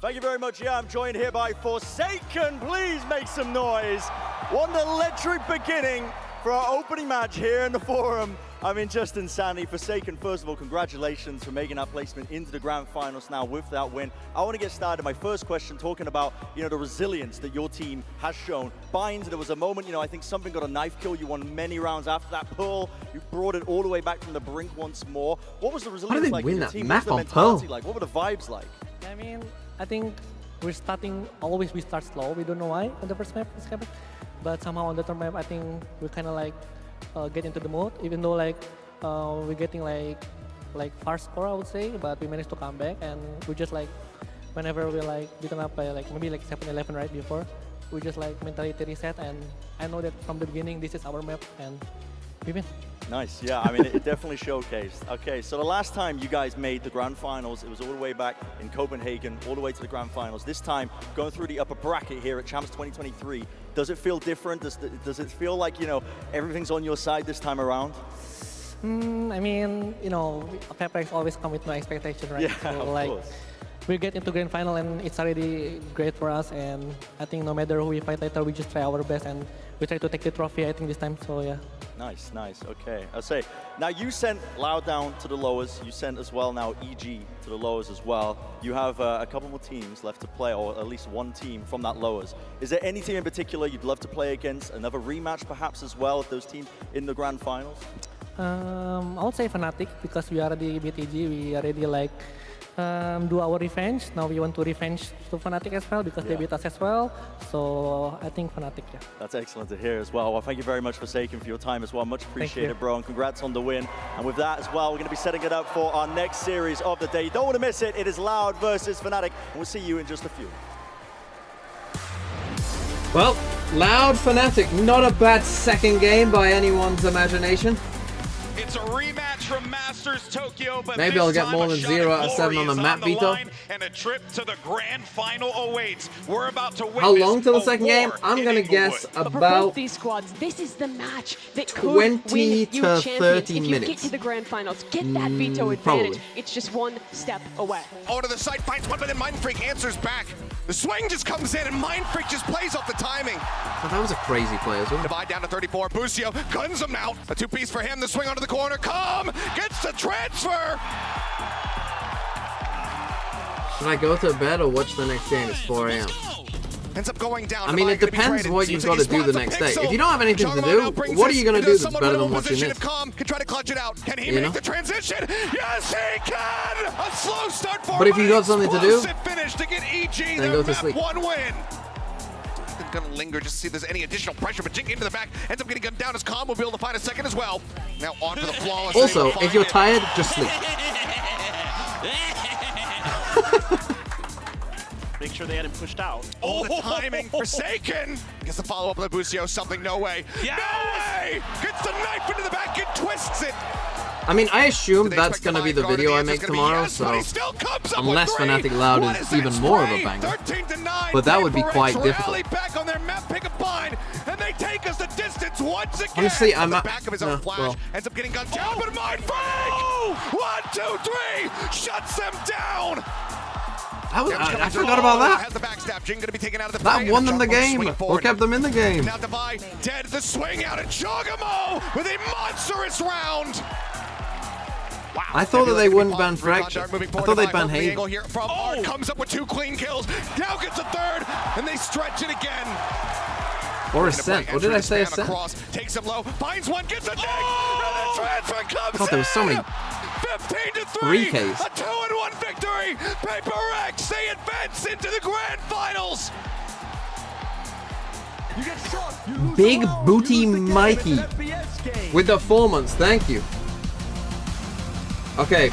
Thank you very much. Yeah, I'm joined here by Forsaken. Please make some noise. What an electric beginning for our opening match here in the forum. I mean, just insanity. Forsaken, first of all, congratulations for making that placement into the grand finals now with that win. I want to get started. My first question talking about, you know, the resilience that your team has shown. Binds, there was a moment, you know, I think something got a knife kill. You won many rounds after that. Pearl, you brought it all the way back from the brink once more. What was the resilience like in your team? What was the mentality like? What were the vibes like? I mean, I think we start slow. We don't know why on the first map this happened, but somehow on the third map, I think we kind of like get into the mode. Even though like we're getting like far score, I would say, but we managed to come back, and we just like whenever we like beaten up by like maybe like 7-11 right before, we just like mentality reset, and I know that from the beginning this is our map and we win. Nice, yeah, I mean, it definitely showcased. Okay, so the last time you guys made the grand finals, it was all the way back in Copenhagen, all the way to the grand finals. This time, going through the upper bracket here at Champs 2023, does it feel different? Does it feel like, you know, everything's on your side this time around? I mean, you know, PRX always come with no expectation, right? Yeah, so, of like, course. we get into grand final and it's already great for us. And I think no matter who we fight later, we just try our best and we try to take the trophy, I think, this time. So, yeah. Nice, nice. Okay, I'll say. Now you sent Loud down to the lowers. You sent as well now EG to the lowers as well. You have a couple more teams left to play, or at least one team from that lowers. Is there any team in particular you'd love to play against? Another rematch perhaps as well of those teams in the grand finals? I would say Fnatic because we already beat EG. We already like do our revenge. Now we want to revenge to Fnatic as well because they beat us as well. So I think Fnatic, yeah. That's excellent to hear as well. Well, thank you very much for Forsaken for your time as well. Much appreciated, bro, and congrats on the win. And with that as well, we're going to be setting it up for our next series of the day. You don't want to miss it. It is Loud versus Fnatic, and we'll see you in just a few. Well, Loud Fnatic, not a bad second game by anyone's imagination. It's a rematch from Masters Tokyo, but maybe I'll get more than 0 out of 7 on the map, Vito. And a trip to the grand final awaits. We're about to witness how long till the second game? I'm gonna guess but for about both these squads, this is the match that could 20 win you to champions 30 if you minutes. get to the grand finals. Get that veto advantage. Probably. It's just one step away. Oh, to the side, finds one, but then Mindfreak answers back. The swing just comes in, and Mindfreak just plays off the timing. Oh, that was a crazy play as well. Divide down to 34. Busio guns him out. A two-piece for him. The swing onto the corner. Come gets the transfer. Should I go to bed or watch the next game? It's 4 a.m. Ends up going down. I mean, it depends what you've got to do the next day. If you don't have anything to do, what are you going to do that's better than watching this? Can try to clutch it out. Can he make the transition? Yes, he can! A slow start for But if you got something to do, finish to get EG then go to sleep. One win. Gonna linger just to see if there's any additional pressure, but Jink into the back ends up getting gunned down as Calm will be able to find a second as well. Now on for the flawless. Also, if you're tired, just sleep. Make sure they had him pushed out. Oh, the timing, Forsaken! Gets the follow-up with Busio, something, no way. Yes! No way! Gets the knife into the back and twists it! I mean, I assume that's going to be the video I make tomorrow, so unless Fnatic Loud is even more of a banger. But that would be quite difficult. Back on their map, pick a bind, and they take us the distance once again. Honestly, I'm not. Back of his own flash, ends up getting gunned down, but Mindfreak! 1, 2, 3, shuts them down. I forgot about that. Has the backstab. Jing gonna be taken out of the that won them the game, or kept them in the game. Now Divide dead. The swing out, and Chogamo with a monstrous round. Wow. I thought that they wouldn't ban Fracture. I thought they'd ban Haven. Comes up with 2 clean kills. Now gets a third, and they stretch it again. Or Ascent. Or did I say Ascent? Takes him low, finds one, gets a dig, and the transfer comes I thought there was so many 15-3, 3Ks. a 2-1 victory. PRX, they advance into the grand finals. Big Booty Mikey with the 4 months. Thank you. Okay,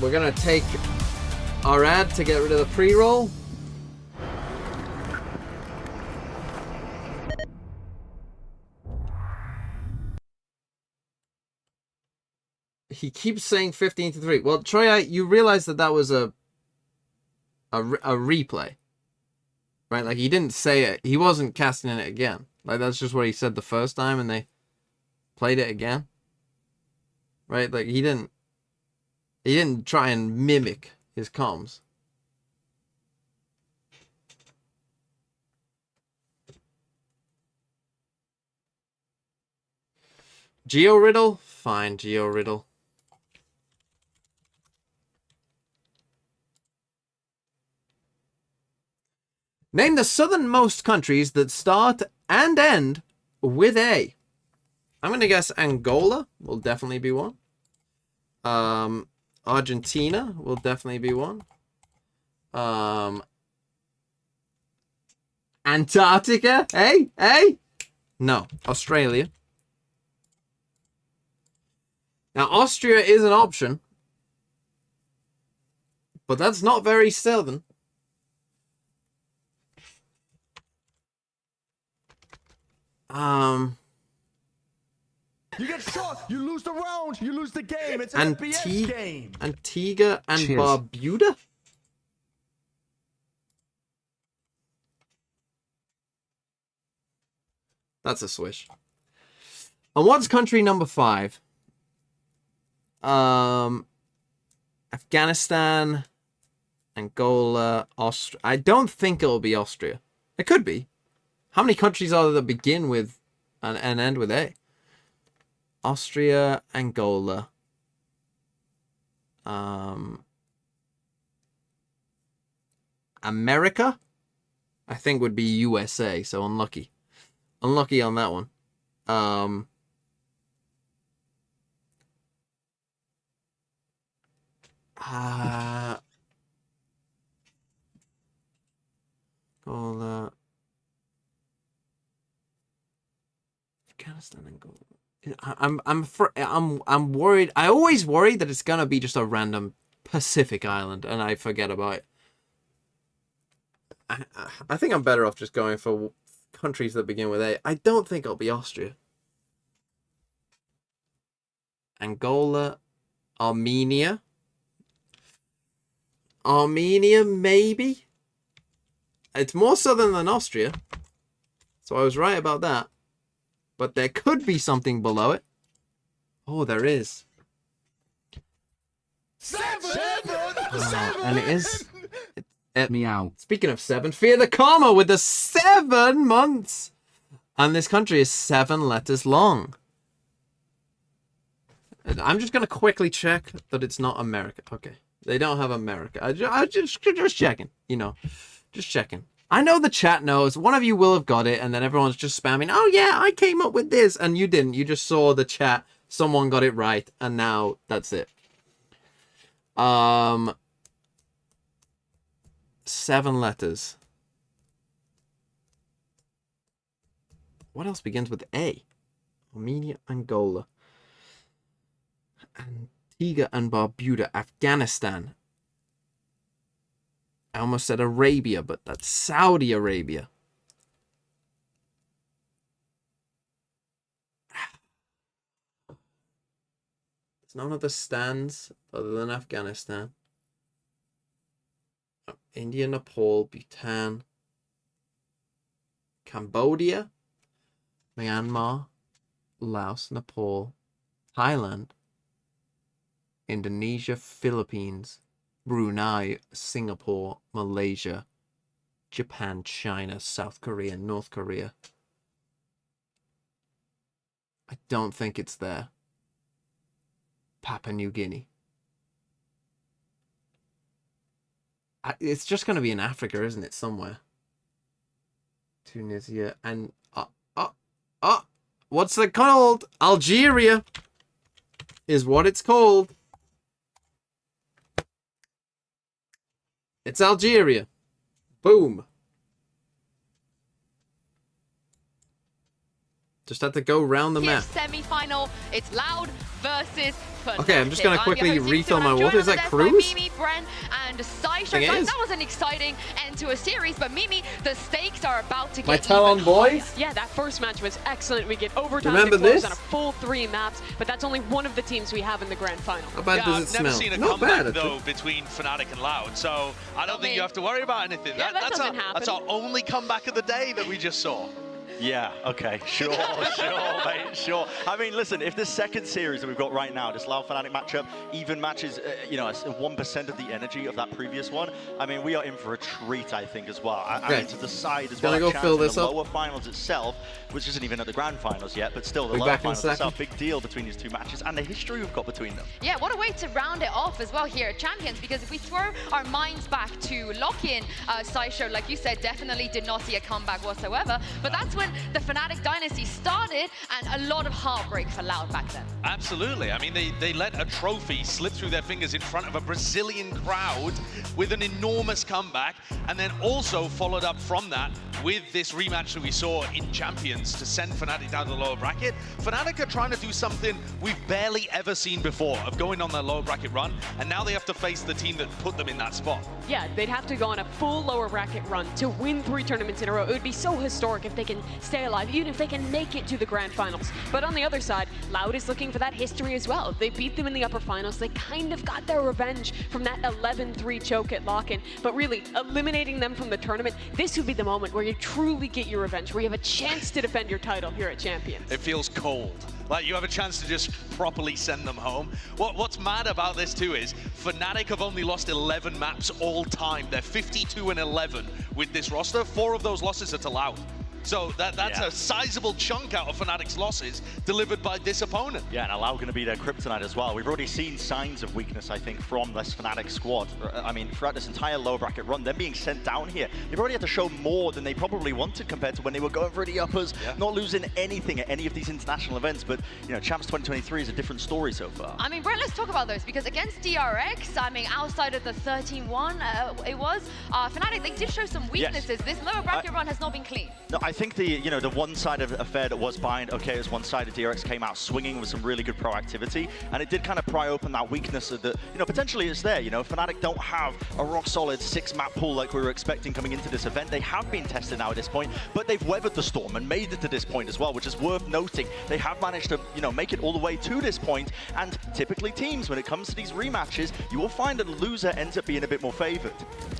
we're gonna take our ad to get rid of the pre-roll. He keeps saying 15-3. Well, Troy, you realize that that was a replay, right? Like, he didn't say it. He wasn't casting it again. Like, that's just what he said the first time, and they played it again, right? Like, he didn't try and mimic his comms. Geo Riddle? Fine, Geo Riddle. Name the southernmost countries that start and end with A. I'm going to guess Angola will definitely be one. Argentina will definitely be one. Antarctica? Hey? No. Australia. Now, Austria is an option. But that's not very southern. You get shot, you lose the round, you lose the game. It's an FPS game. Antigua and Cheers. Barbuda? That's a swish. And what's country number 5? Afghanistan, Angola, Austria. I don't think it'll be Austria. It could be. How many countries are there that begin with and end with A? Austria, Angola. America, I think would be USA, so unlucky. Unlucky on that one. Angola. Afghanistan and Angola. I'm worried. I always worry that it's gonna be just a random Pacific island, and I forget about it. I think I'm better off just going for countries that begin with A. I don't think it'll be Austria. Angola, Armenia. Armenia, maybe. It's more southern than Austria, so I was right about that. But there could be something below it. Oh, there is. 7! And it is. Meow. Speaking of 7, Fear the Karma with the 7 months. And this country is 7 letters long. I'm just going to quickly check that it's not America. Okay. They don't have America. I just checking, you know. Just checking. I know the chat knows. One of you will have got it, and then everyone's just spamming, oh yeah, I came up with this. And you didn't. You just saw the chat. Someone got it right, and now that's it. 7 letters. What else begins with A? Armenia, Angola. Antigua and Barbuda, Afghanistan. I almost said Arabia, but that's Saudi Arabia. There's none of the stands other than Afghanistan. India, Nepal, Bhutan, Cambodia, Myanmar, Laos, Nepal, Thailand, Indonesia, Philippines, Brunei, Singapore, Malaysia, Japan, China, South Korea, North Korea. I don't think it's there. Papua New Guinea. It's just going to be in Africa, isn't it? Somewhere. Tunisia and... what's it called? Algeria is what it's called. It's Algeria. Boom. Just had to go round the map. Semi-final. It's Loud versus Fnatic. Okay, I'm just going to quickly refill my water. Is that Cruz? Mimi, Bren, and Saisha. Guys, that was an exciting end to a series, but Mimi, the stakes are about to get My Talon boys? Yeah, that first match was excellent. We get overtime Remember to close this? on a full 3 maps, but that's only one of the teams we have in the grand final. How bad does it smell? I've never seen a Not comeback, bad, though, between Fnatic and Loud, so I don't think you have to worry about anything. Yeah, that doesn't happen. That's our only comeback of the day that we just saw. Yeah, okay, sure, mate, sure. I mean, listen, if the second series that we've got right now, this Loud Fnatic matchup, even matches, 1% of the energy of that previous one, I mean, we are in for a treat, I think, as well. I mean, to decide as well, go fill this the up? lower finals itself, which isn't even at the grand finals yet, but still, the lower finals itself, big deal between these two matches, and the history we've got between them. Yeah, what a way to round it off as well here at Champions, because if we throw our minds back to lock-in, Saisho, like you said, definitely did not see a comeback whatsoever, but that's when the Fnatic dynasty started, and a lot of heartbreak for Loud back then. Absolutely. I mean, they let a trophy slip through their fingers in front of a Brazilian crowd with an enormous comeback, and then also followed up from that with this rematch that we saw in Champions to send Fnatic down to the lower bracket. Fnatic are trying to do something we've barely ever seen before, of going on their lower bracket run, and now they have to face the team that put them in that spot. Yeah, they'd have to go on a full lower bracket run to win 3 tournaments in a row. It would be so historic if they can stay alive, even if they can make it to the grand finals. But on the other side, Loud is looking for that history as well. They beat them in the upper finals. They kind of got their revenge from that 11-3 choke at lock-in. But really, eliminating them from the tournament, this would be the moment where you truly get your revenge, where you have a chance to defend your title here at Champions. It feels cold. Like you have a chance to just properly send them home. What's mad about this too is Fnatic have only lost 11 maps all time. They're 52-11 with this roster. 4 of those losses are to Loud. So that's a sizable chunk out of Fnatic's losses delivered by this opponent. Yeah, and Allow going to be their kryptonite as well. We've already seen signs of weakness, I think, from this Fnatic squad. I mean, throughout this entire lower bracket run, them being sent down here, they've already had to show more than they probably wanted compared to when they were going for the uppers, not losing anything at any of these international events. But, you know, Champs 2023 is a different story so far. I mean, Brett, let's talk about those, because against DRX, I mean, outside of the 13-1, it was, Fnatic, they did show some weaknesses. This lower bracket run has not been clean. No, I think the one-sided affair that was Bind, okay, as one-sided, DRX came out swinging with some really good proactivity, and it did kind of pry open that weakness that, potentially is there. Fnatic don't have a rock-solid 6-map pool like we were expecting coming into this event. They have been tested now at this point, but they've weathered the storm and made it to this point as well, which is worth noting. They have managed to, make it all the way to this point, and typically teams, when it comes to these rematches, you will find that the loser ends up being a bit more favored.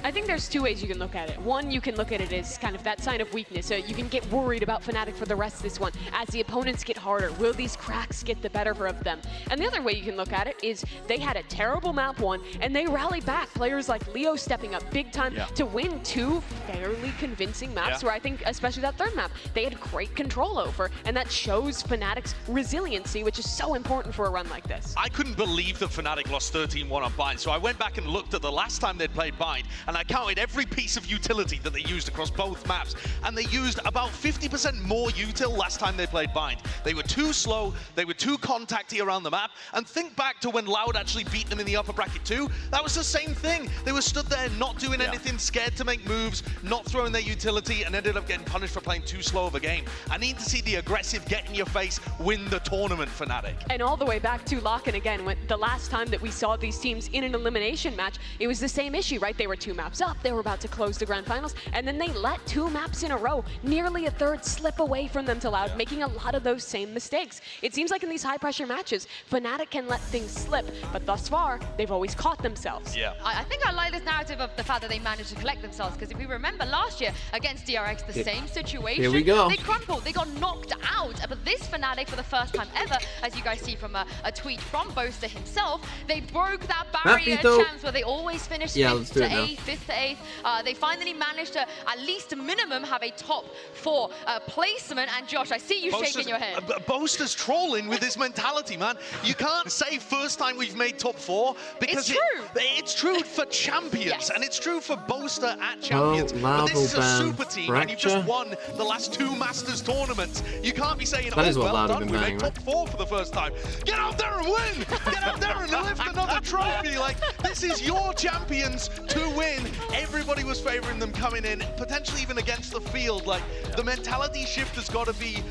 I think there's 2 ways you can look at it. One, you can look at it as kind of that sign of weakness. So you can get worried about Fnatic for the rest of this one. As the opponents get harder, will these cracks get the better of them? And the other way you can look at it is they had a terrible map 1, and they rallied back. Players like Leo stepping up big time to win 2 fairly convincing maps where I think, especially that 3rd map, they had great control over, and that shows Fnatic's resiliency, which is so important for a run like this. I couldn't believe that Fnatic lost 13-1 on Bind, so I went back and looked at the last time they'd played Bind, and I counted every piece of utility that they used across both maps, and they used about 50% more util last time they played Bind. They were too slow, they were too contacty around the map, and think back to when Loud actually beat them in the upper bracket too. That was the same thing. They were stood there not doing anything, scared to make moves, not throwing their utility, and ended up getting punished for playing too slow of a game. I need to see the aggressive, get in your face, win the tournament, Fnatic. And all the way back to lock-in again, when the last time that we saw these teams in an elimination match, it was the same issue, right? They were 2 maps up, they were about to close the grand finals, and then they let 2 maps in a row, nearly a third slip away from them to Loud, making a lot of those same mistakes. It seems like in these high-pressure matches, Fnatic can let things slip, but thus far, they've always caught themselves. I think I like this narrative of the fact that they managed to collect themselves, because if we remember last year against DRX, the same situation. Here we go. They crumpled, they got knocked out, but this Fnatic, for the first time ever, as you guys see from a tweet from Boaster himself, they broke that barrier at Champs where they always finish 5th to 8th. They finally managed to, at least minimum, have a top 4 placement. And Josh, I see you shaking your head. Boaster's trolling with his mentality, man. You can't say first time we've made top 4 because it's true for Champions, and it's true for Boaster at Champions. But this is a super team, and you've just won the last 2 Masters tournaments. You can't be saying, that is what well done, we made top 4 for the first time. Get out there and win! Get out there and lift another trophy! Like, this is your Champions to win. Everybody was favoring them coming in, potentially even against the field. Like, the mentality shift has got to be,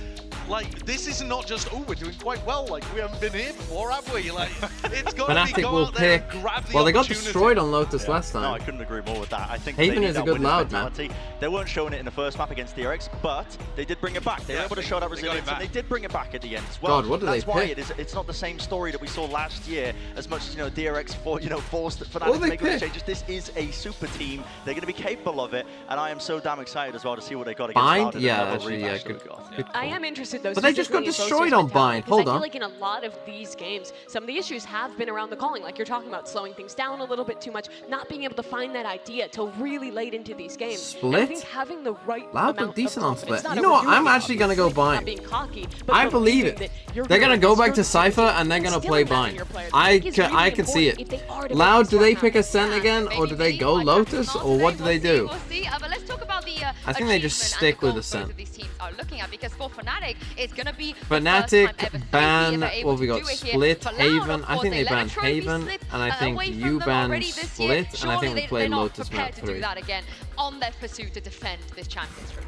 like, this is not just, oh, we're doing quite well, like, we haven't been here before, have we? Like, it's got to be go out there and grab the well, they got opportunity. destroyed on Lotus last time. No, I couldn't agree more with that. I think Haven they is a good Loud map. They weren't showing it in the first map against DRX, but they did bring it back. They were able to show that resilience, and they did bring it back at the end as well. God, what did That's they why pick? it's not the same story that we saw last year as much as, DRX forced Fnatic to make all these changes. This is a super team. They're going to be capable of it, and I am so damn excited as well to see what they got against Bind? Loud. Yeah, actually, good I am interested though. But they just got destroyed on Bind. Hold on. I feel like in a lot of these games, some of the issues have been around the calling, like you're talking about slowing things down a little bit too much, not being able to find that idea till really late into these games. Split? And I think having the right Loud amount look decent on of Split. Split. You know what? I'm actually gonna go Bind. I believe it. They're gonna go back to Cypher and they're gonna play Bind. I can see it. Loud, do they pick Ascent again, or do they go Lotus, or what do they do? We'll see, but let's talk about the I think they just stick with Ascent. both of these teams are looking at, because for Fnatic, it's going to be Fnatic ban, well, we got Split, Haven. I think they banned Haven, and I think you banned Split, and I think we played Lotus map 3. to do that again on their pursuit to defend this Champions Trophy.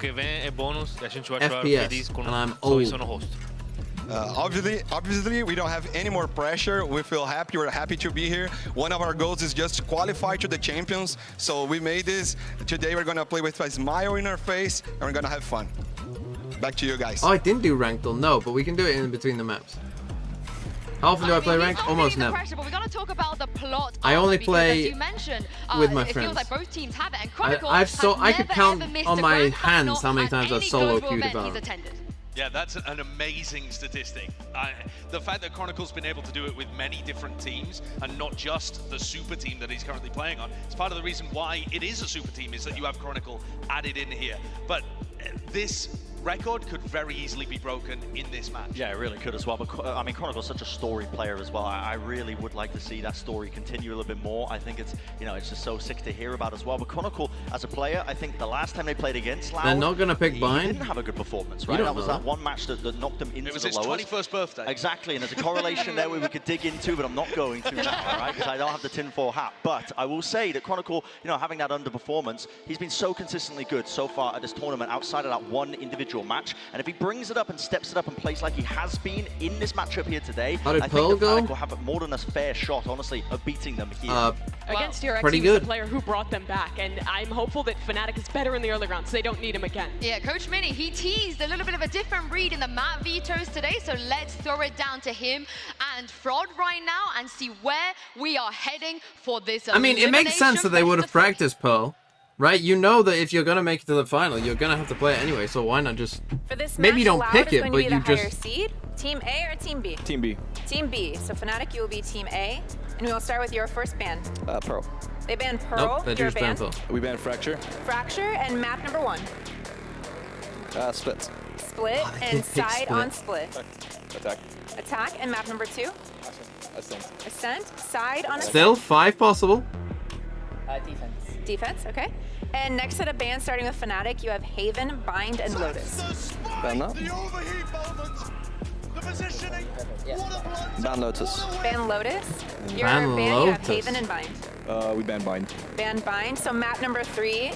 que vem é bônus e a gente vai chorar FPS, feliz com and I'm um sorriso old. no rosto. Obviously, we don't have any more pressure. We feel happy. We're happy to be here. One of our goals is just to qualify to the champions. So we made this. Today we're gonna play with a smile in our face, and we're gonna have fun. Back to you guys. Oh, I didn't do ranked, no, but we can do it in between the maps. How often do I play ranked? Almost never. Pressure, but we gotta talk about the plot I only because, play as you mentioned, with my it friends. feels like both teams have it, and Chronicle I could count on my hands how many times I've solo queued about. Yeah, that's an amazing statistic. The fact that Chronicle's been able to do it with many different teams and not just the super team that he's currently playing on, it's part of the reason why it is a super team, is that you have Chronicle added in here. But this record could very easily be broken in this match. Yeah, it really could as well. But I mean, Chronicle's such a story player as well. I really would like to see that story continue a little bit more. I think it's, you know, it's just so sick to hear about as well. But Chronicle, as a player, I think the last time they played against Loud, they're not gonna pick Bind. He didn't have a good performance, right? That was that one match that knocked them into the lowest. It was his 21st birthday. Exactly, and there's a correlation there where we could dig into, but I'm not going to now, right? Because I don't have the tinfoil hat. But I will say that Chronicle, you know, having that underperformance, he's been so consistently good so far at this tournament outside of that one individual match. And if he brings it up and steps it up and plays like he has been in this matchup here today, I think Fnatic will have more than a fair shot, honestly, of beating them here. Against PRX, pretty he was good. the player who brought them back, and I'm hopeful that Fnatic is better in the early rounds, so they don't need him again. Yeah, Coach Mini, he teased a little bit of a different read in the map vetoes today, so let's throw it down to him and Fraud right now and see where we are heading for this. I mean, it makes sense that they would have practiced Pearl. Right, you know that if you're gonna make it to the final, you're gonna have to play it anyway. So why not just for this maybe you don't Loud pick it, but you just seed. Team A or Team B? Team B. Team B. So Fnatic, you will be Team A, and we will start with your first ban. Pearl. They banned Pearl. Nope, they You're just banned Pearl. We banned Fracture. Fracture and map number 1. Splits. Split and side on split. Attack. Attack and map number 2. Ascent. Ascent. Side on still ascent. 5 possible. Defense. Defense. Okay. And next set of bans, starting with Fnatic, you have Haven, Bind, and Lotus. Ban that. Ban Lotus. Ban Lotus. Your Ban ban, you have Lotus. Haven and Bind. We ban Bind. Ban Bind. So map number 3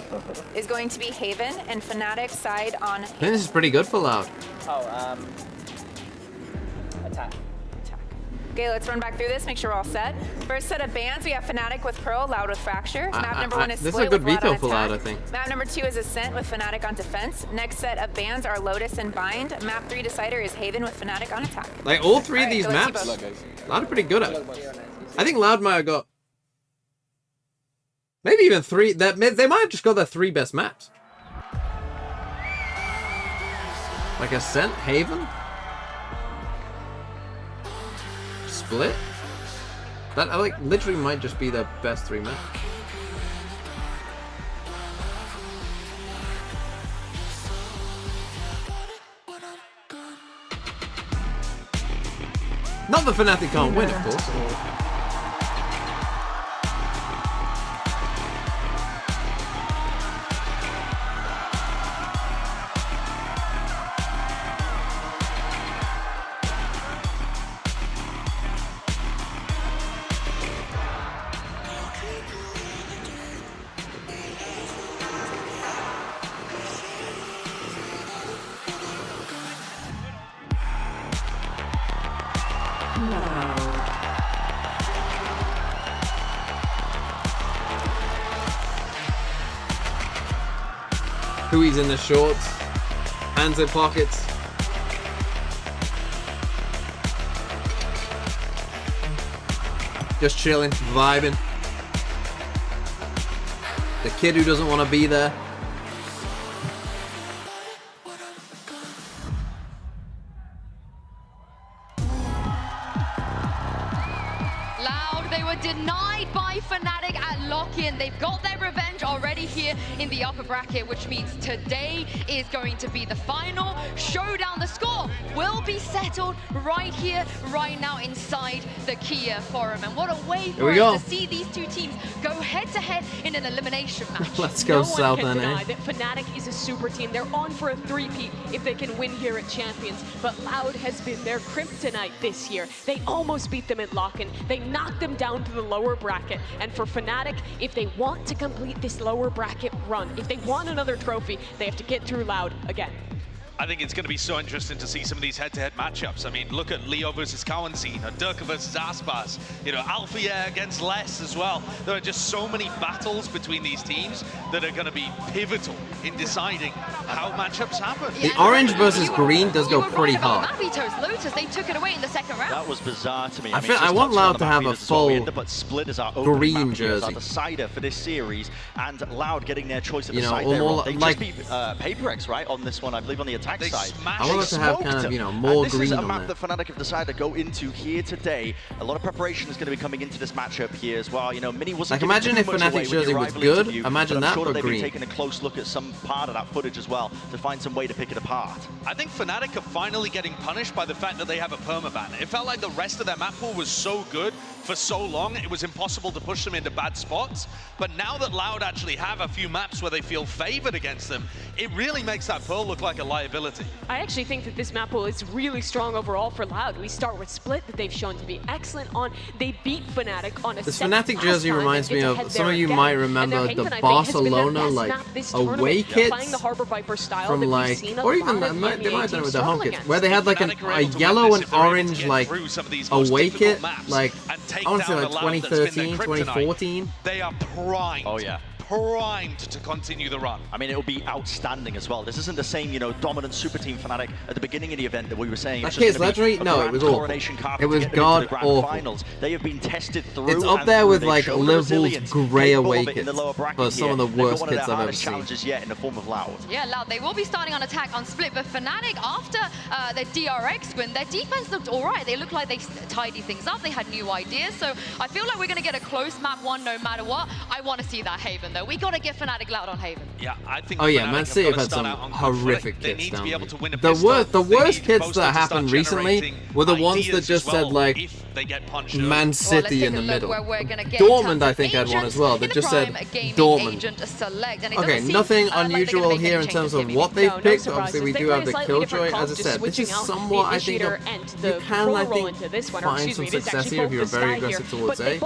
is going to be Haven, and Fnatic side on I think this is pretty good for Loud. Attack. Okay, let's run back through this, make sure we're all set. First set of bans, we have Fnatic with Pearl, Loud with Fracture. Map number 1 is this Split is a good with veto Loud for on Loud, I attack. think. Map number 2 is Ascent with Fnatic on defense. Next set of bans are Lotus and Bind. Map 3 decider is Haven with Fnatic on attack. Like all 3 of Alright, these so let's maps, see both. Loud are pretty good at it. I think Loud might have got maybe even 3. That they might have just got their 3 best maps. Like Ascent, Haven, Split. That like literally might just be their best 3 maps. Not that Fnatic can't win, of course. Hui's in the shorts, hands in pockets. Just chilling, vibing. The kid who doesn't want to be there. Loud, they were denied by Fnatic at lock-in. They've got their revenge already here in the upper bracket, which means today is going to be the final showdown. The score will be settled right here, right now inside the Kia Forum. And what a way for us to see these 2 teams go head-to-head in an elimination match. Let's go South No one can NA. deny that Fnatic is a super team. They're on for a 3-peat if they can win here at Champions. But Loud has been their kryptonite this year. They almost beat them at lock-in. They knocked them down to the lower bracket. And for Fnatic, if they want to complete this lower bracket run, if they want another trophy, they have to get through Loud again. I think it's going to be so interesting to see some of these head-to-head matchups. I mean, look at Leo versus Cowanzine, or Durka versus Aspas, you know, Alpha against Les as well. There are just so many battles between these teams that are going to be pivotal in deciding how matchups happen. The orange versus green does go pretty hard. Lotus, they took it away in the second round. That was bizarre to me. I want Loud to have a full but Split is our green jersey. Our decider for this series, and Loud getting their choice of the You know, side or there. more They like- just beat PRX, right, on this one, I believe, on the attack side. I want us to have kind of, you know, more this green is a on map there. that Fnatic have decided to go into here today. A lot of preparation is going to be coming into this matchup here as well. You know, Mini wasn't Like, giving imagine too if much Fnatic's away with jersey the was arrival good. interview, Imagine but that, I'm sure but they've green. been taking a close look at some part of that footage as well to find some way to pick it apart. I think Fnatic are finally getting punished by the fact that they have a permaban. It felt like the rest of their map pool was so good for so long, it was impossible to push them into bad spots. But now that Loud actually have a few maps where they feel favored against them, it really makes that Pearl look like a liability. I actually think that this map pool is really strong overall for Loud. We start with Split, that they've shown to be excellent on. They beat Fnatic on a This set Fnatic last jersey time reminds and me get to of, head some there of you again. might And remember their the Haven, I think, has been their Barcelona best like map this away tournament, kits playing the Harbor Viper style from that like, we've seen a or even lot of they might have done it teams with the home struggle kits, against. where they had like a yellow and orange like away kit, like I want to say like 2013, 2014. They are primed. Oh yeah. Primed to continue the run. I mean, it'll be outstanding as well. This isn't the same, you know, dominant super team Fnatic at the beginning of the event that we were saying. That kid's legendary? No, it was awful. It was god awful. Finals. They have been tested through. It's up there with like Liverpool's grey away kits for some of the worst kits I've ever seen. Challenges yet in the form of Loud. Yeah, Loud. They will be starting on attack on Split, but Fnatic, after their DRX win, their defense looked all right. They looked like they tidied things up. They had new ideas. So I feel like we're going to get a close map one no matter what. I want to see that Haven, though. We got to get Fnatic Loud on Haven. Yeah, I think. Oh yeah, Man City have had some horrific kits down there. The worst kits that happened recently were the ones that just said like Man City in the middle. Dortmund, I think, had one as well that just said Dortmund. Okay, nothing unusual here in terms of what they've picked. Obviously, we do have the Killjoy. As I said, this is somewhat, I think, you can, I think, find some success here if you're very aggressive towards A.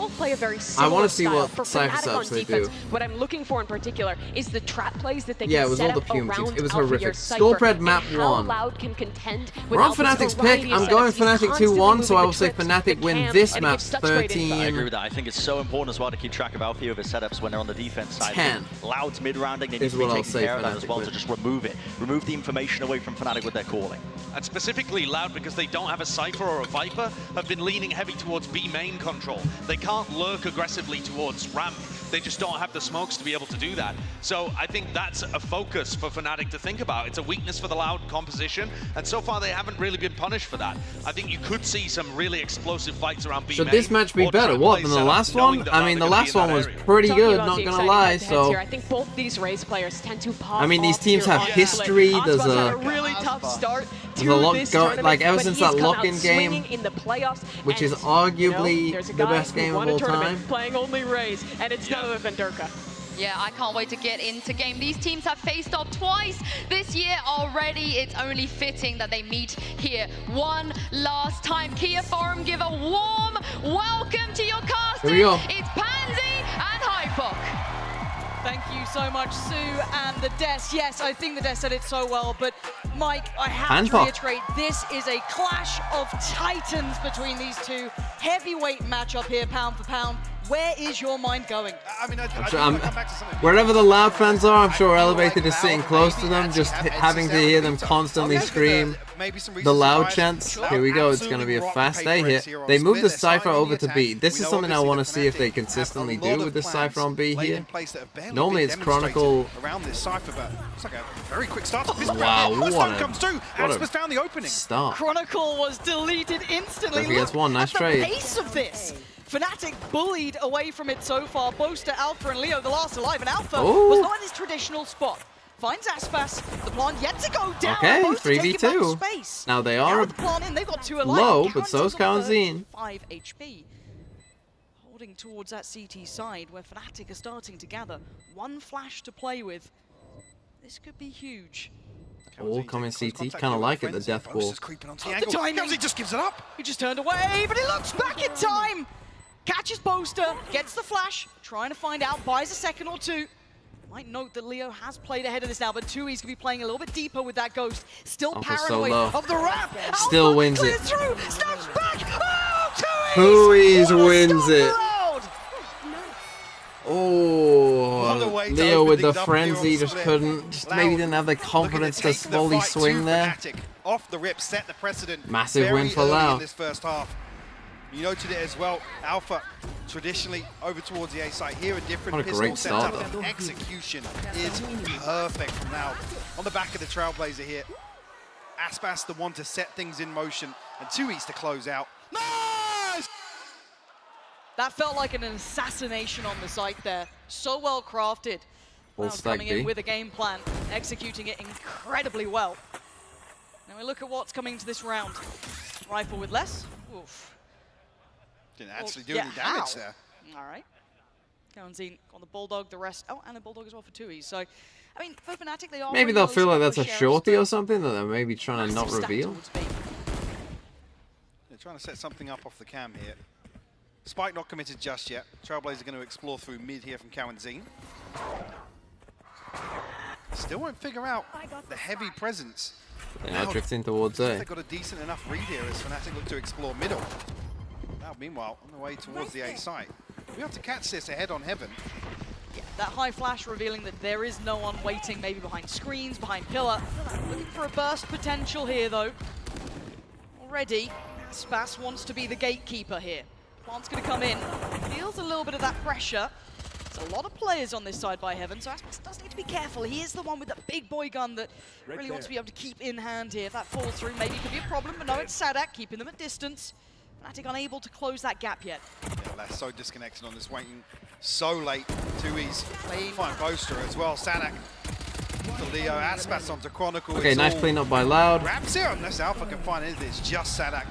I want to see what Cypher's actually do. What I'm looking for in particular is the trap plays that they can Yeah, it was set all the up Pume teams. around It was Alpha horrific. Year Scorepred map and how 1. Loud can contend We're on without this Fnatic's pick. variety I'm of going setups. He's Fnatic 2-1, constantly so I will moving say the tricks, Fnatic the win cams, this and map he gives such great 13. insight. I agree with that. I think it's so important as well to keep track of Alfiova's setups when they're on the defense side. 10 Loud's mid-rounding, they need is to be what I'll taking say care of that Fnatic as well win. to just remove it. Remove the information away from Fnatic with their calling. And specifically Loud, because they don't have a Cypher or a Viper, have been leaning heavy towards B main control. They can't lurk aggressively towards ramp. They just don't have the smokes to be able to do that. So I think that's a focus for Fnatic to think about. It's a weakness for the Loud composition, and so far they haven't really been punished for that. I think you could see some really explosive fights around B main. Should this match be better? What, than the last one? I mean, the last one was pretty good, not gonna lie, so... I think both these Raze players tend to pop. I mean, these off teams here have on history, Split. there's Aspas a... had a really tough start to There's a lot this going, tournament, like ever but since he's that come out lock-in game, swinging in the playoffs, which is and, arguably there's a the guy best who game won of a all tournament time. playing only Raze, and it's none other than Durka. Yeah, I can't wait to get into game. These teams have faced off twice this year already. It's only fitting that they meet here one last time. Kia Forum, give a warm welcome to your casters. Here we go. It's Pansy and Hypok. Thank you so much, Sue and the Des. Yes, I think the Des said it so well, but Mike, I have to reiterate, this is a clash of titans between these two. Heavyweight matchup here, pound for pound. Where is your mind going? I mean, wherever the Loud fans are, I'm sure Elevated is sitting close to them, just having to hear them constantly scream the Loud chants. Here we go, it's going to be a fast A here. They moved the Cypher over to B. This is something I want to see if they consistently do with the Cypher on B here. Normally it's Chronicle. Around this Cypher, but it's like a very quick start. Wow, what comes through. Aspas found the opening. Start. Chronicle was deleted instantly. Don't forget one, nice trade. The pace of this. Fnatic bullied away from it so far. Boaster, Alpha, and Leo, the last alive, and Alpha was not in his traditional spot. Finds Aspas, the plant yet to go down. Okay, Both 3v2. space. Now they are the plant in, they've got two alive. low, but so's Kawanzine. 5 HP. Holding towards that CT side where Fnatic are starting to gather. One flash to play with. This could be huge. All coming CT, kind of like it, the death ball. The timing. He just gives it up. He just turned away, but he looks back in time. Catches Boaster, gets the flash, trying to find out, buys a second or two. Might note that Leo has played ahead of this now, but Tui's gonna be playing a little bit deeper with that Ghost. Still Alpha's paranoid so low. of the ramp. Still Alpha wins it. clears through, snaps back. Oh, Tui's wins stop it. loud. Oh, way to Leo open with the things up here on frenzy just split. couldn't, just maybe didn't have the confidence to Take the slowly fight to swing there. Fnatic. Off the rip, set the precedent. Massive very win for early Lau. in this first half. You noted it as well. Alpha traditionally over towards the A side. Here a different What a pistol great start, setup. though. Execution is perfect from Lau. On the back of the Trailblazer here. Aspas the one to set things in motion, and Tui's to close out. Nice! That felt like an assassination on the site there. So well crafted. Full Now stack coming B. in with a game plan, executing it incredibly well. Now we look at what's coming to this round. Rifle with less. Oof. Didn't actually do any damage there. All right. Karenzine on the Bulldog, the rest. Oh, and a Bulldog as well for Tui's. So, I mean, for Fnatic, they are. Maybe they'll feel like that's a shorty or something that they're maybe trying to not Massive stack reveal. towards B. They're trying to set something up off the cam here. Spike not committed just yet. Trailblazer going to explore through mid here from Karenzine. Still won't figure out the heavy presence. They're now drifting towards They've A. got a decent enough read here as Fnatic look to explore middle. Now, meanwhile, on the way towards the A site. We have to catch this ahead on Heaven. Yeah, that high flash revealing that there is no one waiting, maybe behind screens, behind pillar. Looking for a burst potential here, though. Already, Spas wants to be the gatekeeper here. Plant's going to come in. Feels a little bit of that pressure. There's a lot of players on this side by Heaven, so Aspas does need to be careful. He is the one with the big boy gun that really wants to be able to keep in hand here. If that falls through, maybe it could be a problem, but no, it's Sadak keeping them at distance. Fnatic unable to close that gap yet. Yeah, they're so disconnected on this, waiting so late. Tui's fine poster as well. Sadak to Leo, Aspas onto Chronicle. Okay, It's nice all cleanup by Loud. Grabs here unless Alpha can find anything. It's just Sadak.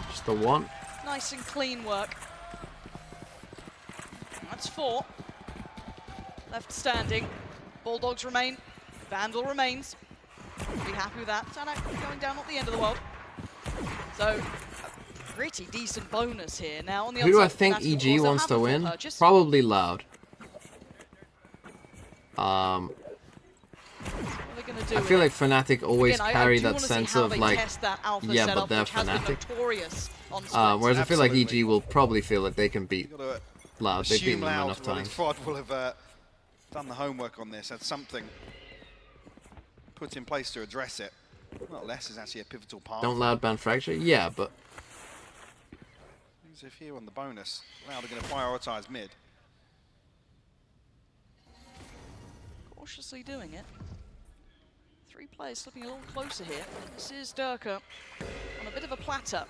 Just the one. Nice and clean work. That's 4. Left standing. Bulldogs remain. Vandal remains. Be happy with that. Sadak going down, not the end of the world. So, a pretty decent bonus here. Now on the Who do I other side, think Fnatic EG also wants have to a full win? purchase. Probably Loud. What are they gonna do I with feel it? like Fnatic always Again, I carry do that wanna see sense how of they like, test that alpha yeah, setup, but they're which has been Fnatic. notorious on Whereas I feel like Absolutely. EG will probably feel like they can beat Loud. They've beaten Assume them Loud, enough Rolling times. Fraud will have done the homework on this, had something put in place to address it. Not less is actually a pivotal part. Don't Loud ban Fracture? Yeah, but As if here on the bonus, Loud are going to prioritise mid. Cautiously doing it. 3 players slipping a little closer here. This is Durka on a bit of a platter.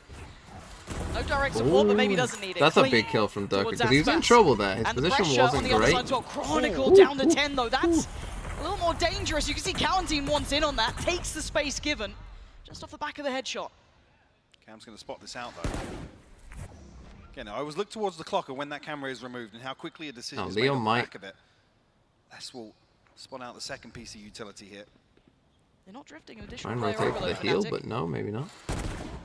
No direct support, but maybe doesn't need it. That's a Clean big kill from Durka towards because he was in Aspas. trouble there. His And the position pressure on wasn't the other great. side as well. Chronicle down to 10 though. That's a little more dangerous. You can see Calentine wants in on that. Takes the space given. Just off the back of the headshot. Cam's going to spot this out though. Again, I always look towards the clock and when that camera is removed and how quickly a decision is made Leo on the might. back of it. This will spot out the second piece of utility here. They're not drifting an Try additional and player rotate for the overload heal, Fnatic. but no, maybe not.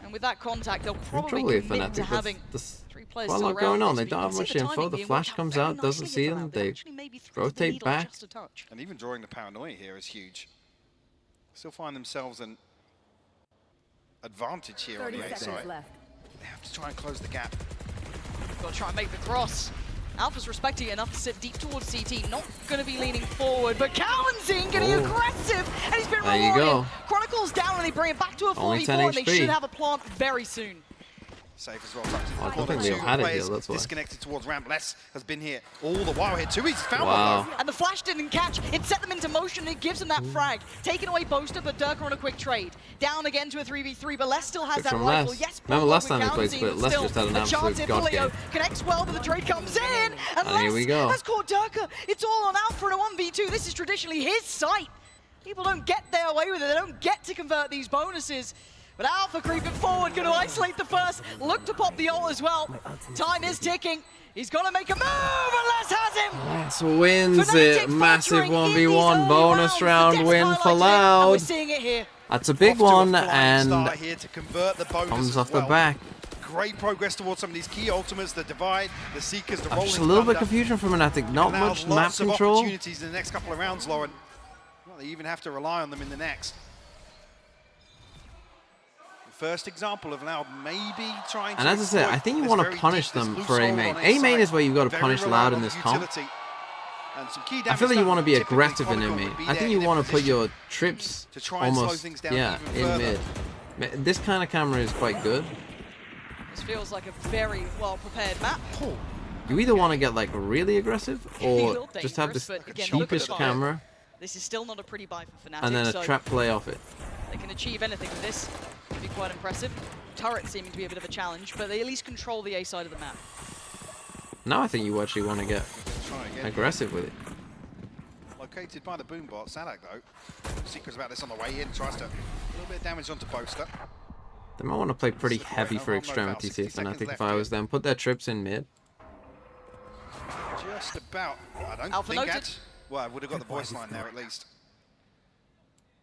And with that contact, they'll In probably trouble here, commit to Fnatic. having There's 3 players quite a still lot around going on. this, They but you don't can have see much the info. timing The being flash worked comes very out, doesn't nicely see for him. Loud. They Actually maybe threaded the rotate needle back. just a touch. And even drawing the paranoia here is huge. Still find themselves an advantage here on the A side. They have to try and close the gap. Got to try and make the cross. Alpha's respecting it enough to sit deep towards CT. Not going to be leaning forward, but Calentine getting aggressive, and he's been There you rewarded. go. Chronicle's down, and they bring it back to a Only 4v4, 10 and they HP. should have a plant very soon. Safe as well. Tucked into I the don't corner. think Leo 2 had it here, players that's why. disconnected towards ramp. Less has been here all the while here. Tui's found Wow. one though. And the flash didn't catch. It set them into motion. It gives them that frag. Taking away Boaster, but Durka on a quick trade. Down again to a 3v3, but Les still has Good that from rifle. Les. Yes, Remember Bulldog last time with they played Calentine, Split, but Les still just had an a absolute chance here for god Leo. game. Connects well, but the trade comes in. And And here we Les go. has caught Durka. It's all on Alpha in a 1v2. This is traditionally his site. People don't get their way with it. They don't get to convert these bonuses. But Alpha creeping forward, going to isolate the first. Look to pop the ult as well. Time is ticking. He's got to make a move, and Les has him. Les wins Fnatic it. Massive faltering in these 1v1 early bonus rounds. The round Death's win for highlighted it, and we're Loud. seeing it here. That's a big Off to a one, flying and start here to convert the bonus comes as off well. the back. great progress towards some of these key ultimates, the divide, the seekers, the rolling. Just a little bit confusion from Fnatic. Not much map control. Opportunities in the next couple of rounds, Lauren. Well, they even have to rely on them in the next. The first example of Loud maybe trying to. And as I said, I think you want to punish them for A main. A main is where you've got to punish Loud in this comp. I feel like you want to be aggressive in A main. I think you want to put your trips almost, yeah, in mid. This kind of camera is quite good. This feels like a very well-prepared map. You either want to get like really aggressive or just have this cheapest camera. This is still not a pretty buy for Fnatic. And then a trap play off it. They can achieve anything with this. It'd be quite impressive. Turret seeming to be a bit of a challenge, but they at least control the A side of the map. Now I think you actually want to get aggressive with it. Located by the boombot, Sadak though. Secrets about this on the way in, tries to a little bit of damage onto Boaster. They might want to play pretty heavy for extremities here, Fnatic, if I was them. Put their trips in mid. Just about. I don't Alpha think noted. that. Well, I would have got the voice line there at least.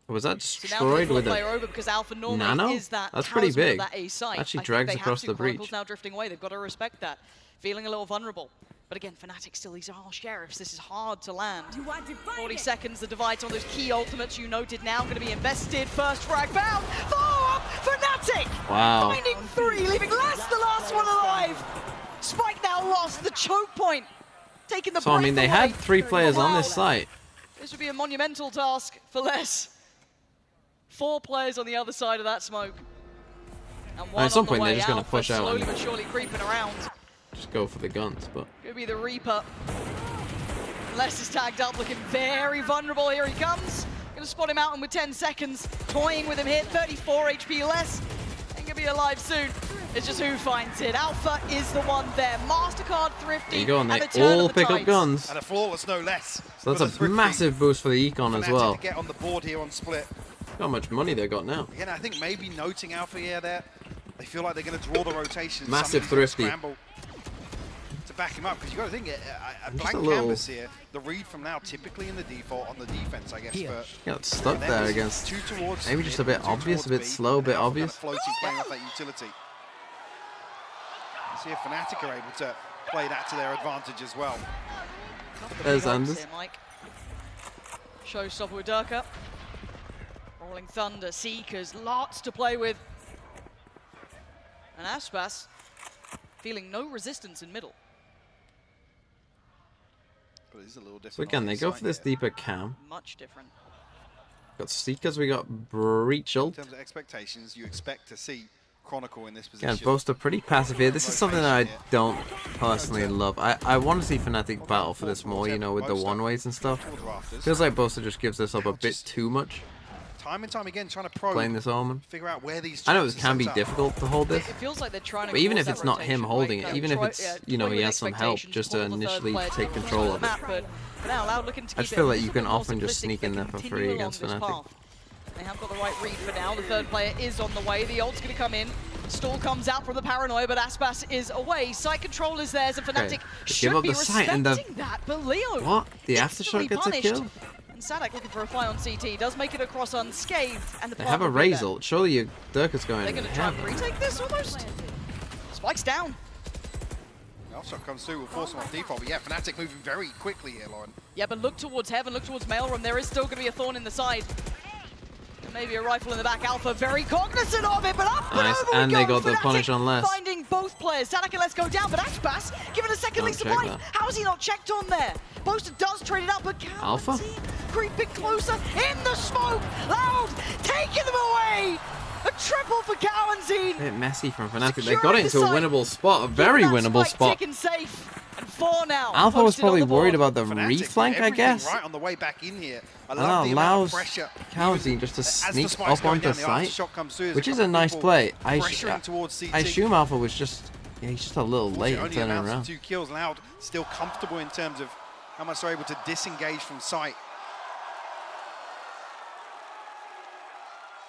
Was that So destroyed with player a over because Alpha normally nano? is that That's pretty talisman of big. That A side. Actually I think drags they across have the to. Chronicles breach. now drifting away. They've got to respect that. Feeling a little vulnerable. But again, Fnatic still, these are all sheriffs. This is hard to land. 40 seconds, the divides on those key ultimates you noted now going to be invested. First frag found. Four! Fnatic! Wow. Finding three, leaving less the last one alive. Spike now lost the choke point. Taking the So I mean, they breath had away. 3 players on this Wow. site. This would be a monumental task for Les. 4 players on the other side of that smoke. And one At some on the point, they're way just going to out, push out slowly and but surely creeping around. just go for the guns. But Could be the Reaper. Les is tagged up, looking very vulnerable. Here he comes. Gonna spot him out and with 10 seconds. Toying with him here, 34 HP less. Ain't gonna be alive soon. It's just who finds it. Alpha is the one there. MasterCard thrifty. there you go, and at they the turn all of the pick up tides. guns. And a flawless no less. So that's a massive boost for the Econ as well. To get on the board here on split. Look how much money they got now. Again, I think maybe noting Alpha here there. They feel like they're going to draw the rotation. Massive Somebody's thrifty. gonna scramble to back him up, because you got to think a Just blank a little- canvas here. The read from now typically in the default on the defense, I guess. But Got stuck there against. two towards Maybe just a mid, bit two obvious, a towards bit B, slow, a bit and Alpha obvious. Kind of floating, playing off that utility. See if Fnatic are able to play that to their advantage as well. There's Anders. Here, Mike. Showstopper with Durka. Rolling Thunder, Seekers, lots to play with. And Aspas feeling no resistance in middle. But it's a little different. So again, they go for this deeper cam. Much different. Got Seekers, we got Breach In ult. terms of expectations, you expect to see Chronicle in this position. Again, Boaster pretty passive here. This is something that I don't personally love. I want to see Fnatic battle for this more, you know, with the one-ways and stuff. Feels like Boaster just gives this up a bit too much. Time and time again, trying to probe, Playing this Omen. figure out where these. I know it traps are can be set up. difficult to hold this. It feels like they're trying to But even cause if it's that not him rotation, holding right? it, even if Troy- it's, you know, toying he with has some help expectations, just to pull the third initially player take to control the of map, it. but for now, Loud looking to I keep just it feel a like you little can bit more often just simplistic, sneak in but there for continue free along against this Fnatic. path. They have got the right read for now. The third player is on the way. The ult's going to come in. Stall comes out from the paranoia, but Aspas is away. Site control is theirs, and Fnatic should give up be the site and the- respecting that. But Leo, What? The instantly aftershock gets a punished. kill? And Sadak looking for a fly on CT. Does make it across unscathed, and the They plant have a will be Raze there. ult. Surely your Durka's going They're to going to try and have. retake this almost. Spike's down. The offshot comes through, will force him off default. But yeah, Fnatic moving very quickly here, Lauren. Yeah, but look towards Heaven, look towards Maelstrom. There is still going to be a thorn in the side. And maybe a rifle in the back. Alpha very cognizant of it, but up and Nice, over and we they go. got the Fnatic punish on Les. Finding both players. Sadak and Les go down, but Aspas given a second lead Don't check supply. that. How is he not checked on there? Boaster does trade it up, but Alpha? Cowan's creeping closer in the smoke. Loud taking them away. A triple for Cowanzine. A bit messy from Fnatic. They got it into a winnable spot, a very Keeping that winnable spike spot. ticking safe. And 4 now. Alpha was posted on probably the board. worried about the Fnatic, reflank, I everything guess. right on the way back in here. I And love that the amount allows of pressure. Cowanzine just to As the sneak spike's up going onto down, the site, aftershock comes through. There's which a is couple a nice people play. pressuring towards CT. I assume Alpha was just, yeah, he's just a little late Only turning amounts to around. 2 kills. Loud still comfortable in terms of how much they're able to disengage from sight.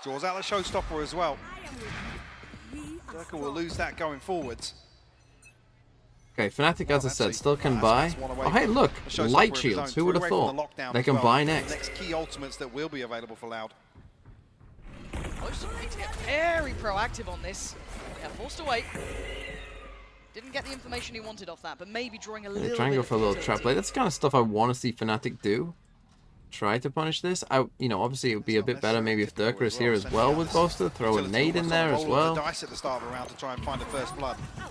Draws out the showstopper as well. Durka will lose that going forwards. Okay, Fnatic, as I said, still can buy. Oh, hey, look, light shields. Who would have thought? They can buy next. Next key ultimates that will be available for Loud. Most of them need to get very proactive on this. Yeah, forced away. Didn't get the information he wanted off that, but maybe drawing a little bit. Trying to go for a little trap play. That's the kind of stuff I want to see Fnatic do. Try to punish this. You know, obviously it would be a bit better maybe if Durka is here as well with Boaster. Throw a nade in there as well. Dice at the start of a round to try and find the first blood. Now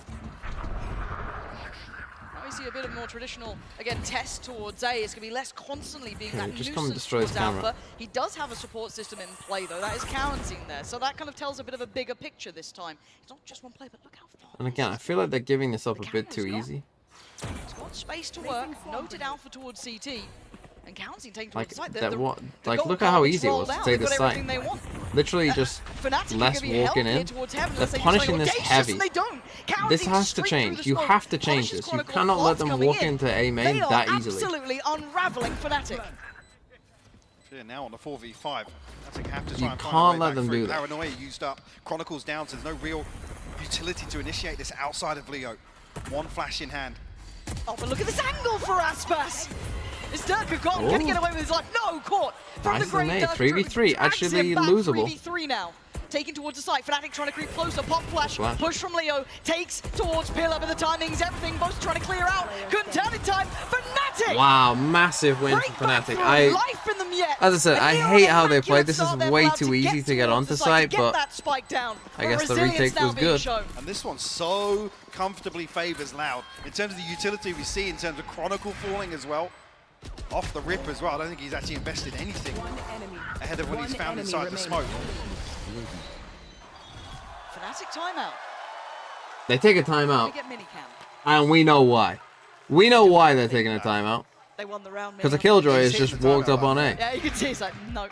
we see a bit of more traditional, again, test towards A. It's going to be less constantly being that just nuisance come and destroy his towards camera. Alpha. He does have a support system in play, though. That is Cowan's there. So that kind of tells a bit of a bigger picture this time. It's not just one play, but look how far. And again, I feel like they're giving this up a bit too easy. It's got space to work. Noted Alpha towards CT. And Cowan's taking towards the site. Like, look at how easy it was to take this site. Literally just less walking in. They're punishing this heavy. This has to change. You have to change this. You cannot let them walk into A main that easily. Absolutely unraveling Fnatic. Yeah, now on the 4v5. Fnatic have to try You and can't find a way let them back do through. that. Paranoia used up. Chronicles down, so there's no real utility to initiate this outside of Leo. One flash in hand. Oh, but look at this angle for Aspas! Is Durka gone? Can he get away with his life? No, caught from the great Durka. 3v3, actually losable. 3v3 now. Taking towards the site. Fnatic trying to creep closer. Pop flash. Push from Leo. Takes towards Pillar, but the timing's everything. Both trying to clear out. Couldn't turn in time. Fnatic! Wow, massive win for Fnatic. As I said, I hate how they played. This is way too easy to get onto site, but I guess the retake was good. And this one so comfortably favors Loud. In terms of the utility we see, in terms of Chronicle falling as well, off the rip as well. I don't think he's actually invested anything ahead of when he's found inside the smoke. Fnatic timeout. They take a timeout, and we know why. We know why they're taking a timeout. They won the round. Because the Killjoy has just walked up on A. Yeah, you can see it's like, no.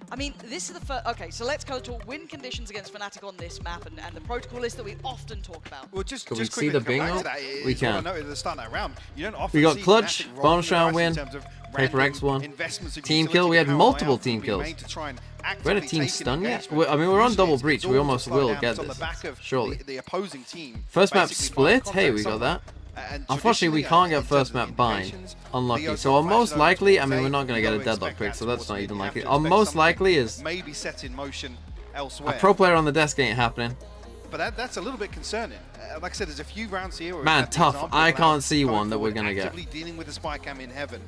I mean, this is the first. Okay, so let's go to win conditions against Fnatic on this map and the protocol list that we often talk about. Well, just Can we quickly see the to come back bingo? to that, We is what can. I noted at the start of that round. You don't often We got see clutch, Fnatic rolling bonus the round dice win, in terms of Paper X random won, investments of team utility kill. We had to power multiple Alpha team be kills. made to try and We had a actively team take stun yet? engagement. I mean, we're on Usually double it's breach. all We to almost slow will down. get It's on the this. back of Surely. the opposing team. First map basically split. find Hey, we context got that. and Unfortunately, we can't get first map bind. Unlucky. So our most likely, I mean, we're not going to get a deadlock pick, so that's not even likely. Our most likely is maybe set in motion elsewhere. a pro player on the desk ain't happening. But that's a little bit concerning. Like I said, there's a few rounds here. Where Man, we've had the tough. example I of can't Loud see going one that we're forward, going to get. actively dealing with the spy cam in heaven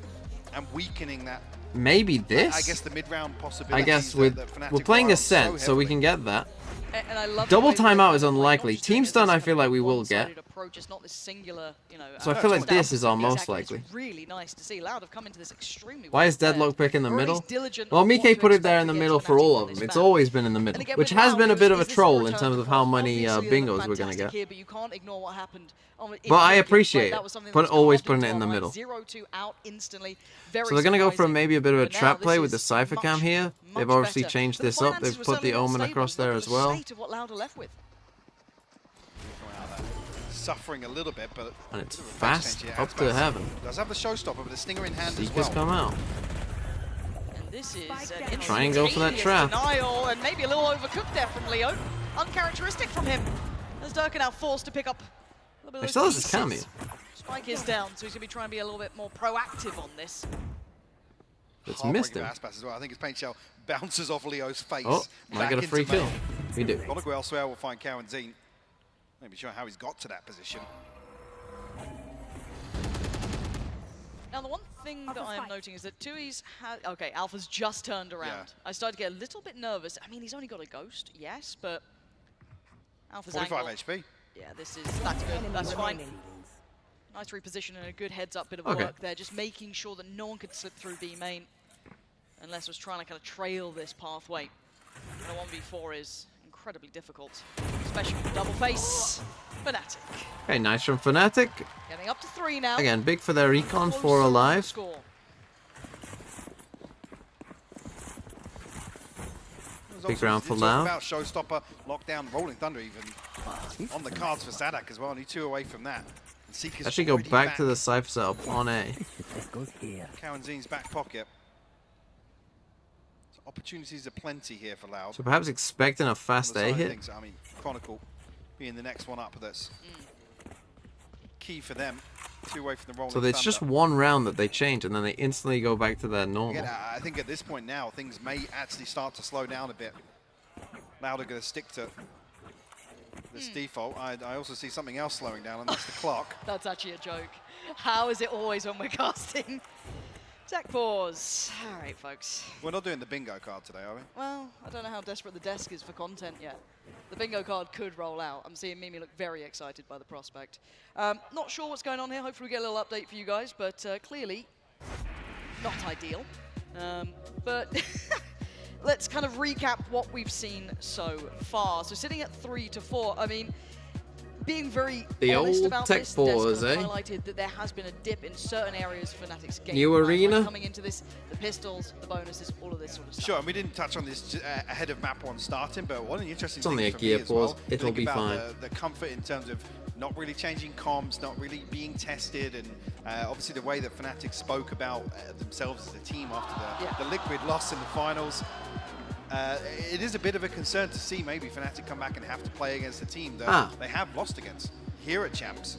and weakening that. Maybe this? I guess the mid-round possibility. I guess we're playing Ascent, so we can get that. And I love Double timeout is unlikely. Team stun, I feel like we will get. It's not this singular, you know, So I feel like this is our most likely. It's really nice to see. Loud have come into this extremely Why is Deadlock pick in the middle? Well, Mike put it there in the middle for all of them. It's always been in the middle, which has been a bit of a troll in terms of how many bingos we're going to get. But you can't ignore what happened. But I appreciate it, but always putting it in the middle. 0-2 out instantly. So they're going to go for maybe a bit of a trap play with the Cypher Cam here. They've obviously changed this up. They've put the Omen across there as well. Suffering a little bit, but and it's fast up to heaven. Does have the showstopper with a stinger in hand Seekers as well. come out. And this is an try and go for that trap. Denial and maybe a little overcooked there from Leo. Uncharacteristic from him. As Durka now forced to pick up a little bit of He still has his cameo. Spike is down, so he's going to be trying to be a little bit more proactive on this. It's missed him. As well. I think his paint shell bounces off Leo's face. Oh, might get a free kill. We do. Gotta go elsewhere. We'll find Cowan Zine. Maybe show how he's got to that position. Now, the one thing that I am noting is that Tui's okay, Alpha's just turned around. Yeah. I started to get a little bit nervous. I mean, he's only got a ghost, yes, but Alpha's 45 angle. HP. Yeah, that's good. That's fine. Nice reposition and a good heads-up bit of work there, just making sure that no one could slip through B main, unless was trying to kind of trail this pathway. And a 1v4 is incredibly difficult, especially with the double face. Fnatic. Okay, nice from Fnatic. Getting up to 3 now. Again, big for their recon, 4 alive. Big round for Loud. About showstopper, lockdown, rolling thunder even on the cards for Sadak as well. Only 2 away from that. Actually go back to the Cypher setup on A. Cowan Zine's back pocket. So opportunities are plenty here for Loud. So perhaps expecting a fast A hit. I mean, Chronicle being the next one up, that's key for them. 2 away from the rolling So it's just one round that they change, and then they instantly go back to their normal. Again, I think at this point now, things may actually start to slow down a bit. Loud are going to stick to this default. I also see something else slowing down, and that's the clock. That's actually a joke. How is it always when we're casting? Tech pause. All right, folks. We're not doing the bingo card today, are we? Well, I don't know how desperate the desk is for content yet. The bingo card could roll out. I'm seeing Mimi look very excited by the prospect. Not sure what's going on here. Hopefully we get a little update for you guys, but clearly not ideal. But let's kind of recap what we've seen so far. So sitting at 3-4, I mean, being very honest about this, Des highlighted that there has been a dip in certain areas of Fnatic's game. New arena? Like coming into this, the pistols, the bonuses, all of this sort of stuff. Sure, and we didn't touch on this ahead of map 1 starting, but one of the interesting It's only things a for me gear as well, pause. It'll be fine. The comfort in terms of not really changing comms, not really being tested, and obviously the way that Fnatic spoke about themselves as a team after the Liquid loss in the finals. It is a bit of a concern to see maybe Fnatic come back and have to play against a team that they have lost against here at Champs.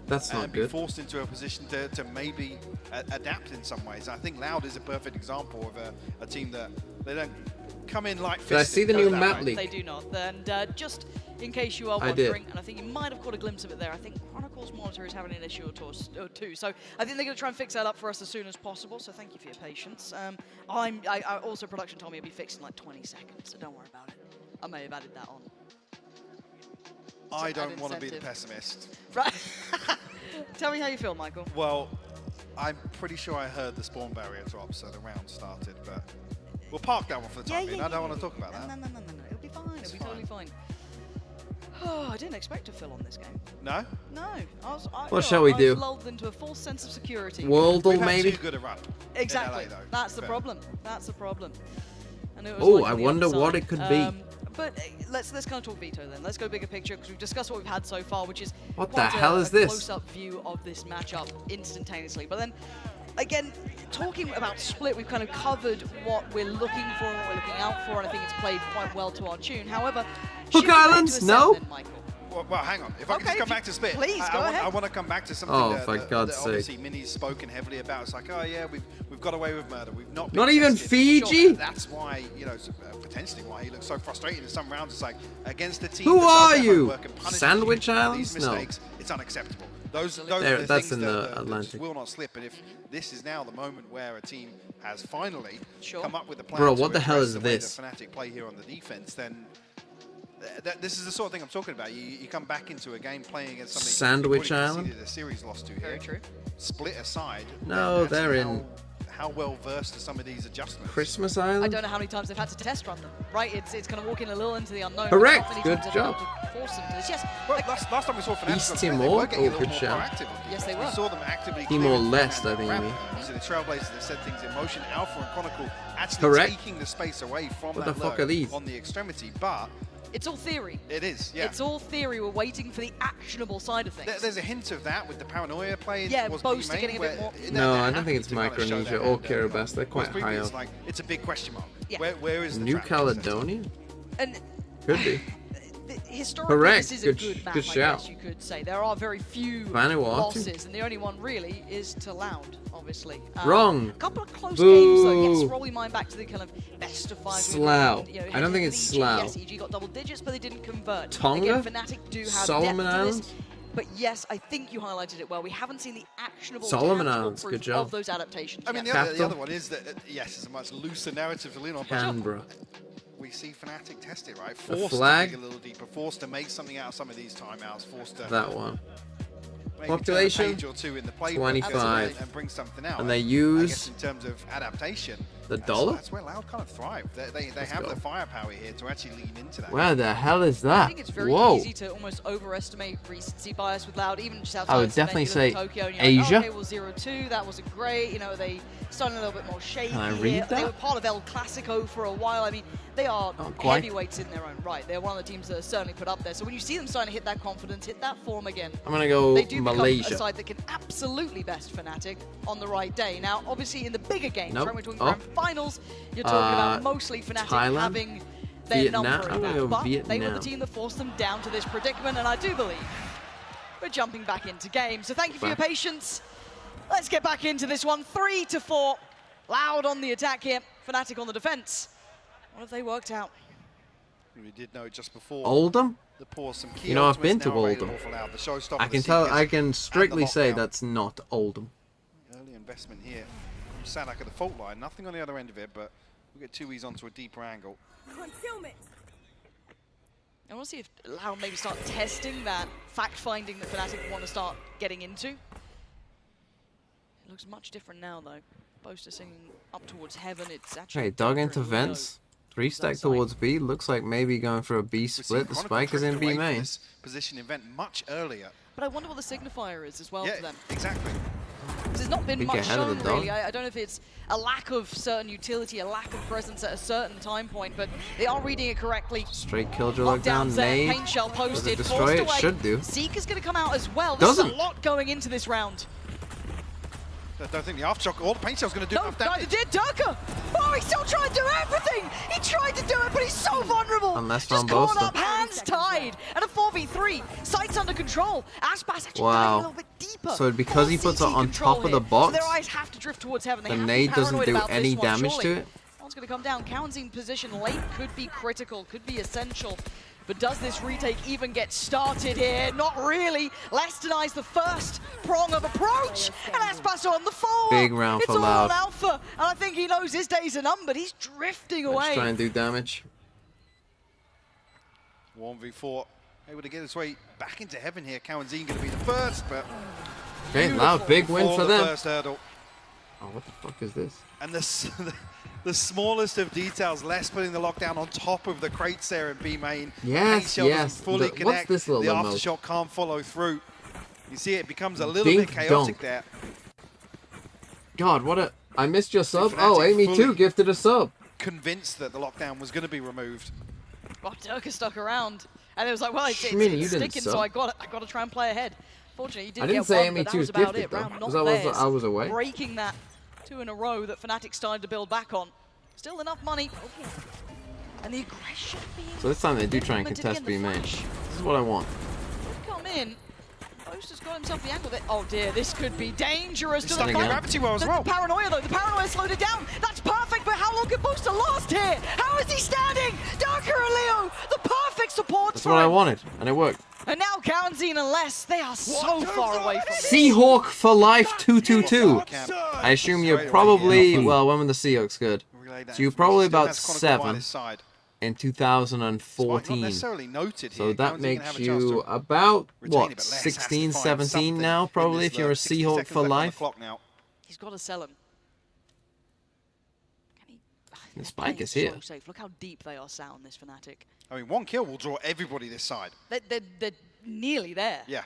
That's not and good. Be forced into a position to maybe adapt in some ways. I think Loud is a perfect example of a team that they don't come in like. Did I see the new map leak? They do not. And just in case you are wondering, and I think you might have caught a glimpse of it there, I think Chronicle's monitor is having an issue or two. So I think they're going to try and fix that up for us as soon as possible. So thank you for your patience. I also, production told me it'll be fixed in like 20 seconds, so don't worry about it. I may have added that on. I don't want to be the pessimist. Right. Tell me how you feel, Michael. Well, I'm pretty sure I heard the spawn barrier drop, so the round started, but we'll park that one for the time being. I don't want to talk about that. No. It'll be fine. It'll be totally fine. Oh, I didn't expect to fill on this game. No? No. What shall we do? I was lulled into a false sense of security. Worldle, maybe? Too good a run. Exactly. In LA, that's the problem. That's the problem. Oh, I wonder what it could be. But let's kind of talk veto then. Let's go bigger picture because we've discussed what we've had so far, which is what the hell is this? Close-up view of this matchup instantaneously. But then, again, talking about Split, we've kind of covered what we're looking for and what we're looking out for, and I think it's played quite well to our tune. However, Hook Islands, no. Then, Michael. Well, hang on. If I can just come back to Split, please go ahead. I want to come back to something for God's that obviously Mini's spoken heavily about. It's like, oh yeah, we've got away with murder. We've not. Not even tested. Fiji. Sure, that's why potentially why he looks so frustrated in some rounds. It's like against the team. Who that are does you? work and punish Sandwich you for Islands? these mistakes, it's unacceptable. Those there, are the that's things in that, the Atlantic. that will not slip. And if this is now the moment where a team has finally come up with a plan, bro, what the hell is this? Fnatic play here on the defense, then. This is the sort of thing I'm talking about. You come back into a game playing against somebody Sandwich Island. A series lost to here. Very true. Split aside. No, they're in. How well versed are some of these adjustments? Christmas Island. I don't know how many times they've had to test run them. Right, it's kind of walking a little into the unknown. Correct. Good job. Force them to this. Yes. Well, last time we saw Fnatic, East Timor. Oh, good shout. Yes, they were. We saw them actively. Timor-Leste, I think. So the Trailblazers that set things in motion. Alpha and Chronicle actually taking the space away from what that the fuck are these? On the extremity, but. It's all theory. It is, yeah. It's all theory. We're waiting for the actionable side of things. There's a hint of that with the paranoia play. Yeah, Boast getting a bit more. No, I don't think it's Micronesia or Kiribati. They're quite high up. Like, it's a big question mark. Yeah. Where is the New Caledonia? And could be. Historically, correct. This is a good map, good I shout. guess you could say. There are very few Vanuatu. losses, and the only one really is to Loud, obviously. Wrong. A couple of close Boo. games, though. Yes, roll your mind back to the kind of best of 5. Slough. I don't think it's Slough. Yes, EG got double digits, but they didn't convert. Tonga? Again, Fnatic do have Solomon depth to Islands? this. But yes, I think you highlighted it well. We haven't seen the actionable Solomon tangible Islands, proof good job. of those adaptations. I mean, the other one is that, yes, it's a much looser narrative to lean on. Canberra. We see Fnatic test it, right? The Forced flag? to dig a little deeper, forced to make something out of some of these timeouts, forced to... That one. maybe Population, turn a page or two in the playbook 25. and bring something out. And they I guess use in terms of adaptation, the dollar? That's where Loud kind of thrive. They have the firepower here to actually lean into that. Where the hell is I that? think it's very Whoa. easy to almost overestimate recency bias with Loud, even just outside I would definitely say Tokyo. And Asia. Like, okay, well, 0-2, that wasn't great. You know, they started a little bit more shaky. Can I read here. They that? were part of El Clasico for a while. I mean, they are quite. heavyweights in their own right. They're one of the teams that are certainly put up there. So when you see them starting to hit that confidence, hit that form again, I'm going to go they do Malaysia. become a side that can absolutely best Fnatic on the right day. Now, obviously, in the bigger games, Nope. right, we're talking Oh. grand finals, you're talking about mostly Fnatic Thailand? having their Vietnam? number I'm in gonna that. go But they were the Vietnam. team that forced them down to this predicament, and I do believe we're jumping back into game. So thank you for your patience. Let's get back into this one. 3-4. Loud on the attack here. Fnatic on the defense. What have they worked out? We did know just before. Oldham? You know, I've been to Oldham. I can tell. I can strictly say that's not Oldham. Early investment here. Sanak at the fault line. Nothing on the other end of it, but we get 2Es onto a deeper angle. Concealment. I want to see if Loud maybe start testing that fact-finding that Fnatic want to start getting into. It looks much different now, though. Boaster singing up towards heaven. It's actually. Okay, dug into vents. 3-stack towards B. Looks like maybe going for a B split. The spike is in B main. Position event much earlier. But I wonder what the signifier is as well for them. Exactly. Because there's not been Big much ahead of shown, the dog. really. I don't know if it's a lack of certain utility, a lack of presence at a certain time point, but they are reading it correctly. Straight Killjoy lockdown, Lockdowns there, nade. Pain Shell Does posted, it destroy forced it? away. Should do. Zeke's going to come out as well. Doesn't. There's a lot going into this round. I don't think the aftershock or the paint shell's going to do enough damage. No, it did, Durka! Oh, he's still trying to do everything! He tried to do it, but he's so vulnerable! Unless just from caught Boaster. up, hands tied, and a 4v3. Sights under control. Aspas actually Wow. diving a little bit deeper. So because he Full puts it CT on control top of the here. box, so their eyes have to drift towards heaven. They the have to be nade doesn't paranoid do about this any one, damage surely. to it. One's going to come down. Cowan's in position late could be critical, could be essential. But does this retake even get started here? Not really. Les denies the first prong of approach, and Aspas on the follow. Big round it's for all Loud. on Alpha, and I think he knows his days are numbered. He's drifting Let's away. try and do damage. 1v4. Able to get his way back into heaven here. Cowan's going to be the first, but... Okay, Loud, big win for them. First hurdle. Oh, what the fuck is this? And the smallest of details, Les putting the lockdown on top of the crates there in B main. Yes, Paint shell yes. doesn't fully What's connect. this little the emote? aftershock can't follow through. You see it becomes a little Dink bit chaotic donk. there. God, what a... I missed your sub. Fnatic Oh, Amy fully too gifted a sub. Convinced that the lockdown was going to be removed. Oh, Durka stuck around, and it was like, well, it's Shmini, you didn't sticking, so sub. I got to try and play ahead. Fortunately, he did I didn't get say one, Amy but that 2's was about gifted, it. though, Round not 'cause theirs. I was away. Breaking that 2 in a row that Fnatic started to build back on. Still enough money. And the aggression being So this time they do try and implemented contest B again, the main. flash. This is what I want. Come in. Boaster's got himself the angle there. Oh dear, this could be dangerous to the stuck fight. in gravity well as the, well. The paranoia though, the paranoia slowed it down. That's perfect, but how long can Boaster last here? How is he standing? Darker and Leo, the perfect support That's for what I him. wanted, and it worked. And now Cowanzine and Les, they are so far away from this. Seahawk for life 222. I assume you're probably, well, when the Seahawks good? So you're probably about 7 in 2014. Noted So here. that Cowan's makes gonna have a chance you to about, retain it, what, but Les has to 16, find 17 something now, in probably, this if you're a lurk. 60 Seahawk seconds for left on the life? clock now. He's got to sell him. The spike is here. So safe. Look how deep they are sound, this Fnatic. I mean, 1 kill will draw everybody this side. They're nearly there. Yeah.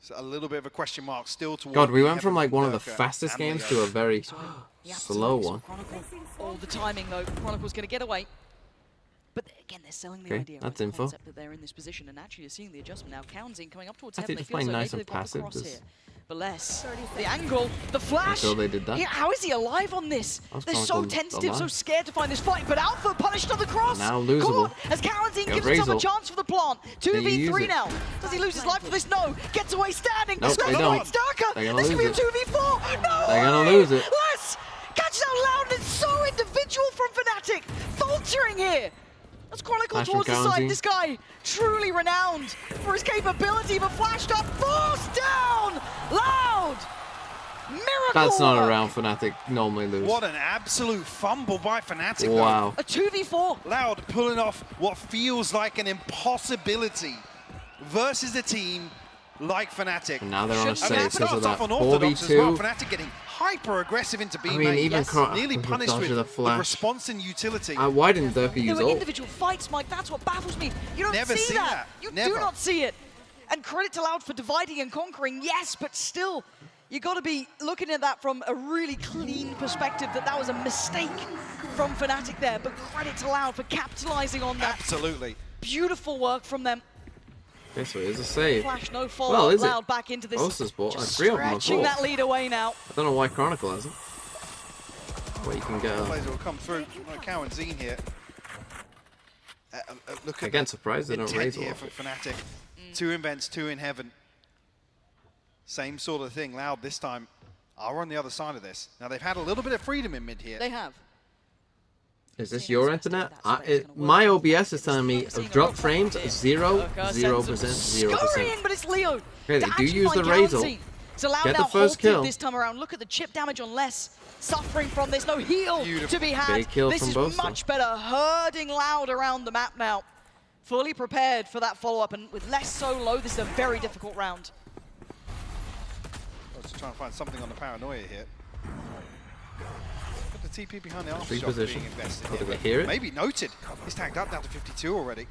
So a little bit of a question mark still towards. God, we went from Heaven like one of the Durka fastest and games Leo. to a very slow one. Chronicle, all the timing though. Chronicle's going to get away. But again, they're selling the Okay, idea, that's the info. concept that they're in this position, and actually you're seeing the adjustment now. Cowanzine coming up towards I heaven. think They just feel playing so nice maybe and they've got the passive, cross just- here. But less. The angle, the flash. Until they did that. Yeah, how is he alive on this? I was They're calling so them tentative, so alive. scared to find this fight. But Alpha punished on the cross. Now losable. Caught as Cowanzine Got gives himself a Razor. chance for the plant. Can you use 2v3 it? now. Does he lose his life for this? No. Gets away standing. Nope, they don't. It's Durka. They're gonna This could be a lose it. 2v4. No They're gonna way. lose it. Les catches out loud, and it's so individual from Fnatic. Faltering here. Let's Chronicle Flash from towards the side. Cowanzine. This guy, truly renowned for his capability, but flashed up, forced down, Loud. Miracle That's not a work. round Fnatic normally lose. What an absolute fumble by Fnatic. Wow. A 2v4. Loud pulling off what feels like an impossibility versus a team like Fnatic. And now they're on a I mean, save it because of starts that off unorthodox as well. 4v2. Fnatic getting hyper aggressive into B I mean, main. even Nearly with the punished dodge with of the the flash. response and utility. Why didn't Durka There use were ult? individual fights, Mike. That's what baffles me. You don't Never see seen that. You Never. do not see it. And credit to Loud for dividing and conquering, yes, but still, you got to be looking at that from a really clean perspective. That was a mistake from Fnatic there. But credit to Loud for capitalizing on that. Absolutely. Beautiful work from them. Okay, so here's a save. Flash, no follow. Well, is it? Loud back into this. Boaster's bought Just 3 of them are stretching full. that lead away now. I don't know why Chronicle hasn't. But you can get Players will come through. Like Cowanzine here. Look at Again, surprised they don't intent raise here off for it. Fnatic. 2 in vents, 2 in heaven. Same sort of thing. Loud this time are on the other side of this. Now they've had a little bit of freedom in mid here. They have. Is this your internet? My OBS is telling me drop frames 0%. Scurrying, but it's Leo. Okay, they do use the Razor. Get the first kill. This time around. Look at the chip damage on Less. Suffering from this, no heal to be had. This is much better. Herding Loud around the map now. Fully prepared for that follow-up, and with Less so low, this is a very difficult round. I was trying to find something on the paranoia here. Put the TP behind the arm shot Reposition. being invested Did here, they hear it? maybe noted. He's tagged up down to 52 already.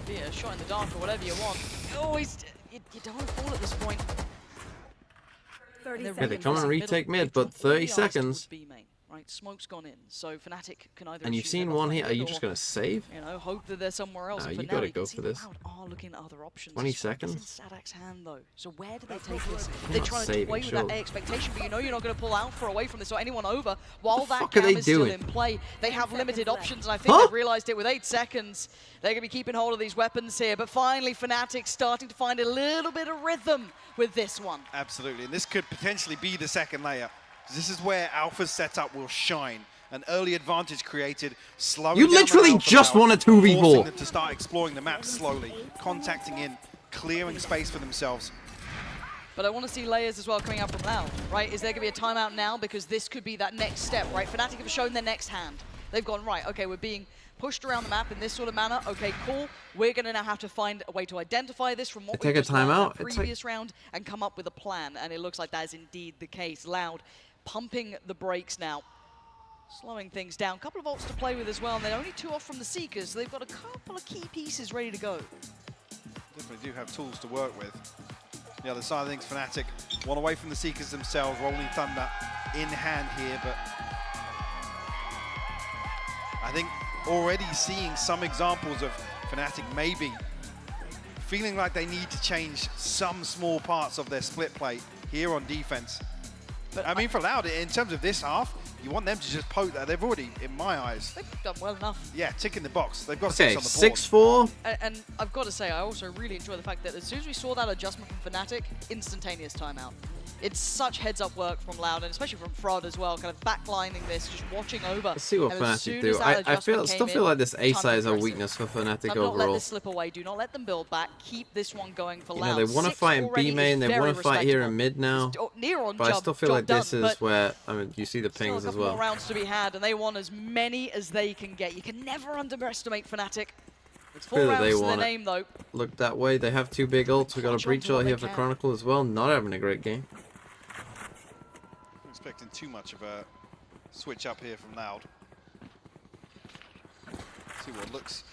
Be a shot in the dark or whatever you want. Oh, you don't want to fall at this point. Yeah, they come and retake mid, but 30 seconds. Right, smoke's gone in, so Fnatic can either. And you've seen one here. Are you just going to save? You know, hope that there's somewhere else. No, you got to go for this. Are looking at other options. 20 seconds. It's in Sadak's hand though. So where do they take this? They're trying to toy with that expectation, but you know you're not going to pull out for away from this or anyone over while that cam is still in play. They have limited options, and I think they've realized it with 8 seconds. They're going to be keeping hold of these weapons here, but finally Fnatic starting to find a little bit of rhythm with this one. Absolutely, and this could potentially be the second layer. This is where Alpha's setup will shine. An early advantage created, slowing You down literally just won a 2v4. forcing them to start exploring the map slowly, contacting in, clearing space for themselves. But I want to see layers as well coming out from Loud, right? Is there going to be a timeout now? Because this could be that next step, right? Fnatic have shown their next hand. They've gone, right, okay, we're being pushed around the map in this sort of manner. Okay, cool. We're going to now have to find a way to identify this from what we just learned in the previous round and come up with a plan. And it looks like that is indeed the case. Loud pumping the brakes now. Slowing things down. Couple of ults to play with as well, and they're only 2 off from the Seekers. So they've got a couple of key pieces ready to go. Definitely do have tools to work with. The other side of things, Fnatic, one away from the Seekers themselves, Rolling Thunder in hand here, but I think already seeing some examples of Fnatic maybe feeling like they need to change some small parts of their split play here on defense. But I mean, for Loud, in terms of this half, you want them to just poke that. They've already, in my eyes, they've done well enough. Yeah, ticking the box. They've got 6 on the board. 6-4. And I've got to say, I also really enjoy the fact that as soon as we saw that adjustment from Fnatic, instantaneous timeout. It's such heads-up work from Loud, and especially from Fraud as well, kind of backlining this, just watching over. Let's see what Fnatic do. I still feel like this A side is a weakness for Fnatic overall. Don't let this slip away. Do not let them build back. Keep this one going for Loud. They want to fight in B main. They want to fight here in mid now. But I still feel like this is where, I mean, you see the pings as well. More rounds to be had, and they want as many as they can get. You can never underestimate Fnatic. It's 4 rounds to their name, though. Look that way. They have 2 big ults. We got a breach out here for Chronicle as well. Not having a great game. Expecting too much of a switch up here from Loud. See what looks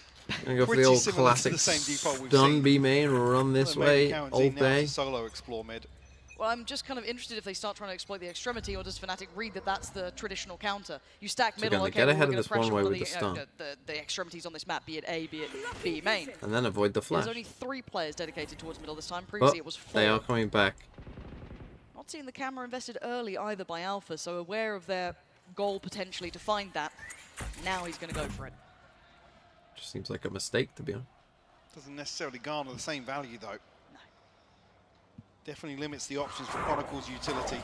Gonna go for the old classic stun B main, run this way, ult A. Solo explore mid. Well, I'm just kind of interested if they start trying to exploit the extremity, or does Fnatic read that that's the traditional counter? You stack middle, okay, get ahead of this pressure one way one with the stun. The extremities on this map, be it A, be it B main. And then avoid the flash. There's only 3 players dedicated towards middle this time. Previously it was 4. They are coming back. Not seeing the camera invested early either by Alpha, so aware of their goal potentially to find that. Now he's going to go for it. Just seems like a mistake, to be honest. Doesn't necessarily garner the same value, though. No. Definitely limits the options for Chronicle's utility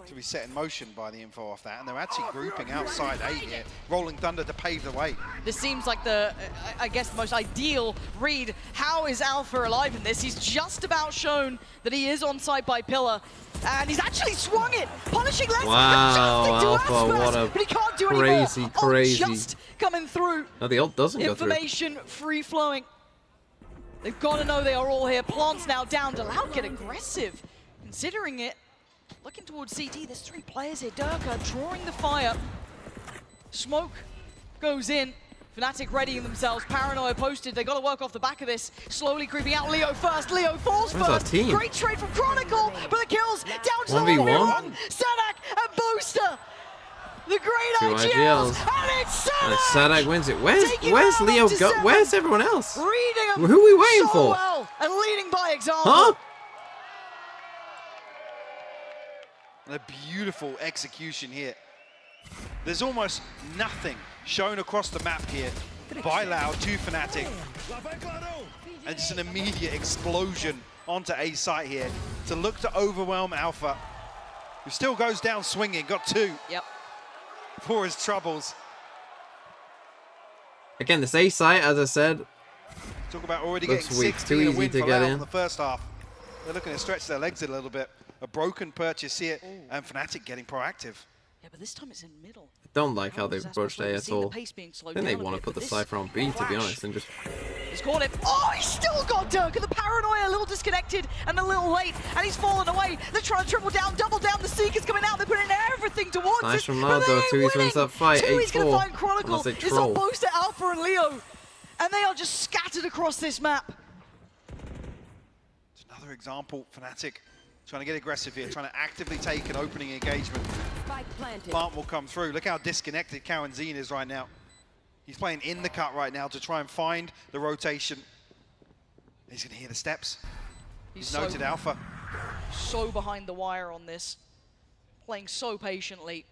to be set in motion by the info off that. And they're actually grouping outside A here. Rolling Thunder to pave the way. This seems like the, I guess, the most ideal read. How is Alpha alive in this? He's just about shown that he is on site by Pillar. And he's actually swung it, punishing Less. Wow, Alpha, what a but he can't do crazy. Just coming through. No, the ult doesn't go through. Information free flowing. They've got to know they are all here. Plants now down. Loud get aggressive. Considering it, looking towards CT, there's 3 players here. Durka drawing the fire. Smoke goes in. Fnatic readying themselves. Paranoia posted. They got to work off the back of this. Slowly creeping out. Leo first. Leo falls first. Great trade from Chronicle, but the kills down to 1v1. Sadak and Booster. The great 2 IGLs, and it's Sadak! And Sadak wins it. Where's Leo go? Where's everyone else? Reading them Who are we waiting for? Well and leading by example. Huh? And a beautiful execution here. There's almost nothing shown across the map here by Loud to Fnatic. And just an immediate explosion onto A site here to look to overwhelm Alpha, who still goes down swinging, got 2. Yep. For his troubles. Again, this A site, as I said, talk about already looks getting weak. 16 Too a easy win to for get Loud in. the first half. They're looking to stretch their legs a little bit. A broken purchase here, and Fnatic getting proactive. Yeah, but this time it's in middle. I don't like how they've approached A at all. I think they want to put the Cypher on B, to be honest, and just... He's caught it. Oh, he's still got Dirk. The paranoia a little disconnected and a little late, and he's fallen away. They're trying to triple down, double down. The Seeker's coming out. They're putting everything towards Nice it. from Loud, though. 2-E's wins that fight. 2-E's going to 8-4. find Chronicle. Unless they It's troll. on both to Alpha and Leo, and they are just scattered across this map. It's another example, Fnatic trying to get aggressive here, trying to actively take an opening engagement. Plant will come through. Look how disconnected Kawanzine is right now. He's playing in the cut right now to try and find the rotation. He's going to hear the steps. He's noted Alpha. So behind the wire on this, playing so patiently.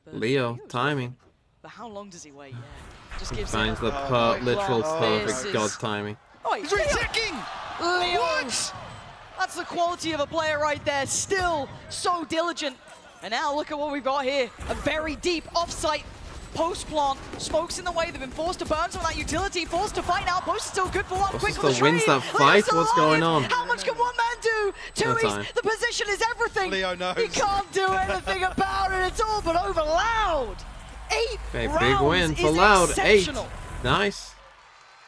But Leo, timing. But how long does he wait? Yeah, just He gives finds him the literal perfect This god is- timing. Oh, he's retacking! Leo! What? That's the quality of a player right there. Still so diligent. And now look at what we've got here. A very deep off-site post plant. Smokes in the way. They've been forced to burn some of that utility. Forced to fight now. Post is still good for one. Post Quick still on the trade. wins that fight? What's going on? How much can one man do? No 2-E's. time. The position is everything. Leo knows. He can't do anything about it. It's all but over. Loud. 8 Okay, rounds big win for is Loud. 8. exceptional. Nice.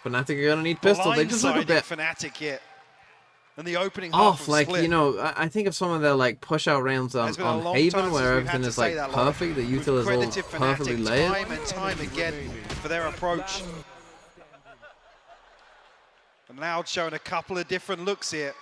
Fnatic are going to need pistol. They just look a Blindsiding bit Fnatic here. And the opening half off. of Like, split. you know, I think of some of their like push out rounds on It's been a long Haven time where since we've everything had to is say like that, Lauren. perfect. The We've util is all credited perfectly Fnatic layered. time and time again for their approach. And Loud showing a couple of different looks here.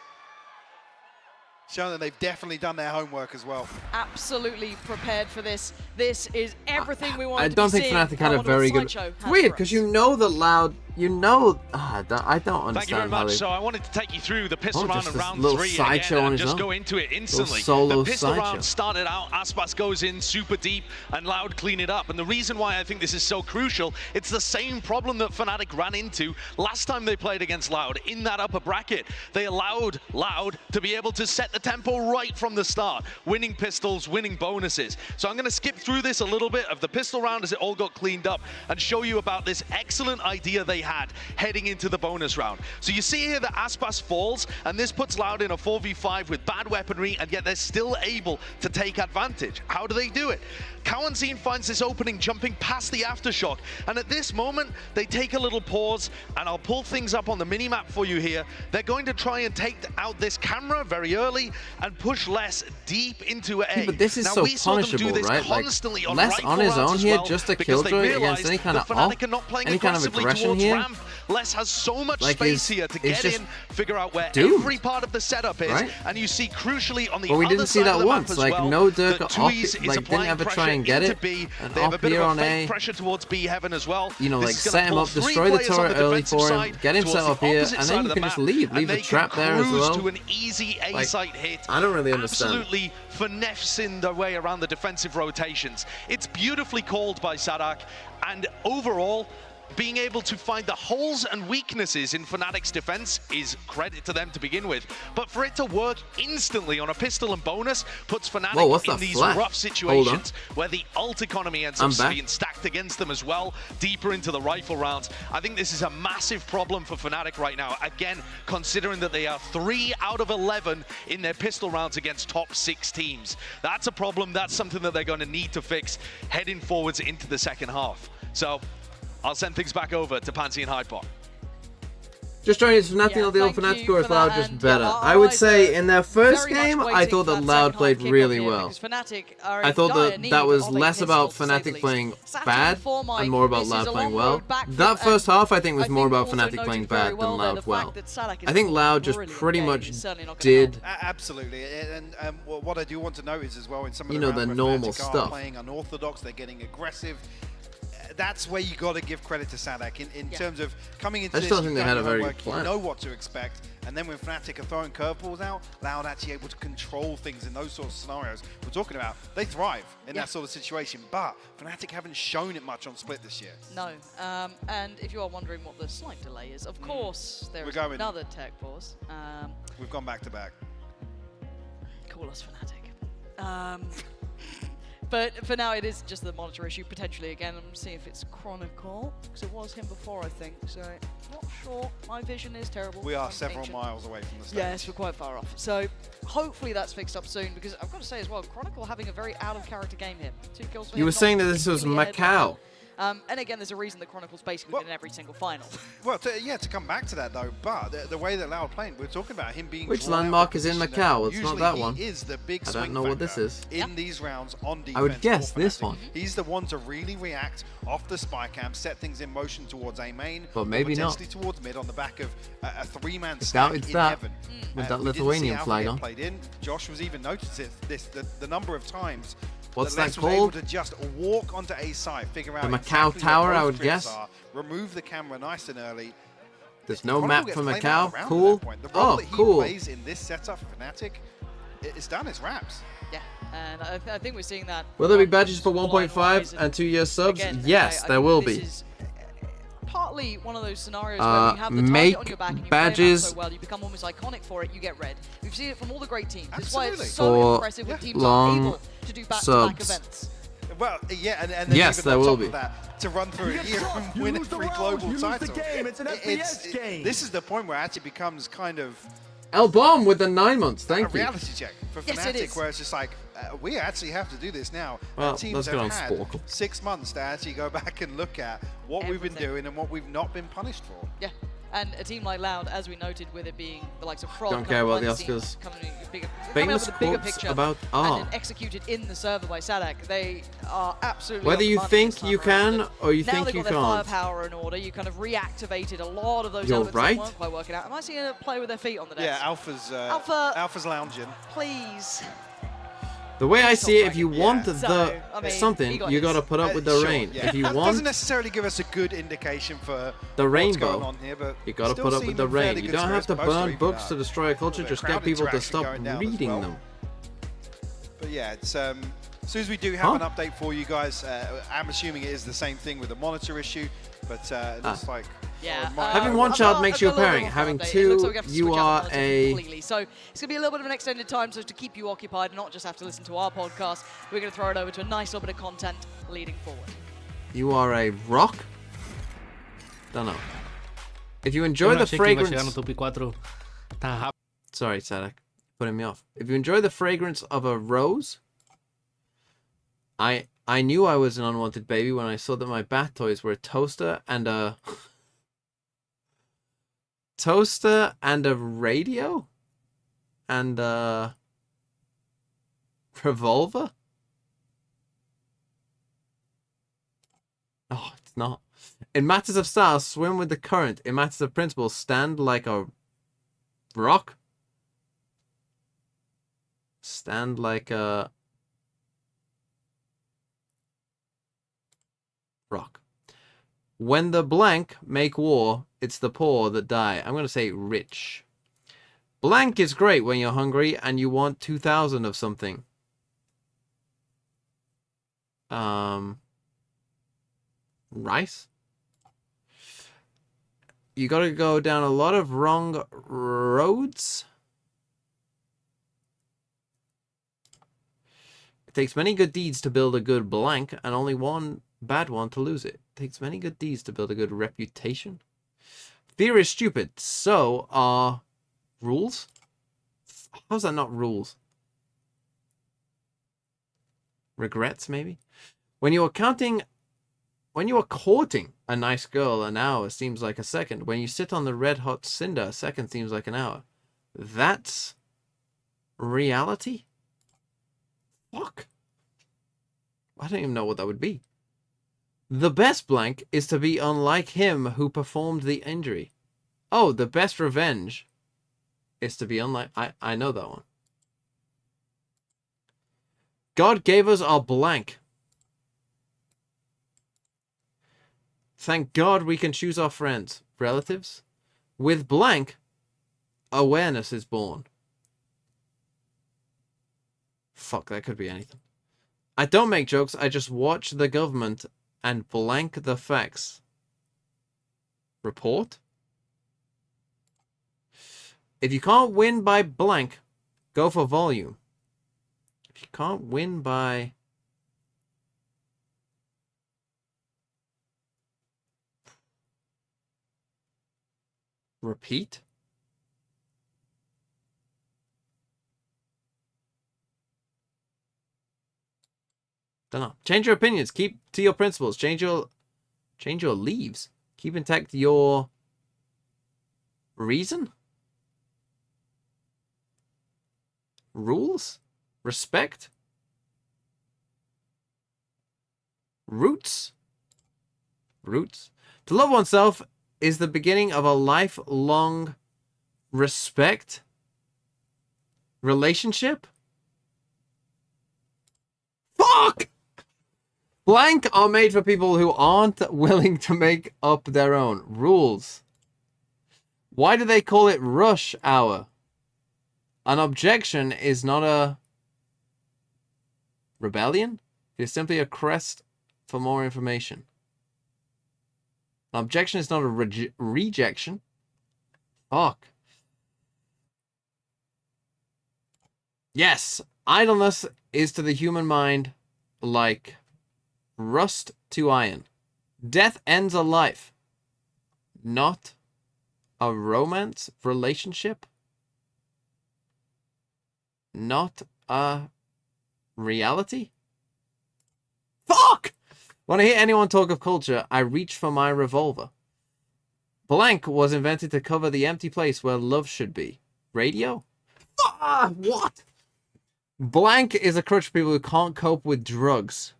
Showing that they've definitely done their homework as well. Absolutely prepared for this. This is everything we want I to don't be think seeing. Fnatic had a Element very good. Slideshow It's has weird for because us. you know that Loud. You know, I don't understand. Thank you very how much. they- So I wanted to take you through the pistol Oh, round just of this round little 3 sideshow again, on and his just own. go into it instantly. solo The pistol sideshow. round started out, Aspas goes in super deep, and Loud clean it up. And the reason why I think this is so crucial, it's the same problem that Fnatic ran into last time they played against Loud in that upper bracket. They allowed Loud to be able to set the tempo right from the start, winning pistols, winning bonuses. So I'm going to skip through this a little bit of the pistol round as it all got cleaned up and show you about this excellent idea they had heading into the bonus round. So you see here that Aspas falls, and this puts Loud in a 4v5 with bad weaponry, and yet they're still able to take advantage. How do they do it? Kawanzine finds this opening jumping past the aftershock, and at this moment they take a little pause, and I'll pull things up on the mini-map for you here. They're going to try and take out this camera very early and push Less deep into A. Yeah, but this is now, so we saw them do punishable, this right? Like, constantly on Less rifle on his rounds own as here, well, just a because they killjoy against realized any kind that of Fnatic are not playing any kind of aggressively aggression towards here. ramp. Less has so much Like, space is- here to is get just in, figure out where doomed. every part of the setup is, Right? and you see crucially on the But we other didn't see side that of the once. map as Like, well, no Dirk that off, 2E's is like, didn't applying ever try pressure and get into it, B. and They have up a bit here of a on fake A. pressure towards B heaven as well. You know, This like is gonna set him pull up, 3 destroy the players on turret early defensive for him, side get him towards set up the here, opposite and side then of you the can just map, leave and the they trap can there as cruise well. to an easy A Like, site hit. I don't really understand. Absolutely finessing their way around the defensive rotations. It's beautifully called by Sadak, and overall, being able to find the holes and weaknesses in Fnatic's defense is credit to them to begin with. But for it to work instantly on a pistol and bonus puts Fnatic Whoa, what's in that these flash? rough Hold situations where the ult economy ends I'm up back. being stacked against them as well, deeper into the rifle rounds. I think this is a massive problem for Fnatic right now. Again, considering that they are 3 out of 11 in their pistol rounds against top 6 teams. That's a problem. That's something that they're going to need to fix heading forwards into the second half. So I'll send things back over to Pansy and Hyde Park. Just trying to nothing Yeah, on the old thank Fnatic you score with for Loud that, just and, better. our I would eyes say are in their first very much game, I waiting thought for that that Loud second played half really kickoff here, well. because Fnatic are I in thought dire that need that was of a less about pistol, to say the Fnatic least. playing Saturn bad for Mike, and more about this is Loud a playing long well. road back, That and first half, I think, was I more about also Fnatic noted playing very bad well than there Loud the well. fact that Sadak is I think Loud just brilliant pretty game. much He's certainly not gonna did, Absolutely, and what I do want to note is as well in some of you the know, rounds the where normal Fnatic are stuff. playing unorthodox, they're getting aggressive. That's where you got to give credit to Sadak in terms of coming into I this. just don't think you've they done had a your very homework, good plan. You know what to expect, and then when Fnatic are throwing curveballs out, Loud actually able to control things in those sorts of scenarios we're talking about. They thrive in that sort of situation, but Fnatic haven't shown it much on Split this year. No, and if you are wondering what the slight delay is, of course there is another tech pause. We've gone back to back. Call us Fnatic. But for now, it is just the monitor issue, potentially again. I'm seeing if it's Chronicle, because it was him before, I think. So, not sure. My vision is terrible. We are I'm several ancient. miles away from the stage. Yes, we're quite far off. So, hopefully that's fixed up soon, because I've got to say as well, Chronicle having a very out-of-character game here. 2 kills for You him, were not saying that this was particularly ahead. Macau. And again, there's a reason that Chronicle's basically been in every single final. Well, to come back to that though, but the way that Loud playing, we're talking about him being. Which drawn out landmark of is in position, Macau? and It's not usually that he one. is the big I swing don't know what this factor is. in these rounds on defense. I would guess for this Fnatic. one. He's the one to really react off the spy cam, set things in motion towards A main, But maybe or not. potentially towards mid on the back of a 3-man It's stack it's in that. heaven. With that We didn't see Lithuanian Alpha flag get on. played in. Josh was even noticing the number of times. What's Les that was able called? to just walk onto A side, figure out The Macau exactly Tower, where I both would trips guess. are, remove the camera nice and early. There's no Chronicle map gets for played out Macau. around at Cool. that point. The role Oh, that he cool. plays in this setup for Fnatic, it's done. It's wraps. Yeah, and I think we're seeing that. Will there be badges for 1.5 and 2-year subs? Again, Yes, I there think will this be. is partly one of those scenarios where you have the make target on your back and you badges play it out so well, you become almost iconic for it, you get red. We've seen it from all the great teams. This is Absolutely. why it's so For impressive when teams are long able to do back-to-back subs. events. Well, yeah, and then Yes, even there on will top be. of that, to run through a year and win every global title. This is the point where it actually becomes kind of El Bomb with the 9 months. a Thank you. reality check for Yes, it Fnatic, is. where it's just like, we actually have to do this now. Well, And teams let's have get on had Sporkle. 6 months to actually go back and look at what we've been doing and what we've not been punished for. Yeah, and a team like Loud, as we noted, with it being the likes of Frog, Don't care about the behind Oscars. scenes, coming up Famous with a bigger quotes picture about and then executed in the server by Sadak. They are absolutely Whether on the you money think this time you around. can or you Now think they've you got their can't. firepower in order. You kind of reactivated a lot of those You're elements right. that weren't quite working out. Am I seeing a play with their feet on the desk? Yeah, Alpha's lounging. Please. The way I see it, if you want So, the I mean, something, he got you his. gotta put up with the Sure, rain. yeah. If you That want doesn't necessarily give us a good indication for the what's going rainbow, on here, but you gotta still put up with the seeming fairly rain. You good don't have to spirits. Most are burn even books out. to destroy a culture. Bit of Just crowd get people to interaction stop going down as reading well. them. But yeah, it's as soon as we do have an update for you guys, I'm assuming it is the same thing with the monitor issue, but it looks like Yeah. Having one child makes you a pairing. Having two, you are a. Completely. So it's going to be a little bit of an extended time, so to keep you occupied and not just have to listen to our podcast, we're going to throw it over to a nice little bit of content leading forward. You are a rock. Don't know. If you enjoy the fragrance. Sorry, Sadak, putting me off. If you enjoy the fragrance of a rose, I knew I was an unwanted baby when I saw that my bath toys were a toaster and a radio and a revolver. Oh, it's not. In matters of style, swim with the current. In matters of principle, stand like a rock. Stand like a rock. When the blank make war, it's the poor that die. I'm going to say rich. Blank is great when you're hungry and you want 2,000 of something. Rice? You got to go down a lot of wrong roads. It takes many good deeds to build a good blank and only one bad one to lose it. It takes many good deeds to build a good reputation. Fear is stupid. So are rules. How's that not rules? Regrets, maybe? When you are courting a nice girl, an hour seems like a second. When you sit on the red hot cinder, a second seems like an hour. That's reality? Fuck. I don't even know what that would be. The best blank is to be unlike him who performed the injury. Oh, the best revenge is to be unlike... I know that one. God gave us our blank. Thank God we can choose our friends, relatives. With blank, awareness is born. Fuck, that could be anything. I don't make jokes, I just watch the government and blank the facts. Report? If you can't win by blank, go for volume. If you can't win by Repeat? Don't know. Change your opinions. Keep to your principles. Change your leaves. Keep intact your reason. Rules. Respect. Roots. Roots. To love oneself is the beginning of a lifelong respect relationship. Fuck! Blank are made for people who aren't willing to make up their own rules. Why do they call it rush hour? An objection is not a rebellion. It is simply a request for more information. An objection is not a rejection. Fuck. Yes, idleness is to the human mind like rust to iron. Death ends a life, not a romance relationship, not a reality. Fuck! When I hear anyone talk of culture, I reach for my revolver. Blank was invented to cover the empty place where love should be. Radio? Ah, what? Blank is a crutch for people who can't cope with drugs.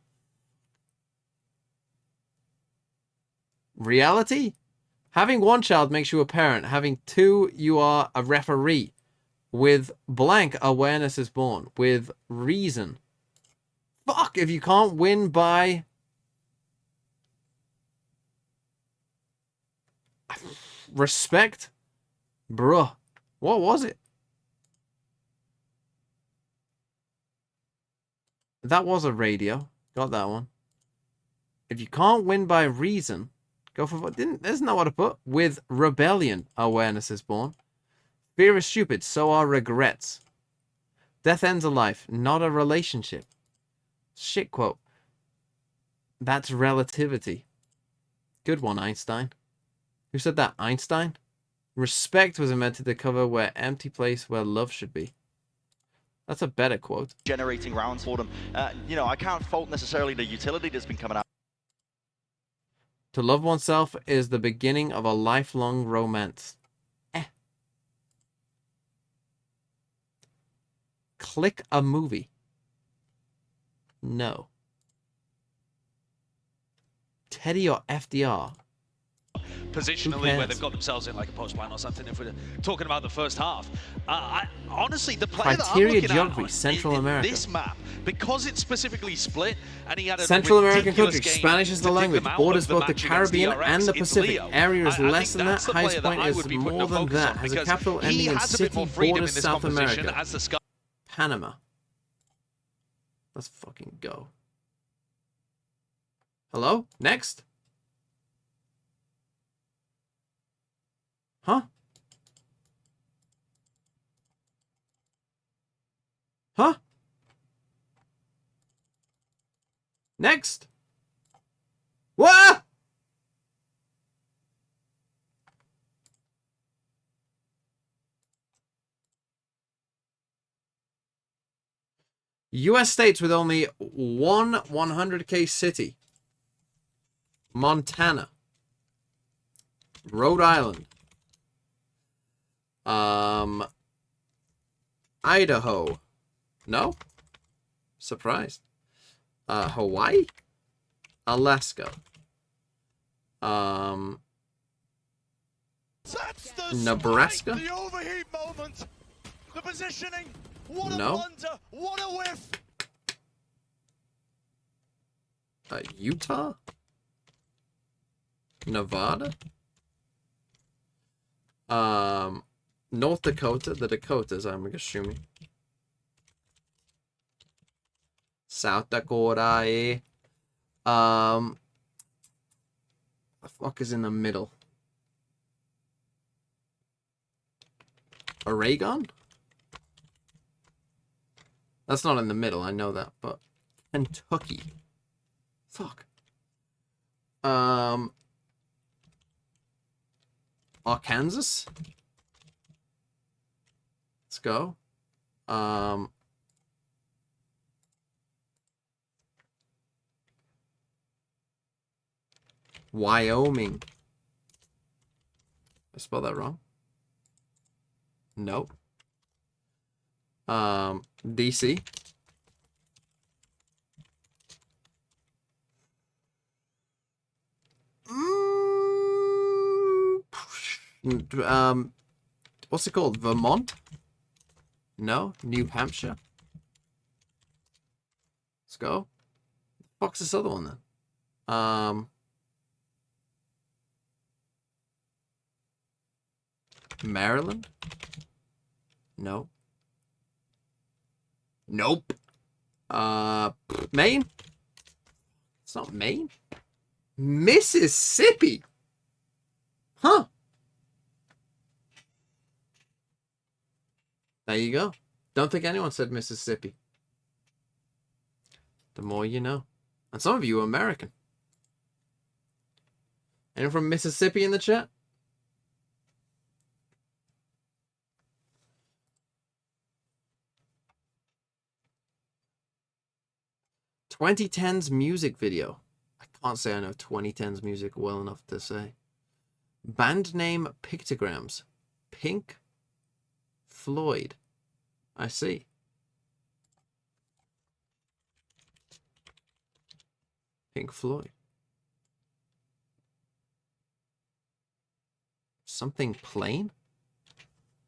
Reality? Having one child makes you a parent. Having two, you are a referee. With blank, awareness is born. With reason. Fuck, if you can't win by... respect? Bruh. What was it? That was a radio. Got that one. If you can't win by reason, go for what? There's no what to put. With rebellion, awareness is born. Fear is stupid, so are regrets. Death ends a life, not a relationship. Shit quote. That's relativity. Good one, Einstein. Who said that? Einstein? Respect was invented to cover where empty place where love should be. That's a better quote. Generating rounds for them. You know, I can't fault necessarily the utility that's been coming out. To love oneself is the beginning of a lifelong romance. Click a movie. No. Teddy or FDR? Positionally, where they've got themselves in like a post plan or something, if we're talking about the first half. Honestly, the player that I'm looking geography, at Central America. this map, because it's specifically split, and he had a Central American country. game Spanish is the to dig language. them out Borders of the both the match against Caribbean PRX, and the it's Pacific. Leo. Area is I less think than that. that's the Highest player that point I is would be putting more a than focus that. on, Has a because capital he ending in has a bit city. more freedom Borders in this South competition America. as the Sky. Panama. Let's fucking go. Hello? Next? Huh? Huh? Next? What? U.S. states with only one 100K city. Montana. Rhode Island. Idaho. No? Surprised. Hawaii? Alaska. Nebraska? The overheat moment. The positioning. What a No. blunder. What a whiff. Utah? Nevada? North Dakota, the Dakotas, I'm assuming. South Dakota, eh? The fuck is in the middle? Oregon? That's not in the middle, I know that, but Kentucky. Fuck. Arkansas. Let's go. Wyoming. I spelled that wrong. Nope. DC. What's it called? Vermont? No. New Hampshire. Let's go. What's this other one then? Maryland? No. Nope. Maine? It's not Maine. Mississippi. Huh. There you go. Don't think anyone said Mississippi. The more you know. And some of you are American. Anyone from Mississippi in the chat? "2010's music video." I can't say I know 2010's music well enough to say. Band name Pictograms. Pink Floyd. I see. Pink Floyd. Something plain?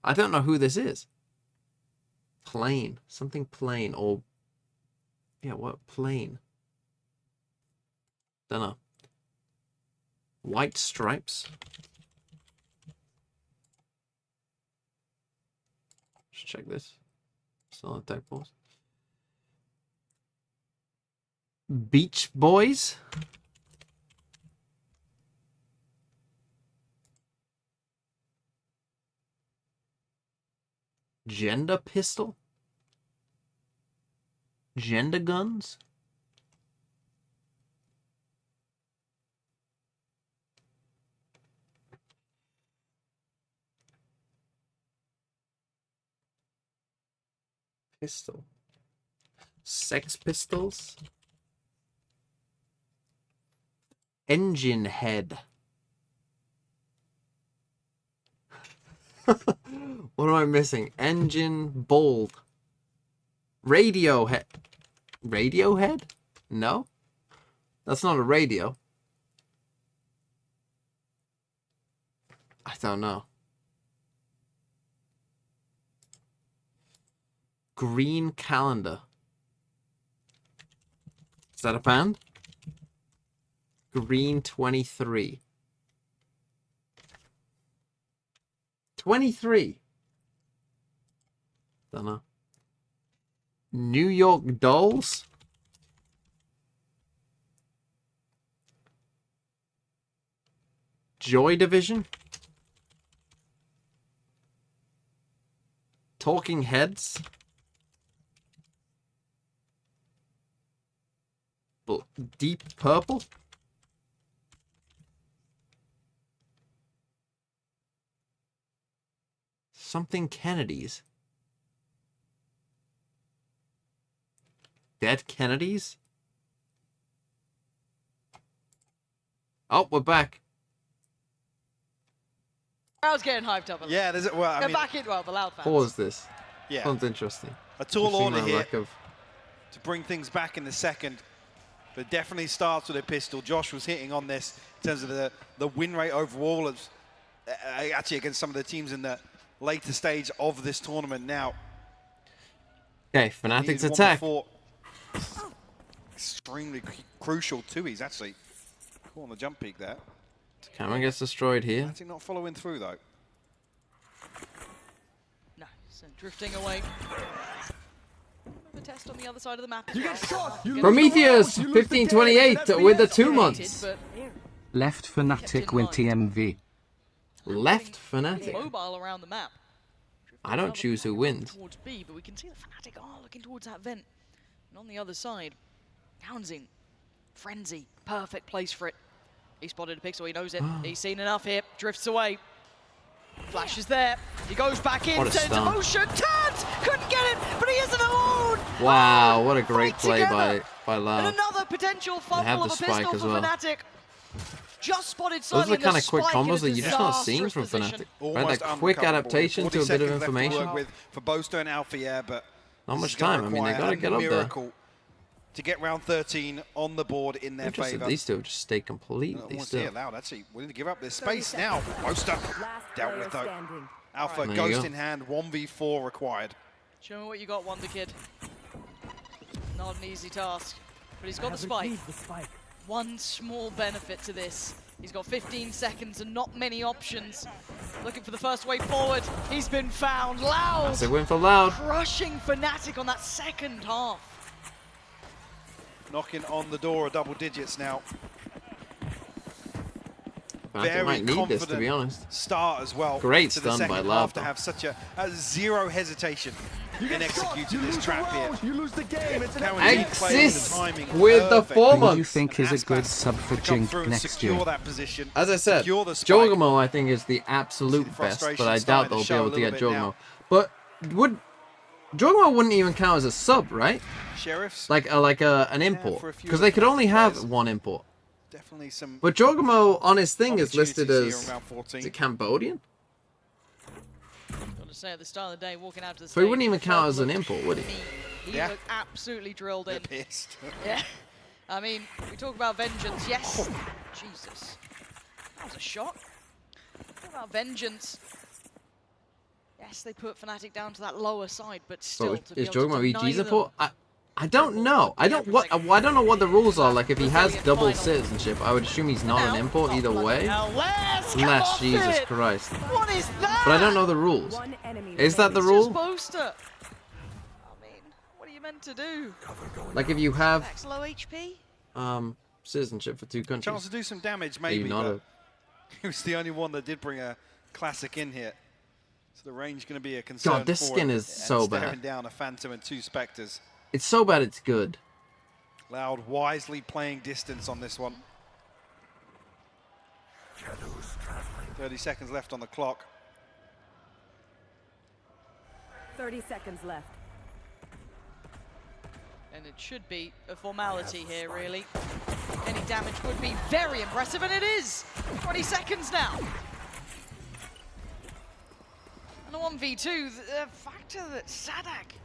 I don't know who this is. Plain. Something plain or... Yeah, what? Plain. Don't know. White Stripes. Let's check this. Still on tech pause. Beach Boys. Gender Pistol. Gender Guns. Pistol. Sex Pistols. Engine Head. What am I missing? Engine Bold. Radiohead. Radiohead? No? That's not a radio. I don't know. Green Calendar. Is that a band? Green 23. 23. Don't know. New York Dolls. Joy Division. Talking Heads. Deep Purple. Something Kennedys. Dead Kennedys? Oh, we're back. I was getting hyped up. Yeah, there's well, I mean, back in, well, the loud fans. Pause this. Yeah. Sounds interesting. A tall order here of... to bring things back in the second. But definitely starts with a pistol. Josh was hitting on this in terms of the win rate overall. Of, actually against some of the teams in the later stage of this tournament now. Okay, Fnatic's attack. Extremely crucial too. He's actually caught on the jump peak there. Cameron gets destroyed here. Fnatic not following through though. Nice, and drifting away. The test on the other side of the map. You get shot. Prometheus 1528 with the 2 months. Left Fnatic win TMV. Left Fnatic. Mobile around the map. I don't choose who wins. Towards B, but we can see the Fnatic are looking towards that vent. And on the other side, Houndsing, Frenzy, perfect place for it. He spotted a pixel, he knows it. He's seen enough here, drifts away. Flash is there. He goes back in, What a sends stun. motion. Turns! Couldn't get it, but he isn't alone! Wow, what a great Fight play together. by And Loud. another potential have fumble the of a spike pistol as for well. Fnatic. Just spotted Those Sunny are in the kind the of quick spike in combos a that you're just not seeing disastrous from position. Fnatic. Right, that quick adaptation to a 40 bit of seconds left to information. work with for Boaster and Alpha Air, but Not this much is gonna time. I mean, they require got to a get up there. miracle to get round 13 on the board in their Interested. favor. These two just stay completely still. Loud actually willing to give up this space now. Boaster dealt with though. Alpha There you Ghost go. in hand, 1v4 required. Show me what you got, Wonder Kid. Not an easy task, but he's got the spike. One small benefit to this. He's got 15 seconds and not many options. Looking for the first way forward. He's been found. Loud. That's a win for Loud. Crushing Fnatic on that second half. Knocking on the door of double digits now. I might need this, to be honest. Start as well. Great to the stun by second Loud, half to though. have such a zero hesitation in executing this trap here. You lose the game. It's an Exist with the 4 Who do you months. think is a good sub for Jink next year? That position. As I said, secure the spike. Jogamo I think is the absolute best, but I doubt they'll be able to get Jogamo. But Jogamo wouldn't even count as a sub, right? Sheriffs? Like an import, for a few because of they the could only have players. one import. Definitely some. But Jogamo on his thing is listed opportunities as here around 14. is it Cambodian? Got to say at the start of the day, walking out to the So he stage, wouldn't even count as an looked import, would he? mean. He Yeah. looked absolutely drilled in. Pissed. Yeah. I mean, we talk about vengeance. Yes. Jesus. That was a shot. Talk about vengeance. Yes, they put Fnatic down to that lower side, but still, So to be is able to Jogamo deny EG's them- import? I don't know. I don't know what the rules are. Like if he has double citizenship, I would assume he's not an import either way. Unless Jesus Christ. What is that? But I don't know the rules. Is that the It's rule? just Boaster. I mean, what are you meant to do? Like if you have Max low HP? citizenship for 2 countries. Chance to do some damage, Are you maybe. not But he was the only one that did bring a classic in here. So the range going to be a concern. God, this for skin him. is And so staring bad. down a Phantom and 2 Spectres. It's so bad it's good. Loud wisely playing distance on this one. 30 seconds left on the clock. 30 seconds left. And it should be a formality here, really. Any damage would be very impressive, and it is! 20 seconds now. And a 1v2, the factor that Sadak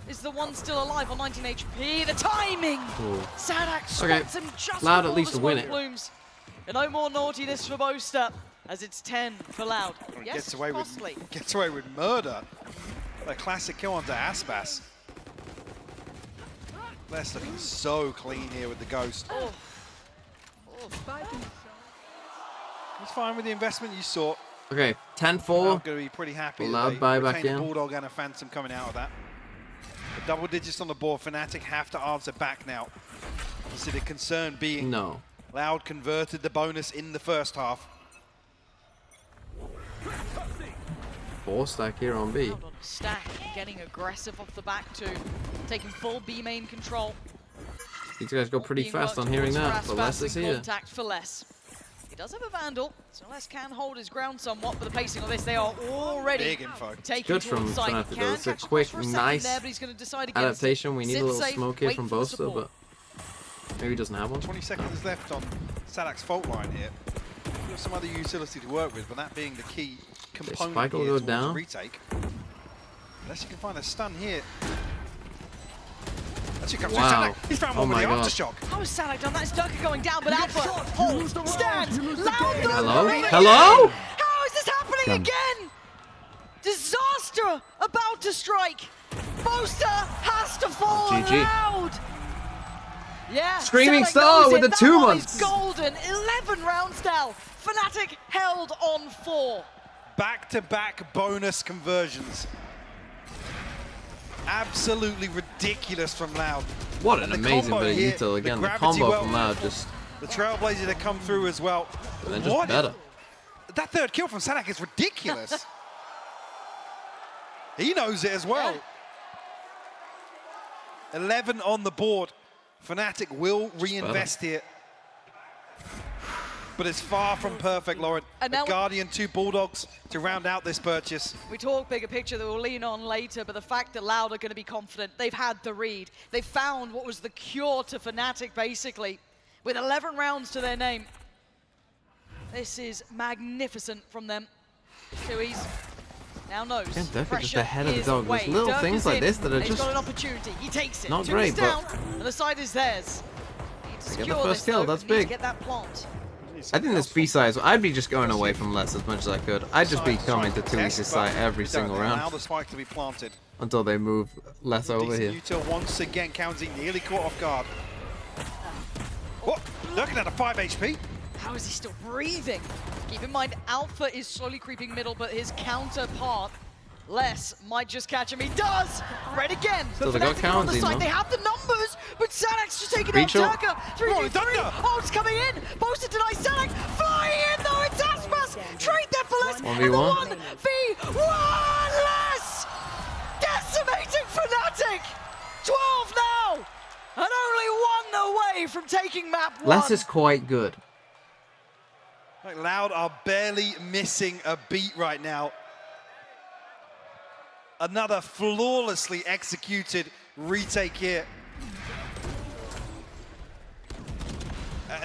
is the one still alive on 19 HP. The timing! Ooh. Sadak Okay, spots him just Loud before at least the to win smoke it. blooms. And no more naughtiness for Boaster, as it's 10 for Loud. Yes, Gets away costly. with murder. A classic kill onto Aspas. Bless looking so clean here with the Ghost. Oh. He's fine with the investment you saw. Okay, 10-4. I'm going to be pretty happy. Loud that buy they back retained a in. Bulldog and a Phantom coming out of that. The double digits on the board. Fnatic have to answer back now. Obviously the concern being No. Loud converted the bonus in the first half. 4 stack here on B. Loud on a stack, getting aggressive off the back too. Taking full B main control. These guys go pretty Being fast worked on hearing towards that, for but Less is in here. contact for Less. He does have a Vandal, so Less can hold his ground somewhat, but the pacing of this, they are already Big info. taking Good from towards site. Fnatic, He though. can It's a catch quick, for a second nice there, but he's going to decide against adaptation. it. We need Sit a little safe, smoke here wait from for the Boaster, support. but maybe he doesn't have one. 20 seconds left on Sadak's fault line here. There's some other utility to work with, but that being the key component spike will here go towards down. retake. Unless you can find a stun here. Actually comes Wow. through Sadak. He's found Oh one with my the God. aftershock. How is Sadak done that? Is Durka going down, but Alpha holds, stands, Loud though. Hello? Really? Hello? How is this happening Done. again? Disaster about to strike. Boaster has to fall GG. Loud. Yeah. Screaming Sadak Star knows with it. the That 2 one months. is golden. 11 rounds now. Fnatic held on 4. Back-to-back bonus conversions. Absolutely ridiculous from Loud. What an And the amazing combo bit of here, util again. The gravity combo well from Loud used. just, The Trailblazer to come through as well. and then just What? better. That third kill from Sadak is ridiculous. He knows it as well. 11 on the board. Fnatic will reinvest here. but it's far from perfect, Lauren. And A now Guardian, 2 Bulldogs to round out this purchase. We talk bigger picture that we'll lean on later, but the fact that Loud are going to be confident, they've had the read. They've found what was the cure to Fnatic, basically, with 11 rounds to their name. This is magnificent from them. Tui's now knows They're just pressure ahead of the is dog. There's away. little Dirk things is like in, this that are and he's just got an opportunity. He takes it. not Tui's great, down, but and the side is theirs. Need to they get the secure first this, kill. though. That's Need to big. get that plant. I think this B side, I'd be just going away from less as much as I could. I'd just be coming to Tui's side every single Allow round the spike to be planted. until they move less over here. Util once again, County nearly caught off guard. Oh, looking at a 5 HP. How is he still breathing? Keep in mind, Alpha is slowly creeping middle, but his counterpart, Les, might just catch him. He does! Red again! Still, they got Fnatic are on the County, side. no? They have the numbers, but Sanak's just taking Reach out up. Taka. 3v3. Oh, it's coming in! Boasted denies Sanak. Flying in, though, it's Aspas! Trade there for Les. 1v1. 1v1 Les! Decimating Fnatic! 12 now! And only 1 away from taking map 1. Less is quite good. Like Loud are barely missing a beat right now. Another flawlessly executed retake here.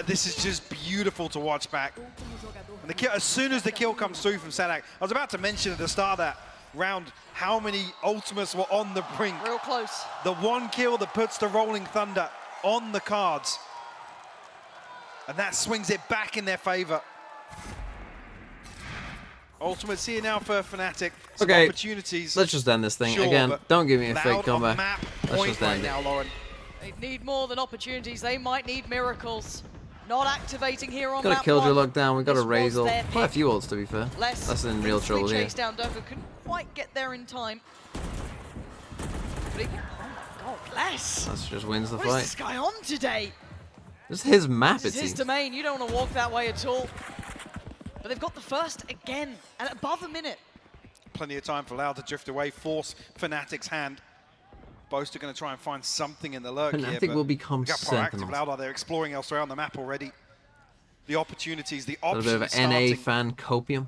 This is just beautiful to watch back. And the kill, as soon as the kill comes through from Sanak, I was about to mention at the start of that round how many ultimates were on the brink. Real close. The 1 kill that puts the Rolling Thunder on the cards. And that swings it back in their favor. Ultimates here now for Fnatic. Some Okay, opportunities. let's just end this thing. Sure, Again, but don't give me a Loud fake on comeback. map Let's point just end right it. now, Lauren. They need more than opportunities. They might need miracles. Not activating here on Got a map Killjoy 1. locked down. We got a This was raise ult. their Quite a pick. few ults, to be fair. Les That's in real instantly trouble here. chased down Durka. Couldn't quite get there in time. But oh, Les! That just wins the What is fight. this guy on today? This is his map, This it is his seems. domain. You don't want to walk that way at all. But they've got the first again, and above a minute. Plenty of time for Loud to drift away, force Fnatic's hand. Boast are going to try and find something in the lurk here. Fnatic but will become we got Sentinels. proactive Loud are there exploring elsewhere on the map already. The opportunities, the A little bit options of an NA starting fan copium.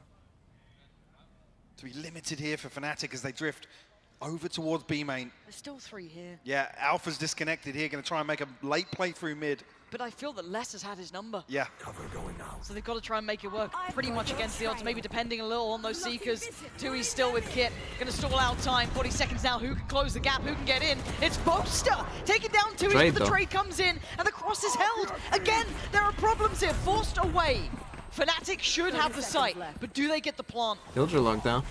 to be limited here for Fnatic as they drift over towards B main. There's still 3 here. Yeah, Alpha's disconnected here, going to try and make a late play through mid. But I feel that Les has had his number. Yeah. So they've got to try and make it work pretty much against the odds, maybe depending a little on those Seekers. Tui's still with Kit. Going to stall out time. 40 seconds now. Who can close the gap? Who can get in? It's Boaster taking down Tui, Trade, but the though. trade comes in and the cross is held. Again, there are problems here. Forced away. Fnatic should have the site, but do they get the plant? Killjoy locked down.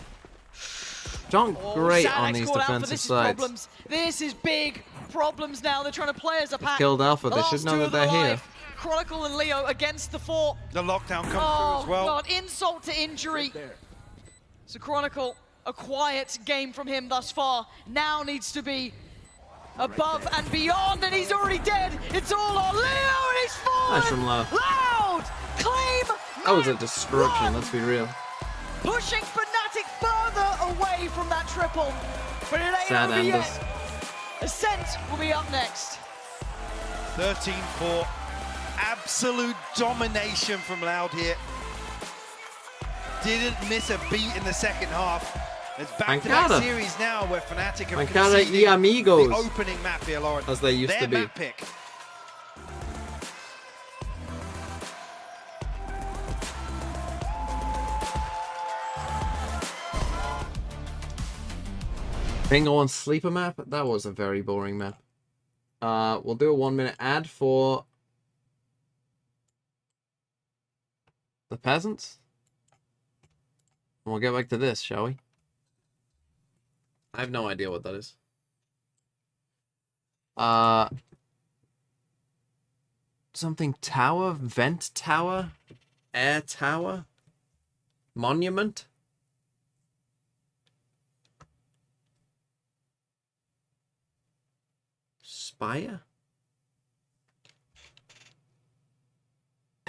Done Oh, great Sanak's on these called out for defensive this is sides. problems. This is big problems now. They're trying to play as a pack. Killed Alpha. The They last should know 2 that of them they're here. alive. Chronicle and Leo against the 4. The lockdown comes Oh, through as well. God, insult to injury. So Chronicle, a quiet game from him thus far, now needs to be above and beyond, and he's already dead. It's all on Leo, and he's fallen. Nice from Loud. Loud! Claim! That was a destruction, let's be real. Pushing Fnatic further away from that triple. But it ain't Sad over enders. yet. Ascent will be up next. 13-4. Absolute domination from Loud here. Didn't miss a beat in the second half. It's back-to-back Mancada. series now where Fnatic have Mancada conceded y amigos. the opening map here, Lauren. As they used Their to be. map pick. Bingo on sleeper map. That was a very boring map. We'll do a 1-minute ad for the peasants. And we'll get back to this, shall we? I have no idea what that is. Something tower, vent tower, air tower, monument. Spire?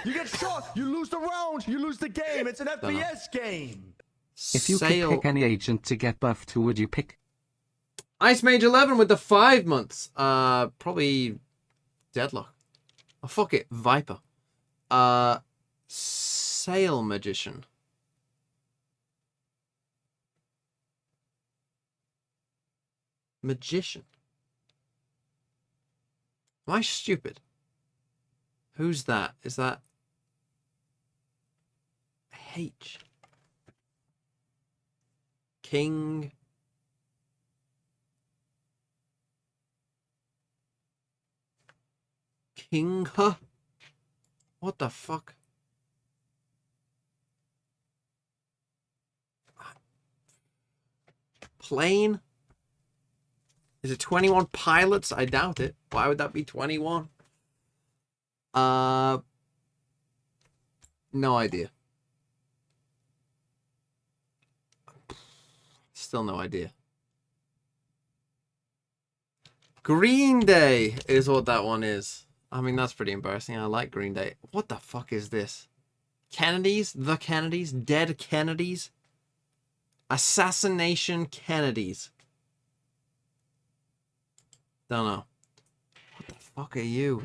You get shot, you lose the round, you lose the game. It's an Dunno. FPS game. If you could pick any agent to get buffed, who would you pick? Ice Mage 11 with the 5 months. Probably Deadlock. Oh, fuck it. Viper. Sail Magician. Magician. Am I stupid? Who's that? Is that H? King. King, huh? What the fuck? Plane? Is it 21 pilots? I doubt it. Why would that be 21? No idea. Still no idea. Green Day is what that one is. I mean, that's pretty embarrassing. I like Green Day. What the fuck is this? Kennedys? The Kennedys? Dead Kennedys? Assassination Kennedys. Don't know. What the fuck are you?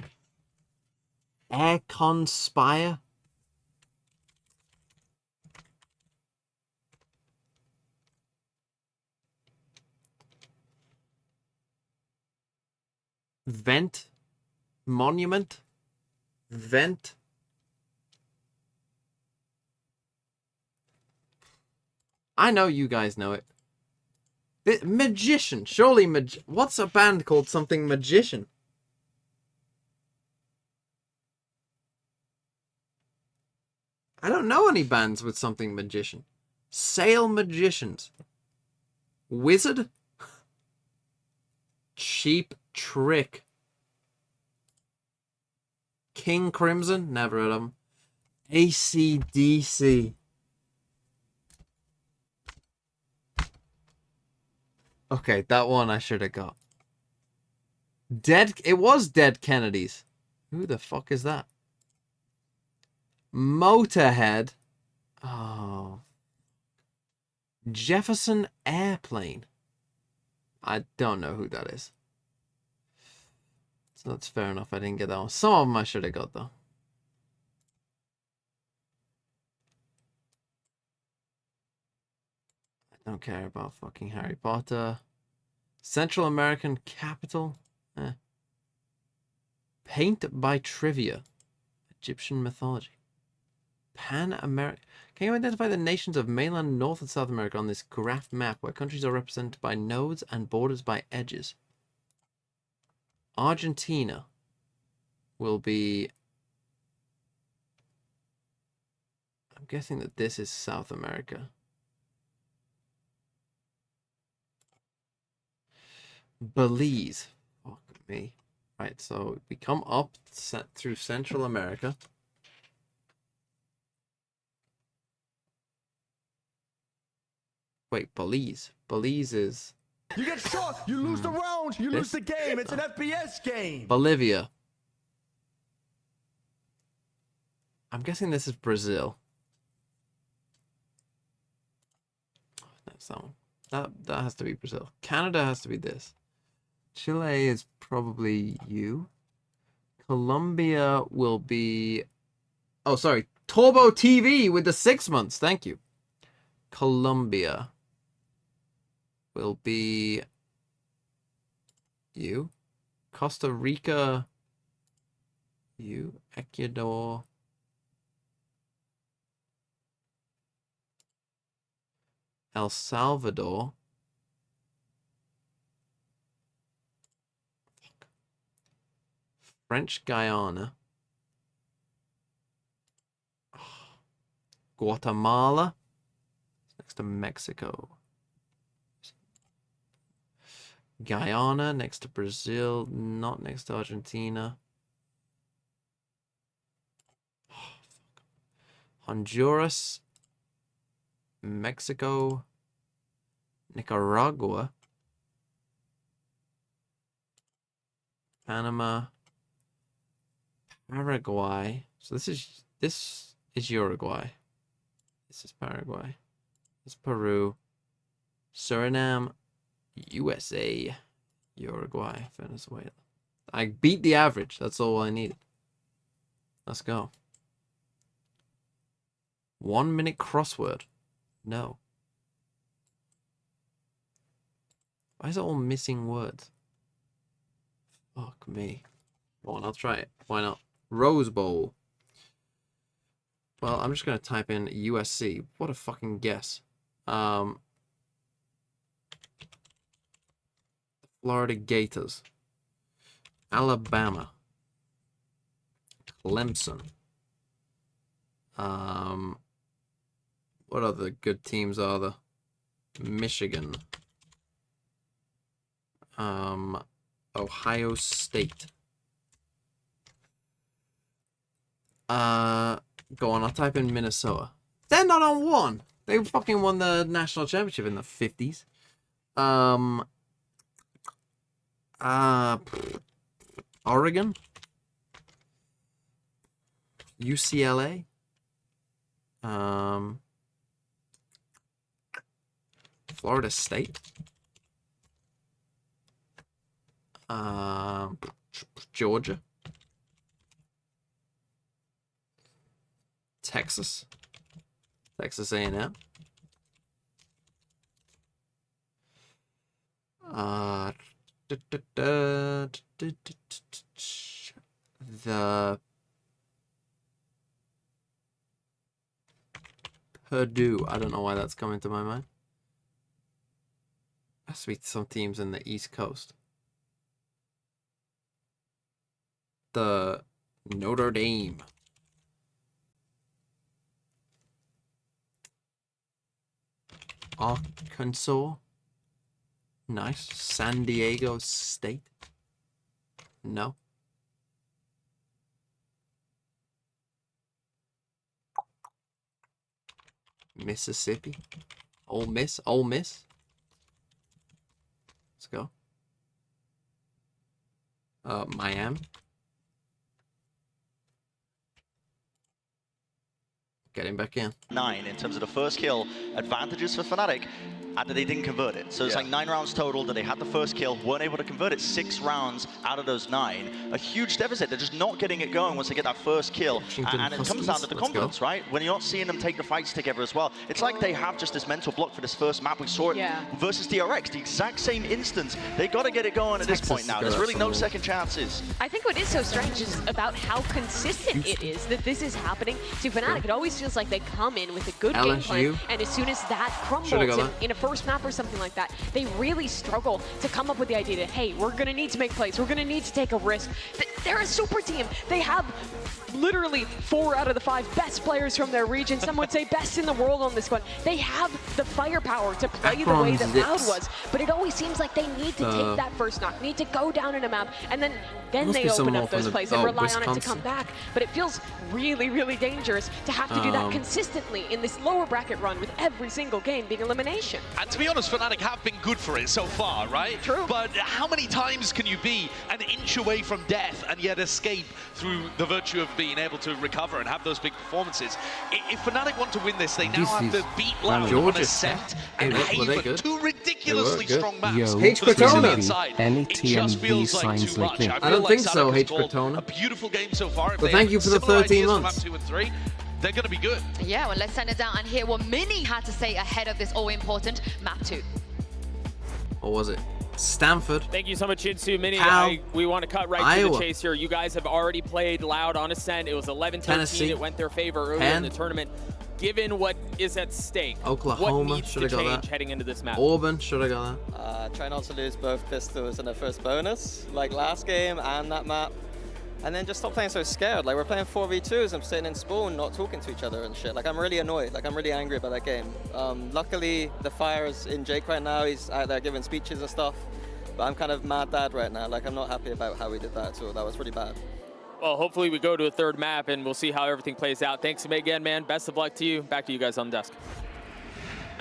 Air Conspire? Vent? Monument? Vent? I know you guys know it. Magician. Surely what's a band called something Magician? I don't know any bands with something Magician. Sail Magicians. Wizard? Cheap Trick. King Crimson? Never heard of them. AC/DC. Okay, that one I should have got. It was Dead Kennedys. Who the fuck is that? Motorhead. Oh. Jefferson Airplane. I don't know who that is. So that's fair enough. I didn't get that one. Some of them I should have got, though. I don't care about fucking Harry Potter. Central American capital. Paint by Trivia. Egyptian mythology. Pan-American. Can you identify the nations of mainland North and South America on this graph map where countries are represented by nodes and borders by edges? Argentina will be... I'm guessing that this is South America. Belize. Fuck me. Right, so we come up through Central America. Wait, Belize. Belize is... You get shot, you lose the round, you lose the game. It's an FPS game. Bolivia. I'm guessing this is Brazil. That's that one. That has to be Brazil. Canada has to be this. Chile is probably you. Colombia will be... Oh, sorry. Turbo TV with the 6 months. Thank you. Colombia will be you. Costa Rica, you. Ecuador. El Salvador. French Guiana. Guatemala. Next to Mexico. Guyana next to Brazil, not next to Argentina. Honduras, Mexico, Nicaragua, Panama, Paraguay. So this is Uruguay. This is Paraguay. This is Peru, Suriname, USA, Uruguay, Venezuela. I beat the average. That's all I needed. Let's go. 1 minute crossword. No. Why is it all missing words? Fuck me. Go on, I'll try it. Why not? Rose Bowl. Well, I'm just gonna type in USC. What a fucking guess. Florida Gators. Alabama. Clemson. What other good teams are there? Michigan. Ohio State. Go on, I'll type in Minnesota. They're not on one. They fucking won the national championship in the 50s. Oregon. UCLA. Florida State. Georgia. Texas. Texas A&M. The Purdue. I don't know why that's coming to my mind. Has to be some teams in the East Coast. The Notre Dame. Arkansas. Nice. San Diego State. No. Mississippi. Ole Miss. Ole Miss. Let's go. Miami. Getting back in. 9 in terms of the first kill. Advantages for Fnatic. And they didn't convert it. So it's like 9 rounds total that they had the first kill, weren't able to convert it. 6 rounds out of those 9. A huge deficit. They're just not getting it going once they get that first kill. And it comes down to the confidence, right? When you're not seeing them take the fights together as well. It's like they have just this mental block for this first map. We saw it versus PRX, the exact same instance. They got to get it going at this point now. There's really no second chances. I think what is so strange is about how consistent it is that this is happening to Fnatic. It always feels like they come in with a good game plan, and as soon as that crumbles in a first map or something like that, they really struggle to come up with the idea that, hey, we're going to need to make plays. We're going to need to take a risk. They're a super team. They have literally 4 out of the 5 best players from their region. Some would say best in the world on this squad. They have the firepower to play the way that Loud was, but it always seems like they need to take that first knock, need to go down in a map, and then they open up those plays and rely on it to come back. But it feels really, really dangerous to have to do that consistently in this lower bracket run with every single game being elimination. And to be honest, Fnatic have been good for it so far, right? True. But how many times can you be an inch away from death and yet escape through the virtue of being able to recover and have those big performances? If Fnatic want to win this, they now have to beat Loud on Ascent and Haven, 2 ridiculously strong maps. H. Cortona. It just feels like too much. I don't think so, H. Cortona. A beautiful game so far. But thank you for the 13 months. Map 2 and 3. They're going to be good. Yeah, well, let's send it down and hear what Mini had to say ahead of this all-important map 2. Or was it Stanford? Thank you so much, Shinsu. Mini, we want to cut right Iowa. to the chase here. You guys have already played Loud on Ascent. It was 11-13. It went their favor earlier in the tournament. Given what is at stake, Oklahoma, what needs to change heading into this map? Auburn, should I got that? Try not to lose both pistols in the first bonus, like last game and that map. And then just stop playing so scared. Like, we're playing 4v2s, I'm sitting in spawn, not talking to each other and shit. Like, I'm really annoyed. Like, I'm really angry about that game. Luckily, the fire is in Jake right now. He's out there giving speeches and stuff. But I'm kind of mad dad right now. Like, I'm not happy about how we did that at all. That was really bad. Well, hopefully we go to a 3rd map and we'll see how everything plays out. Thanks again, man. Best of luck to you. Back to you guys on the desk.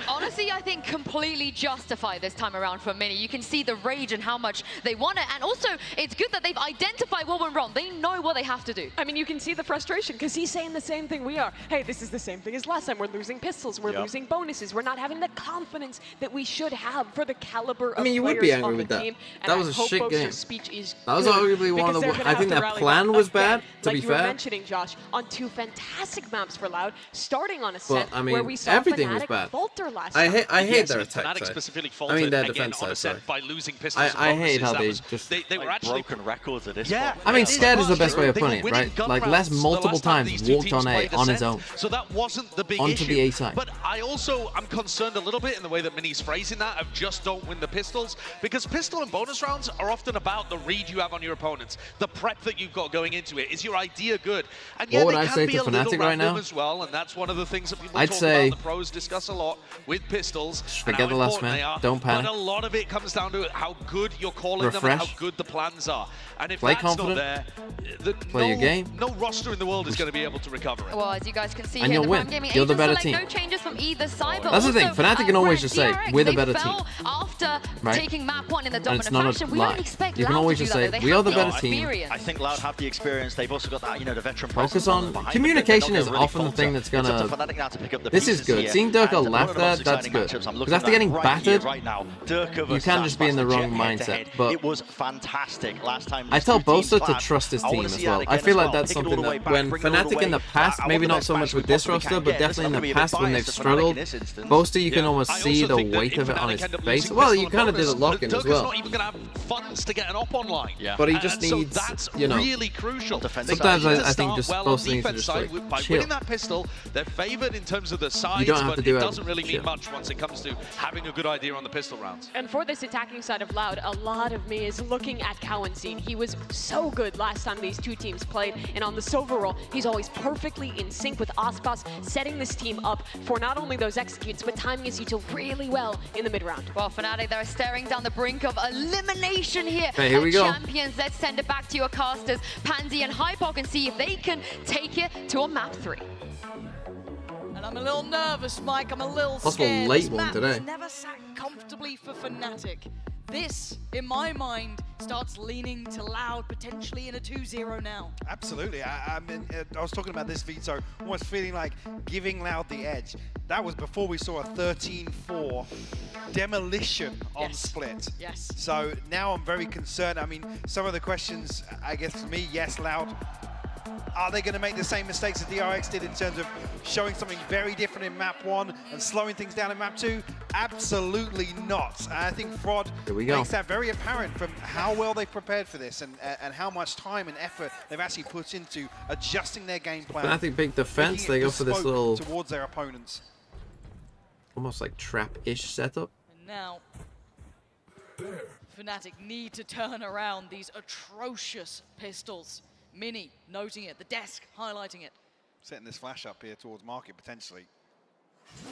Honestly, I think completely justified this time around for Mini. You can see the rage and how much they want it. And also, it's good that they've identified what went wrong. They know what they have to do. I mean, you can see the frustration because he's saying the same thing we are. Hey, this is the same thing as last time. We're losing pistols. We're losing bonuses. We're not having the confidence that we should have for the caliber of you would players be angry on the with that. team. That And was I a hope shit folks, game. your speech is That was good arguably one of because the. they're gonna I have think to that rally plan back was again, bad. To like be you were fair. mentioning, Josh, on 2 fantastic maps for Loud, starting on a set I mean, where we saw everything was Fnatic bad. falter last I time. hate their attack Fnatic side. specifically I faulted mean their again defense on a side. set by losing pistols I and hate how they bonuses. just. They were actually broken records at this yeah, point. I mean, it scared is the was best way of true. They putting were it, winning right? gun Like rounds Les the multiple last time times these two walked teams on A played on his set. own. So that wasn't the big Onto issue. the A side. But I also am concerned a little bit in the way that Mini's phrasing that of just don't win the pistols, because pistol and bonus rounds are often about the read you have on your opponents, the prep that you've got going into it. Is your idea good? And yeah, What would they I can say be to a little Fnatic right random now? as well, and that's one of the things that people I'd talk say- about. The pros discuss a lot with pistols. Just and forget how the last important man. they are, Don't panic. But a lot of it comes down to how good you're calling them and Refresh. how good the plans are. And if Play that's confident. not there, Play your game. no roster in the world is going to be able to recover it. Well, as you guys can see And here, you'll the win. Prime Gaming You're the agents better select team. no changes from either side. But That's the thing. also, Fnatic can always just say, PRX, we're the they better fell team. after Right? taking map 1 in the And dominant it's not a fashion. We lie. don't expect You can Loud always to do just that, say, though. They we are have the better team. experience. I think Loud have the experience. They've also got that, the veteran Focus presence on behind them. communication They're is not gonna often the really thing falter. that's It's up to gonna. Fnatic now to pick up the This is pieces good. here. Seeing Durka And one laugh of the there, most that's exciting good. matchups I'm looking Because after at getting right here, battered, right now, Durka you versus can just be in the Aspas, wrong legit mindset. head-to-head. But it was fantastic last time. I these tell two teams Boaster to clashed. trust his I team wanna as see well. that I again feel as like well. that's Pick it all something the way that back, when bring it all the Fnatic in way. the past, I maybe want not the so best much with match this we roster, can but get. definitely in This the is not past gonna when be a they've bias to Fnatic struggled, in this instance. Boaster you can almost I see also the think that weight if of it on Fnatic his end up face. losing Well, pistol you and kind of did bonus, it lock-in as Durka's well. not even going to have funds to get an op online. Yeah. But he just And so needs, that's you know, really crucial. sometimes They need to I think start just well on Boaster needs to defense just side. like By chill. winning that pistol, they're favored in terms of the sides, don't have but to do it it. doesn't really mean Chill. much once it comes to having a good idea on the pistol rounds. And for this attacking side of Loud, a lot of me is looking at Cowan Scene. He was so good last time these two teams played, and on the silver roll, he's always perfectly in sync with Aspas, setting this team up for not only those executes, but timing his util really well in the mid-round. Well, Fnatic, they're staring down the brink of elimination here. Okay, here we go. Champions, let's send it back to your casters, Pansy and Hypok, and see if they can take it to a map 3. And I'm a little nervous, Mike. I'm a little Possible scared. late This one map today. has never sat comfortably for Fnatic. This, in my mind, starts leaning to Loud, potentially in a 2-0 now. Absolutely. I mean, I was talking about this, Vito, almost feeling like giving Loud the edge. That was before we saw a 13-4 demolition on Split. Yes. So now I'm very concerned. I mean, some of the questions, I guess for me, yes, Loud. Are they going to make the same mistakes as PRX did in terms of showing something very different in map 1 and slowing things down in map 2? Absolutely not. And I think Fraud makes that very apparent from how well they've prepared for this and how much time and effort they've actually put into adjusting their game plan. But I think big defense, making it they go for this bespoke little, towards their opponents. almost like trap-ish setup. And now, Fnatic need to turn around these atrocious pistols. Mini noting it, the desk highlighting it. Setting this flash up here towards market potentially.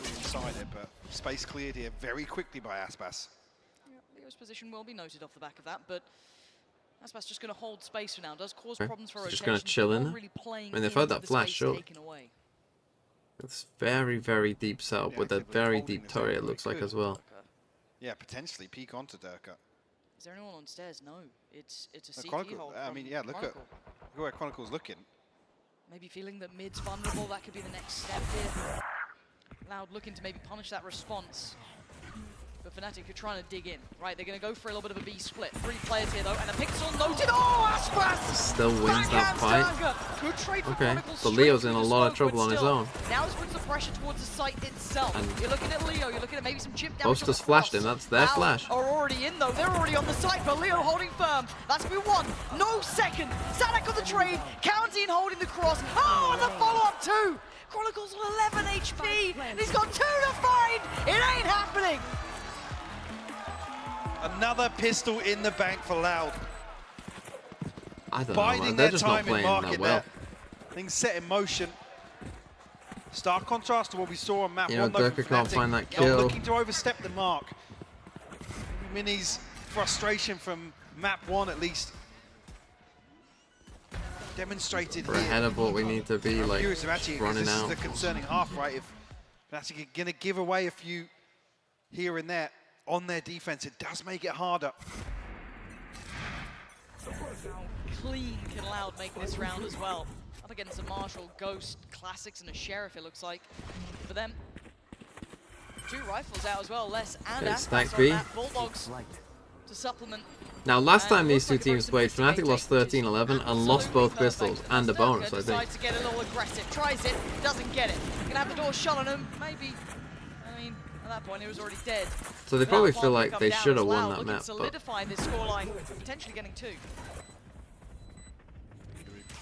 Inside it, but space cleared here very quickly by Aspas. Yeah, Leo's position will be noted off the back of that, but Aspas just going to hold space for now. Does cause problems for rotation. Just going to chill in. Really I mean, they've had that flash, sure. It's very, very deep setup with a very deep turret, it looks like, as well. Yeah, potentially peek onto Durka. Is there anyone on stairs? No, it's a CT Chronicle, hold. I mean, yeah, look at where Chronicle's looking. Maybe feeling that mid's vulnerable, that could be the next step here. Loud looking to maybe punish that response. But Fnatic are trying to dig in. Right, they're going to go for a little bit of a B split. 3 players here though, and a pixel noted. Oh, Aspas! Still wins that fight. Good trade for Okay, Chronicles, so straight Leo's in through a the lot of smoke, trouble but on his still, own. Now this puts the pressure towards the site itself. And you're looking at Leo, you're looking at maybe some chip damage. Boaster's flashed him, that's their Loud flash. are already in though, they're already on the site, but Leo holding firm. That's going to be 1, no second. Sadak on the trade, counting holding the cross. Oh, and the follow-up too. Chronicles on 11 HP, and he's got 2 to find. It ain't happening. Another pistol in the bank for Loud. I don't know, Biding man. their They're just not time in playing market that well. there. Things set in motion. Stark contrast to what we saw on map You know, 1 though Durka from can't Fnatic. find that Not kill. looking to overstep the mark. Mini's frustration from map 1 at least demonstrated We're here. ahead of what we need to be, I'm like, curious if actually, 'cause running this out. is the concerning half, right? If Fnatic are going to give away a few here and there on their defense. It does make it harder. How clean can Loud make this round as well? Up against a Marshall, Ghost, Classics, and a Sheriff, it looks like. For them, 2 rifles out as well, Les and Stack Aspas B. on that. Bulldogs to supplement. Now, last time these two teams played, Fnatic lost 13-11 and lost both pistols and a bonus, I think. Decides to get a little aggressive, tries it, doesn't get it. Gonna have the door shut on him, maybe. I mean, at that point, he was already dead. So they probably feel like they should have won that map. Solidify this scoreline, potentially getting 2.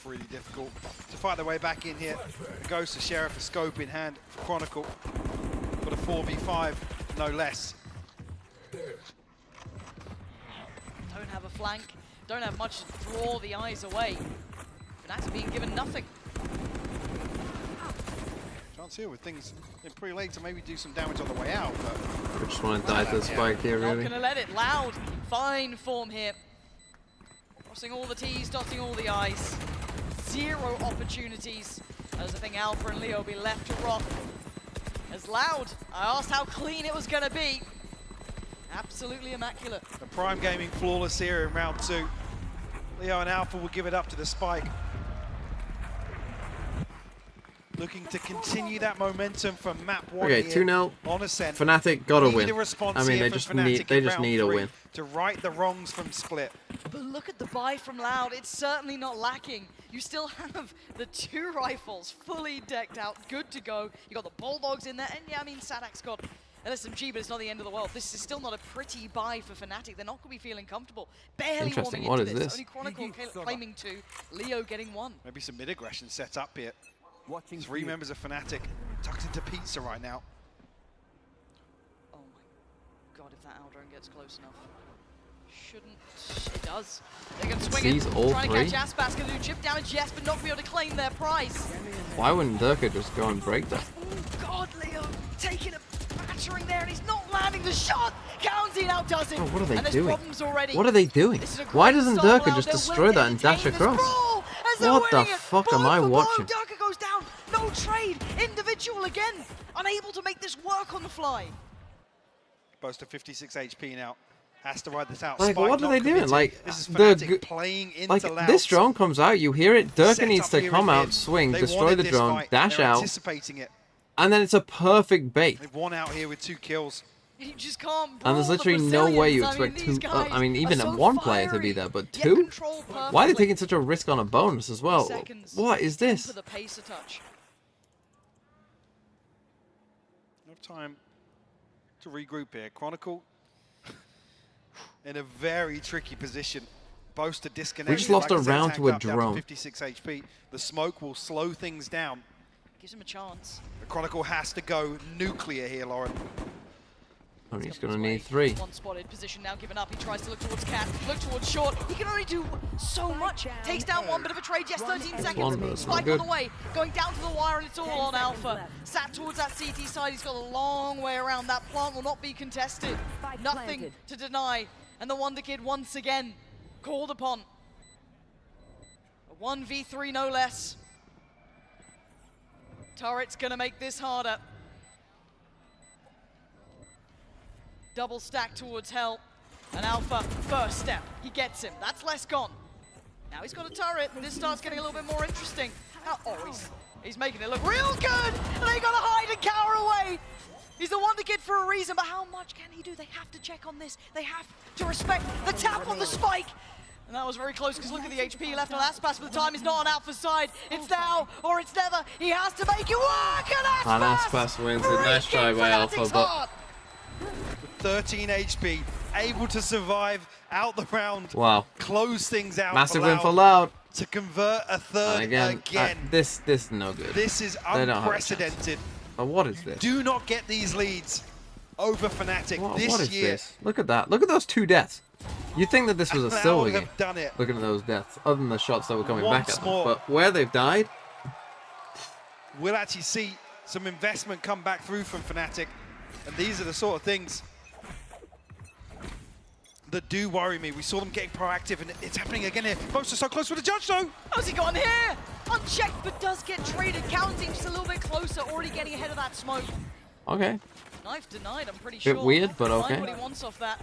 Really difficult to fight their way back in here. Goes to Sheriff, a scope in hand for Chronicle. Got a 4v5, no less. Don't have a flank, don't have much to draw the eyes away. Fnatic being given nothing. Chance here with things in pretty late to maybe do some damage on the way out, but We just want to die to the spike here, Not really. gonna let it. Loud, fine form here. Crossing all the T's, dotting all the I's. 0 opportunities, as I think Alpha and Leo will be left to rot. As Loud, I asked how clean it was going to be. Absolutely immaculate. the Prime Gaming flawless here in round 2. Leo and Alpha will give it up to the spike. Looking to continue that momentum from map 1 Okay, here 2-0. on Ascent. Fnatic got to Need win. a response I mean, here they from just Fnatic in need a round 3 win. to right the wrongs from Split. But look at the buy from Loud. It's certainly not lacking. You still have the 2 rifles fully decked out, good to go. You got the Bulldogs in there, and yeah, I mean, Sadak's got LSMG, but it's not the end of the world. This is still not a pretty buy for Fnatic. They're not going to be feeling comfortable. Barely Interesting. warming What into is this? Only Chronicle claiming 2, Leo getting 1. Maybe some mid-aggression set up here. 3 members of Fnatic tucked into pizza right now. Oh my god, if that Aldrone gets close enough. Shouldn't. It does. They're going to swing Sees it. all Trying three. to catch Aspas, going to do chip damage, yes, but not be able to claim their prize. Why wouldn't Durka just go and break that? Oh god, Leo taking a battering there, and he's not landing the shot. County now does it. Oh, what are they and there's doing? problems already. What are they doing? This is a Why great doesn't start, Durka Loud. just They're destroy willing that to and dash entertain this across? brawl as they're What the winning it. fuck am Blow I for blow, watching? Durka goes down. No trade. Individual again. Unable to make this work on the fly. Close to 56 HP now. Has to ride this out. Like, Spike what are not they doing? committed. Like, this is the Fnatic playing into like Loud. this drone comes out, you hear it. Durka Set needs up to here come in out, mid. swing, They destroy wanted the this drone, fight. dash They're out, anticipating it. and then it's a perfect bait. They've won out here with 2 kills. You just can't. And there's literally no way you expect I mean, even one player to be there, but 2? Why are they taking such a risk on a bonus as well? What is this? The pacer touch. No time to regroup here. Chronicle in a very tricky position. Boast to disconnect. We just lost a round to a down drone. 56 HP. The smoke will slow things down. Gives him a chance. The Chronicle has to go nuclear here, Lauren. Oh, he's going to need 3. One spotted position now given up. He tries to look towards Cat, look towards Short. He can only do so much. Takes down one bit of a trade. Yes, 13 seconds. Spike on the way. Going down to the wire, and it's all on Alpha. Sat towards that CT side. He's got a long way around. That plant will not be contested. Nothing to deny. And the Wonder Kid once again called upon. A 1v3 no less. Turret's gonna make this harder. Double stack towards Hell. And Alpha, first step. He gets him. That's less gone. Now he's got a turret. This starts getting a little bit more interesting. Oh, he's making it look real good. And they gotta hide and cower away. He's the Wonder Kid for a reason, but how much can he do? They have to check on this. They have to respect the tap on the spike. And that was very close, because look at the HP left on Aspas, but the time is not on Alpha's side. It's now or it's never. He has to make it work, and Aspas! And Aspas wins it. Nice try by Alpha, but... With 13 HP, able to survive out the round. Wow. Close things out. Massive win for Loud. To convert a third And again. This is no good. This is They don't have a unprecedented. But what is this? Do not get these leads over Fnatic What this is year. this? Look at that. Look at those 2 deaths. You'd think that this was a Loud silver game. have done it. Looking at those deaths, other than the shots that were coming back Once at them. more. But where they've died, We'll actually see some investment come back through from Fnatic. And these are the sort of things that do worry me. We saw them getting proactive, and it's happening again here. Most are so close with the judge, though. How's he gone here? Unchecked, but does get traded. Counting just a little bit closer, already getting ahead of that smoke. okay. Knife denied, I'm pretty sure. Bit weird, but Find okay. what he wants off that.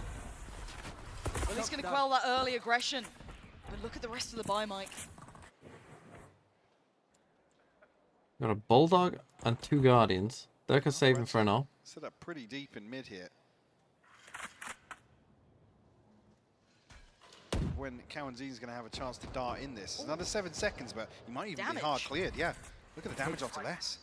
Well, he's going to quell that early aggression. But look at the rest of the buy, Mike. Got a Bulldog and 2 Guardians. Durka saving for now. Set up pretty deep in mid here. When Kawanzin's going to have a chance to dart in this. It's another 7 seconds, but he might even be hard cleared. Yeah, look at the damage onto less.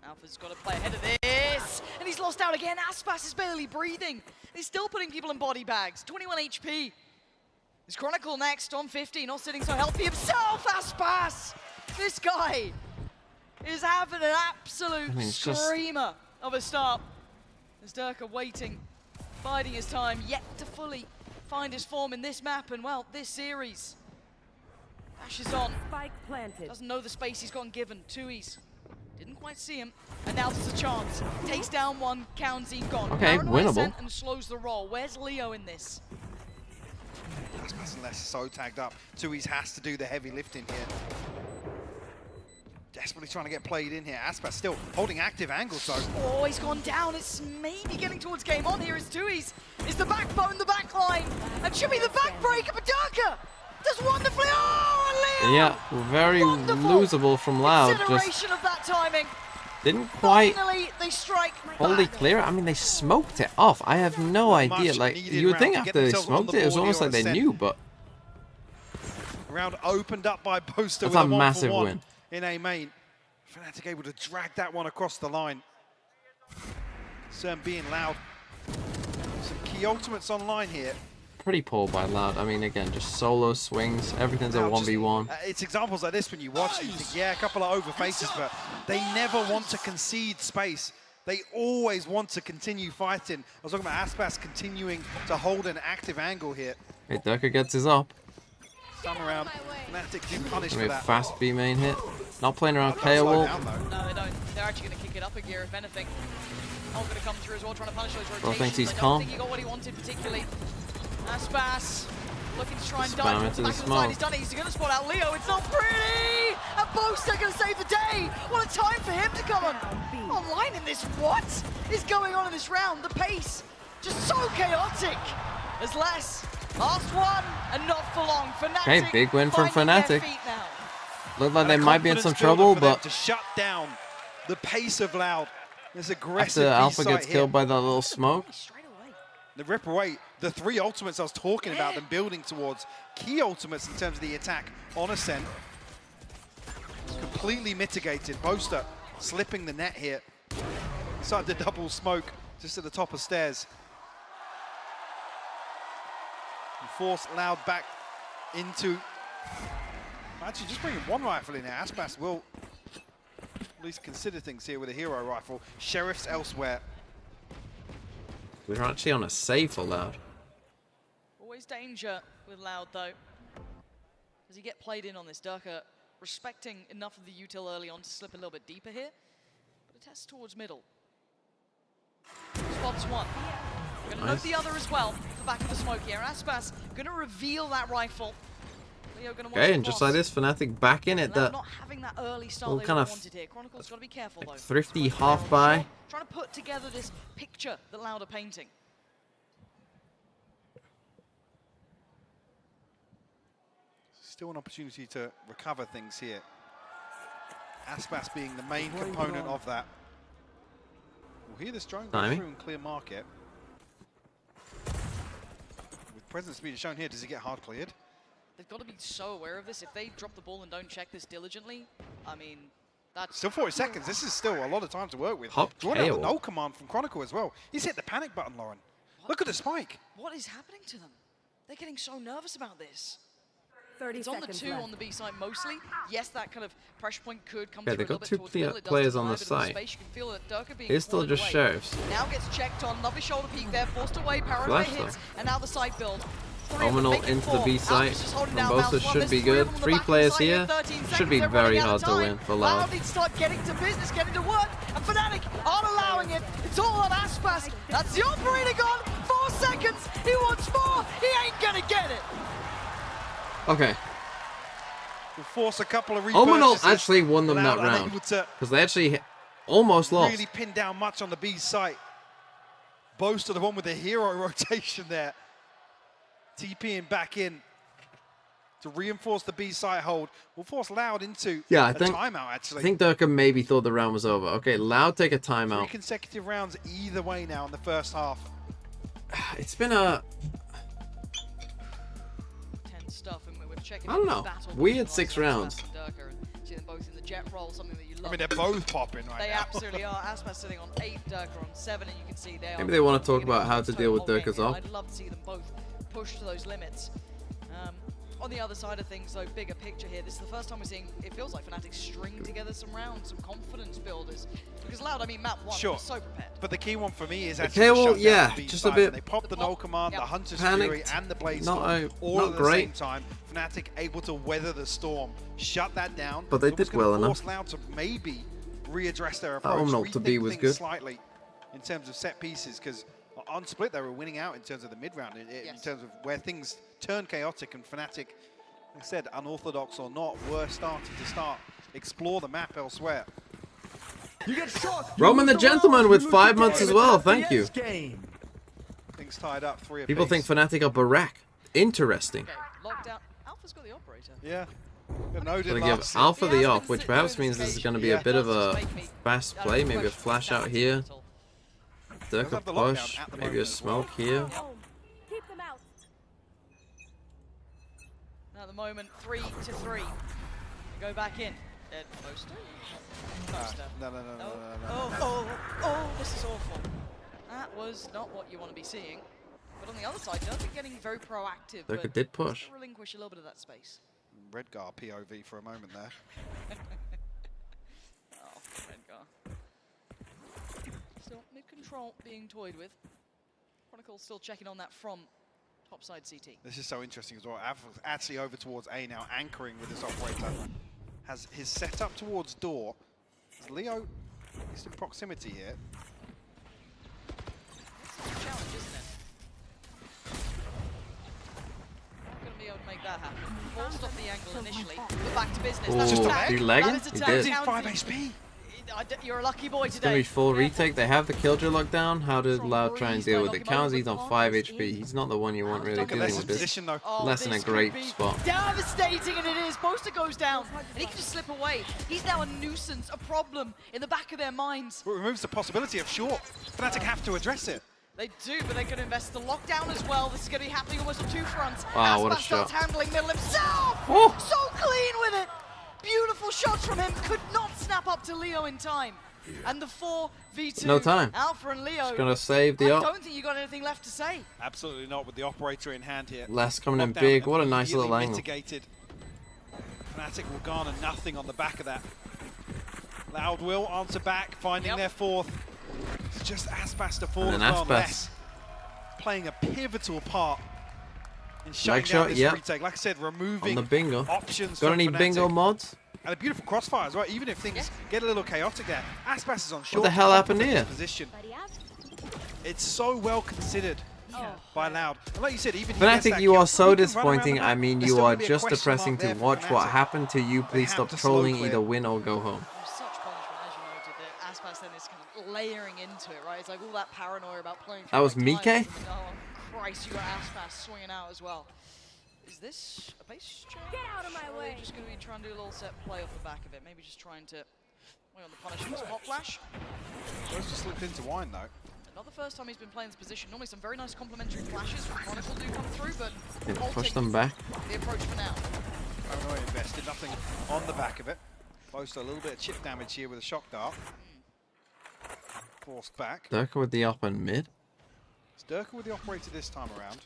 Alpha's got to play ahead of this, and he's lost out again. Aspas is barely breathing. He's still putting people in body bags. 21 HP. Is Chronicle next on 50, not sitting so healthy himself. Aspas! This guy is having an absolute screamer of a start. As Durka waiting, biding his time, yet to fully find his form in this map and, well, this series. Dashes on. Spike planted. Doesn't know the space he's gotten given. Tui's. Didn't quite see him, and now there's a chance. Takes down one, Kawanzin gone. Okay, winnable. And slows the roll. Where's Leo in this? Aspas and Less so tagged up. Tui's has to do the heavy lifting here. Desperately trying to get played in here. Aspas still holding active angles though. Oh, he's gone down. It's maybe getting towards game on here. It's Tui's. Is the backbone, the backline, and should be the backbreaker, but Durka does wonderfully. Oh, and Leo! Yeah, very losable from Loud. Just Of that timing. didn't quite Finally, they strike. fully clear. I mean, they smoked it off. I have no idea. Like, you would think after they smoked it, it was almost like they knew, but Round opened up by Boaster that's with a a massive 1-for-1 win. in A main. Fnatic able to drag that one across the line. CERN being Loud. Some key ultimates online here. Pretty poor by Loud. I mean, again, just solo swings. Everything's a 1v1. It's examples like this when you watch it, you think, yeah, a couple of over faces, but they never want to concede space. They always want to continue fighting. I was talking about Aspas continuing to hold an active angle here. Hey, Durka gets his up. Some around. Fnatic do punish for Maybe that. fast B main hit. Not playing around Slow KO. down, though. No, they don't. They're actually going to kick it up a gear, if anything. Ult going to come through as well, trying to punish those rotations. Bro thinks he's I don't calm. think he got what he wanted particularly. Aspas looking to try and Spam dive into to the the back of the side. smoke. He's done it. He's going to spot out Leo. It's not pretty! And Boaster going to save the day. What a time for him to come online in this. What is going on in this round? The pace just so chaotic. There's less. Last one and not for long. Fnatic. Okay, big win from finding their Fnatic. feet now. Looked like And they a might be in some confidence builder trouble, for them but to shut down the pace of Loud. This aggressive after Alpha B-site gets here. killed by that little smoke, The rip away, the 3 ultimates I was talking about, them building towards key ultimates in terms of the attack on Ascent. Completely mitigated. Boaster slipping the net here. Inside the double smoke, just at the top of stairs. And force Loud back into... Actually, just bringing one rifle in here. Aspas will at least consider things here with a hero rifle. Sheriff's elsewhere. we're actually on a save for Loud. Always danger with Loud, though. Does he get played in on this? Durka respecting enough of the util early on to slip a little bit deeper here. But a test towards middle. Spots one. Gonna note the other as well. The back of the smoke here. Aspas gonna reveal that rifle. Leo gonna watch Okay, the and just cross. like this, Fnatic back in it. Loud that not having that early start little they kind really of wanted here. Chronicle's gotta be careful though. thrifty half buy. Trying to put together this picture that Loud are painting. Still an opportunity to recover things here. Aspas being the main component of that. We'll hear this drone go Timing. through and clear market. With presence being shown here, does he get hard cleared? They've got to be so aware of this. If they drop the ball and don't check this diligently, I mean, that's... Still 40 seconds. This is still a lot of time to work with. Hop Drawn out KO. the no command from Chronicle as well. He's hit the panic button, Lauren. Look at the spike. What is happening to them? They're getting so nervous about this. 30 It's on the seconds 2 left. on the B side mostly. Yes, that kind of pressure point could come Yeah, through they a little got bit two towards the middle. It does players on deny the a bit of side. space. You can feel that Durka being It's still pulled just away. sheriffs. Now gets checked on. Lovely shoulder peek there, forced away. Paranoia Flash, hits, though. and now the side build. Three of them Ominal making into the four. B Alpha's site just holding from down both. Mouse This one. should There's be three of good. them on the 3 back of the players side here. 13 Should seconds, be they're very running out hard of to time. win for Loud Loud. needs to start getting to business, getting to work, and Fnatic aren't allowing it. It's all on Aspas. That's the operator gone. 4 seconds. He wants more. He ain't gonna get it. Okay. Will force a couple of Ominal repurchases. actually won them that Loud round unable to because they actually almost lost. really pin down much on the B site. Boast are the one with the hero rotation there. TPing back in to reinforce the B site hold. Will force Loud into Yeah, a timeout, actually. I think Durka maybe thought the round was over. Okay, Loud take a 3 timeout. consecutive rounds either way now in the first half. It's been a... Stuff, and we're checking I don't know. Weird 6 rounds. See them both in the jet roll, something that you love. I mean, they're both popping right they now. They absolutely are. Aspas sitting on 8, Durka on 7, and you can see Maybe they want to talk about how to deal with Durka's off. I'd love to see them both push to those limits. On the other side of things, though, bigger picture here, this is the first time we're seeing, it feels like Fnatic string together some rounds, some confidence builders. Because Loud, I mean, map 1 was so prepared. But the key one for me is actually just a bit. They popped the no command, the Hunter's panicked, Fury, and the Blaze Storm all not at great. the same time. Fnatic able to weather the storm, shut that down. But they did well enough. Loud to maybe readdress their That approach, not to be was good. Slightly in terms of set pieces, because on Split they were winning out in terms of the mid round, in terms of where things turned chaotic, and Fnatic, like I said, unorthodox or not, were starting to explore the map elsewhere. You get shot. Roman the Gentleman with 5 months as well. Thank you. Things tied up, 3 apiece. People think Fnatic are Barack. Interesting. Okay, lockdown. Alpha's got the operator. Yeah. Gonna give Alpha the off, which perhaps means this is going to be a bit of a fast play. Maybe a flash out here. Durka push. Maybe a smoke here. Keep them out. At the moment, 3-3. Go back in. Poster? No. Oh, this is awful. That was not what you want to be seeing. But on the other side, Durka getting very proactive. Durka did push. Relinquish a little bit of that space. Redgar POV for a moment there. Oh, Redgar. Still mid-control being toyed with. Chronicle still checking on that from topside CT. This is so interesting as well. Actually over towards A now, anchoring with this operator. Has his setup towards door. Is Leo is in proximity here? It's a challenge, isn't it? Not going to be able to make that happen. Forced off the angle initially, but back to business. That's just attack. He lagging? That is He attack. did. 5 HP. You're a lucky boy It's gonna today. be full retake. They have the Killjoy lockdown. How did Loud try and deal with it? Counts, he's on 5 HP. He's not the one you want really dealing with this. Less than a great spot. Devastating, and it is. Poster goes down, and he can just slip away. He's now a nuisance, a problem in the back of their minds. Well, it removes the possibility of short. Fnatic have to address it. They do, but they can invest the lockdown as well. This is going to be happening almost on 2 fronts. Wow, what a Aspas starts shot. handling middle himself. Oh. So clean with it. Beautiful shots from him. Could not snap up to Leo in time. And the 4v2. No time. Alpha and Leo. Just gonna save the I op. don't think you got anything left to say. Absolutely not with the operator in hand here. Les coming in Lockdown big. What a nice little immediately angle. Mitigated. Fnatic will garner nothing on the back of that. Loud will answer back, finding their 4th. It's just Aspas to fall And as then well. Aspas. Les playing a pivotal part in shutting Leg down shot, this yep. retake. Like I said, On removing the bingo. options Got for any Fnatic. bingo mods? And a beautiful crossfire as well, even if things get a little chaotic there. Aspas is on short. What the hell happened here? Position. It's so well considered by Loud. And like you said, even Fnatic, you are so disappointing. I mean, you are just depressing to watch. What happened to you? Please stop trolling. Either win or go home. Such punishment, as you noted, that Aspas then is kind of layering into it, right? It's like all that paranoia about playing. That was Mike? Oh, Christ, you got Aspas swinging out as well. Is this a base change? Get out of my way. Just going to be trying to do a little set play off the back of it. Maybe just trying to wait on the punishment. Hot flash. Those just slipped into wine though. Not the first time he's been playing this position. Normally some very nice complementary flashes from Chronicle do come through, but Yeah, push them back. the approach for now. Paranoia invested, nothing on the back of it. Close to a little bit of chip damage here with a shock dart. Forced back. Durka with the up and mid. It's Durka with the operator this time around.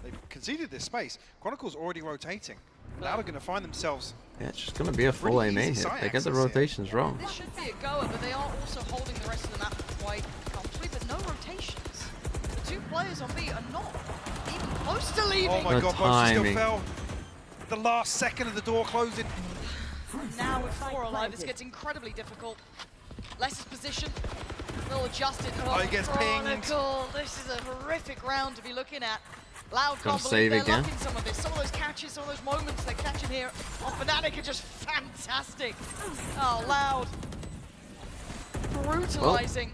They've conceded this space. Chronicle's already rotating. Now they're going to find themselves. Yeah, it's just gonna be a full aim hit. They get the rotations wrong. This should be a goer, but they are also holding the rest of the map quite comfortably, but no rotations. The 2 players on B are not even close to leaving. Oh my god, Bosa still fell. The last second of the door closing. Now with 4 alive, this gets incredibly difficult. Less's position, they'll adjust it. Oh, he gets pinged. Chronicle, this is a horrific round to be looking at. Loud Gotta can't save believe they're again. locking some of this. Some of those catches, some of those moments they're catching here on Fnatic are just fantastic. Oh, Loud. Brutalizing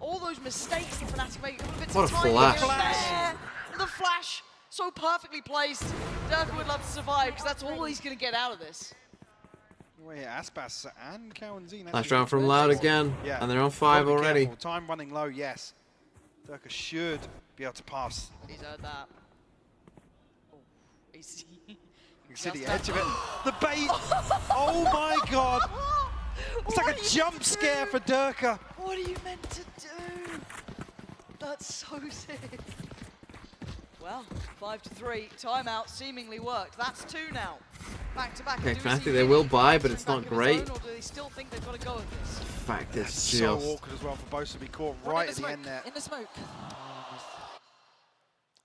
all those mistakes that Fnatic made. What a flash. The flash, so perfectly placed. Durka would love to survive because that's all he's going to get out of this. Well, yeah, Aspas and Kawanzine. Last round from Loud again, yeah. and they're on 5 already. Careful. Time running low, yes. Durka should be able to pass. He's heard that. Oh, you can see the edge of it. The bait! Oh my god! It's like a jump scare for Durka. What are you meant to do? That's so sick. Well, 5-3. Timeout seemingly worked. That's 2 now. Back to back. Okay, Fnatic, they will buy, but it's not great. Or do they still think they've got to go with this? Fact, it's so awkward as well for both to be caught right at the end there. In the smoke.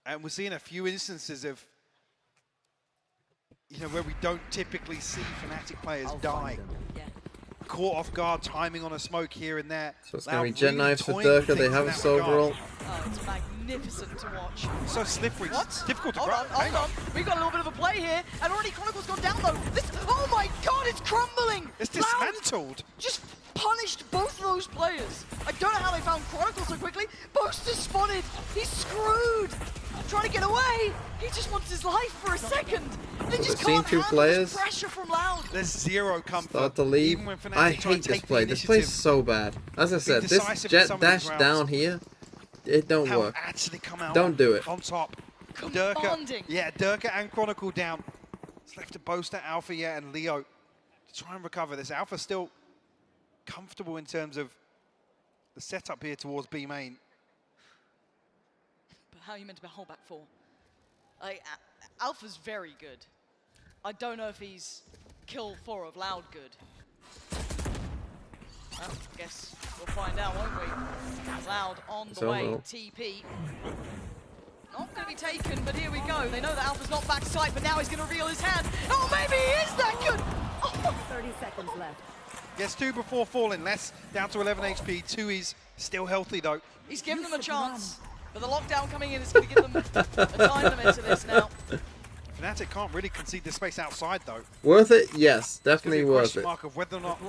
And we're seeing a few instances of, where we don't typically see Fnatic players die. Yeah. Caught off guard, timing on a smoke here and there. So it's going to be Jet Knives for Durka. They have a silver roll. Oh, it's magnificent to watch. So slippery. What? It's difficult to Hold on. We've got a little bit of a play here, and already Chronicle's gone down though. Oh my god, it's crumbling! It's dismantled. Just punished both of those players. I don't know how they found Chronicle so quickly. Boaster spotted. He's screwed. Trying to get away. He just wants his life for a second. They just can't handle this pressure from Loud. There's zero comfort. Start to leave. I hate this play. This play's so bad. As I said, this Jet dash down here, it don't work. Don't do it. On top. Durka, Durka and Chronicle down. It's left to Boaster, Alpha, and Leo to try and recover this. Alpha still comfortable in terms of the setup here towards B main. But how are you meant to hold back 4? Alpha's very good. I don't know if he's kill 4 of Loud good. Well, I guess we'll find out, won't we? Loud on the way, TP. Not going to be taken, but here we go. They know that Alpha's not backside, but now he's going to reveal his hand. Oh, maybe he is that good! Oh. 30 seconds left. Gets 2 before falling, less down to 11 HP. 2 is still healthy though. He's given them a chance, but the lockdown coming in is going to give them a time limit to this now. Fnatic can't really concede the space outside though. Worth it? Yes, definitely worth question it. Mark of whether or not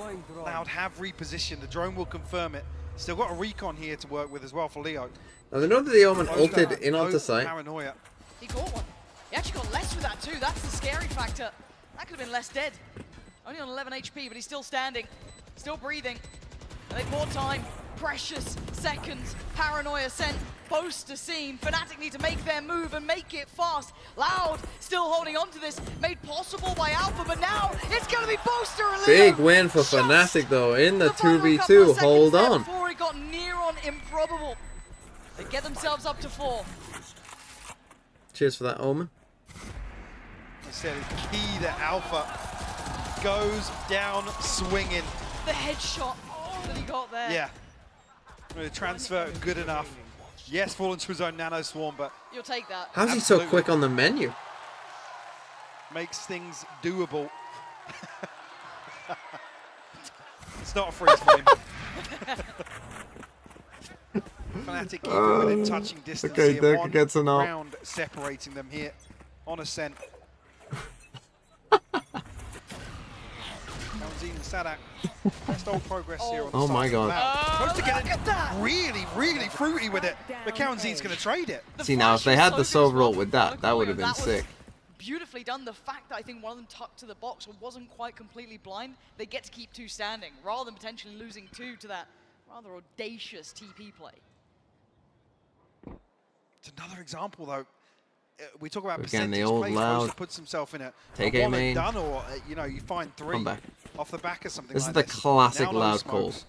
Loud have repositioned. The drone will confirm it. Still got a recon here to work with as well for Leo. Now they know that the Omen ulted in onto site. Paranoia. He caught one. He actually got less with that too. That's the scary factor. That could have been less dead. Only on 11 HP, but he's still standing, still breathing. And they've more time. Precious seconds. Paranoia sent. Boaster seen. Fnatic need to make their move and make it fast. Loud still holding on to this. Made possible by Alpha, but now it's going to be Boaster and Leo. Big win for Fnatic though in the 2v2. Hold on. Before it got near on improbable. They get themselves up to 4. Cheers for that, Omen. I said it's key that Alpha goes down swinging. The headshot that he got there. Yeah. The transfer good enough. Yes, fall into his own nano swarm, but you'll take that. How's he so quick on the menu? Makes things doable. It's not a freeze flame. Fnatic keeping within touching distance. Okay, here. Durka gets an ult. Round separating them here on Ascent. Kawanzine and Sadak. Best old progress here on the Oh side my god. Supposed to get it really, really fruity with it, but Kawanzine's going to trade it. See now, if they had the silver ult with that, that would have been sick. Beautifully done. The fact that I think one of them tucked to the box or wasn't quite completely blind, they get to keep 2 standing, rather than potentially losing 2 to that rather audacious TP play. It's another example, though. We talk about again, the percentage old plays. Loud. Boaster puts himself in a Take one A main. and done, or you find 3 Come back. off the back of something. This like is the classic Now no Loud smokes. calls.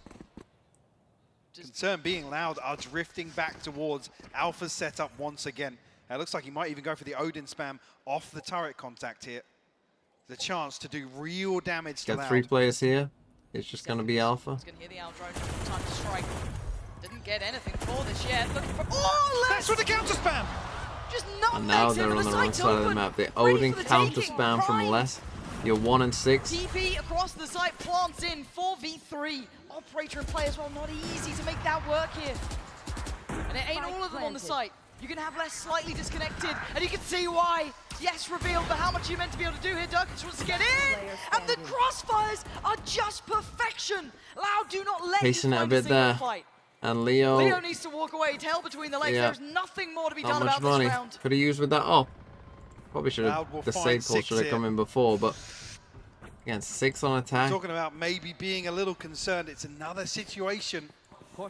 Concern being Loud are drifting back towards Alpha's setup once again. It looks like he might even go for the Odin spam off the turret contact here. The chance to do real damage to Got Loud. 3 players here. It's just going to be Alpha. He's going to hear the out drone. Time to strike. Didn't get anything for this yet. Looking for. Oh, that's with the counter spam. Just And now they're on the wrong side of the map. The Odin counter spam from less. You're 1 and 6. TP across the site, plants in 4v3. Operator and play as well, not easy to make that work here. And it ain't all of them on the site. You can have less slightly disconnected, and you can see why. Yes, revealed, but how much are you meant to be able to do here? Durka just wants to get in, and the crossfires are just perfection. Loud, do not let Pacing you it a find bit single there. fight. And Leo needs to walk away, tail between the legs. Yeah. There's nothing more to be not done much about money. this round. Could have used with that. Oh, probably should have. Loud will The find save call 6 should have here. come in before, but again, 6 on attack. Talking about maybe being a little concerned. It's another situation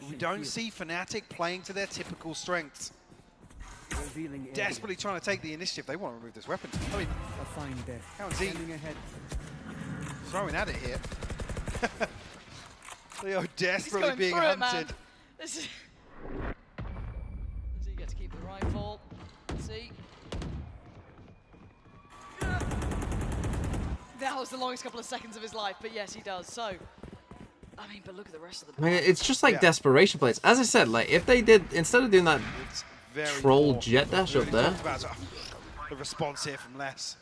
we don't see Fnatic playing to their typical strengths. Desperately trying to take the initiative. They want to remove this weapon. I mean, how's he throwing at it here? Leo desperately being hunted. This is... Does he get to keep the rifle? Let's see. That was the longest couple of seconds of his life, but yes, he does. So, I mean, but look at the rest of the... I mean, it's just like desperation plays. As I said, like if they did, instead of doing that troll jet dash up there The response here from Les.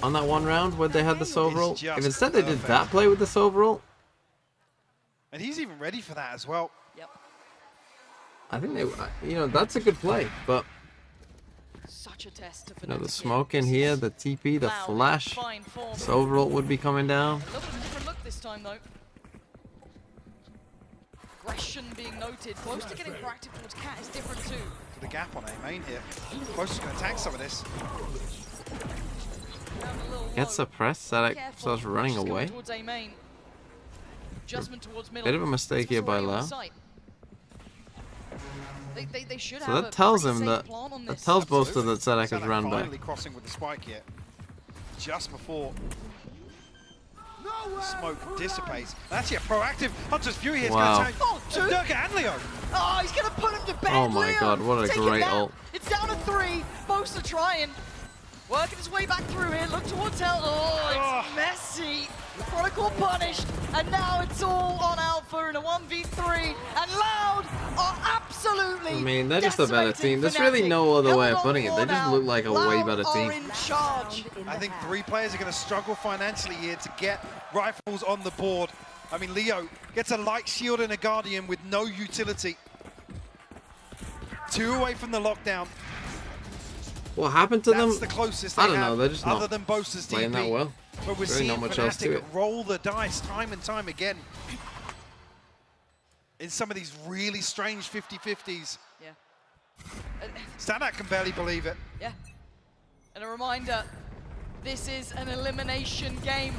on that one round where they had the overall, if instead they did that play with the overall, And he's even ready for that as well. Yep. I think they, you know, that's a good play. But Such a test to you know, the smoke in here, the TP, the flash, this overall would be coming down. A little bit of a different look this time, though. Aggression being noted. Close to getting proactive towards Cat is different too. The gap on A main here. Close is going to attack some of this. Gets suppressed, Fnatic starts running away. Towards A main. Adjustment towards middle. Bit of a mistake here by Lao. They should So have that tells him that tells Boaster that Fnatic has ran back. Finally crossing with the spike here. Just before smoke dissipates. That's a proactive Hunter's Fury here. Wow. Durka and Leo. Oh, he's going to put him to bed. Oh my Leo, god, what a take great him down. ult. It's down to 3. Boaster trying. Working his way back through here. Look towards hell. Oh, it's messy. Protocol punished. And now it's all on Alpha in a 1v3. And Loud are absolutely I mean, they're just a better team. There's really no other way of putting it. They just look like a way better team. In charge. I think 3 players are going to struggle financially here to get rifles on the board. I mean, Leo gets a light shield and a Guardian with no utility. 2 away from the lockdown. What happened to them? That's the closest I they don't know. have, They're just other not than Boaster's playing DP. that well. But we're Really seeing not much else to Fnatic it. roll the dice time and time again in some of these really strange 50-50s. Yeah. Stanak can barely believe it. Yeah. And a reminder, this is an elimination game.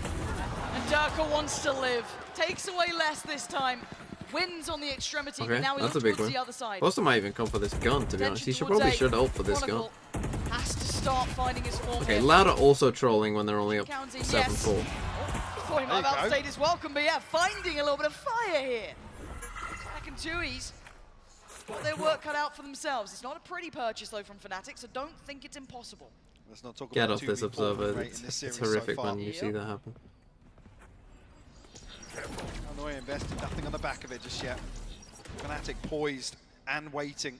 And Durka wants to live. Takes away less this time. Wins on the extremity, Okay, but now he that's looks a big towards win. the other side. Boaster might even come for this gun, to be honest. He should Attention probably towards should ult for this gun. Chronicle has to start finding his form Okay, here. Loud are also trolling when they're only up Counting, 7-4. yes. Thought he might have outstayed his welcome, but yeah, finding a little bit of fire here. Second Tui's got their work cut out for themselves. It's not a pretty purchase though from Fnatic, so don't think it's impossible. Let's not talk Get about off this 2v4 observer. rate in this It's series horrific so far. when you see that happen. Hanoi invested nothing on the back of it just yet. Fnatic poised and waiting.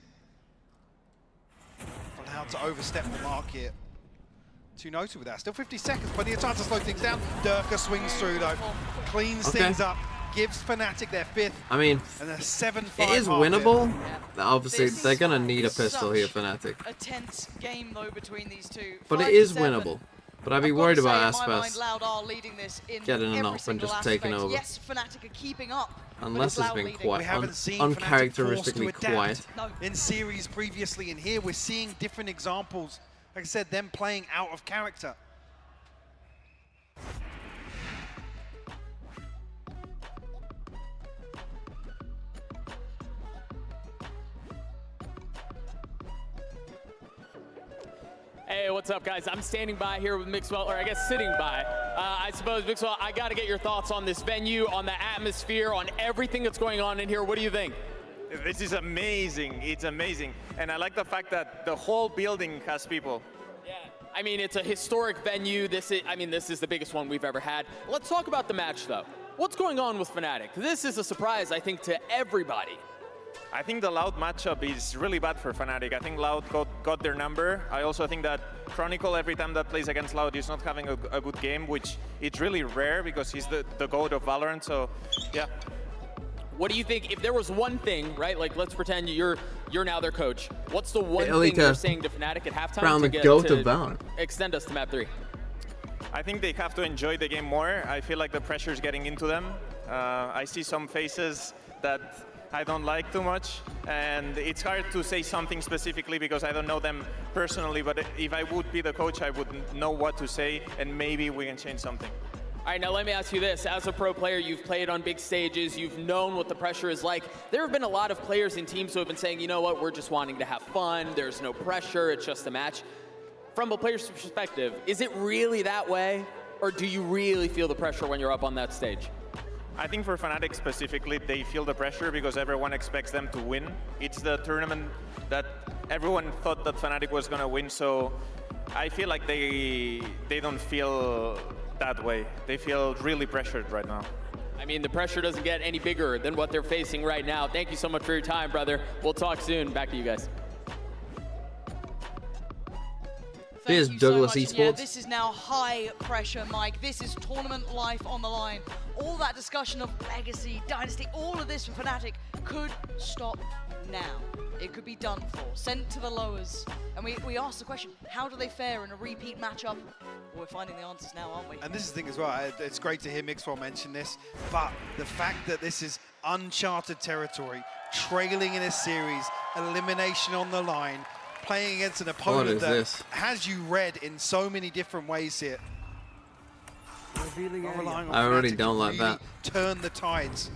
Allowed to overstep the mark here. Too noted with that. Still 50 seconds, plenty of time to slow things down. Durka swings through though. Cleans things up. Gives Fnatic their 5th. I mean, and a 7-5 it is half winnable. here. Obviously, they're going to need a pistol here, Fnatic. A tense game though between these two. But it is winnable. But I'd be worried about Aspas Loud are leading this in getting every enough and single just aspect. taking over. Yes, Fnatic are keeping up. Unless it's been We quite haven't seen Fnatic uncharacteristically forced to adapt quiet. in series previously, and here we're seeing different examples. Like I said, them playing out of character. Hey, what's up, guys? I'm standing by here with Mixwell, or I guess sitting by. I suppose, Mixwell, I got to get your thoughts on this venue, on the atmosphere, on everything that's going on in here. What do you think? This is amazing. It's amazing. And I like the fact that the whole building has people. Yeah. I mean, it's a historic venue. This is the biggest one we've ever had. Let's talk about the match, though. What's going on with Fnatic? This is a surprise, I think, to everybody. I think the Loud matchup is really bad for Fnatic. I think Loud got their number. I also think that Chronicle, every time that plays against Loud, is not having a good game, which it's really rare because he's the GOAT of Valorant, so yeah. What do you think, if there was one thing, right, like let's pretend you're now their coach, what's the one Elite thing you're saying to Fnatic at halftime the to GOAT of Valorant. extend us to map 3? I think they have to enjoy the game more. I feel like the pressure's getting into them. I see some faces that I don't like too much, and it's hard to say something specifically because I don't know them personally, but if I would be the coach, I would know what to say, and maybe we can change something. All right, now let me ask you this. As a pro player, you've played on big stages, you've known what the pressure is like. There have been a lot of players and teams who have been saying, you know what, we're just wanting to have fun, there's no pressure, it's just a match. From a player's perspective, is it really that way, or do you really feel the pressure when you're up on that stage? I think for Fnatic specifically, they feel the pressure because everyone expects them to win. It's the tournament that everyone thought that Fnatic was going to win, so I feel like they don't feel that way. They feel really pressured right now. I mean, the pressure doesn't get any bigger than what they're facing right now. Thank you so much for your time, brother. We'll talk soon. Back to you guys. Here's Douglas Esports. Yeah, this is now high pressure, Mike. This is tournament life on the line. All that discussion of legacy, dynasty, all of this for Fnatic could stop now. It could be done for, sent to the lowers. And we asked the question, how do they fare in a repeat matchup? Well, we're finding the answers now, aren't we? And this is the thing as well, it's great to hear Mixwell mention this, but the fact that this is uncharted territory, trailing in a series, elimination on the line, playing against an opponent that has you read in so many different ways here. I already don't like that. Turn the tides.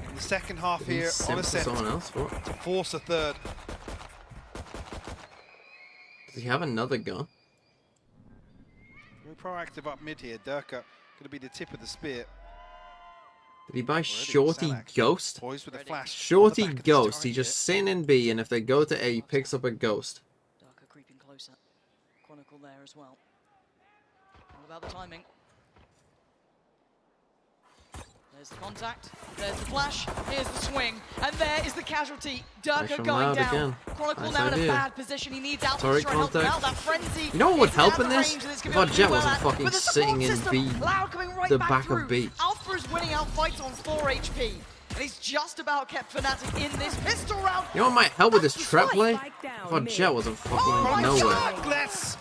In the second half here on Ascent to force a third. Does he have another gun? Very proactive up mid here. Durka going to be the tip of the spear. Did he buy Shorty Ghost? Poised with a flash. Shorty Ghost. He just sitting in B, and if they go to A, he picks up a Ghost. Darker creeping closer. Chronicle there as well. All about the timing. There's the contact, there's the flash, here's the swing, and there is the casualty. Durka going down. Again. Chronicle nice now idea. in a bad position. He needs out Sorry, to try and help him contact. out. That frenzy. You know what would is help at in the this? range, and it's If gonna our be Jet well wasn't at. fucking But the sitting in support B, system, Loud coming right the back back through. of B. Alpha is winning out fights on 4 HP. And he's just about kept Fnatic in this pistol round. You know what might help with this trap play? If our Jet wasn't fucking nowhere. Bless!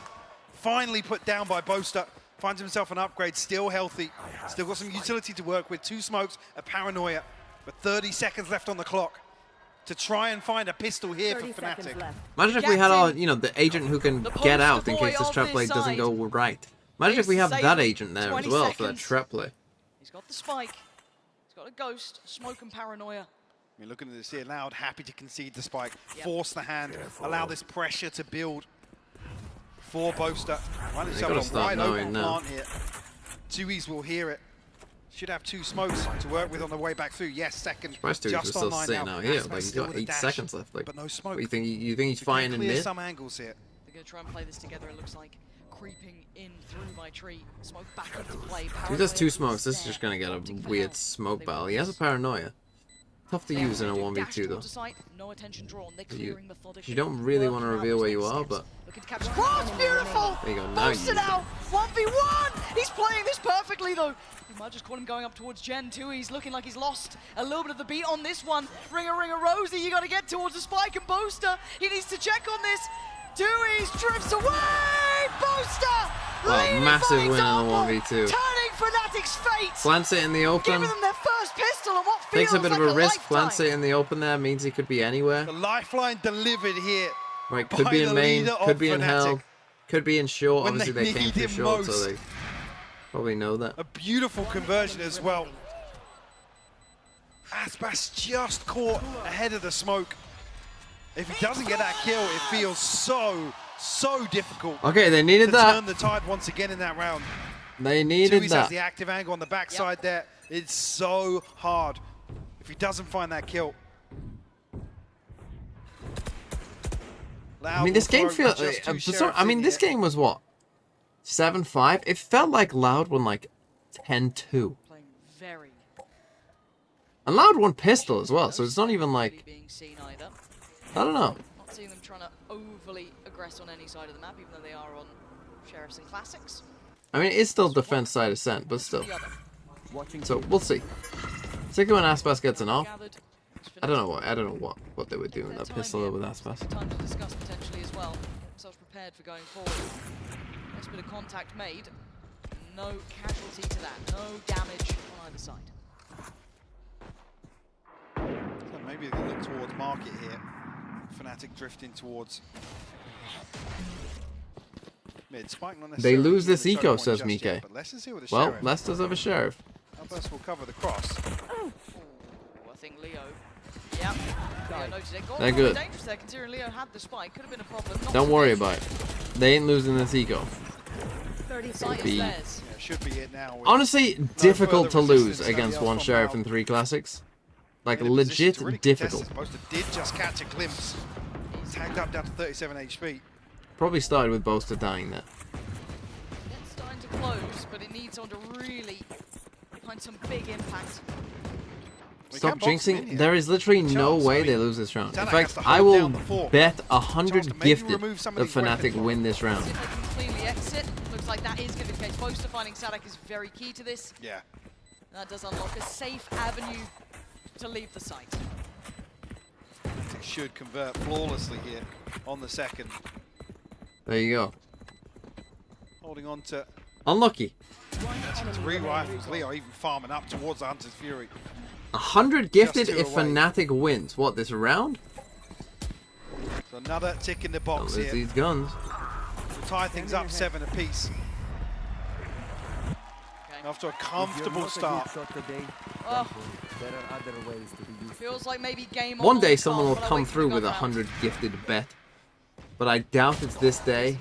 Finally put down by Boaster. Finds himself an upgrade, still healthy. Still got some utility to work with. 2 smokes, a paranoia. But 30 seconds left on the clock to try and find a pistol here for Fnatic. Imagine if we had our, you know, the agent who can get out in case this trap play doesn't go right. Imagine if we have that agent there as well for that trap play. He's got the spike. He's got a ghost, smoke and paranoia. I mean, looking at this here, Loud happy to concede the spike, force the hand, allow this pressure to build for Boaster. Find himself a wide open plant here. 2Es will hear it. Should have 2 smokes to work with on the way back through. Yes, second. Just still sitting out here. Like, he's got 8 seconds left. Like, but no smoke. What, you think he's fine in mid? Some angles here. They're going to try and play this together. It looks like creeping in through my tree. Smoke back into play. If he does 2 smokes, this is just gonna get a weird smoke battle. He has a paranoia. Tough to use in a 1v2 though. No attention drawn. They're clearing methodically. You don't really want to reveal where you are, but cross, beautiful! There you go. Now you out. 1v1! He's playing this perfectly though. You might just call him going up towards Gen 2. He's looking like he's lost a little bit of the beat on this one. Ringer, Rosie, you got to get towards the spike and Boaster. He needs to check on this. Dewey's drifts away! Boaster! Oh, massive win on the 1v2. Turning Fnatic's fate! Plants it in the open. Giving them their first pistol and what feels Takes a bit like of a risk. lifetime. Plants it in the open there. Means he could be anywhere. The lifeline delivered here. Right, could be in main, could be in hell, could be in short. When Obviously they came through short, so they probably know that. A beautiful conversion as well. Aspas just caught ahead of the smoke. If he doesn't get that kill, it feels so difficult. Okay, they needed that. To turn the tide once again in that round. They needed Tui's that. has the active angle on the backside there. It's so hard if he doesn't find that kill. I mean, this game feels. I mean, this game was what? 7-5. It felt like Loud won like 10-2. Very. And Loud won pistol as well, so it's not even like. I don't know. Not seeing them trying to overly aggress on any side of the map, even though they are on Sheriffs and Classics. I mean, it's still defense side ascent, but still. So we'll see. Particularly when Aspas gets an off. I don't know what they were doing with that pistol with Aspas. Time to discuss potentially as well. Themselves prepared for going forward. Nice bit of contact made. No casualty to that. No damage on either side. maybe they look towards market here. Fnatic drifting towards mid. Spike not They necessarily lose this the choke eco, point says just Mike. yet, but Leicester here with a Well, sheriff. Leicester have a sheriff. Albus will cover the cross. I think Leo. Yeah. Leo noted it. Got They're a little good. dangerous there, considering Leo had the spike. Could have been a problem. Not Don't so worry much. about it. They ain't losing this eco. 30 Be- seconds. Yeah, should be it now. with Honestly, no difficult to further lose resistance, against nobody one else sheriff from in 3 classics. Like, in a position legit to really difficult. contest this. Boaster did just catch a glimpse. He's tagged up down to 37 HP. Probably started with Boaster dying there. It's starting to close, but it needs someone to really find some big impact. Stop jinxing. There is literally no way they lose this round. In fact, I will bet 100 gifted that Fnatic win this round. See if they can cleanly exit. Looks like that is going to be the case. Boaster finding Sadak is very key to this. Yeah. That does unlock a safe avenue to leave the site. It should convert flawlessly here on the second. There you go. Holding on to Unlucky. 3 rifles. Leo even farming up towards the Hunter's Fury. 100 gifted Just 2 if away. Fnatic wins. What, this round? So another tick in the box Don't lose here. these guns. We'll tie things up 7 apiece. After a comfortable start. Oh. Feels like maybe game One on day the someone will card, but I come wait for through the with a gun round. 100 gifted bet. But I doubt it's this day,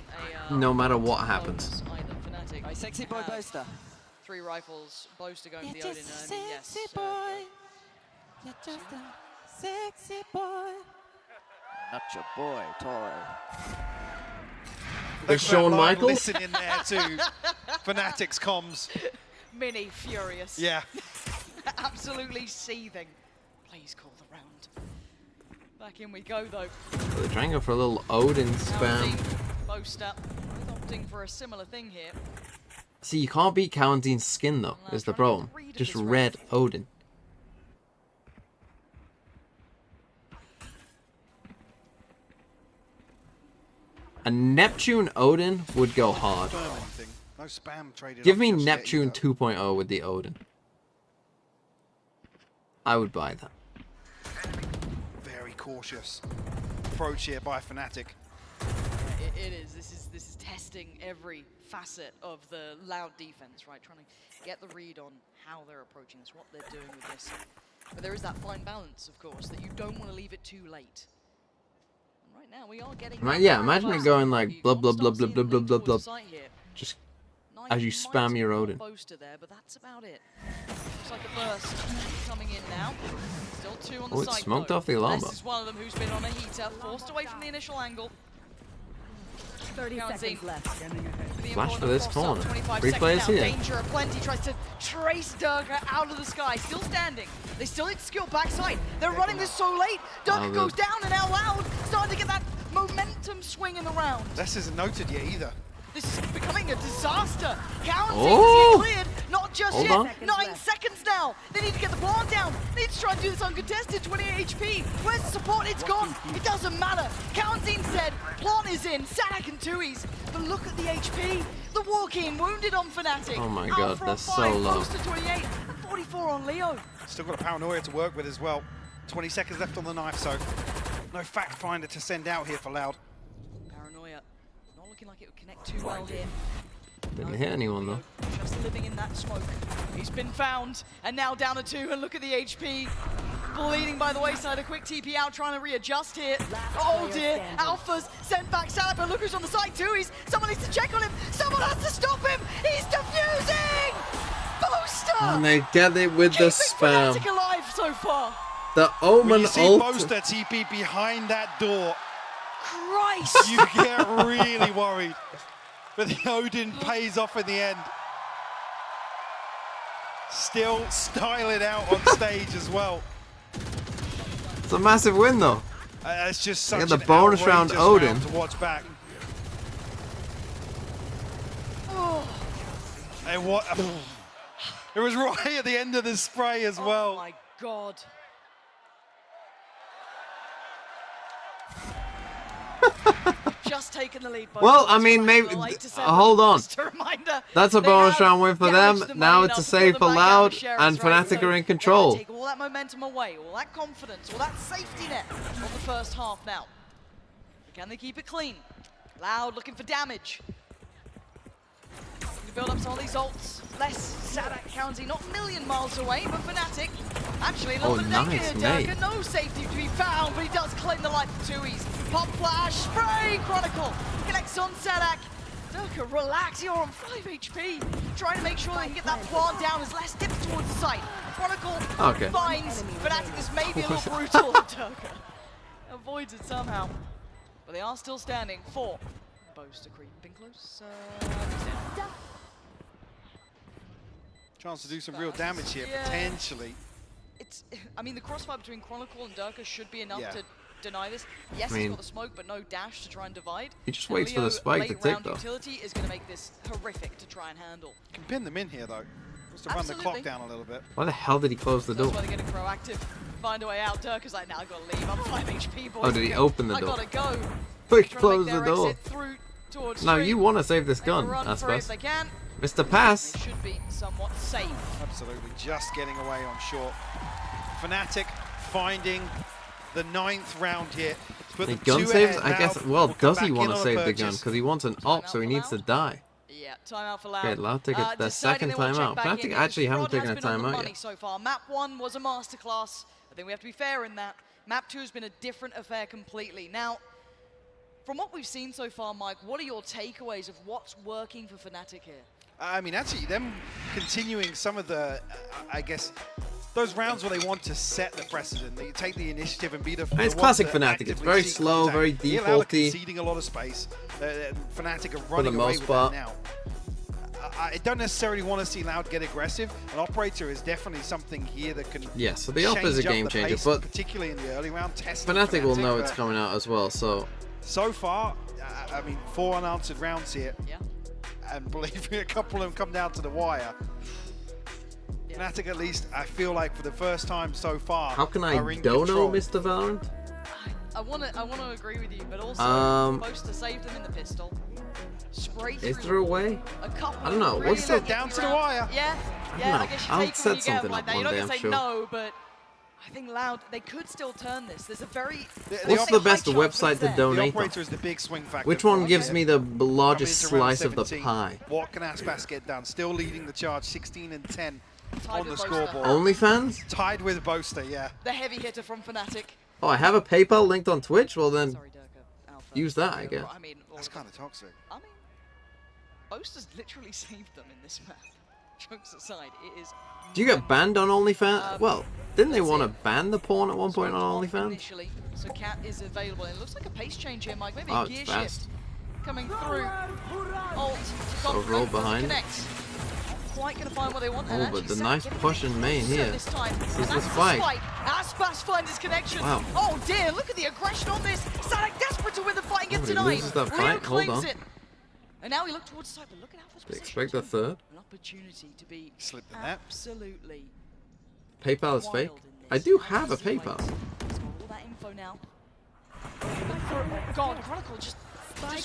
no matter what happens. Either Fnatic. My sexy boy Boaster. 3 rifles, Boaster going for the Odin. Just I a mean, yes. sexy boy. You're just a sexy boy. Not your boy, Toro. There's Shawn Michaels. Listen in there too. Fanatics comms. Mini furious. Yeah. Absolutely seething. Please call the round. Back in we go though. They're trying to go for a little Odin spam. Boaster opting for a similar thing here. See, you can't beat Kalanzin's skin though, is the problem. Just red Odin. A Neptune Odin would go hard. No spam traded Give off me just yet Neptune either. 2.0 with the Odin. I would buy that. Very cautious approach here by Fnatic. It is. This is testing every facet of the Loud defense, right? Trying to get the read on how they're approaching this, what they're doing with this. But there is that fine balance, of course, that you don't want to leave it too late. And right now, we are getting. Yeah, imagine it going like blah blah blah blah blah blah blah blah. Just as you spam your Odin. Boaster there, but that's about it. Looks like a burst coming in now. Still 2 on the Oh, it site. smoked though. off the alarm This bot. is one of them who's been on a heater, forced away from the initial angle. 30 seconds left. Flash for this corner. 25 Free seconds players now. here. Danger aplenty tries to trace Durga out of the sky. Still standing. They still need to skill backside. They're running this so late. Durga Oh, goes good. down and out loud. Starting to get that momentum swing in the round. This isn't noted yet either. This is becoming a disaster. Cowan Oh! seems to get cleared. Not just Hold yet. on. 9 seconds now. They need to get the barn down. They need to try and do this uncontested. 28 HP. Where's the support? It's gone. It doesn't matter. Kalanzin's dead. Plant is in. Sadak and Tui's. But look at the HP. The walk-in wounded on Fnatic. Oh my Out god, from that's 5, so low. Close to 28 and 44 on Leo. Still got a paranoia to work with as well. 20 seconds left on the knife, so no fact finder to send out here for Loud. Paranoia. Not looking like it would connect too well here. Didn't hit anyone though. Just living in that smoke. He's been found, and now down to 2, and look at the HP. Bleeding by the wayside, a quick TP out, trying to readjust here. Oh dear, Alpha's sent back Sadak, but look who's on the side too. Someone needs to check on him. Someone has to stop him. He's defusing! Boaster! And they get it with the spam. Fnatic alive so far. The When Omen you see ult. Boaster TP behind that door, Christ! you get really worried. But the Odin pays off in the end. Still styling out on stage as well. It's a massive win though. It's just They such got the an bonus round outrageous Odin. to watch back. Oh. And what? It was right at the end of the spray as well. Oh my god. just taken the lead. Well, I mean, maybe. Hold on. That's a bonus round win for them. Now it's a save for Loud, and Fnatic are in control. Take all that momentum away, all that confidence, all that safety net of the first half now. Can they keep it clean? Loud looking for damage. Build up some of these ults. Less Sadak County, not a million miles away, but Fnatic actually a little bit negative. Durka, no safety to be found, but he does claim the life of Tui's. Pop flash, spray, Chronicle connects on Sadak. Durka, relax, you're on 5 HP. Trying to make sure they can get that plant down as less dips towards the site. Chronicle finds Fnatic. This may be a little brutal. Durka avoids it somehow, but they are still standing. 4. Boaster creeping close. Chance to do some real damage here, potentially. I mean, the crossfire between Chronicle and Durka should be enough to deny this. Yes, he's got the smoke, but no dash to try and divide. He just waits for the spike to tick, though. Utility is going to make this horrific to try and handle. Can pin them in here, though. Just to run the clock down a little bit. Why the hell did he close the door? That's why they're getting proactive. Find a way out. Durka's like, now I gotta leave. I'm 5 HP, boys. Oh, did he open the door? I gotta go. Quick, close the door. Now you want to save this gun, I suppose. Mr. Pass. Should be somewhat safe. Absolutely, just getting away on short. Fnatic finding the 9th round here. The gun saves, I guess. Well, does he want to save the gun? Because he wants an op, so he needs to die. Yeah, timeout for Loud. Okay, Loud take the second timeout. Fnatic actually haven't taken a timeout yet. So far. Map 1 was a masterclass. I think we have to be fair in that. Map 2 has been a different affair completely. Now, from what we've seen so far, Mike, what are your takeaways of what's working for Fnatic here? I mean, actually, them continuing some of the, I guess, those rounds where they want to set the precedent. They take the initiative and be the. It's classic Fnatic. It's very slow, very defaulty. Conceding a lot of space. Fnatic are running away with that now. I don't necessarily want to see Loud get aggressive. An operator is definitely something here that can. Yeah, so the op is a game changer, but particularly in the early round, Fnatic will know it's coming out as well. So far, I mean, 4 unanswered rounds here. Yeah. And believe me, a couple of them come down to the wire. Yeah. Fnatic, at least, I feel like for the first time so far. How can I dono, Mr. Valorant? I want to agree with you, but also supposed to save them in the pistol. Spray is there a way? I don't know. What's the down to the wire? Yeah, I guess you take when you get like that. You're not gonna say no, but I think Loud, they could still turn this. There's a very... What's the best website to donate the operator is the big swing factor. Which one gives me the largest slice of the pie? What can Aspas get done? Still leading the charge, 16 and 10 on the scoreboard. OnlyFans? Tied with Boaster, yeah. The heavy hitter from Fnatic. Oh, I have a PayPal linked on Twitch? Well then, use that, I guess. I mean, that's kind of toxic. I mean, Boaster's literally saved them in this map. Jokes aside, it is... Do you get banned on OnlyFans? Well, didn't they want to ban the porn at one point on OnlyFans? Initially, so Cat is available. It looks like a pace change here, Mike. Maybe a gear shift coming through. Ult to roll behind. Connect. Quite going to find what they want. Oh, but the nice push in main here. This is the spike. Aspas finds his connection. Wow. Oh dear, look at the aggression on this. Sadak desperate to win the fight and get denied. Loses that fight. Hold on. And now we look towards the side, but look at Alpha's position. Expect a third. An opportunity to be slip the net. Absolutely. PayPal is fake. I do have a PayPal. He's got all that info now. Oh God, Chronicle just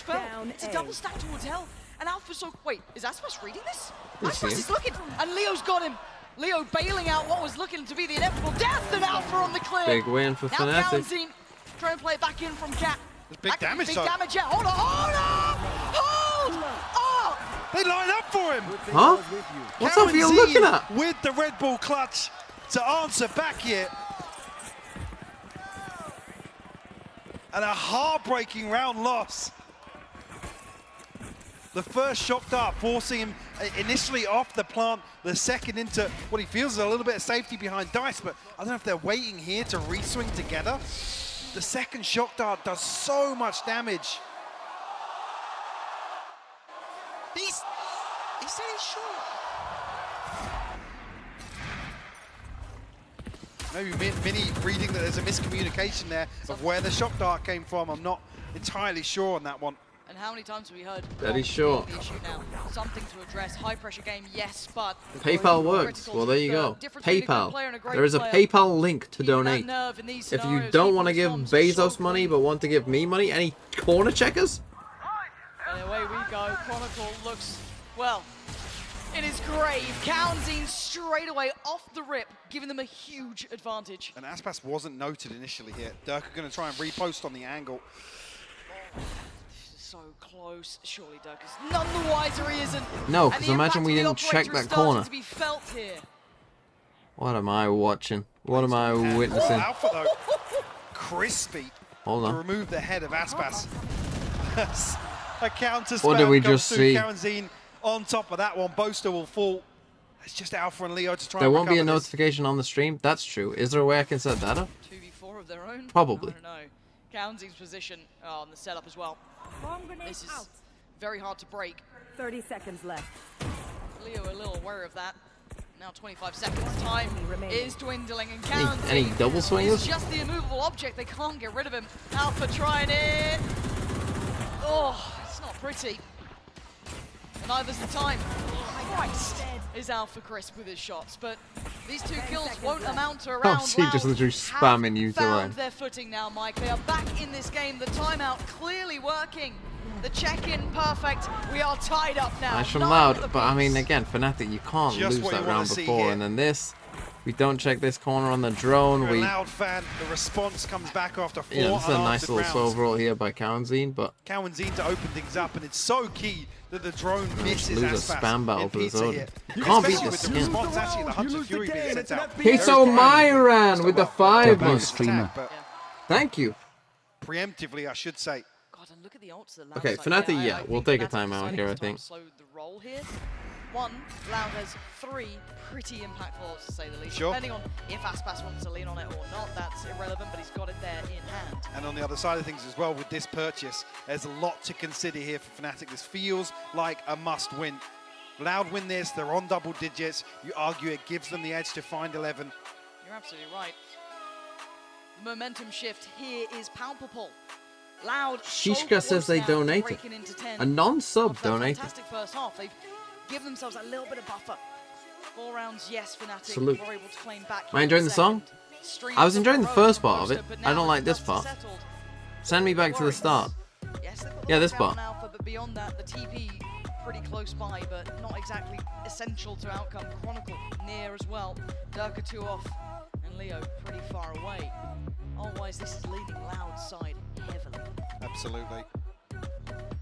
fell. It's a double stack towards hell. And Alpha's so... Wait, is Aspas reading this? Aspas is looking, and Leo's got him. Leo bailing out what was looking to be the inevitable death, and Alpha on the clear. Big win for Fnatic. Now Galenzine trying to play it back in from Cat. Big damage, Big damage, yeah. Hold on, hold! Oh! They line up for him. Huh? What's up you looking at? With the Red Bull clutch to answer back here. And a heartbreaking round loss. The first shock dart forcing him initially off the plant, the second into what he feels is a little bit of safety behind Dice, but I don't know if they're waiting here to re-swing together. The second shock dart does so much damage. He said he's short. Maybe Mini reading that there's a miscommunication there of where the shock dart came from. I'm not entirely sure on that one. And how many times have we heard? That is short. The issue now. Something to address. High pressure game, yes, but PayPal works. Well, there you go. PayPal. There is a PayPal link to donate. If you don't want to give Bezos money but want to give me money, any corner checkers? Chronicle looks, well, in his grave. Kaunzin straight away off the rip, giving them a huge advantage. And Aspas wasn't noted initially here. Dirk are going to try and repost on the angle. This is so close. Surely Dirk is none the wiser, he isn't. No, because imagine we didn't check that corner. To be felt here. What am I watching? What am I witnessing? Alpha though, crispy. Hold on. To remove the head of Aspas. A counter spell What did we comes just through. see? Kaunzin on top of that one. Boaster will fall. It's just Alpha and Leo to try There and won't be a recover this. notification on the stream. That's true. Is there a way I can set that up? 2v4 of their own? Probably. I don't know. Kaunzin's position on the setup as well. This is very hard to break. 30 seconds left. Leo a little aware of that. Now 25 seconds. Time is dwindling, and Kaunzin Any double is swingers? just the immovable object. They can't get rid of him. Alpha trying it. Oh, it's not pretty. And neither's the time. Christ is Alpha crisp with his shots, but these 2 kills won't amount to a round. He just literally spamming you to found land. their footing now, Mike. They are back in this game. The timeout clearly working. The check-in perfect. We are tied up now. Nice from 9 Loud, apiece. but I mean, again, Fnatic, you can't Just lose what you that wanna round see before, here. and then this. We don't check this corner on the drone. You're a We, Loud fan. The response comes back after 4 this is a nice unanswered little rounds. swerve roll here by Kaunzin, but Kaunzin to open things up, and it's so key that the drone misses lose a Aspas spam battle in for the pizza zone. here. You can't beat Especially the with skin. the response, actually, the Hunter Fury being sent out. Hiso Myran with the 5 Double months. streamer. Thank you. Preemptively, I should say. God, and look at the ults that Loud's Okay, like, Fnatic, yeah, I we'll think take a Fnatic timeout decided here, to I think. slow the roll here. 1, Loud has 3 pretty impactful ults, to say the least. Sure. Depending on if Aspas wants to lean on it or not, that's irrelevant, but he's got it there in hand. And on the other side of things as well, with this purchase, there's a lot to consider here for Fnatic. This feels like a must-win. Loud win this, they're on double digits. You argue it gives them the edge to find 11. You're absolutely right. The momentum shift here is palpable. Loud. Shishka says they donated. A non-sub donated. Fantastic first half. They've given themselves a little bit of buffer. 4 rounds, yes, Fnatic Salute. were able to claim back. Am I enjoying the song? I was enjoying the first part of it. I don't like this part. Send me back to the start. Yeah, this part. Alpha, but beyond that, the TP pretty close by, but not exactly essential to outcome. Chronicle near as well. Durka 2 off, and Leo pretty far away. Otherwise, this is leading Loud's side heavily. Absolutely.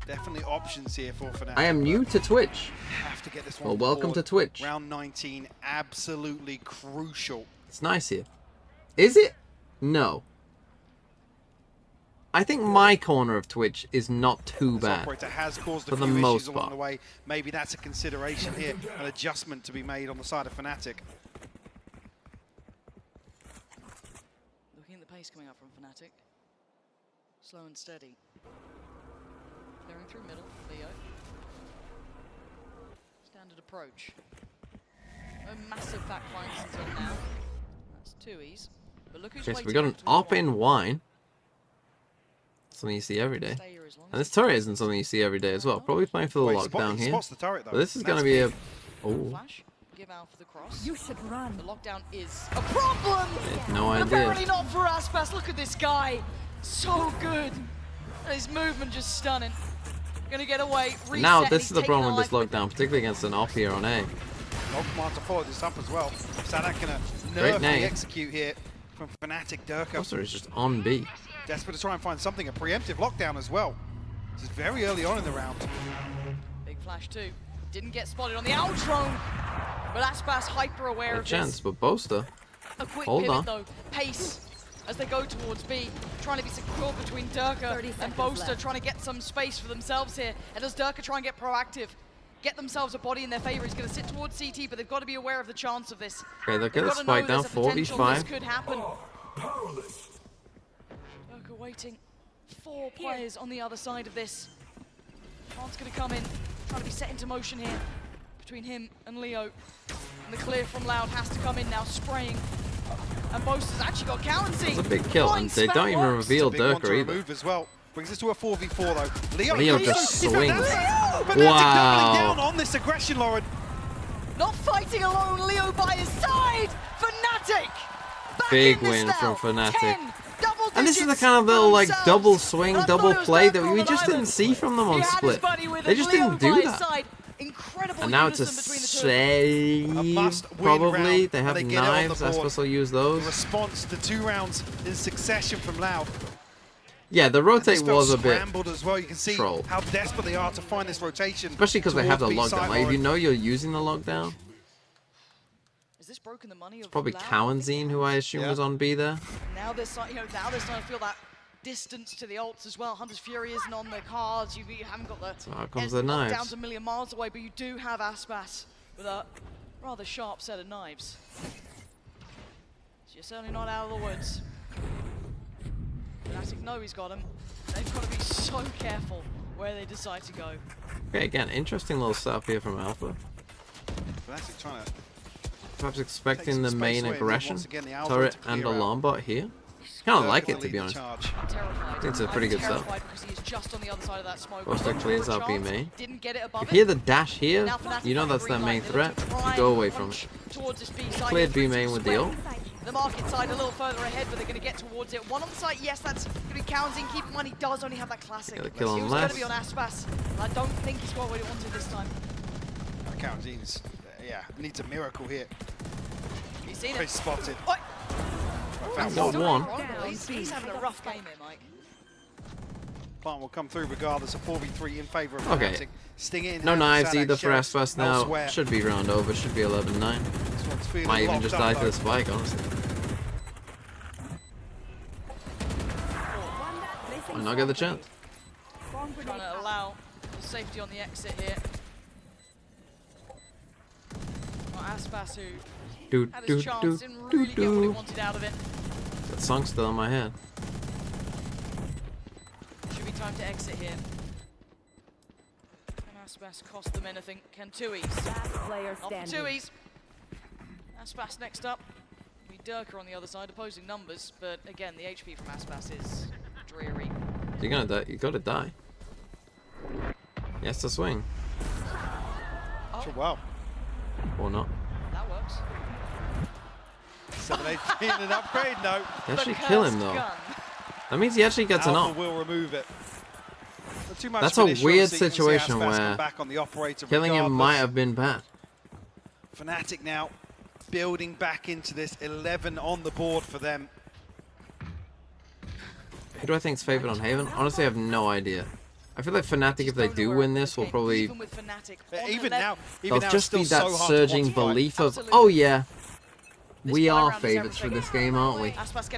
Definitely options here for Fnatic. I am new to Twitch. Have to get this one Well, welcome to forward. Twitch. Round 19, absolutely crucial. It's nice here. Is it? No. I think my corner of Twitch is not too This bad. operator has caused For a the few most issues along part. the way. Maybe that's a consideration here, an adjustment to be made on the side of Fnatic. Looking at the pace coming up from Fnatic. Slow and steady. Clearing through middle, Leo. Standard approach. A massive back flanks until now. That's 2Es. But look who's Okay, so waiting we got an towards op one. in wine. Something you see every day. And this turret isn't something you see every day as well. Probably playing for the Wait, lockdown he here. spots the turret, though. But this is That's going to be a... big. Oh, Flash, give out for the cross. You should run. The lockdown is a problem! no idea. Apparently not for Aspas. Look at this guy. So good. And his movement just stunning. Gonna get away. Reset, Now, and this he's is the taking problem a with this life lockdown, particularly against an op here on A. No command to follow this up as well. Sadak gonna Great nerfily nade. execute here from Fnatic. Durka Buster is just on B. desperate to try and find something, a preemptive lockdown as well. This is very early on in the round. Big flash too. Didn't get spotted on the out drone. But Aspas hyper aware No of chance, this. but Boaster. A quick Hold pivot on. though. Pace as they go towards B. Trying to be secure between Durka and Boaster. Trying to get some space for themselves here. And does Durka try and get proactive? Get themselves a body in their favor. He's going to sit towards CT, but they've got to be aware of the chance of this. Okay, they'll They've get a got to spike know down, there's a potential 4v5. This could happen. Durka waiting. 4 players on the other side of this. Khan's going to come in, trying to be set into motion here between him and Leo. And the clear from Loud has to come in now, spraying. And Boaster's actually got Kaunzin. It's a big kill, and they don't even reveal Big one to Durka either. remove as well. Brings us to a 4v4 though. Leo just swings. Fnatic doubling down Wow. on this aggression, Lauren. Not fighting alone, Leo by his side. Fnatic. Back Big in this win now. from Fnatic. 10 double And this is the kind of little like double swing, double play that we just didn't see from them on Split. They just didn't do that. And now it's a save, probably. They have knives, I suppose they'll use those. The response to 2 rounds in succession from Loud. Yeah, the rotate was a bit scrambled as well. You can see troll. how desperate they are to find this rotation. Especially because they have the towards B lockdown. side. Like, if you know you're using the lockdown. Is this broken the money It's of probably Loud? Cowanzine, who I assume was on B there. Now they're starting, now they're starting to feel that distance to the ults as well. Hunter's Fury isn't on the cards. You haven't got the So out comes the knives. Down's a million miles away, but you do have Aspas with a rather sharp set of knives. So you're certainly not out of the woods. Fnatic know he's got him. They've got to be so careful where they decide to go. Okay, again, interesting little setup here from Alpha. Fnatic trying to Perhaps expecting the main away, aggression. once again, the Alpha Turret to and clear alarm bot here. Kind of like it, to be honest. I think it's a pretty good setup. Most actually is our B main. You hear the dash here, you know that's their main threat. You go away from it. Cleared B main with the ult. The market side a little further ahead, but they're going to get towards it. One on the side, yes, that's going to be Cowanzine. Keep money does only have that classic. Get the kill on He was going left. to be on Aspas. I don't think he's got what he wanted this time. Cowanzine's, yeah, needs a miracle here. He's seen Very it. spotted. Got one. He's having a rough game here, Mike. Plant will come through regardless of 4v3 in favor of Okay. Fnatic. Sting it in No hand, knives Sadak either for Sheriff Aspas now. elsewhere. Should be round over. Should be 11-9. This one's feeling Might even locked just up, die to though. the spike, honestly. Why not get the chance? Trying to allow the safety on the exit here. Well, Aspas, who had his chance, didn't really get what he wanted out of it. That song's still in my head. Should be time to exit here. Can Aspas cost them anything? Can Tui's? Not for Tui's. Aspas next up. We Durka on the other side, opposing numbers, but again, the HP from Aspas is dreary. You're gonna die. You gotta die. Yes, to swing. Oh, wow. Or not. That works. 7-8 being an upgrade, no. They actually kill him though. That means he actually gets an Alpha up. will remove it. But too much That's a finish, weird obviously, you can see situation Aspas come where back on the operator killing him regardless. might have been bad. Fnatic now building back into this 11 on the board for them. Who do I think is favored on Haven? Honestly, I have no idea. I feel like Fnatic, if they do win this, will probably... Even now, There'll it's just still be that so hard to surging quantify. belief of, oh yeah, we are favorites for this game, aren't we?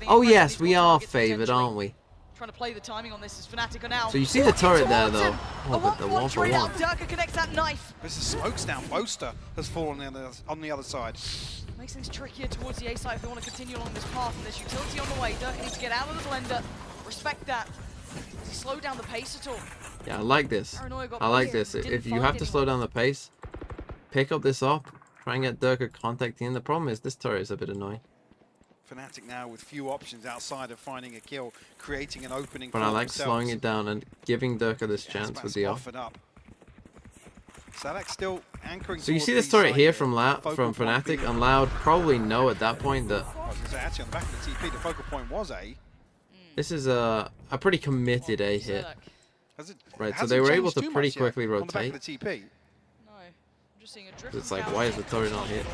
Oh yes, we are favored, aren't we? Trying to play the timing on this is Fnatic are now. So you see the turret there, though. Oh, but the one for one. Durka connects that knife. This is smokes down. Boaster has fallen on the other side. Makes things trickier towards the A side if they want to continue along this path. And there's utility on the way. Durka needs to get out of the blender. Respect that. Does he slow down the pace at all? Yeah, I like this. I like this. If you have to slow down the pace, pick up this op, try and get Durka contacting in. The problem is this turret is a bit annoying. Fnatic now with few options outside of finding a kill, creating an opening But for I like themselves. slowing it down and giving Durka this chance with the op. Offered up. Sadak still anchoring. So you towards see this B turret side here from Fnatic, being- and Loud probably know at that point that I was going to say, actually on the back of the TP, the focal point was A. this is a pretty committed A hit. Has it, Right, so hasn't they were able changed to too pretty much yet quickly on the back rotate. of the TP. It's like, why is the turret not hit?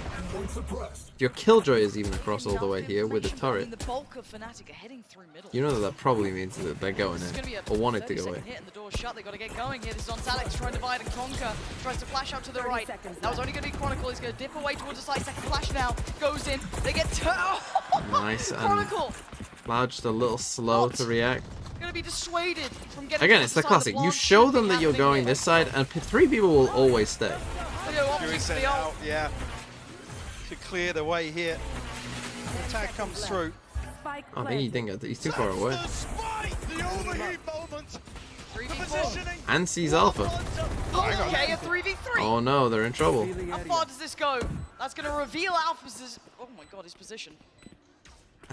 Your Killjoy is even across all the way here with the turret. The bulk of Fnatic are heading through middle. You know that probably means that they're going This is going to be in, a or want it to go 30-second in. hit and the door's shut. They've got to get going here. This is on Alex trying to divide and conquer. Tries to flash out to the right. That was only going to be Chronicle. He's going to dip away towards the side. Second flash now. Goes in. They get Nice, and Chronicle Loud just a little slow to react. going to be dissuaded from getting Again, towards it's the side. classic. You blast show should them be that you're happening going here. this side, and 3 people will always stay. Fury sent out, yeah. To clear the way here. The attack comes through. I think he didn't get. He's too far away. And sees Alpha. Okay, a 3v3. Oh no, they're in trouble. How far does this go? That's going to reveal Alpha's. Oh my god, his position.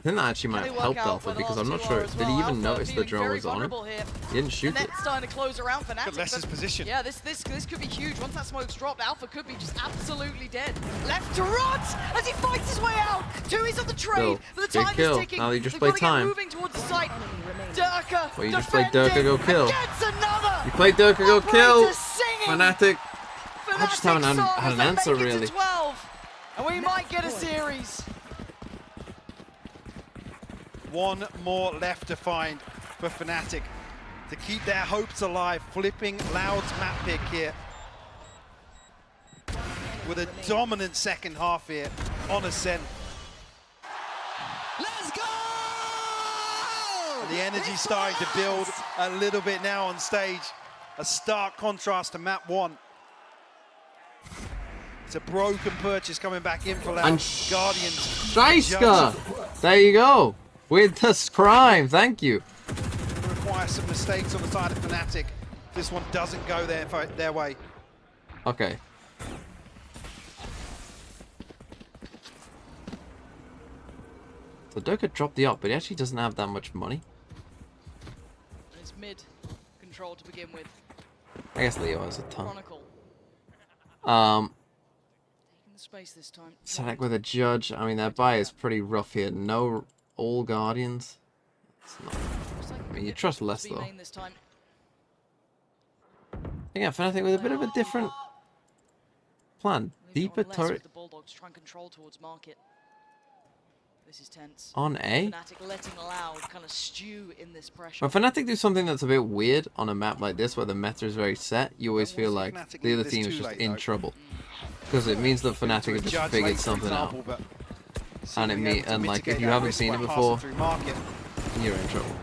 I think that actually might have helped Alpha because I'm not sure. Did he even notice the drone was on him? He didn't shoot it. Starting to close around Fnatic. Lester's position. Yeah, this could be huge. Once that smoke's dropped, Alpha could be just absolutely dead. Left to Rod as he fights his way out. Tui's on the trade, but the time is ticking. Now you just They've play got to get time. moving towards the site. Durka. Well, you just played Durka go kill. Gets another. You played Durka go kill. Singing. Fnatic. I just haven't had an answer really. 12, and we might get a series. One more left to find for Fnatic to keep their hopes alive. Flipping Loud's map pick here with a dominant second half here on Ascent. Let's go! And the energy starting to build a little bit now on stage. A stark contrast to map 1. It's a broken purchase coming back in for Loud. And Guardians. Shaiska! There you go. With the scribe, thank you. Require some mistakes on the side of Fnatic. This one doesn't go their way. Okay. So Durka dropped the up, but he actually doesn't have that much money. It's mid control to begin with. I guess Leo has a ton. Chronicle. Taking the space this time. Fnatic with a judge. I mean, their buy is pretty rough here. No all Guardians. It's not. I mean, you trust less though. Again, Fnatic with a bit of a different plan. Deeper turret. The Bulldogs try and control towards market. This is tense. On A? Fnatic letting Loud kind of stew in this pressure. When Fnatic do something that's a bit weird on a map like this where the meta is very set, you always feel like the other team is just in trouble. Because it means that Fnatic have just figured something out. And like, if you haven't seen it before, you're in trouble.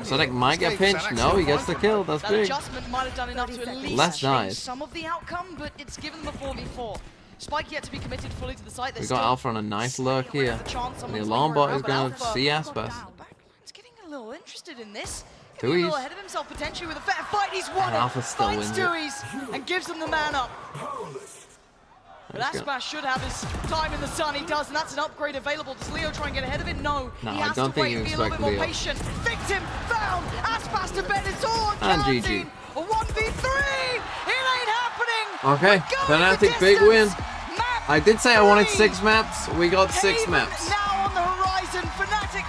So like, might get pinched. No, he gets the kill. That's that big. Adjustment might have done enough to at least Less change dies. some of the outcome, but it's given them a 4v4. Spike yet to be committed fully to the site. We got Alpha on a nice lurk here. And the alarm bot is going to see Aspas. It's getting a little interested in this. Tui's. A little ahead of himself potentially with a fair fight. He's won And it. Alpha still Finds wins it. Tui's and gives them the man up. But Aspas should have his time in the sun. He does, and that's an upgrade available. Does Leo try and get ahead of it? No. No, he I has don't to think wait you and be a little bit expect more Leo. patient. Victim found. Aspas to bed. It's all on And Charlton. GG. A 1v3. It ain't happening. Okay, Fnatic, big win. I did say I wanted 6 maps. We got 6 maps. Now on the horizon, Fnatic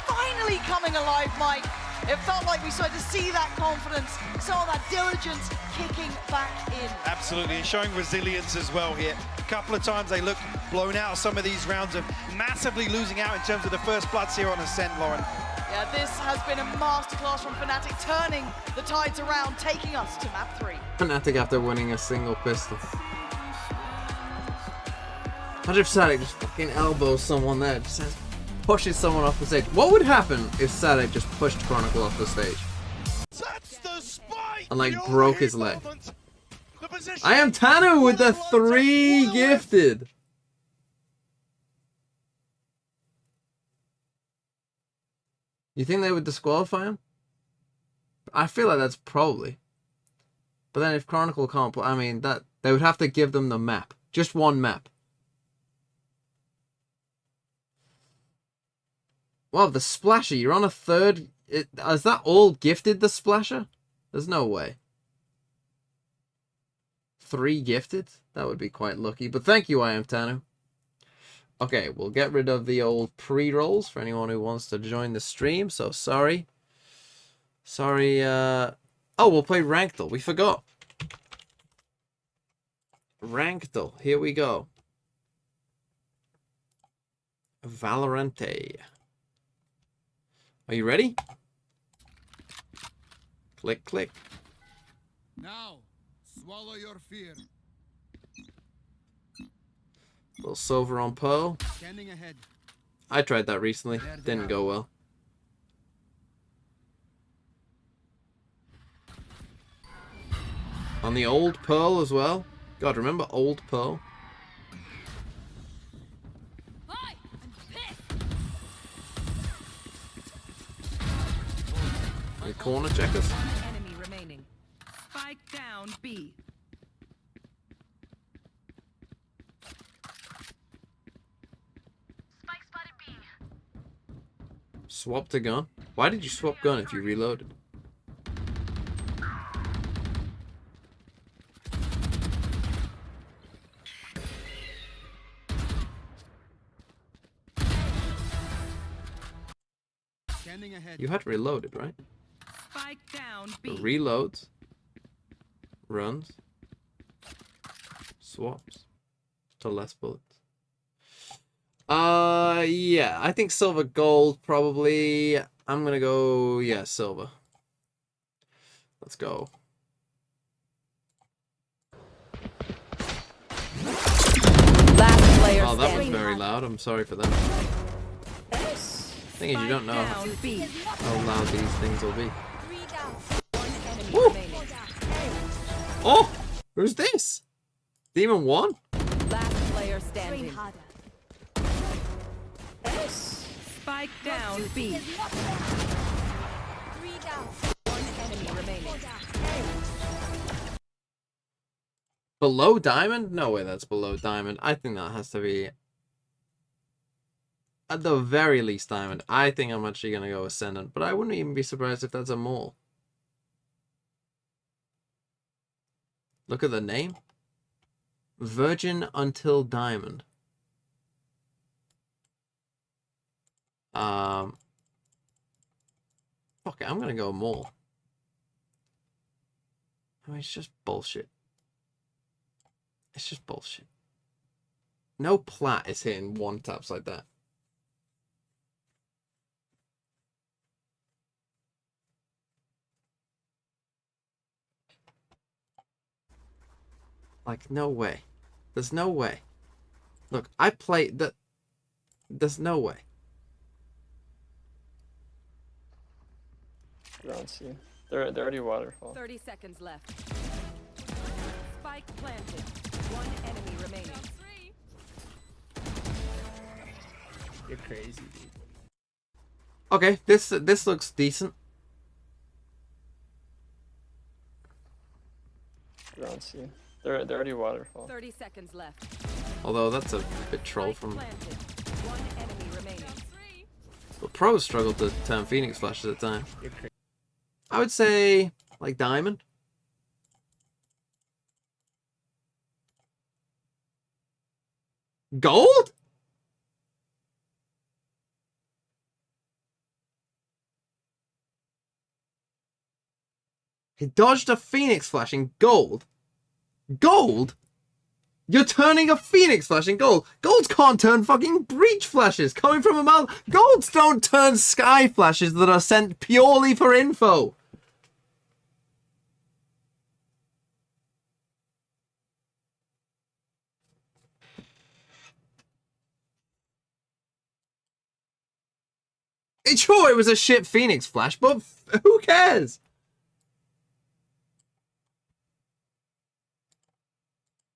finally coming alive, Mike. It felt like we started to see that confidence, saw that diligence kicking back in. Absolutely, and showing resilience as well here. A couple of times they looked blown out of some of these rounds and massively losing out in terms of the first bloods here on Ascent, Lauren. Yeah, this has been a masterclass from Fnatic, turning the tides around, taking us to map 3. Fnatic after winning a single pistol. Imagine if Fnatic just fucking elbows someone there, just pushes someone off the stage. What would happen if Fnatic just pushed Chronicle off the stage? And like broke his leg. I am Tanu with the 3 gifted. You think they would disqualify him? I feel like that's probably. But then if Chronicle can't play, I mean, that they would have to give them the map. Just one map. Wow, the Splasher, you're on a 3rd. Is that all gifted, the Splasher? There's no way. 3 gifted? That would be quite lucky. But thank you, I am Tanu. Okay, we'll get rid of the old pre-rolls for anyone who wants to join the stream. So sorry. Sorry, oh, we'll play Ranked. We forgot. Ranked. Here we go. Valorante. Are you ready? Click, click. Now, swallow your fear. Little silver on Pearl. Scanning ahead. I tried that recently. Didn't go well. On the old Pearl as well. God, remember old Pearl? The corner checkers. Enemy remaining. Spike down B. Spike spotted B. Swap to gun? Why did you swap gun if you reloaded? You had reloaded, right? Spike down So B. reloads. Runs. Swaps. To less bullets. Yeah. I think silver gold probably. I'm gonna go, yeah, silver. Let's go. Last player Oh, that was standing. very loud. I'm sorry for that. Thing is, you don't know how loud these things will be. Woo! Oh! Who's this? Demon 1? Last player standing. Spike down B. One enemy remaining. Below diamond? No way that's below diamond. I think that has to be at the very least diamond. I think I'm actually going to go ascendant, but I wouldn't even be surprised if that's a mole. Look at the name. Virgin until diamond. Fuck it, I'm going to go mole. I mean, it's just bullshit. It's just bullshit. No plat is hitting one taps like that. Like, no way. There's no way. Look, I play that. There's no way. Ground C. They're already waterfall. 30 seconds left. Spike planted. One enemy remaining. You're crazy, dude. Okay, this looks decent. Ground C. They're already waterfall. 30 seconds left. Although that's a bit troll from. Planted. One enemy remaining. The pros struggled to turn Phoenix flashes at the time. You're crazy. I would say like diamond. Gold? He dodged a Phoenix flash in gold. Gold? You're turning a Phoenix flash in gold. Golds can't turn fucking breach flashes coming from a mouth. Golds don't turn sky flashes that are sent purely for info. It's sure it was a shit Phoenix flash, but who cares?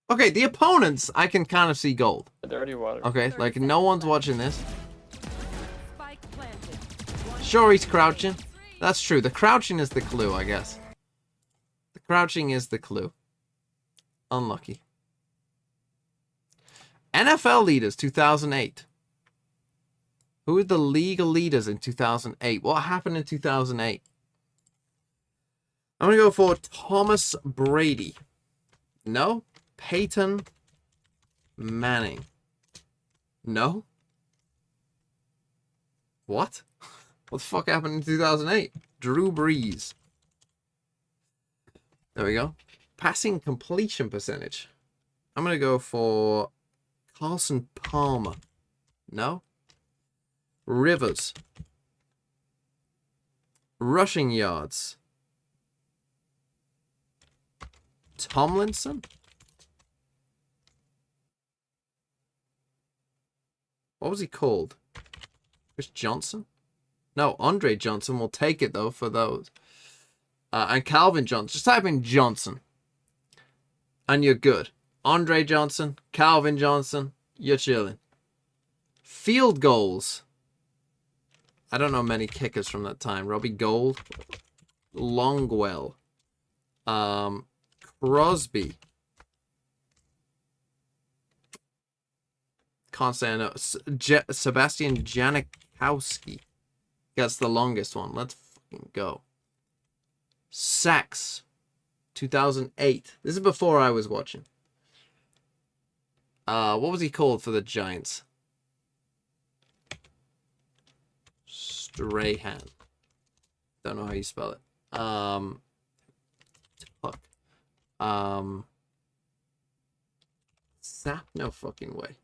Okay, the opponents, I can kind of see gold. They're already waterfall. Okay, like no one's watching this. Sure, he's crouching. That's true. The crouching is the clue, I guess. The crouching is the clue. Unlucky. NFL leaders, 2008. Who are the league leaders in 2008? What happened in 2008? I'm going to go for Thomas Brady. No? Peyton Manning. No? What? What the fuck happened in 2008? Drew Brees. There we go. Passing completion percentage. I'm going to go for Carson Palmer. No? Rivers. Rushing yards. Tomlinson? What was he called? Chris Johnson? No, Andre Johnson will take it, though, for those. And Calvin Johnson. Just type in Johnson. And you're good. Andre Johnson, Calvin Johnson, you're chilling. Field goals. I don't know many kickers from that time. Robbie Gould. Longwell. Crosby. Can't say I know. Sebastian Janikowski. That's the longest one. Let's fucking go. Sax, 2008. This is before I was watching. What was he called for the Giants? Strahan. Don't know how you spell it. Fuck. Sap? No fucking way.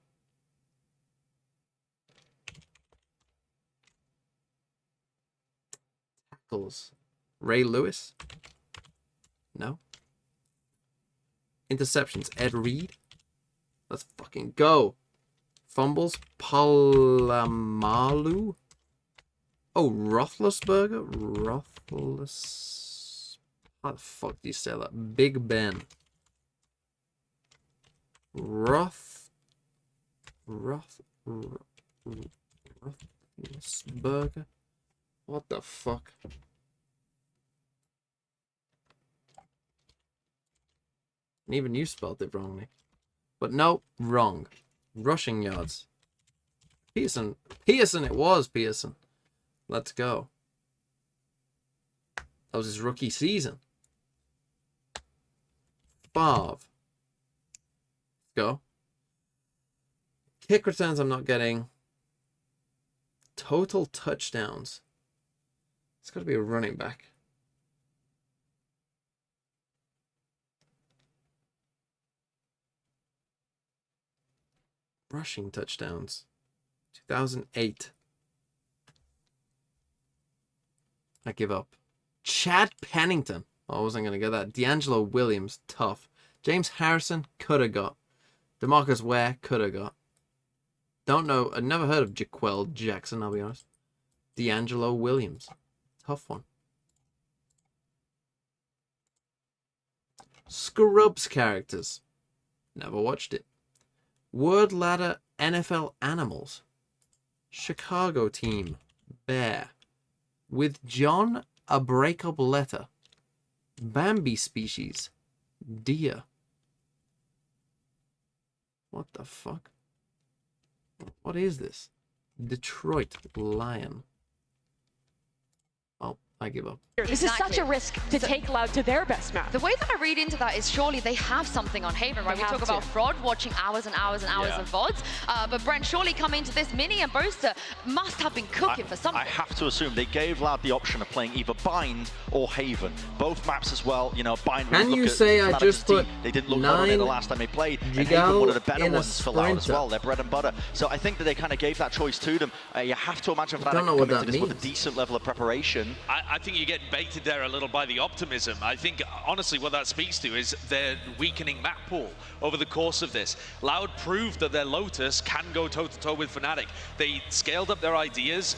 Tackles. Ray Lewis? No. Interceptions. Ed Reed? Let's fucking go. Fumbles. Palamalu? Oh, Roethlisberger? How the fuck do you say that? Big Ben. Roethlisberger? What the fuck? And even you spelled it wrong, Nick. But no, wrong. Rushing yards. Pearson. Pearson, it was Pearson. Let's go. That was his rookie season. Favre. Go. Kick returns I'm not getting. Total touchdowns. It's got to be a running back. Rushing touchdowns. 2008. I give up. Chad Pennington. I wasn't going to get that. D'Angelo Williams. Tough. James Harrison. Could have got. DeMarcus Ware. Could have got. Don't know. I've never heard of Jaquel Jackson, I'll be honest. D'Angelo Williams. Tough one. Scrubs characters. Never watched it. Word Ladder NFL Animals. Chicago team. Bear. With John, a breakup letter. Bambi species. Deer. What the fuck? What is this? Detroit Lion. Oh, I give up. This is such a risk to take Loud to their best map. The way that I read into that is surely they have something on Haven, right? We talk about Fraud watching hours and hours and hours of VODs. But Brent, surely coming to this mini and Boaster must have been cooking for something. I have to assume they gave Loud the option of playing either Bind or Haven. Both maps as well, you know, Bind. Can you say I just put they didn't look good on it the last time they played, and Haven one of the better ones for Loud as well. They're bread and butter. So I think that they kind of gave that choice to them. You have to imagine Fnatic coming to this with a decent level of preparation. I think you get baited there a little by the optimism. I think, honestly, what that speaks to is their weakening map pool over the course of this. Loud proved that their Lotus can go toe-to-toe with Fnatic. They scaled up their ideas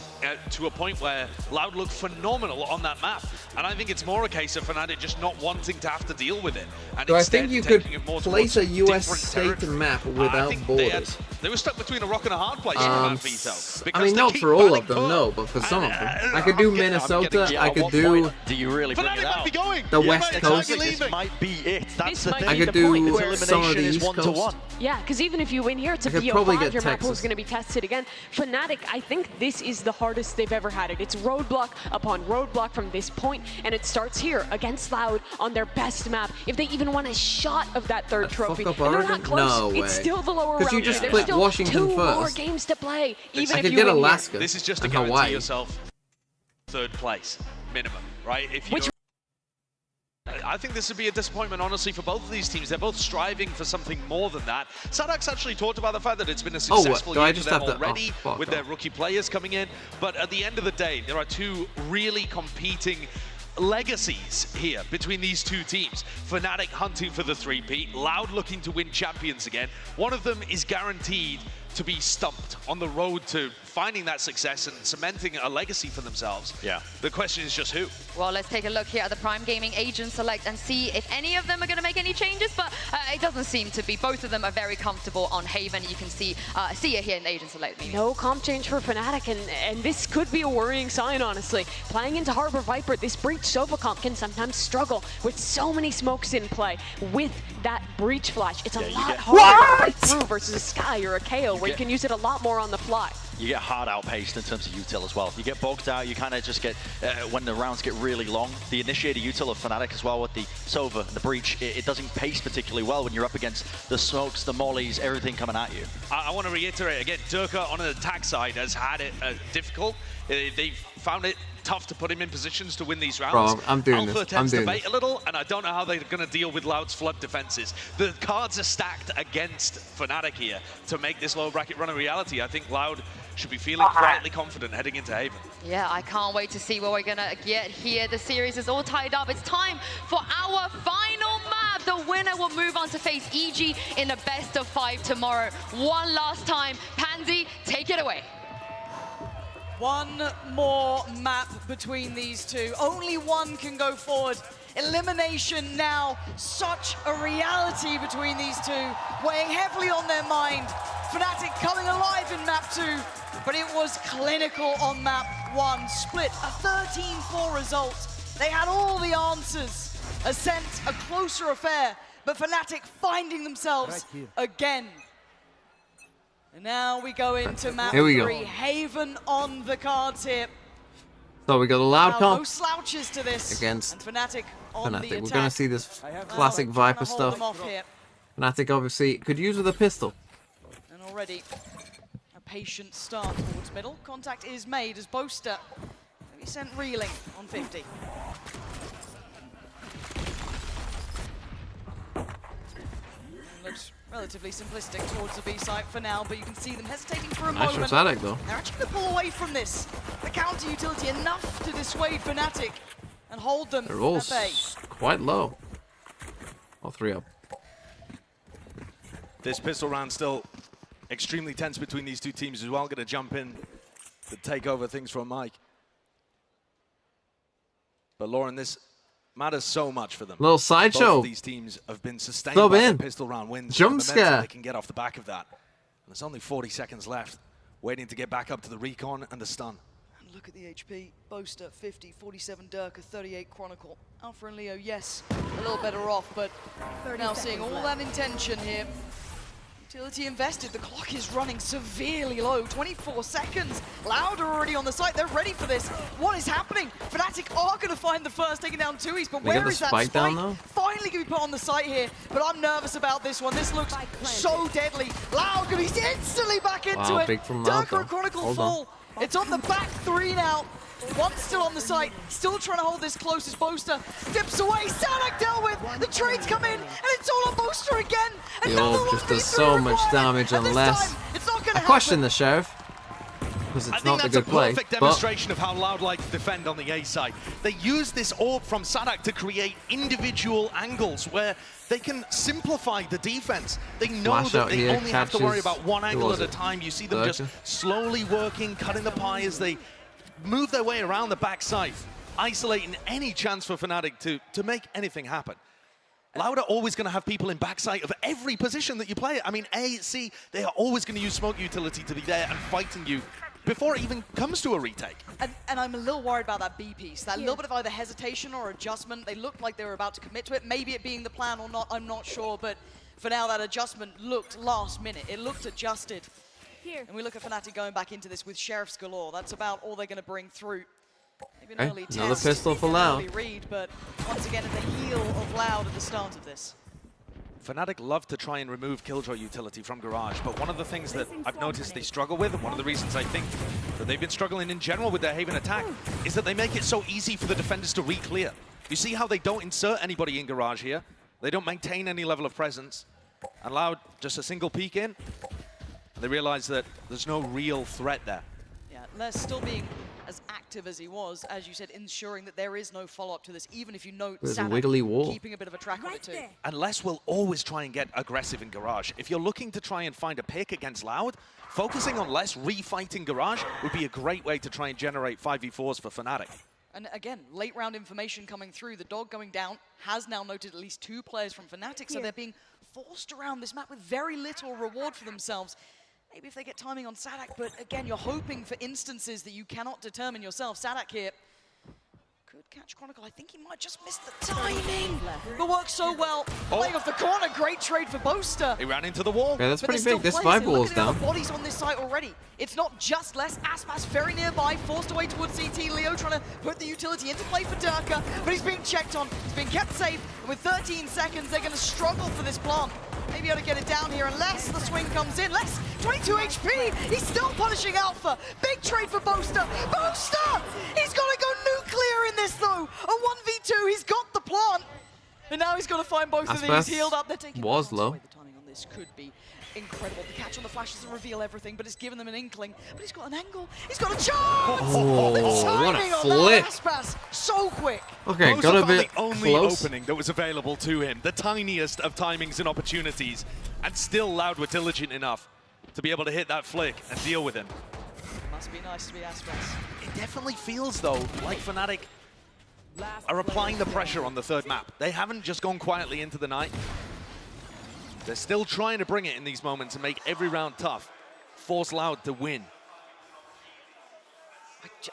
to a point where Loud looked phenomenal on that map. And I think it's more a case of Fnatic just not wanting to have to deal with it. And so I think you could place a US state map without borders. They were stuck between a rock and a hard place in that veto. I mean, not for all of them, no, but for some of them. I could do Minnesota, I could do... Do you really bring it out? The West Coast. This might be it. That's the thing. I could do some of the East Coast. Yeah, because even if you win here, it's a BO5, your map pool is going to be tested again. Fnatic, I think this is the hardest they've ever had it. It's roadblock upon roadblock from this point, and it starts here against Loud on their best map. If they even want a shot of that third trophy, and they're not close. No way. It's still the lower round. Because you just split Washington two first. more games to play, even if I could you get win Alaska. This is just to Hawaii. guarantee yourself third place minimum, right? If you I think this would be a disappointment, honestly, for both of these teams. They're both striving for something more than that. Sadak's actually talked about the fact that it's been a successful year for them already with their rookie players coming in. But at the end of the day, there are two really competing legacies here between these two teams. Fnatic hunting for the 3-peat, Loud looking to win champions again. One of them is guaranteed to be stumped on the road to finding that success and cementing a legacy for themselves. Yeah. The question is just who. Well, let's take a look here at the Prime Gaming agent select and see if any of them are going to make any changes, but it doesn't seem to be. Both of them are very comfortable on Haven. You can see it here in the agent select meeting. No comp change for Fnatic, and this could be a worrying sign, honestly. Playing into Harbor Viper, this Breach Sova comp can sometimes struggle with so many smokes in play with that Breach Flash. It's a lot harder to fight through versus a Sky or a KO, where you can use it a lot more on the fly. you get hard outpaced in terms of util as well. You get bogged out, you kind of just get, when the rounds get really long, the initiator util of Fnatic as well with the Sova and the Breach, it doesn't pace particularly well when you're up against the smokes, the mollies, everything coming at you. I want to reiterate again, Durka on the attack side has had it difficult. They found it tough to put him in positions to win these rounds. Bro, I'm doing Alpha this. tends to bait a little, and I don't know how they're going to deal with Loud's flood defenses. The cards are stacked against Fnatic here to make this lower bracket run a reality. I think Loud should be feeling quietly confident heading into Haven. Yeah, I can't wait to see what we're gonna get here. The series is all tied up. It's time for our final map. The winner will move on to face EG in the best of 5 tomorrow. One last time. Pansy, take it away. One more map between these two. Only one can go forward. Elimination now, such a reality between these two, weighing heavily on their mind. Fnatic coming alive in map 2, but it was clinical on map 1. Split, a 13-4 result. They had all the answers. Ascent, a closer affair, but Fnatic finding themselves again. And now we go into map 3. Haven on the cards here. So we got a Loud comp. No slouches to this. Against and Fnatic on the attack. We're going to see this classic Viper stuff. Fnatic obviously could use with a pistol. And already a patient start towards middle. Contact is made as Boaster maybe sent reeling on 50. Looks relatively simplistic towards the B site for now, but you can see them hesitating for a moment. Nice from Fnatic, though. They're actually going to pull away from this. The counter utility enough to dissuade Fnatic and hold them They're all at bay. quite low. All 3 up. This pistol round still extremely tense between these two teams as well. Going to jump in to take over things from Mike. But Lauren, this matters so much for them. Little sideshow. Both of these teams have been sustained by the pistol round wins. Jump scare. They can get off the back of that. And there's only 40 seconds left, waiting to get back up to the recon and the stun. And look at the HP. Boaster 50, 47 Durka, 38 Chronicle. Alpha and Leo, yes, a little better off, but now seeing all that intention here. Utility invested, the clock is running severely low, 24 seconds. Loud are already on the site, they're ready for this. What is happening? Fnatic are going to find the first, taking down 2 East, but where is that spike? Down, though? Finally going to be put on the site here, but I'm nervous about this one. This looks so deadly. Loud going to be instantly back into it. Big from Loud, Durka and Chronicle full. It's on the back 3 now. One still on the site, still trying to hold this close as Boaster dips away. Sadak dealt with, the trades come in, and it's all on Boaster again. Yo, just does so much damage unless... I question the Sheriff, because it's not the good play. I think that's a perfect demonstration of how Loud like to defend on the A side. They use this orb from Sadak to create individual angles where they can simplify the defense. They know that they only have to worry about one angle at a time. You see them just slowly working, cutting the pie as they move their way around the backside, isolating any chance for Fnatic to make anything happen. Loud are always going to have people in backside of every position that you play. I mean, A, C, they are always going to use smoke utility to be there and fighting you before it even comes to a retake. And I'm a little worried about that B piece. That little bit of either hesitation or adjustment. They looked like they were about to commit to it. Maybe it being the plan or not, I'm not sure. But for now, that adjustment looked last minute. It looked adjusted. And we look at Fnatic going back into this with Sheriffs galore. That's about all they're going to bring through. Maybe an early another test, pistol for Loud. Read, but once again at the heel of Loud at the start of this. Fnatic love to try and remove Killjoy utility from Garage, but one of the things that I've noticed they struggle with, and one of the reasons I think that they've been struggling in general with their Haven attack, is that they make it so easy for the defenders to re-clear. You see how they don't insert anybody in Garage here? They don't maintain any level of presence. And Loud, just a single peek in, and they realize that there's no real threat there. Yeah, Les still being as active as he was, as you said, ensuring that there is no follow-up to this, even if you note Sadak keeping a bit of a track on it too. And Les will always try and get aggressive in Garage. If you're looking to try and find a pick against Loud, focusing on Les refighting Garage would be a great way to try and generate 5v4s for Fnatic. And again, late round information coming through. The dog going down has now noted at least 2 players from Fnatic, so they're being forced around this map with very little reward for themselves. Maybe if they get timing on Sadak, but again, you're hoping for instances that you cannot determine yourself. Sadak here could Good catch, Chronicle. I think he might just miss the timing. But works so well. Playing off the corner, great trade for Boaster. He ran into the wall. Yeah, that's But pretty there's big. This still players. 5 wall's Look at the down. other bodies on this site already. It's not just less. Aspas very nearby, forced away towards CT. Leo trying to put the utility into play for Durka, but he's being checked on. He's being kept safe. And with 13 seconds, they're going to struggle for this plant. Maybe able to get it down here unless the swing comes in. Less 22 HP. He's still punishing Alpha. Big trade for Boaster. Boaster! He's got to go nuclear in this though. A 1v2. He's got the plant. And now he's got to find both of these healed up. They're taking was low. The timing on this could be incredible. The catch on the flash doesn't reveal everything, but it's given them an inkling. But he's got an angle. He's got a chance! Oh, the what a timing on flip. that Aspas, so quick. Okay, Bosa got a found bit the only close. opening that was available to him, the tiniest of timings and opportunities, and still Loud were diligent enough to be able to hit that flick and deal with him. Must be nice to be Aspas. It definitely feels, though, like Fnatic are applying the pressure on the third map. They haven't just gone quietly into the night. They're still trying to bring it in these moments and make every round tough. Force Loud to win.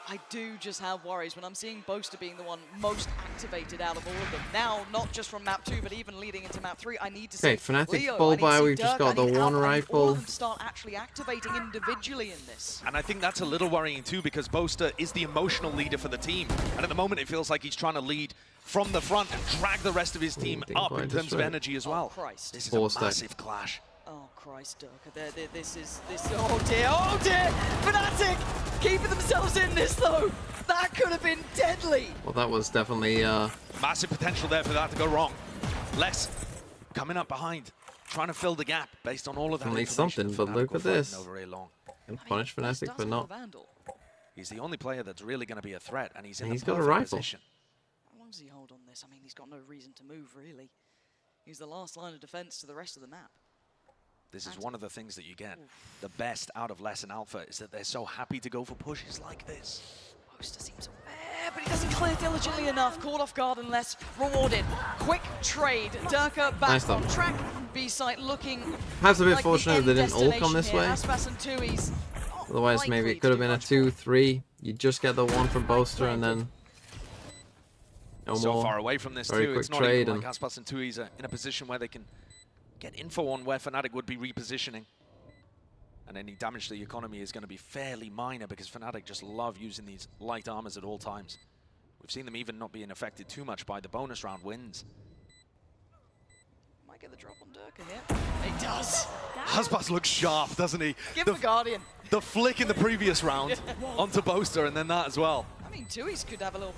I do just have worries when I'm seeing Boaster being the one most activated out of all of them. Now, not just from map 2, but even leading into map 3, I need to see Fnatic Leo, full I need to buy. see We've just Dirk, got the I need one Alpha, I need all rifle. of them to start actually activating individually in this. And I think that's a little worrying too, because Boaster is the emotional leader for the team. And at the moment, it feels like he's trying to lead from the front and drag the rest of his team up in terms of energy as well. Christ. This is a massive clash. Oh Christ, Durka, this is, oh dear, Fnatic keeping themselves in this though. That could have been deadly. Well, that was definitely Massive potential there for that to go wrong. Les coming up behind, trying to fill the gap based on all of that definitely information. something, but look at this. Over very long. Gonna punish Fnatic for not. He's the only player that's really going to be a threat, and he's in He's the got a perfect rifle. position. How long does he hold on this? I mean, he's got no reason to move really. He's the last line of defense to the rest of the map. This is one of the things that you get the best out of Les and Alpha, is that they're so happy to go for pushes like this. Boaster seems aware, but he doesn't clear diligently enough. Caught off guard and less rewarded. Quick trade. Durka back Nice on though. track. B-site looking Perhaps a bit like fortunate the they end didn't all come this destination way. here. Aspas and Tui's Otherwise, maybe it could have been a 2-3. You just get the one from Boaster and then no So more. far away from this Very too. quick It's not trade even and like Aspas and Tui's are in a position where they can get info on where Fnatic would be repositioning. And any damage to the economy is going to be fairly minor, because Fnatic just love using these light armors at all times. We've seen them even not being affected too much by the bonus round wins. Might get the drop on Durka here. He does. Aspas looks sharp, doesn't he? Give him a Guardian. The flick in the previous round onto Boaster, and then that as well. I mean, Tui's could have a little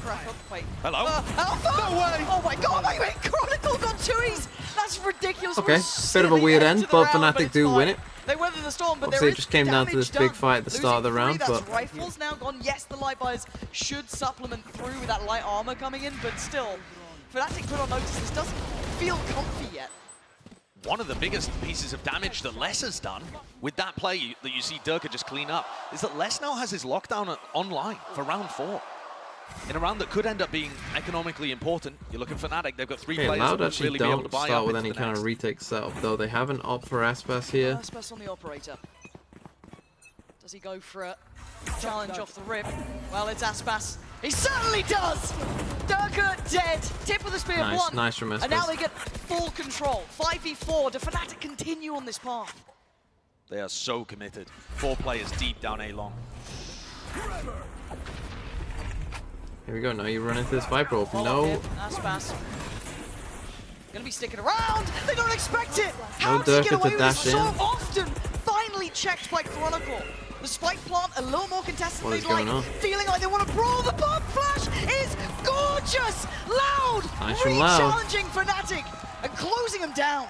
crack up. Wait. Hello? Alpha! No way! Oh my god, wait, Chronicle got Tui's! That's ridiculous. Okay, We're bit of a silly weird into end, the but round, Fnatic it's do fine. win it. They weather the storm, but Obviously, there it is just came down to this damage big fight at the done. start of the Losing round, three, that's but rifles now gone. Yes, the light buyers should supplement through with that light armor coming in, but still, Fnatic put on notice this doesn't feel comfy yet. One of the biggest pieces of damage that Les has done with that play that you see Durka just clean up is that Les now has his lockdown online for round 4. In a round that could end up being economically important. You look at Fnatic, they've got 3 okay, players Loud that will actually really be able to don't buy start up with into any the kind next. of retake setup, though. They have an op for Aspas here. Aspas on the operator. Does he go for a challenge off the rip? Well, it's Aspas. He certainly does! Durka dead. Tip of the spear Nice, one. nice from And now Aspas. they get full control. 5v4. Do Fnatic continue on this path? They are so committed. 4 players deep down A long. Here we go. Now you run into this Viper orb. Hold No. up here. Aspas. Gonna be sticking around. They don't expect it. How No does he Durka get away to with this dash so in. often? Finally checked by Chronicle. The spike plant a little more contested What than is they'd like. going on? Feeling like they want to brawl. The bomb flash is gorgeous. Loud. Nice from Loud. Re-challenging Fnatic and closing them down.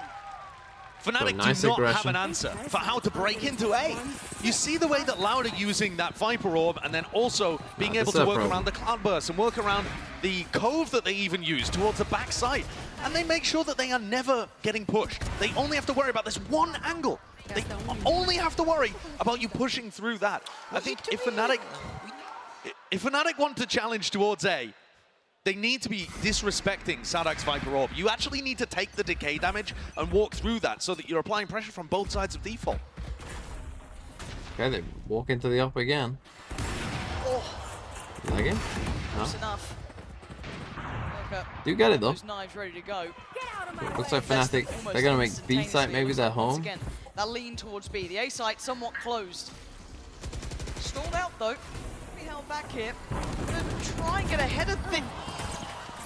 Fnatic nice do not have aggression. an answer for how to break into A. You see the way that Loud are using that Viper Orb, and then also being able to work around the Cloudburst and work around the Cove that they even use towards the backside. And they make sure that they are never getting pushed. They only have to worry about this one angle. They only have to worry about you pushing through that. I think if Fnatic want to challenge towards A, they need to be disrespecting Sadak's Viper Orb. You actually need to take the decay damage and walk through that so that you're applying pressure from both sides of default. Okay, they walk into the op again. Oh. Lagging. Close enough. Do get it though. Those knives ready to go. Looks like Fnatic, they're going to make B site maybe their home. Again, that lean towards B. The A site somewhat closed. Stalled out though. We held back here. Gonna try and get ahead of things.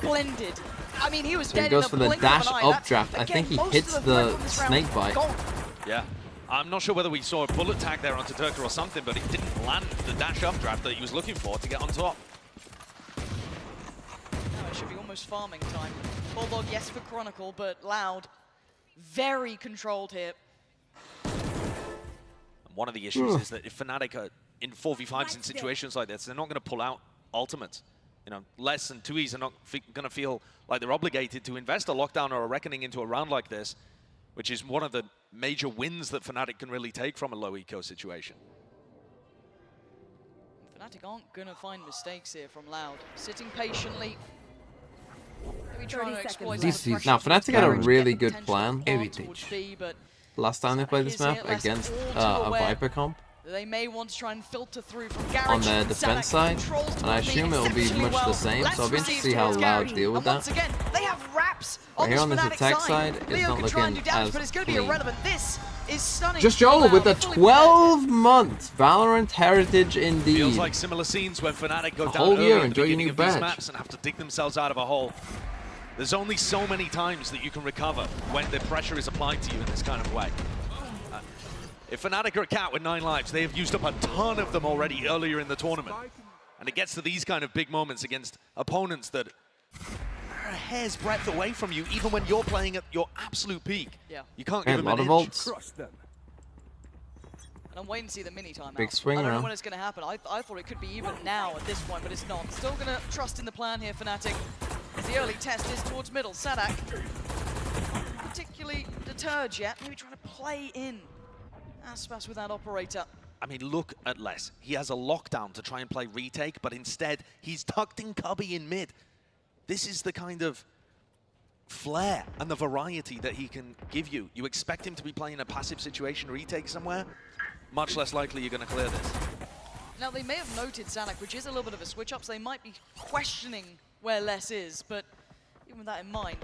Blended. I mean, he was So he dead goes in for a the blink dash of an eye. updraft. I think he hits the snake bite. Yeah. I'm not sure whether we saw a bullet tag there onto Durka or something, but he didn't land the dash updraft that he was looking for to get on top. Now it should be almost farming time. Bulldog, yes, for Chronicle, but Loud, very controlled here. And one of the issues is that if Fnatic are in 4v5s in situations like this, they're not going to pull out ultimates. You know, less than 2Es are not going to feel like they're obligated to invest a lockdown or a reckoning into a round like this, which is one of the major wins that Fnatic can really take from a low eco situation. Fnatic aren't going to find mistakes here from Loud. Sitting patiently. Maybe trying to exploit Now, Fnatic had a really good plan B, but last time they played this map against a Viper comp they may want to try and filter through from Garage. on their defense side, and I assume it will be much the same, so I'll be interested to see how Loud deal with that. Once again, they have wraps But on here this on this Fnatic attack side, it's Leo not can try and looking do damage, as but it's going to be clean. irrelevant. This is stunning. Just Joel with a 12-month Valorant heritage indeed. Feels like similar scenes when Fnatic go A down whole early year, at the enjoy your beginning new of these badge. maps and have to dig themselves out of a hole. There's only so many times that you can recover when the pressure is applied to you in this kind of way. If Fnatic are a cat with 9 lives, they have used up a ton of them already earlier in the tournament. And it gets to these kind of big moments against opponents that are a hair's breadth away from you, even when you're playing at your absolute peak. Yeah. You can't give them an inch. And I'm waiting to see the mini timeout. Big swing I don't know around. when it's going to happen. I thought it could be even now at this point, but it's not. Still going to trust in the plan here, Fnatic. As the early test is towards middle. Sadak, particularly deterred yet. Maybe trying to play in Aspas with that operator. I mean, look at Les. He has a lockdown to try and play retake, but instead he's tucked in Cubby in mid. This is the kind of flair and the variety that he can give you. You expect him to be playing a passive situation retake somewhere, much less likely you're going to clear this. Now, they may have noted Sadak, which is a little bit of a switch-up, so they might be questioning where Les is, but even with that in mind,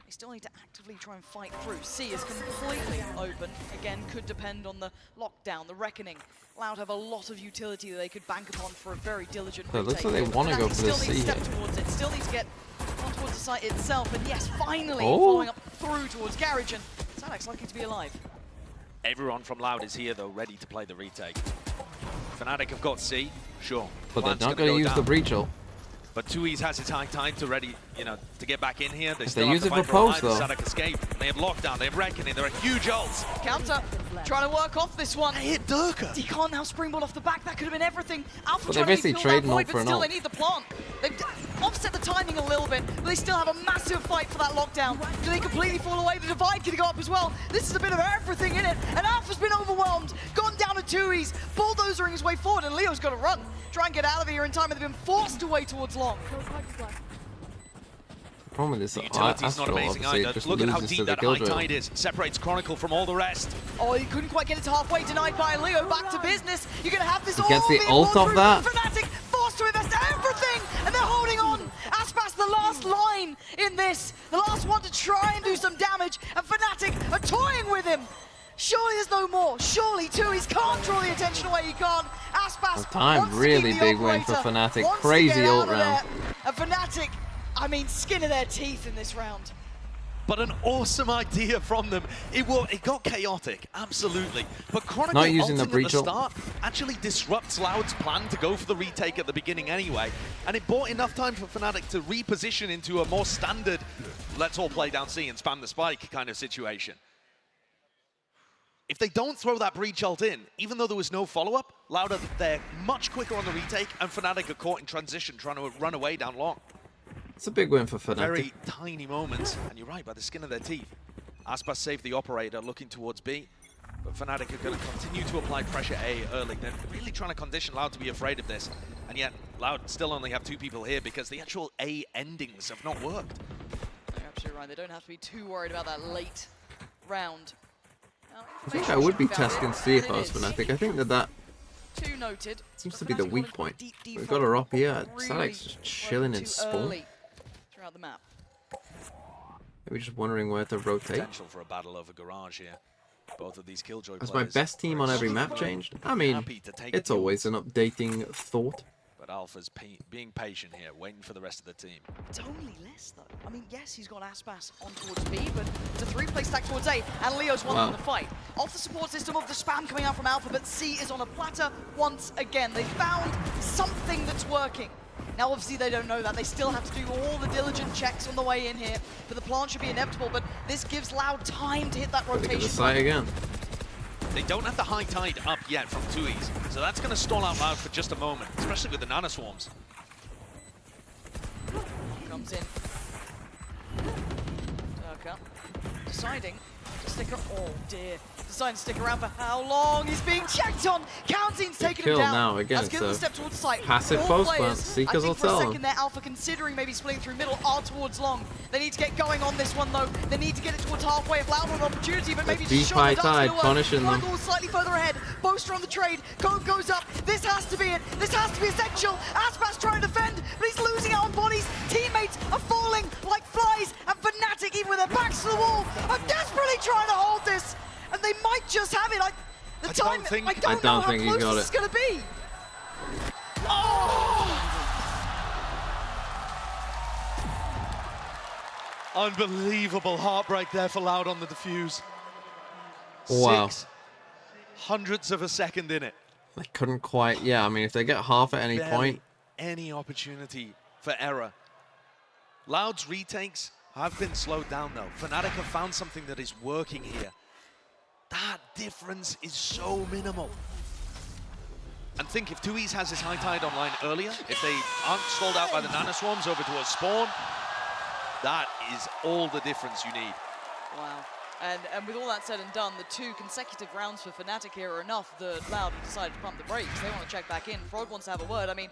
they still need to actively try and fight through. C is completely open. Again, could depend on the lockdown, the reckoning. Loud have a lot of utility that they could bank upon for a very diligent So it looks retake. like they want to go for the Still needs C to here. step towards it. Still needs to get on towards the site itself. And yes, finally Oh. following up through towards Garage. And Sadak's lucky to be alive. Everyone from Loud is here, though, ready to play the retake. Fnatic have got C, sure. But they're Plan's not gonna going to use go the down. breach ult. But 2Es has his high time to ready, you know, to get back in here. They If still they have use to it fight for for a post, life. though. Sadak escape. They have lockdown. They have reckoning. There are huge ults. Counter, trying to work off this one. They hit Durka. He can't now springboard off the back. That could have been everything. Alpha But trying they're to basically fill that trading void, ult for but an still ult. they need the plant. They've offset the timing a little bit, but they still have a massive fight for that lockdown. Do they completely fall away? The divide can go up as well. This is a bit of everything in it, and Alpha's been overwhelmed. Gone down to 2Es, bulldozering his way forward, and Leo's got to run. Try and get out of here in time, and they've been forced away towards long. Problem with this Utility's not Astral, amazing obviously, either. just Look at how loses to deep the that high Killjoy. tide is. Separates Chronicle from all the rest. Oh, he couldn't quite get it to halfway, denied by Leo. Back to business. You're going to have this all gets the being ult poured off through. that. Fnatic forced to invest everything, and they're holding on. Aspas, the last line in this. The last one to try and do some damage, and Fnatic are toying with him. Surely there's no more. Surely 2Es can't draw the attention away. He can't. Aspas Time, wants to really keep the big win for operator, Fnatic. wants to Crazy get ult out of round. there. And Fnatic, I mean, skin of their teeth in this round. But an awesome idea from them. It got chaotic, absolutely. But Chronicle Not using the ulting breach at the ult. start actually disrupts Loud's plan to go for the retake at the beginning anyway. And it bought enough time for Fnatic to reposition into a more standard, let's all play down C and spam the spike kind of situation. If they don't throw that breach ult in, even though there was no follow-up, Loud are there much quicker on the retake, and Fnatic are caught in transition trying to run away down long. It's a big win for Fnatic. Very tiny moments, and you're right, by the skin of their teeth. Aspas saved the operator, looking towards B, but Fnatic are going to continue to apply pressure A early. They're really trying to condition Loud to be afraid of this, and yet Loud still only have 2 people here because the actual A endings have not worked. You're absolutely right. They don't have to be too worried about that late round. I think I would be testing C if I was Fnatic. I think that Two noted. Seems to be the weak point. We've got her up here. Fnatic's just chilling in spawn. Throughout the map. Maybe just wondering where to rotate. Potential for a battle over Garage here. Both of these Killjoy Has my best team on every map changed? I mean, it's always an updating thought. But Alpha's being patient here, waiting for the rest of the team. It's only less, though. I mean, yes, he's got Aspas on towards B, but it's a three-play stack towards A, and Leo's won the fight. Off the support system of the spam coming out from Alpha, but C is on a platter once again. They found something that's working. Now, obviously, they don't know that. They still have to do all the diligent checks on the way in here, but the plant should be inevitable, but this gives Loud time to hit that rotation. Look at the site again. They don't have the high tide up yet from 2Es, so that's going to stall out Loud for just a moment, especially with the nanoswarms. Comes in. Durka deciding to stick around. Oh dear. Deciding to stick around for how long? He's being checked on. Counting's taken him down. Now again. Let's give him a step towards the site. Passive All post plant. Seekers will tell I think for a him. second there, Alpha considering maybe splitting through middle are towards long. They need to get going on this one though. They need to get it towards halfway if Loud an opportunity, but maybe Deep just high short tide punishing them. Slightly further ahead. Boaster on the trade. Code goes up. This has to be it. This has to be essential. Aspas trying to defend, but he's losing out on bodies. Teammates are falling like flies, and Fnatic, even with their backs to the wall, are desperately trying to hold this. And they might just have it. I don't know how close this is going to be. Oh! Unbelievable heartbreak there for Loud on the defuse. Wow. 0.06 of a second in it. They couldn't quite. Yeah, I mean, if they get half at any point. Any opportunity for error. Loud's retakes have been slowed down though. Fnatic have found something that is working here. That difference is so minimal. And think if 2Es has his high tide online earlier, if they aren't stalled out by the nanoswarms over to a spawn, that is all the difference you need. Wow. And with all that said and done, the 2 consecutive rounds for Fnatic here are enough that Loud have decided to pump the brakes. They want to check back in. Frog wants to have a word. I mean,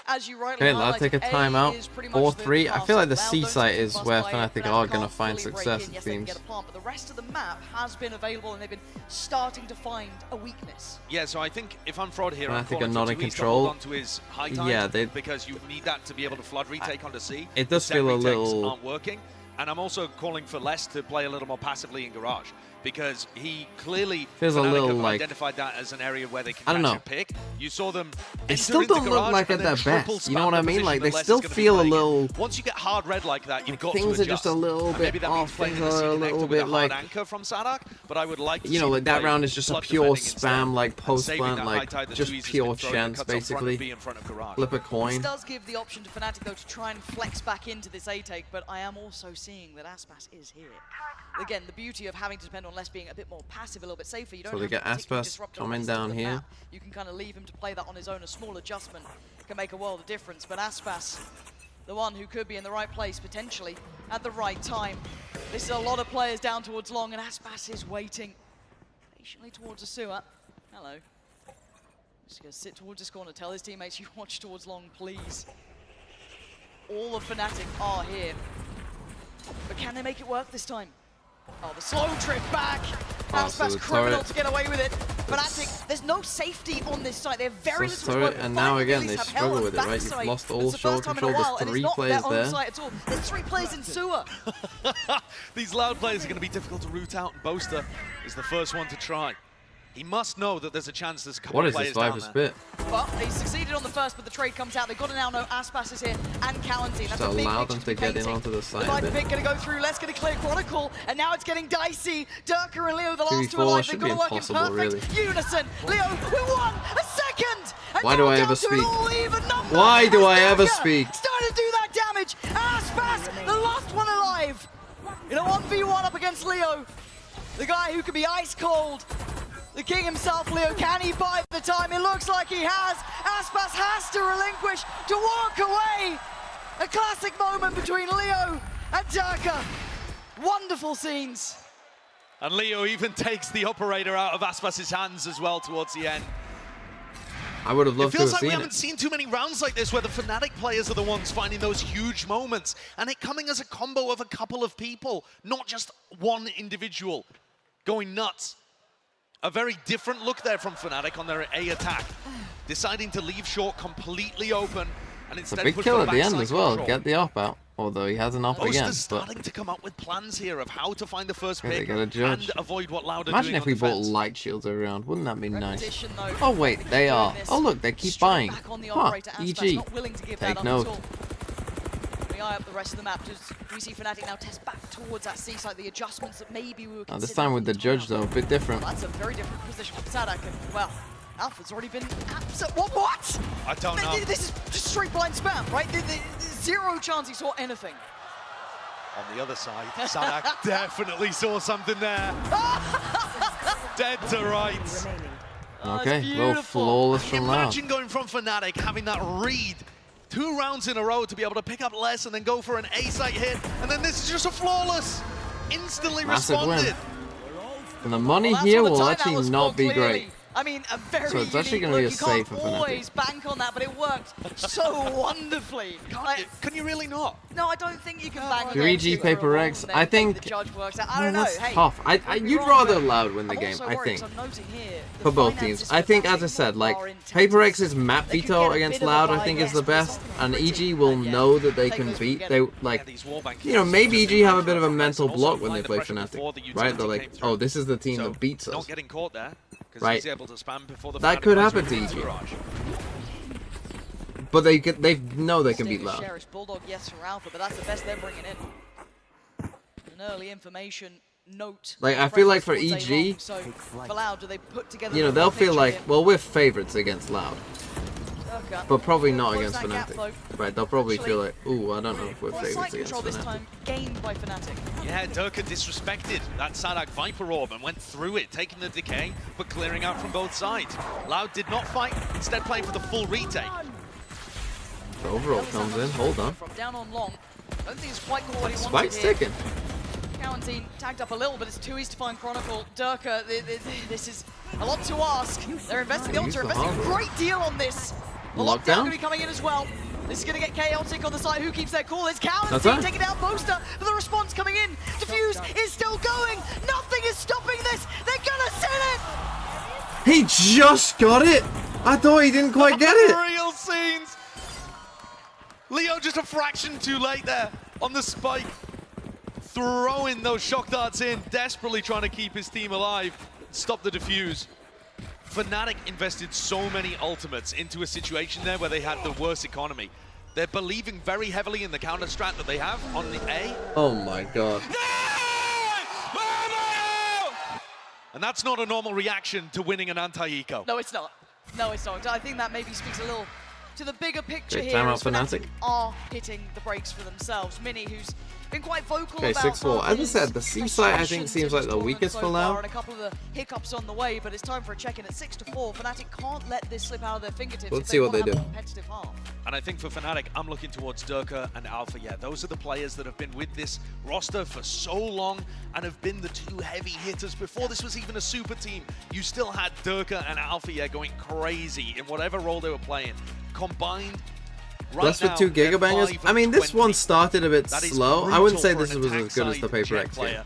as you rightly Okay, Loud take a timeout. 4-3. I feel like the C site is where Fnatic are going to find success, it seems. But the rest of the map has been available, and they've been starting to find a weakness. Yeah, so I think if I'm Fraud here, Fnatic are I'm not in control. Onto his high tide, yeah, because you need that to be able to flood retake onto C. It does feel a little. Aren't working. And I'm also calling for Les to play a little more passively in Garage, because he clearly feels a little like identified that as an area where they can I don't know. catch and pick. You saw them. They still don't look like at their best. You know what I mean? Like they still feel a little. Once you get hard red like that, you've got to things adjust. are just a little bit off. Things are a little bit like anchor from Sadak, but I would like to like that round is just a pure spam, like post plant, like just pure chance basically. Flip a coin. This does give the option to Fnatic though to try and flex back into this A take, but I am also seeing that Aspas is here. Again, the beauty of having to depend on Les being a bit more passive, a little bit safer. You don't so they get Aspas coming down here. You can kind of leave him to play that on his own. A small adjustment can make a world of difference. But Aspas, the one who could be in the right place potentially at the right time. This is a lot of players down towards long, and Aspas is waiting patiently towards the sewer. Hello. Just gonna sit towards this corner. Tell his teammates you watch towards long, please. All of Fnatic are here. But can they make it work this time? Oh, the slow trip back. Aspas criminal to get away with it. Fnatic, there's no safety on this site. They're very little work. And now again, they struggle with it, right? You've lost all shoulder control. There's 3 players there. There's 3 players in sewer. These Loud players are going to be difficult to root out, and Boaster is the first one to try. He must know that there's a chance there's a couple of players down there. What is this Viper spit? Well, he succeeded on the first, but the trade comes out. They've got to now know Aspas is here and Callantine. That's just a big allow them to get in onto the side. The pick going to go through. Let's get a clear Chronicle, and now it's getting dicey. Durka and Leo, the last 2 alive. They've got to work in perfect unison. Leo with 1 second. Why do I ever speak? Why do I ever speak? Starting to do that damage. Aspas, the last one alive. In a 1v1 up against Leo. The guy who can be ice cold. The king himself, Leo, can he buy the time? It looks like he has. Aspas has to relinquish, to walk away. A classic moment between Leo and Durka. Wonderful scenes. And Leo even takes the operator out of Aspas's hands as well towards the end. I would have loved to have seen it. It feels like we haven't seen too many rounds like this where the Fnatic players are the ones finding those huge moments, and it coming as a combo of a couple of people, not just one individual going nuts. A very different look there from Fnatic on their A attack. deciding to leave short completely open and It's a instead big push kill for at the end backside as well. control. Get the op out. Although he has an op again. Boaster's But starting to come up with plans here of how to find the first okay, they pick gotta judge. and avoid what Loud are Imagine doing if we on bought defense. light shields around. Wouldn't that be nice? Repetition, though. Oh wait, they are. Oh look, they keep buying. Back on the Huh, operator, Aspas EG. not willing to give Take that up note. at all. We eye up the rest of the map. Does we see Fnatic now test back towards that C site, the adjustments that maybe we were This time with the judge though, a bit different. Well, that's a very different position for Sadak, and well, Alpha's already been what? I don't know. This is just straight blind spam, right? Zero chance he saw anything. On the other side, Sadak definitely saw something there. Dead to rights. Okay, little flawless from Loud. Imagine going from Fnatic, having that read 2 rounds in a row to be able to pick up less and then go for an A-site hit, and then this is just a flawless, instantly Massive responded. win. And the money here will actually not be great. I mean, a very So it's actually unique going to be a look. You save can't for Fnatic. always bank on that, but it worked so wonderfully. Can you really not? No, I don't think you can bank on 3G Paper X, I think. the judge works out. I Man, don't know. that's Hey, tough. You'd rather Loud win the I'm game, also I worried, think. 'cause I'm noting here, the For both finances teams. for I think, Fnatic as I said, like, are intense. Paper X's map They could veto get a against bit of a Loud, I buy, think, yes, is the but it's best. not And pretty. EG will know that they can beat. They, like, you know, maybe EG have a bit of a mental block when they play Fnatic. Right? They're like, oh, this is the team that beats us. Not getting caught there, because Right. he's able to spam before the That Fnatic could plays happen to with EG. barrage. But they know they can beat Distinguished Loud. Sheriff's Bulldog, yes, for Alpha, but that's the best they're bringing in. An early information note. Like, I feel like for Presence all day EG, long, so for Loud, do they put together you know, the they'll picture feel like, here? well, we're favorites against Loud. Okay. But probably not Close against that gap, Fnatic. though. Right, they'll probably feel like, ooh, I don't know if we're Well, favorites site against control this Fnatic. time gained by Fnatic. Yeah, Durka disrespected that Sadak Viper Orb and went through it, taking the decay, but clearing out from both sides. Loud did not fight, instead playing for the full retake. The overall comes in, hold on. From down on long. Don't think it's quite caught what he wanted Spike's here. ticking. Quarantine tagged up a little, but it's too easy to find Chronicle. Durka, this is a lot to ask. They're investing, the Ults are investing a great deal on this. The lockdown Lockdown? going to be coming in as well. This is going to get chaotic on the side. Who keeps their cool? It's That's Quarantine right. taking down Boaster, but the response coming in. Diffuse is still going. Nothing is stopping this. They're going to send it. He just got it! I thought he didn't quite get it! Real scenes! Leo just a fraction too late there on the spike. Throwing those shock darts in, desperately trying to keep his team alive. Stop the defuse. Fnatic invested so many ultimates into a situation there where they had the worst economy. They're believing very heavily in the counter strat that they have on the A. Oh my god. And that's not a normal reaction to winning an anti-eco. No, it's not. No, it's not. I think that maybe speaks a little to the bigger picture Great here. timeout as for Fnatic Fnatic. are hitting the brakes for themselves. Mini, who's been quite vocal Okay, about 6-4. As I his said, the C site I think frustrations seems in like this the tournament weakest so for far, Loud. and a couple of the hiccups on the way, but it's time for a check-in at 6-4. Fnatic can't let this slip out of their fingertips. Let's if see what wanna they have a do. competitive half. And I think for Fnatic, I'm looking towards Durka and Alpha. Yeah, those are the players that have been with this roster for so long and have been the two heavy hitters. Before this was even a super team, you still had Durka and Alpha going crazy in whatever role they were playing. Combined, right That's now, with 2 they're Gigabangers. 5 I mean, this 20. one started a bit That is slow. I wouldn't say brutal this for was an as good as the attack Paper side X player. game.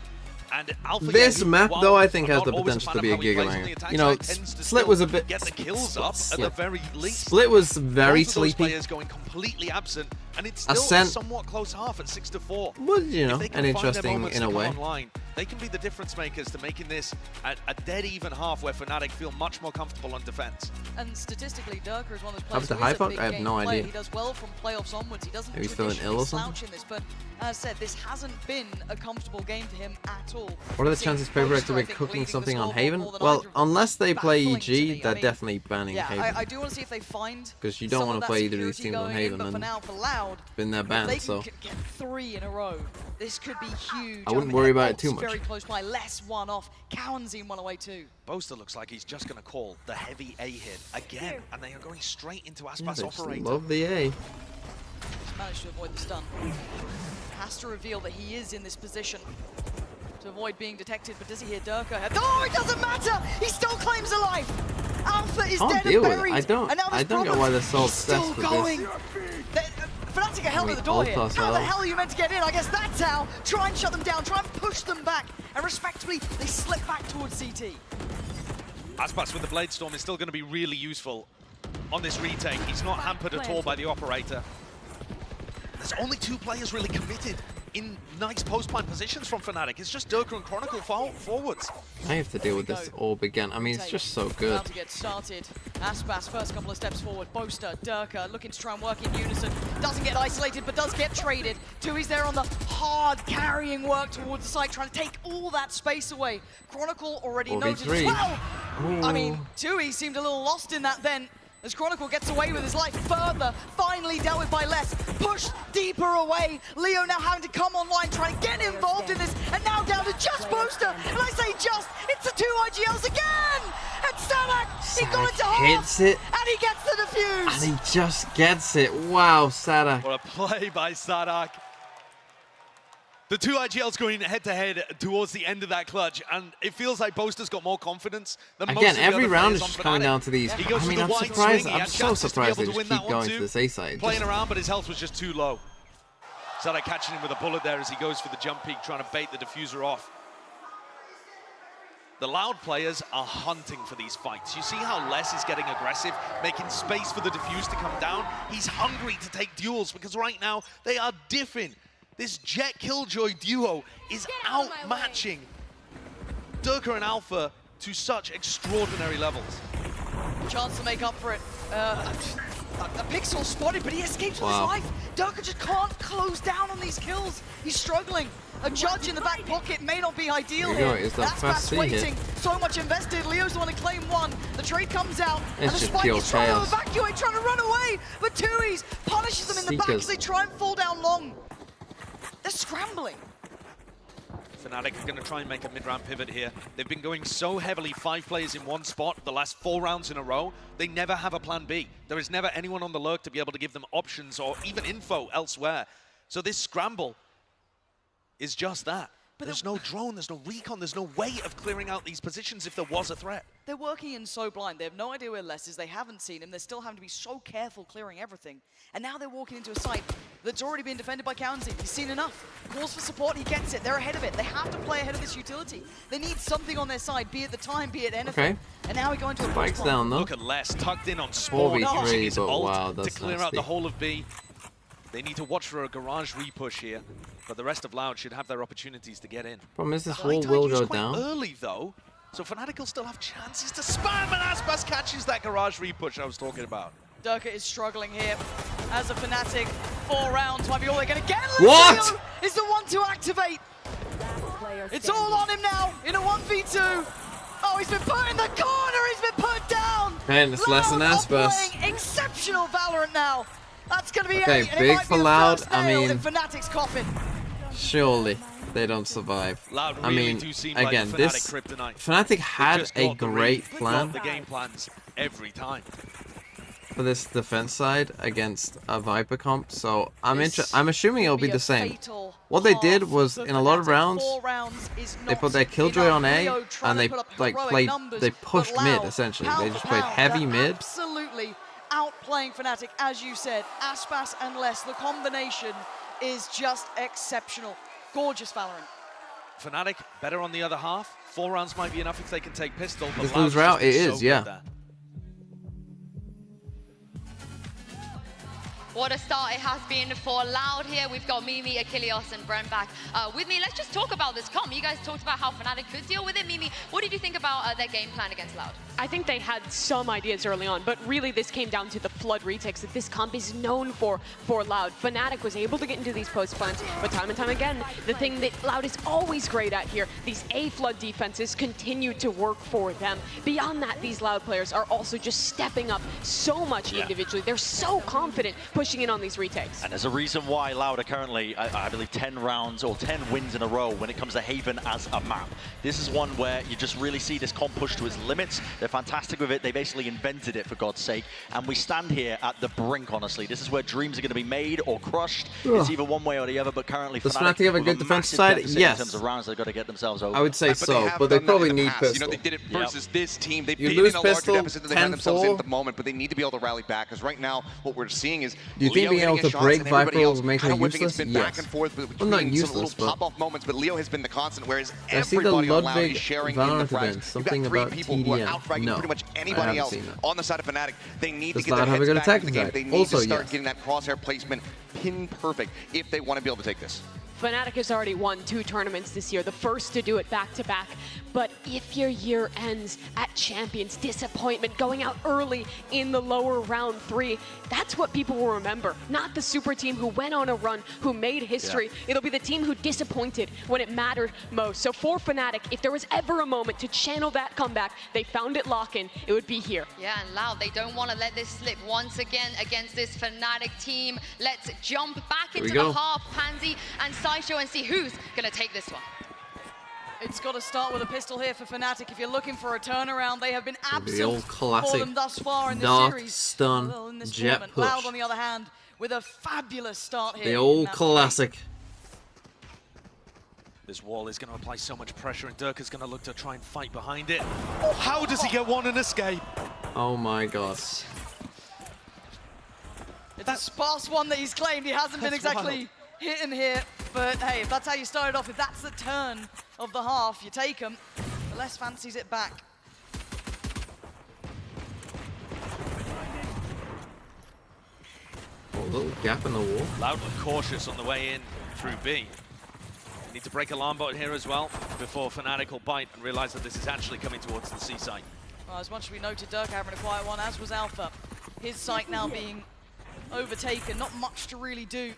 And Alpha, This who, map, while though, I think I'm has the not always a potential fan to of be a how he plays on Gigabanger. the attack You know, side, tends to Split still was a bit... get the kills up at the very least. Split was very Both of those sleepy. players going completely absent, and it's still Ascent- a somewhat close half at 6-4. Was, you know, If they can an find their interesting moments in to a come way. online, they can be the difference makers to making this a dead even half where Fnatic feel much more comfortable on defense. And statistically, Durka is one of those Happened players to who is a Hyphog? big I have game no player. idea. He does well from playoffs onwards. He doesn't Maybe he's feeling ill or something? slouch in this, but as I said, this hasn't been a comfortable game for him at all. What are the We've seen chances Paper X Boaster, will I be think, cooking leading the something on scoreboard Haven? more than Well, either. unless they play Baffling to me. EG, they're I mean, definitely banning yeah, Haven. I do want to see if they find Because you don't some want of to that play either of these security teams on going in, Haven, but for and now, for Loud, been their if band, they so... can get 3 in a row, this could be huge. I wouldn't mean, worry their about it too ult's much. Very close by, less one off. Cowanzine one away too. Boaster looks like he's just going to call the heavy A hit again, and they are going straight into Yeah, Aspas they just operator. love the A. He's managed to avoid the stun. Has to reveal that he is in this position to avoid being detected, but does he hear Durka? Oh, it doesn't matter! He still claims a life! Alpha is Can't dead deal and with it. buried. I don't And now there's get why problems. they're so He's obsessed still with going. this. Fnatic are held We at the door ult here. How the ourselves. hell are you meant to get in? I guess that's how. Try and shut them down, try and push them back. And respectively, they slip back towards CT. Aspas with the Blade Storm is still going to be really useful. on this retake. He's not hampered at all by the operator. There's only 2 players really committed in nice post-plant positions from Fnatic. It's just Durka and Chronicle forwards. I have to deal with this orb again. I mean, it's just so good. About to get started. Aspas first couple of steps forward. Boaster, Durka looking to try and work in unison. Doesn't get isolated, but does get traded. Tui's there on the hard carrying work towards the site, trying to take all that space away. Chronicle already noted as well. I mean, Tui seemed a little lost in that then, as Chronicle gets away with his life further, finally dealt with by less, pushed deeper away. Leo now having to come online, trying to get involved in this, and now down to just Boaster. And I say just, it's the 2 IGLs again! And Sadak, he got into half, hits it, and he gets the defuse! and he just gets it. Wow, Sadak. What a play by Sadak. The 2 IGLs going head-to-head towards the end of that clutch, and it feels like Boaster's got more confidence than most of the every other round players is on just coming Fnatic. down to these. He goes I mean, for I'm the wide surprised. swing. He I'm had so chances to be surprised they able to just win keep that one going to too. this A side. Playing around, but his health was just too low. Sadak catching him with a bullet there as he goes for the jump peek, trying to bait the diffuser off. The Loud players are hunting for these fights. You see how Les is getting aggressive, making space for the diffuse to come down. He's hungry to take duels because right now they are different. This Jet Killjoy duo is outmatching Durka and Alpha to such extraordinary levels. Chance to make up for it. A Pixel spotted, but he escapes with his Wow. life. Durka just can't close down on these kills. He's struggling. A judge in the back pocket may not be ideal There you go, here. it's that That's fast C hit. waiting. So much invested. Leo's the one to claim 1. The trade comes out, and It's the just Spike pure is trying chaos. to evacuate, trying to run away. But Tui's punishes them in the back Seekers. as they try and fall down long. They're scrambling. Fnatic are going to try and make a mid-round pivot here. They've been going so heavily 5 players in one spot the last 4 rounds in a row. They never have a plan B. There is never anyone on the lurk to be able to give them options or even info elsewhere. So this scramble is just that. But there's no drone, there's no recon, there's no way of clearing out these positions if there was a threat. They're working in so blind. They have no idea where Les is. They haven't seen him. They're still having to be so careful clearing everything. And now they're walking into a site that's already been defended by County. He's seen enough. Calls for support, he gets it. They're ahead of it. They have to play ahead of this utility. They need something on their side, be it the time, be it anything. Okay. And now we go into a Spike's push down though. Look at Les tucked in on spawn, 4v3, using his but ult wow, to that's clear out nasty. the whole of B. They need to watch for a garage repush here, but the rest of Loud should have their opportunities to get in. Problem is this The wall high will tide used go quite down. early though, so Fnatic will still have chances to spam, and Aspas catches that garage repush I was talking about. Durka is struggling here. As a Fnatic, 4 rounds might be all they're going to get. What? Leo is the one to activate. It's all on him now in a 1v2. Oh, he's been put in the corner. He's been put down. And it's less than Loud are Aspas. playing exceptional Valorant now. That's going to be Okay, 8, and big it might for be the Loud. first I nail mean- in Fnatic's coffin. Surely they don't survive. Loud I really mean, do seem like again, Fnatic this kryptonite. Fnatic They've had just a got the great read, plan got the game plans every time. for this defense side against a Viper comp, so I'm assuming it'll be the same. What they did was in a lot of rounds, they put their Killjoy on A and they they pushed mid essentially. They just played heavy mid. Absolutely outplaying Fnatic, as you said. Aspas and Les, the combination is just exceptional. Gorgeous Valorant. Fnatic better on the other half. 4 rounds might be enough if they can take pistol. But This Loud's lose route, just been it so is, good yeah. there. What a start it has been for Loud here. We've got Mimi, Achilles, and Brent back with me. Let's just talk about this comp. You guys talked about how Fnatic could deal with it. Mimi, what did you think about their game plan against Loud? I think they had some ideas early on, but really this came down to the flood retakes that this comp is known for Loud. Fnatic was able to get into these post plants, but time and time again, the thing that Loud is always great at here, these A flood defenses continue to work for them. Beyond that, these Loud players are also just stepping up so much individually. They're so confident pushing in on these retakes. And there's a reason why Loud are currently, I believe, 10 rounds or 10 wins in a row when it comes to Haven as a map. This is one where you just really see this comp push to its limits. They're fantastic with it. They basically invented it, for God's sake. And we stand here at the brink, honestly. This is where dreams are going to be made or crushed. Ugh. It's either one way or the other, but currently Does Fnatic have a with good defense massive side? deficit Yes. In terms of rounds they've got to get themselves over. I would say But so, have but they done that probably in the need past. pistol. You know, they did it versus this team. They've You been lose in a larger pistol, deficit than they find themselves in 10-4. at the moment, but they need to be able to rally back, because right now what we're seeing is Do you think being able to break Viper will make her useless? Been Yes. back and forth Well, not between some little useless, but pop-off moments, but Leo has been the constant, whereas I see the everybody on Loud Ludwig is sharing in the Valorant frags. event, You've something got three about people who are TDM. outfragging No, pretty much I anybody haven't else seen that. on the side of Fnatic. They need Does to get their Loud have a heads good back attack into the game. attack? They need Also, to start yes. getting that crosshair placement pin perfect if they want to be able to take this. Fnatic has already won 2 tournaments this year, the first to do it back-to-back. But if your year ends at Champions, disappointment, going out early in the lower round 3, that's what people will remember. Not the super team who went on a run, who made history. Yeah. It'll be the team who disappointed when it mattered most. So for Fnatic, if there was ever a moment to channel that comeback, they found it lock-in, it would be here. Yeah, and Loud, they don't want to let this slip once again against this Fnatic team. Let's jump back into the half, Pansy and Sideshow, and see who's going to take this one. It's got to start with a pistol here for Fnatic. If you're looking for a turnaround, they have been The old absent classic for them thus far in this dark series. stun Well, in this jet tournament. push. Loud, on the other hand, with a fabulous start here. The in old that classic. This wall is going to apply so much pressure, and Dirk is going to look to try and fight behind it. Oh, how does he get one and escape? Oh my god. It's a sparse one that he's claimed. He hasn't been exactly hitting here. But hey, if that's how you started off, if that's the turn of the half, you take him. The less fancies it back. Oh, little gap in the wall. Loud and cautious on the way in through B. Need to break alarm bot here as well before Fnatic will bite and realize that this is actually coming towards the C site. Well, as much as we noted Dirk having a quiet one, as was Alpha. His site now being overtaken, not much to really do.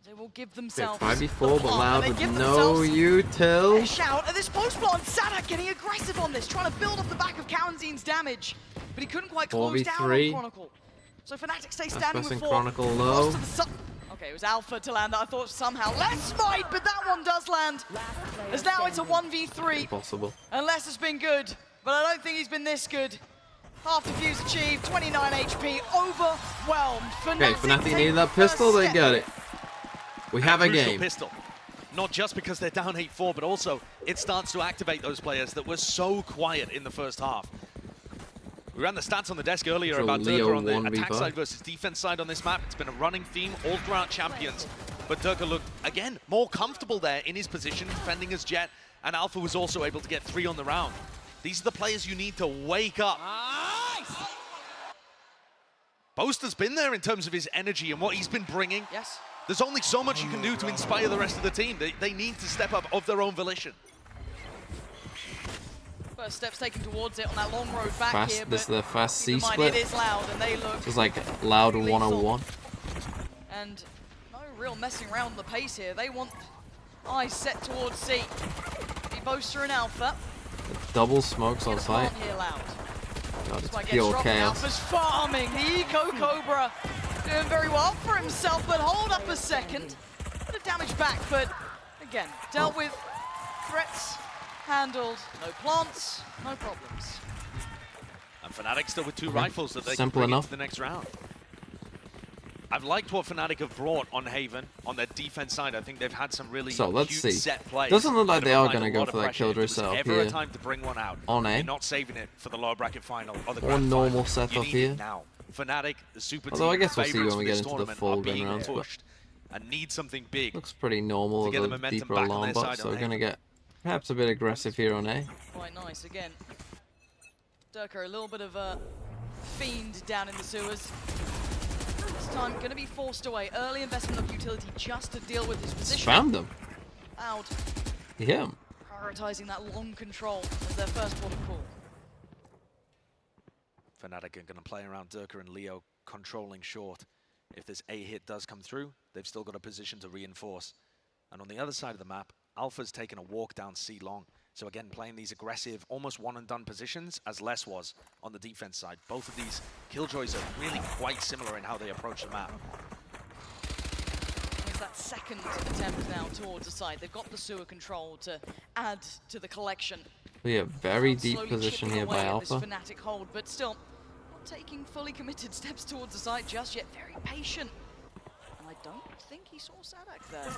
They will give themselves 5v4, but Loud with no util. a shout at this post plant. Sadak getting aggressive on this, trying to build off the back of Karanzin's damage, but he couldn't quite close down on Chronicle. So Fnatic stay standing with 4. Chronicle low. Okay, it was Alpha to land that I thought somehow. Less smite, but that one does land. As now it's a 1v3. Impossible. Unless it's been good, but I don't think he's been this good. Half defuse achieved, 29 HP, overwhelmed. Okay, Fnatic needed that pistol, they got it. We have a game. Pistol. Not just because they're down 8-4, but also it starts to activate those players that were so quiet in the first half. We ran the stats on the desk earlier about Durka on the attack side versus defense side on this map. It's been a running theme all throughout Champions. But Durka looked, again, more comfortable there in his position, defending his jet, and Alpha was also able to get 3 on the round. These are the players you need to wake up. Nice! Boaster's been there in terms of his energy and what he's been bringing. Yes. There's only so much you can do to inspire the rest of the team. They need to step up of their own volition. First steps taken towards it on that long road back Fast, here. this is the fast C keep in mind split. It is Loud, and they look. It's like Loud 101. And no real messing around the pace here. They want eyes set towards C. Be Boaster and Alpha. Double smokes on site. Here, Loud. God, it's pure chaos. Alpha's farming. The Eco Cobra doing very well for himself, but hold up a second. Bit of damage back, but again, dealt with. Threats handled. No plants, no problems. And Fnatic still with 2 rifles that they can Simple bring enough. into the next round. I've liked what Fnatic have brought on Haven on their defense side. I think they've had some really cute set plays. Doesn't look like that they have are going to applied a go lot for of that pressure. killjoy If there was setup ever here. a time to bring one out, On A. you're not saving it for the lower bracket final or the Or grand normal final. setup You need here. it now. Fnatic, the super Although I team, guess we'll see favourites when we for get this into the tournament, full are game being rounds. But pushed and need something big. looks pretty normal to with get the a momentum deeper back on alarm their bot, side so on we're A. going to get perhaps a bit aggressive here on A. Quite nice again. Durka, a little bit of a fiend down in the sewers. This time going to be forced away. Early investment of utility just to deal with his position. Spammed him. Loud. He hit him. Prioritizing that long control as their first port of call. Fnatic are going to play around Durka and Leo controlling short. If this A hit does come through, they've still got a position to reinforce. And on the other side of the map, Alpha's taken a walk down C long. So again, playing these aggressive, almost one-and-done positions, as Les was on the defense side. Both of these Killjoys are really quite similar in how they approach the map. There's that second attempt now towards the side. They've got the sewer control to add to the collection. We have very deep Slowly position chipping here by away at Alpha. This Fnatic hold, but still not taking fully committed steps towards the side just yet. Very patient. And I don't think he saw Sadak there.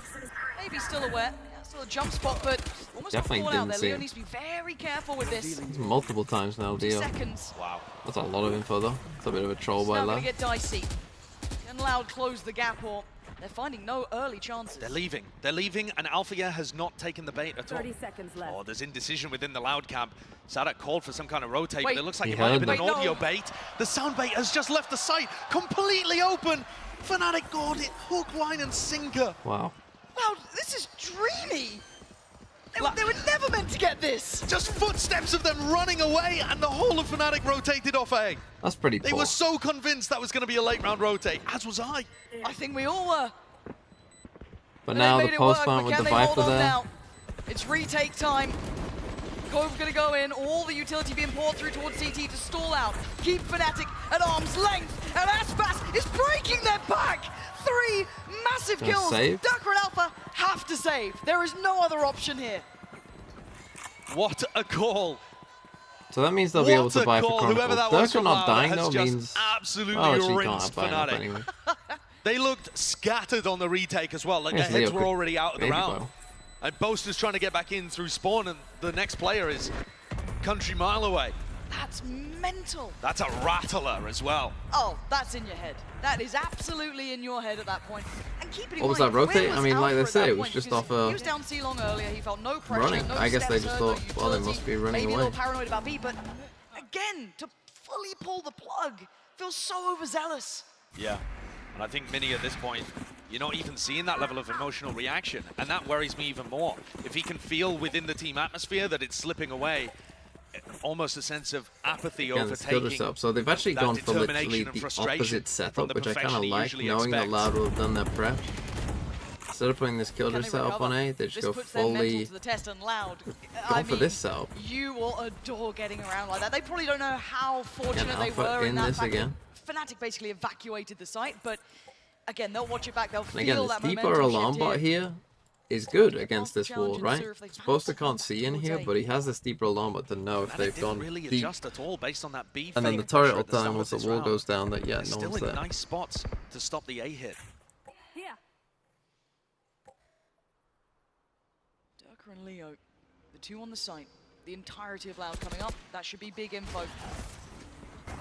Maybe still aware. Yeah, still a jump spot, but almost Definitely not falling out didn't there. see Leo him. needs to be very careful with this. It's multiple times now, 2 Leo. seconds. Wow. That's a lot of info though. It's a bit of a troll by Now Loud. gonna get dicey. Can Loud close the gap, or they're finding no early chances? They're leaving, and Althea has not taken the bait at all. 30 seconds left. Oh, there's indecision within the Loud camp. Sadak called for some kind of rotate, Wait. but it looks like He it might have been heard an them. audio bait. The sound bait has just left the site, completely open. Fnatic got it, hook, line, and sinker. Wow. Loud, this is dreamy. They were never meant to get this. Just footsteps of them running away, and the whole of Fnatic rotated off A. That's pretty They poor. were so convinced that was going to be a late round rotate, as was I. I think we all were. But And now they the made it post work, plant but with can the they hold Viper on there. now? It's retake time. Cove gonna go in, all the utility being poured through towards CT to stall out. Keep Fnatic at arm's length, and Aspas is breaking their back! 3 massive Gonna kills. save? Ducker and Alpha have to save. There is no other option here. What a call. So that means they'll be able What to a buy for call. Chronicle. Whoever that was Durka from not Loud dying has though just means... absolutely Oh, she can't rinsed have buying up Fnatic. anyway. They looked scattered on the retake as well, like Yes, their heads Leo were could already out of the maybe round. bow. And Boaster's trying to get back in through spawn, and the next player is country mile away. That's mental. That's a rattler as well. Oh, that's in your head. That is absolutely in your head at that point. And keep it in What was mind, that rotate? where I mean, like they Alpha at say, that it was point? just Because off a... He was down C long earlier. He felt no pressure, running. no I guess they steps just heard, thought, no well, they utility, must be running maybe a away. little paranoid about B, but again, to fully pull the plug feels so overzealous. Yeah, and I think Mini at this point, you're not even seeing that level of emotional reaction, and that worries me even more. If he can feel within the team atmosphere that it's slipping away, almost a sense of apathy Again, it's killed overtaking. herself. So they've actually that gone for literally determination and the frustration opposite from setup, the which I kind perfection of he like, usually knowing that expects. Loud will have done their prep. Instead of putting this killjoy Can they setup recover? on A, they just This go puts their mental fully to the test, and Loud. going for this setup. You will adore getting around like that. They probably don't know how fortunate Again, they Alpha were in in that this fact again. that Fnatic basically evacuated the site, but again, they'll watch it back. They'll And feel again, this that deeper momentum alarm shift bot here. here is good against this wall, challenge and right? see if they Boaster can't see in here, but he has this deeper alarm bot to know if Fnatic they've didn't gone really deep. adjust at all based on that B And then fake the turret pressure will at the tell start him of once the this wall round. goes down that, yeah, They're no still one's in there. nice spots to stop the A hit. Durka and Leo, the two on the site, the entirety of Loud coming up. That should be big info.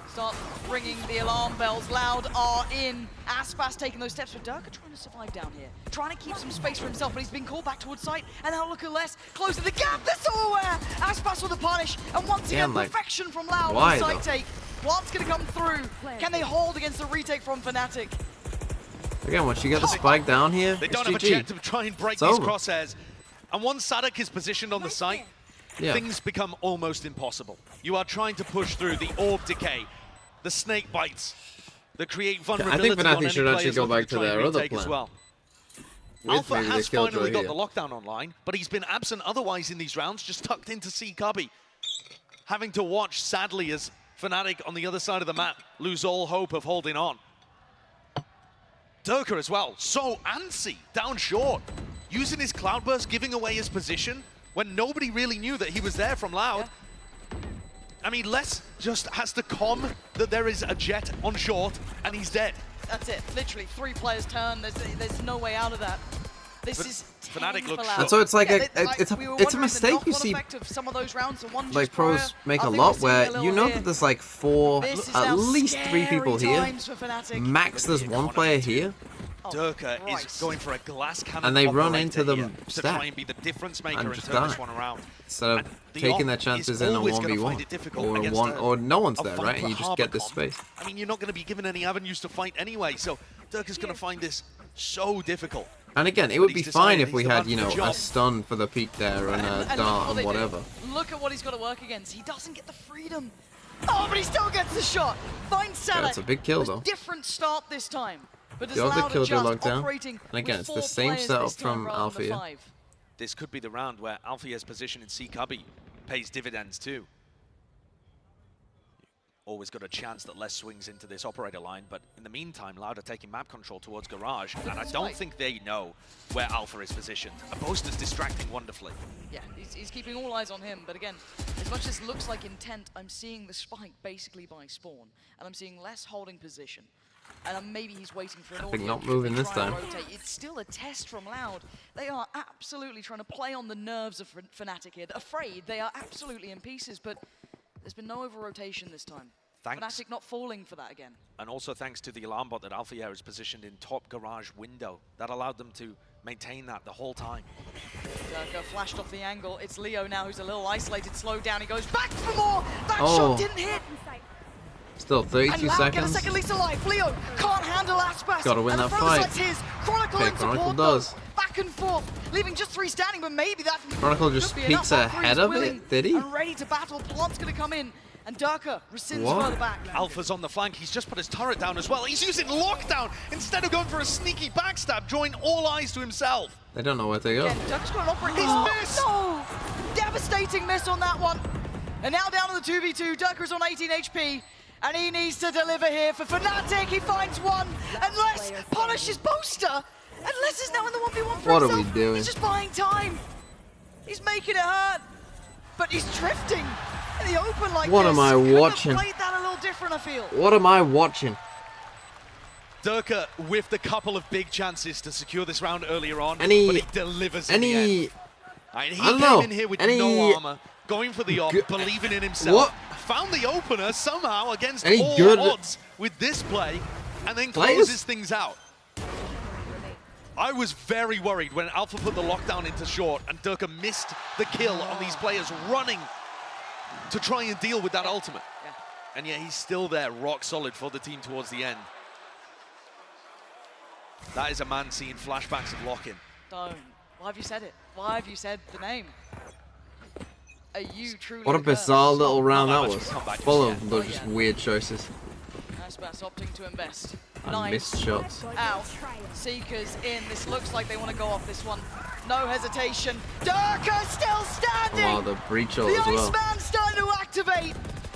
Start ringing the alarm bells. Loud are in. Aspas taking those steps, but Durka trying to survive down here. Trying to keep some space for himself, but he's been called back towards site. And now look at less, closing the gap. They're so aware. Aspas with the punish. And once again, Damn, like, perfection from Loud why, on the site though? take. What's going to come through? Can they hold against the retake from Fnatic? Again, once you get the spike down here, They it's don't have a GG. jet to try and break It's these over. crosshairs. And once Sadak is positioned on the site, Yeah. things become almost impossible. You are trying to push through the orb decay, the snake bites, that create I vulnerability think on Fnatic any should actually players go looking back to try and their other retake as plan. well. With Alpha maybe the has killjoy finally got here. the lockdown online, but he's been absent otherwise in these rounds, just tucked into C Cubby. Having to watch, sadly, as Fnatic on the other side of the map lose all hope of holding on. Durka as well, so antsy, down short. Using his Cloudburst, giving away his position when nobody really knew that he was there from Loud. I mean, Les just has to comm that there is a jet on short and he's dead. That's it. Literally, 3 players turn. There's no way out of that. This is Fnatic looks And so it's like yeah, it's we were a wondering the mistake you knock-on see effect of some of those rounds, so one like just pros prior. make I a think lot we're seeing where a little you know here. that there's like 4, This is at now least 3 people scary here. times for Fnatic. Max there's 1 player here. Durka is going for a glass cannon And they run operator into them here to stack. try and be the difference maker And and just turn this die. one around. Instead of The taking off their is chances in a always gonna 1v1 find it difficult or against one a- or no one's a there, right? And you Viper just get this Harbor space. I mean, you're not going to be given any avenues to fight anyway, so Durka's going to find this so difficult. And again, it But would be he's fine decided if we he's the had, man you for know, the a job. stun for the peak there and a And look at dart what and they do. whatever. Look at what he's got to work against. He doesn't get the freedom. Oh, but he still gets the shot. Finds Sadak. Yeah, it's a big kill, A though. different start this time. But does The other Loud killjoy adjust, locked down. operating And again, with it's the 4 same players setup this time from rather than the Althea. 5. This could be the round where Althea's position in C Cubby pays dividends too. Always got a chance that Les swings into this operator line, but in the meantime, Loud are taking map control towards Garage, and I don't think they know where Alpha is positioned. A Boaster's distracting wonderfully. Yeah, he's keeping all eyes on him, but again, as much as it looks like intent, I'm seeing the spike basically by spawn, and I'm seeing less holding position. And maybe he's waiting for an Think audio not cue moving to this try and time. rotate. It's still a test from Loud. They are absolutely trying to play on the nerves of Fnatic here. Afraid, they are absolutely in pieces, but there's been no over-rotation this time. Fnatic not falling for that again. And also thanks to the alarm bot that Alpha Air is positioned in top garage window. That allowed them to maintain that the whole time. Durka flashed off the angle. It's Leo now who's a little isolated, slowed down. He goes back for more. That shot didn't hit. Still 32 and Loud seconds. Get a second lease of life. Leo can't handle Aspas. Gotta win and that the front fight. side's his. Chronicle Okay, in support Chronicle though. does. Back and forth, leaving just 3 standing, but maybe that Chronicle just could be peeks enough. ahead of willing it, did he? And ready to battle. Plant's gonna come in, and Durka rescinds What? further back. Alpha's on the flank. He's just put his turret down as well. He's using lockdown instead of going for a sneaky backstab, drawing all eyes to himself. They don't know where to go. Again, Durka's got an operator. He's missed! No! Devastating miss on that one. And now down to the 2v2. Durka's on 18 HP. And he needs to deliver here for Fnatic. He finds one. And Les punishes Boaster. And Les is now in the 1v1 for What are himself. we doing? He's just buying time. He's making it hurt. But he's drifting in the open like What this. am I Couldn't have watching? played that a little different, I feel. What am I watching? Durka whiffed a couple of big chances to secure this round earlier on, but he delivers in the end. And he came in here with no armor, going for the op, believing in himself. Found the opener somehow against all odds with this play, and then closes things out. I was very worried when Alpha put the lockdown into short and Durka missed the kill on these players running to try and deal with that ultimate. And yet he's still there, rock solid for the team towards the end. That is a man seeing flashbacks of lock-in. Don't. Why have you said it? Why have you said the name? Are you truly What a bizarre little round that was. Full of those just weird choices. Aspas opting to invest. And missed shots. Out. Seekers in. This looks like they want to go off this one. No hesitation. Durka still standing! Wow, the breach ult The as well. Iceman's starting to activate.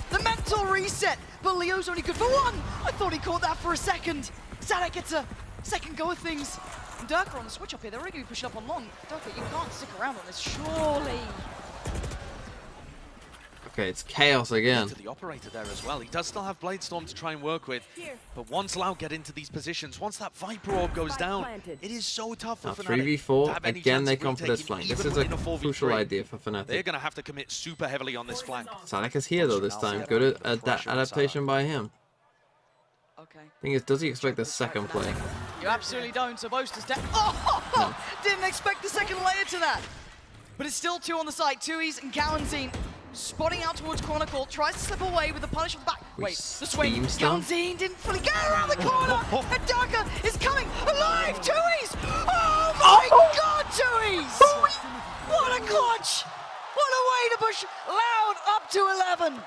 The mental reset. But Leo's only good for one. I thought he caught that for a second. Sadek gets a second go of things. And Durka on the switch up here. They're already going to be pushing up on long. Durka, you can't stick around on this, surely. Okay, it's chaos again. To the operator there as well. He does still have Bladestorm to try and work with, but once Loud get into these positions, once that Viper Orb goes down, it is so tough for Now Fnatic. 3v4, again they come for this flank. This is a crucial idea for They're Fnatic. going to have to commit super heavily on this flank. Sadek is here though this time. Good adaptation by him. Okay. Thing is, does he expect the second play? You absolutely don't, so Boaster's dead. Oh! Didn't expect the second layer to that. But it's still 2 on the side. Tui's and Galantine spotting out towards Chronicle. Tries to slip away with the punish of the back. Wait, the swing. Galantine didn't fully get around the corner. And Durka is coming alive. Tui's! Oh my god, Tui's! What a clutch! What a way to push Loud up to 11.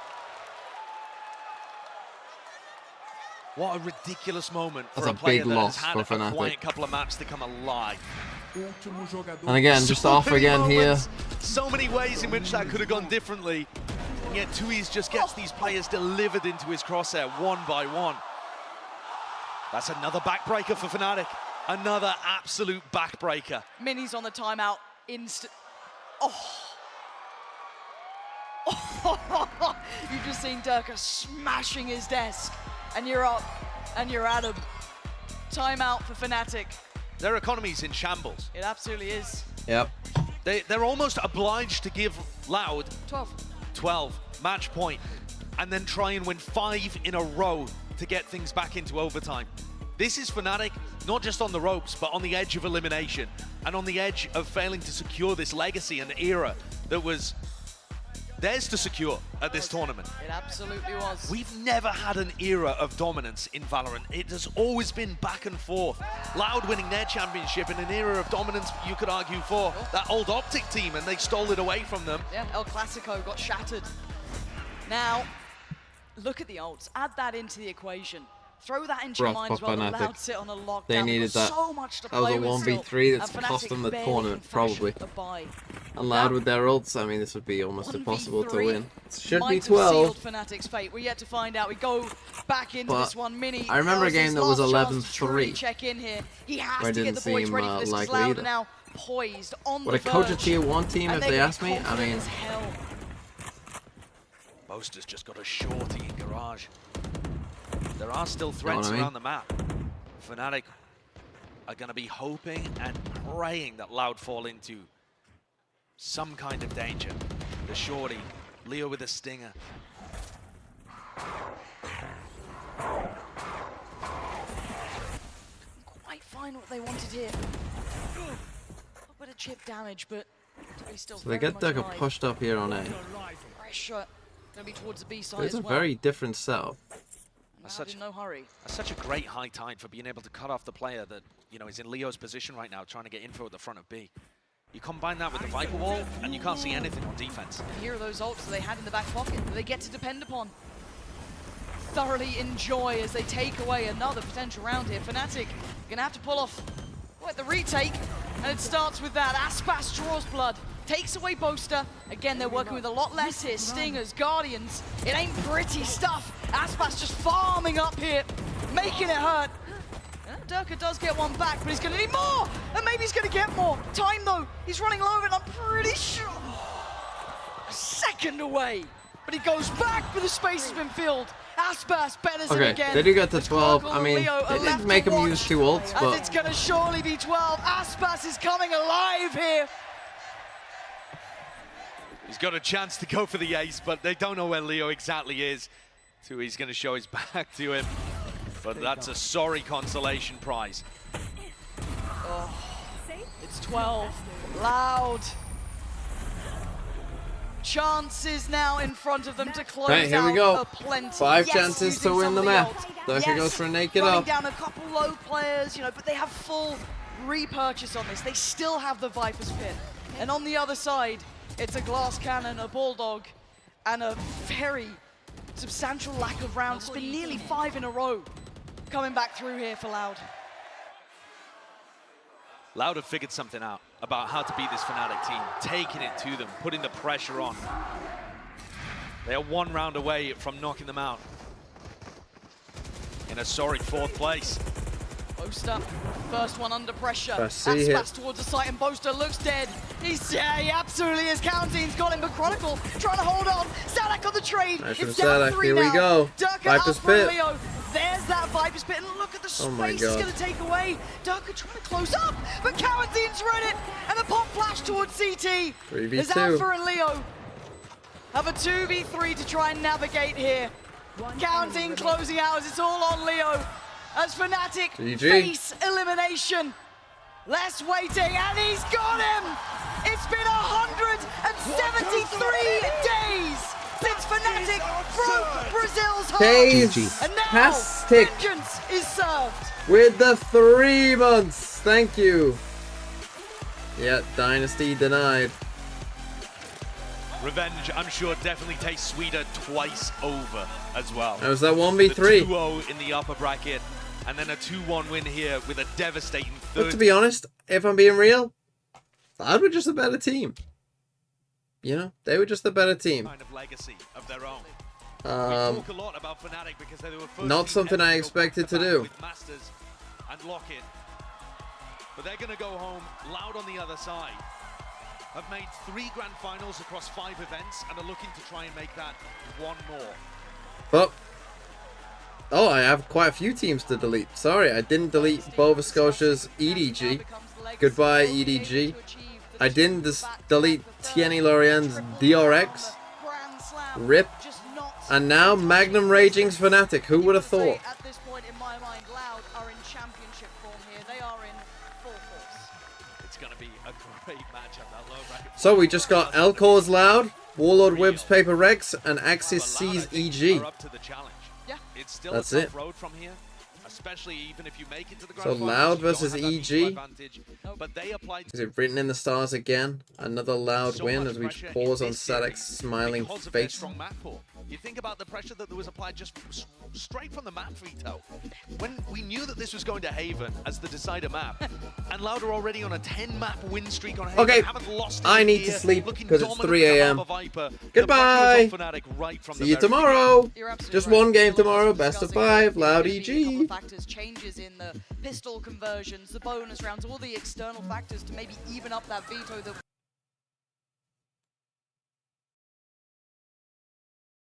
What a ridiculous moment for That's a player big that loss has had for a Fnatic. quiet couple of maps to come alive. And again, just So off many again here. moments, So many ways in which that could have gone differently. And yet Tui's just gets these players delivered into his crosshair one by one. That's another backbreaker for Fnatic. Another absolute backbreaker. Mini's on the timeout. Instant. Oh. You've just seen Durka smashing his desk. And you're up. And you're at him. Timeout for Fnatic. Their economy's in shambles. It absolutely is. Yep. They're almost obliged to give Loud 12 match point and then try and win 5 in a row to get things back into overtime. This is Fnatic not just on the ropes, but on the edge of elimination and on the edge of failing to secure this legacy and era that was theirs to secure at this tournament. It absolutely was. We've never had an era of dominance in Valorant. It has always been back and forth. Loud winning their championship in an era of dominance, you could argue, for that old Optic team, and they stole it away from them. Yeah, El Clasico got shattered. Now, look at the ults. Add that into the equation. Throw that into your mind as well. The Loud sit on a lockdown. They needed that. So much to That was play a with 1v3 still. that's And cost Fnatic them the barely tournament, can fashion probably. a buy. And Loud with their ults, I mean, this would be almost impossible to 1v3 win. It should might be have 12. sealed Fnatic's fate. We're yet to find out. We go back into But this one. Mini. I remember a game that was 11-3. Check in here. He has where it to get didn't the boys seem, ready for this. 'Cause likely Loud either. are now poised on Would the I coach a verge. tier 1 team And if they're they gonna asked be me? I confident mean, as hell. Boaster's just got a shorty in garage. There are still threats I mean? around the map. Fnatic are going to be hoping and praying that Loud fall into some kind of danger. The shorty, Leo with a stinger. find what they wanted here. A little bit of chip damage, but still So they get Durka pushed up here on A. Pressure gonna be towards the B side It's as a well. very different setup. That's no hurry. such a great high tide for being able to cut off the player that, you know, is in Leo's position right now, trying to get info at the front of B. You combine that with the Viper Wall, and you can't see anything on defense. And here are those ults that they had in the back pocket that they get to depend upon. Thoroughly enjoy as they take away another potential round here. Fnatic gonna have to pull off the retake, and it starts with that. Aspas draws blood, takes away Boaster. Again, they're working with a lot less here. Stingers, Guardians, it ain't pretty stuff. Aspas just farming up here, making it hurt. Durka does get one back, but he's gonna need more, and maybe he's gonna get more. Time though, he's running low, and I'm pretty sure a second away. But he goes back, but the space has been filled. Aspas betters it again. They do get to 12. I mean, they did make him use 2 ults, but... It's gonna surely be 12. Aspas is coming alive here. He's got a chance to go for the ace, but they don't know where Leo exactly is. So he's gonna show his back to him. But that's a sorry consolation prize. Oh, it's 12. Loud. Chances now in front of them to close here we go. out plenty. 5 yes, chances to win the map. Durka goes for a naked running up. down a couple low players, you know, but they have full repurchase on this. They still have the Viper's Pit. And on the other side, it's a glass cannon, a bulldog, and a very substantial lack of rounds. It's been nearly 5 in a row coming back through here for Loud. Loud have figured something out about how to beat this Fnatic team, taking it to them, putting the pressure on. They are 1 round away from knocking them out. In a sorry 4th place. Boaster, first one under pressure. Aspas towards the site, and Boaster looks dead. He absolutely is. Counting's got him, but Chronicle trying to hold on. Sadak on the trade. Nice from It's down Sadak. 3 Here now. we go. Durka Viper's up from Pit. Leo. There's that Viper's Pit, and look at the Oh my space it's God. going to take away. Durka trying to close up, but Cowantine's read it, and the pop flash towards CT. 3v2. As Alpha and Leo have a 2v3 to try and navigate here. Counting closing out as it's all on Leo. As Fnatic GG. face elimination. Less waiting, and he's got him! It's been 173 days since Fnatic broke Brazil's heart. And now, vengeance is served. With the 3 months. Thank you. Yeah, Dynasty denied. Revenge, I'm sure, definitely tastes sweeter twice over as well. That was that 1v3. The 2-0 in the upper bracket, and then a 2-1 win here with a devastating 3rd. But to be honest, if I'm being real, Loud were just a better team. You know, they were just a better team. Kind of legacy of their own. We talk a lot about Fnatic because they were first not something I expected to do. With Masters and Lock-In. But they're going to go home Loud on the other side. Have made 3 grand finals across 5 events and are looking to try and make that 1 more. But oh, I have quite a few teams to delete. Sorry, I didn't delete Nova Scotia's EDG. Goodbye, EDG. I didn't delete Tierney Lorient's DRX. RIP. And now Magnum Raging's Fnatic. Who would have thought? At this point, in my mind, Loud are in championship form here. They are in full force. It's going to be a great matchup, that low bracket. So we just got Elcor's Loud, Warlord Wibb's PRX, and Axis C's EG. Up to the challenge. Yeah. It's still That's a tough it. road from here, especially even if you make it to the grand So finals, Loud you don't versus have that EG. equal advantage, but they applied Is it written in the stars again? Another Loud so win much as we pressure pause in on this series Sadek's smiling because of their face. strong map pool. You think about the pressure that was applied just straight from the map veto. When we knew that this was going to Haven as the decider map, and Loud are already on a 10-map win streak on Haven. Okay, haven't lost I it need here, to sleep looking because it's dominant 3 with the a.m. Lava Viper. Goodbye. The pressure was on Fnatic right from See the you very tomorrow. You're absolutely Just right. one game A lot of tomorrow. us Best of discussing 5. maybe Loud a couple EG. of factors, changes in the pistol conversions, the bonus rounds, all the external factors to maybe even up that veto that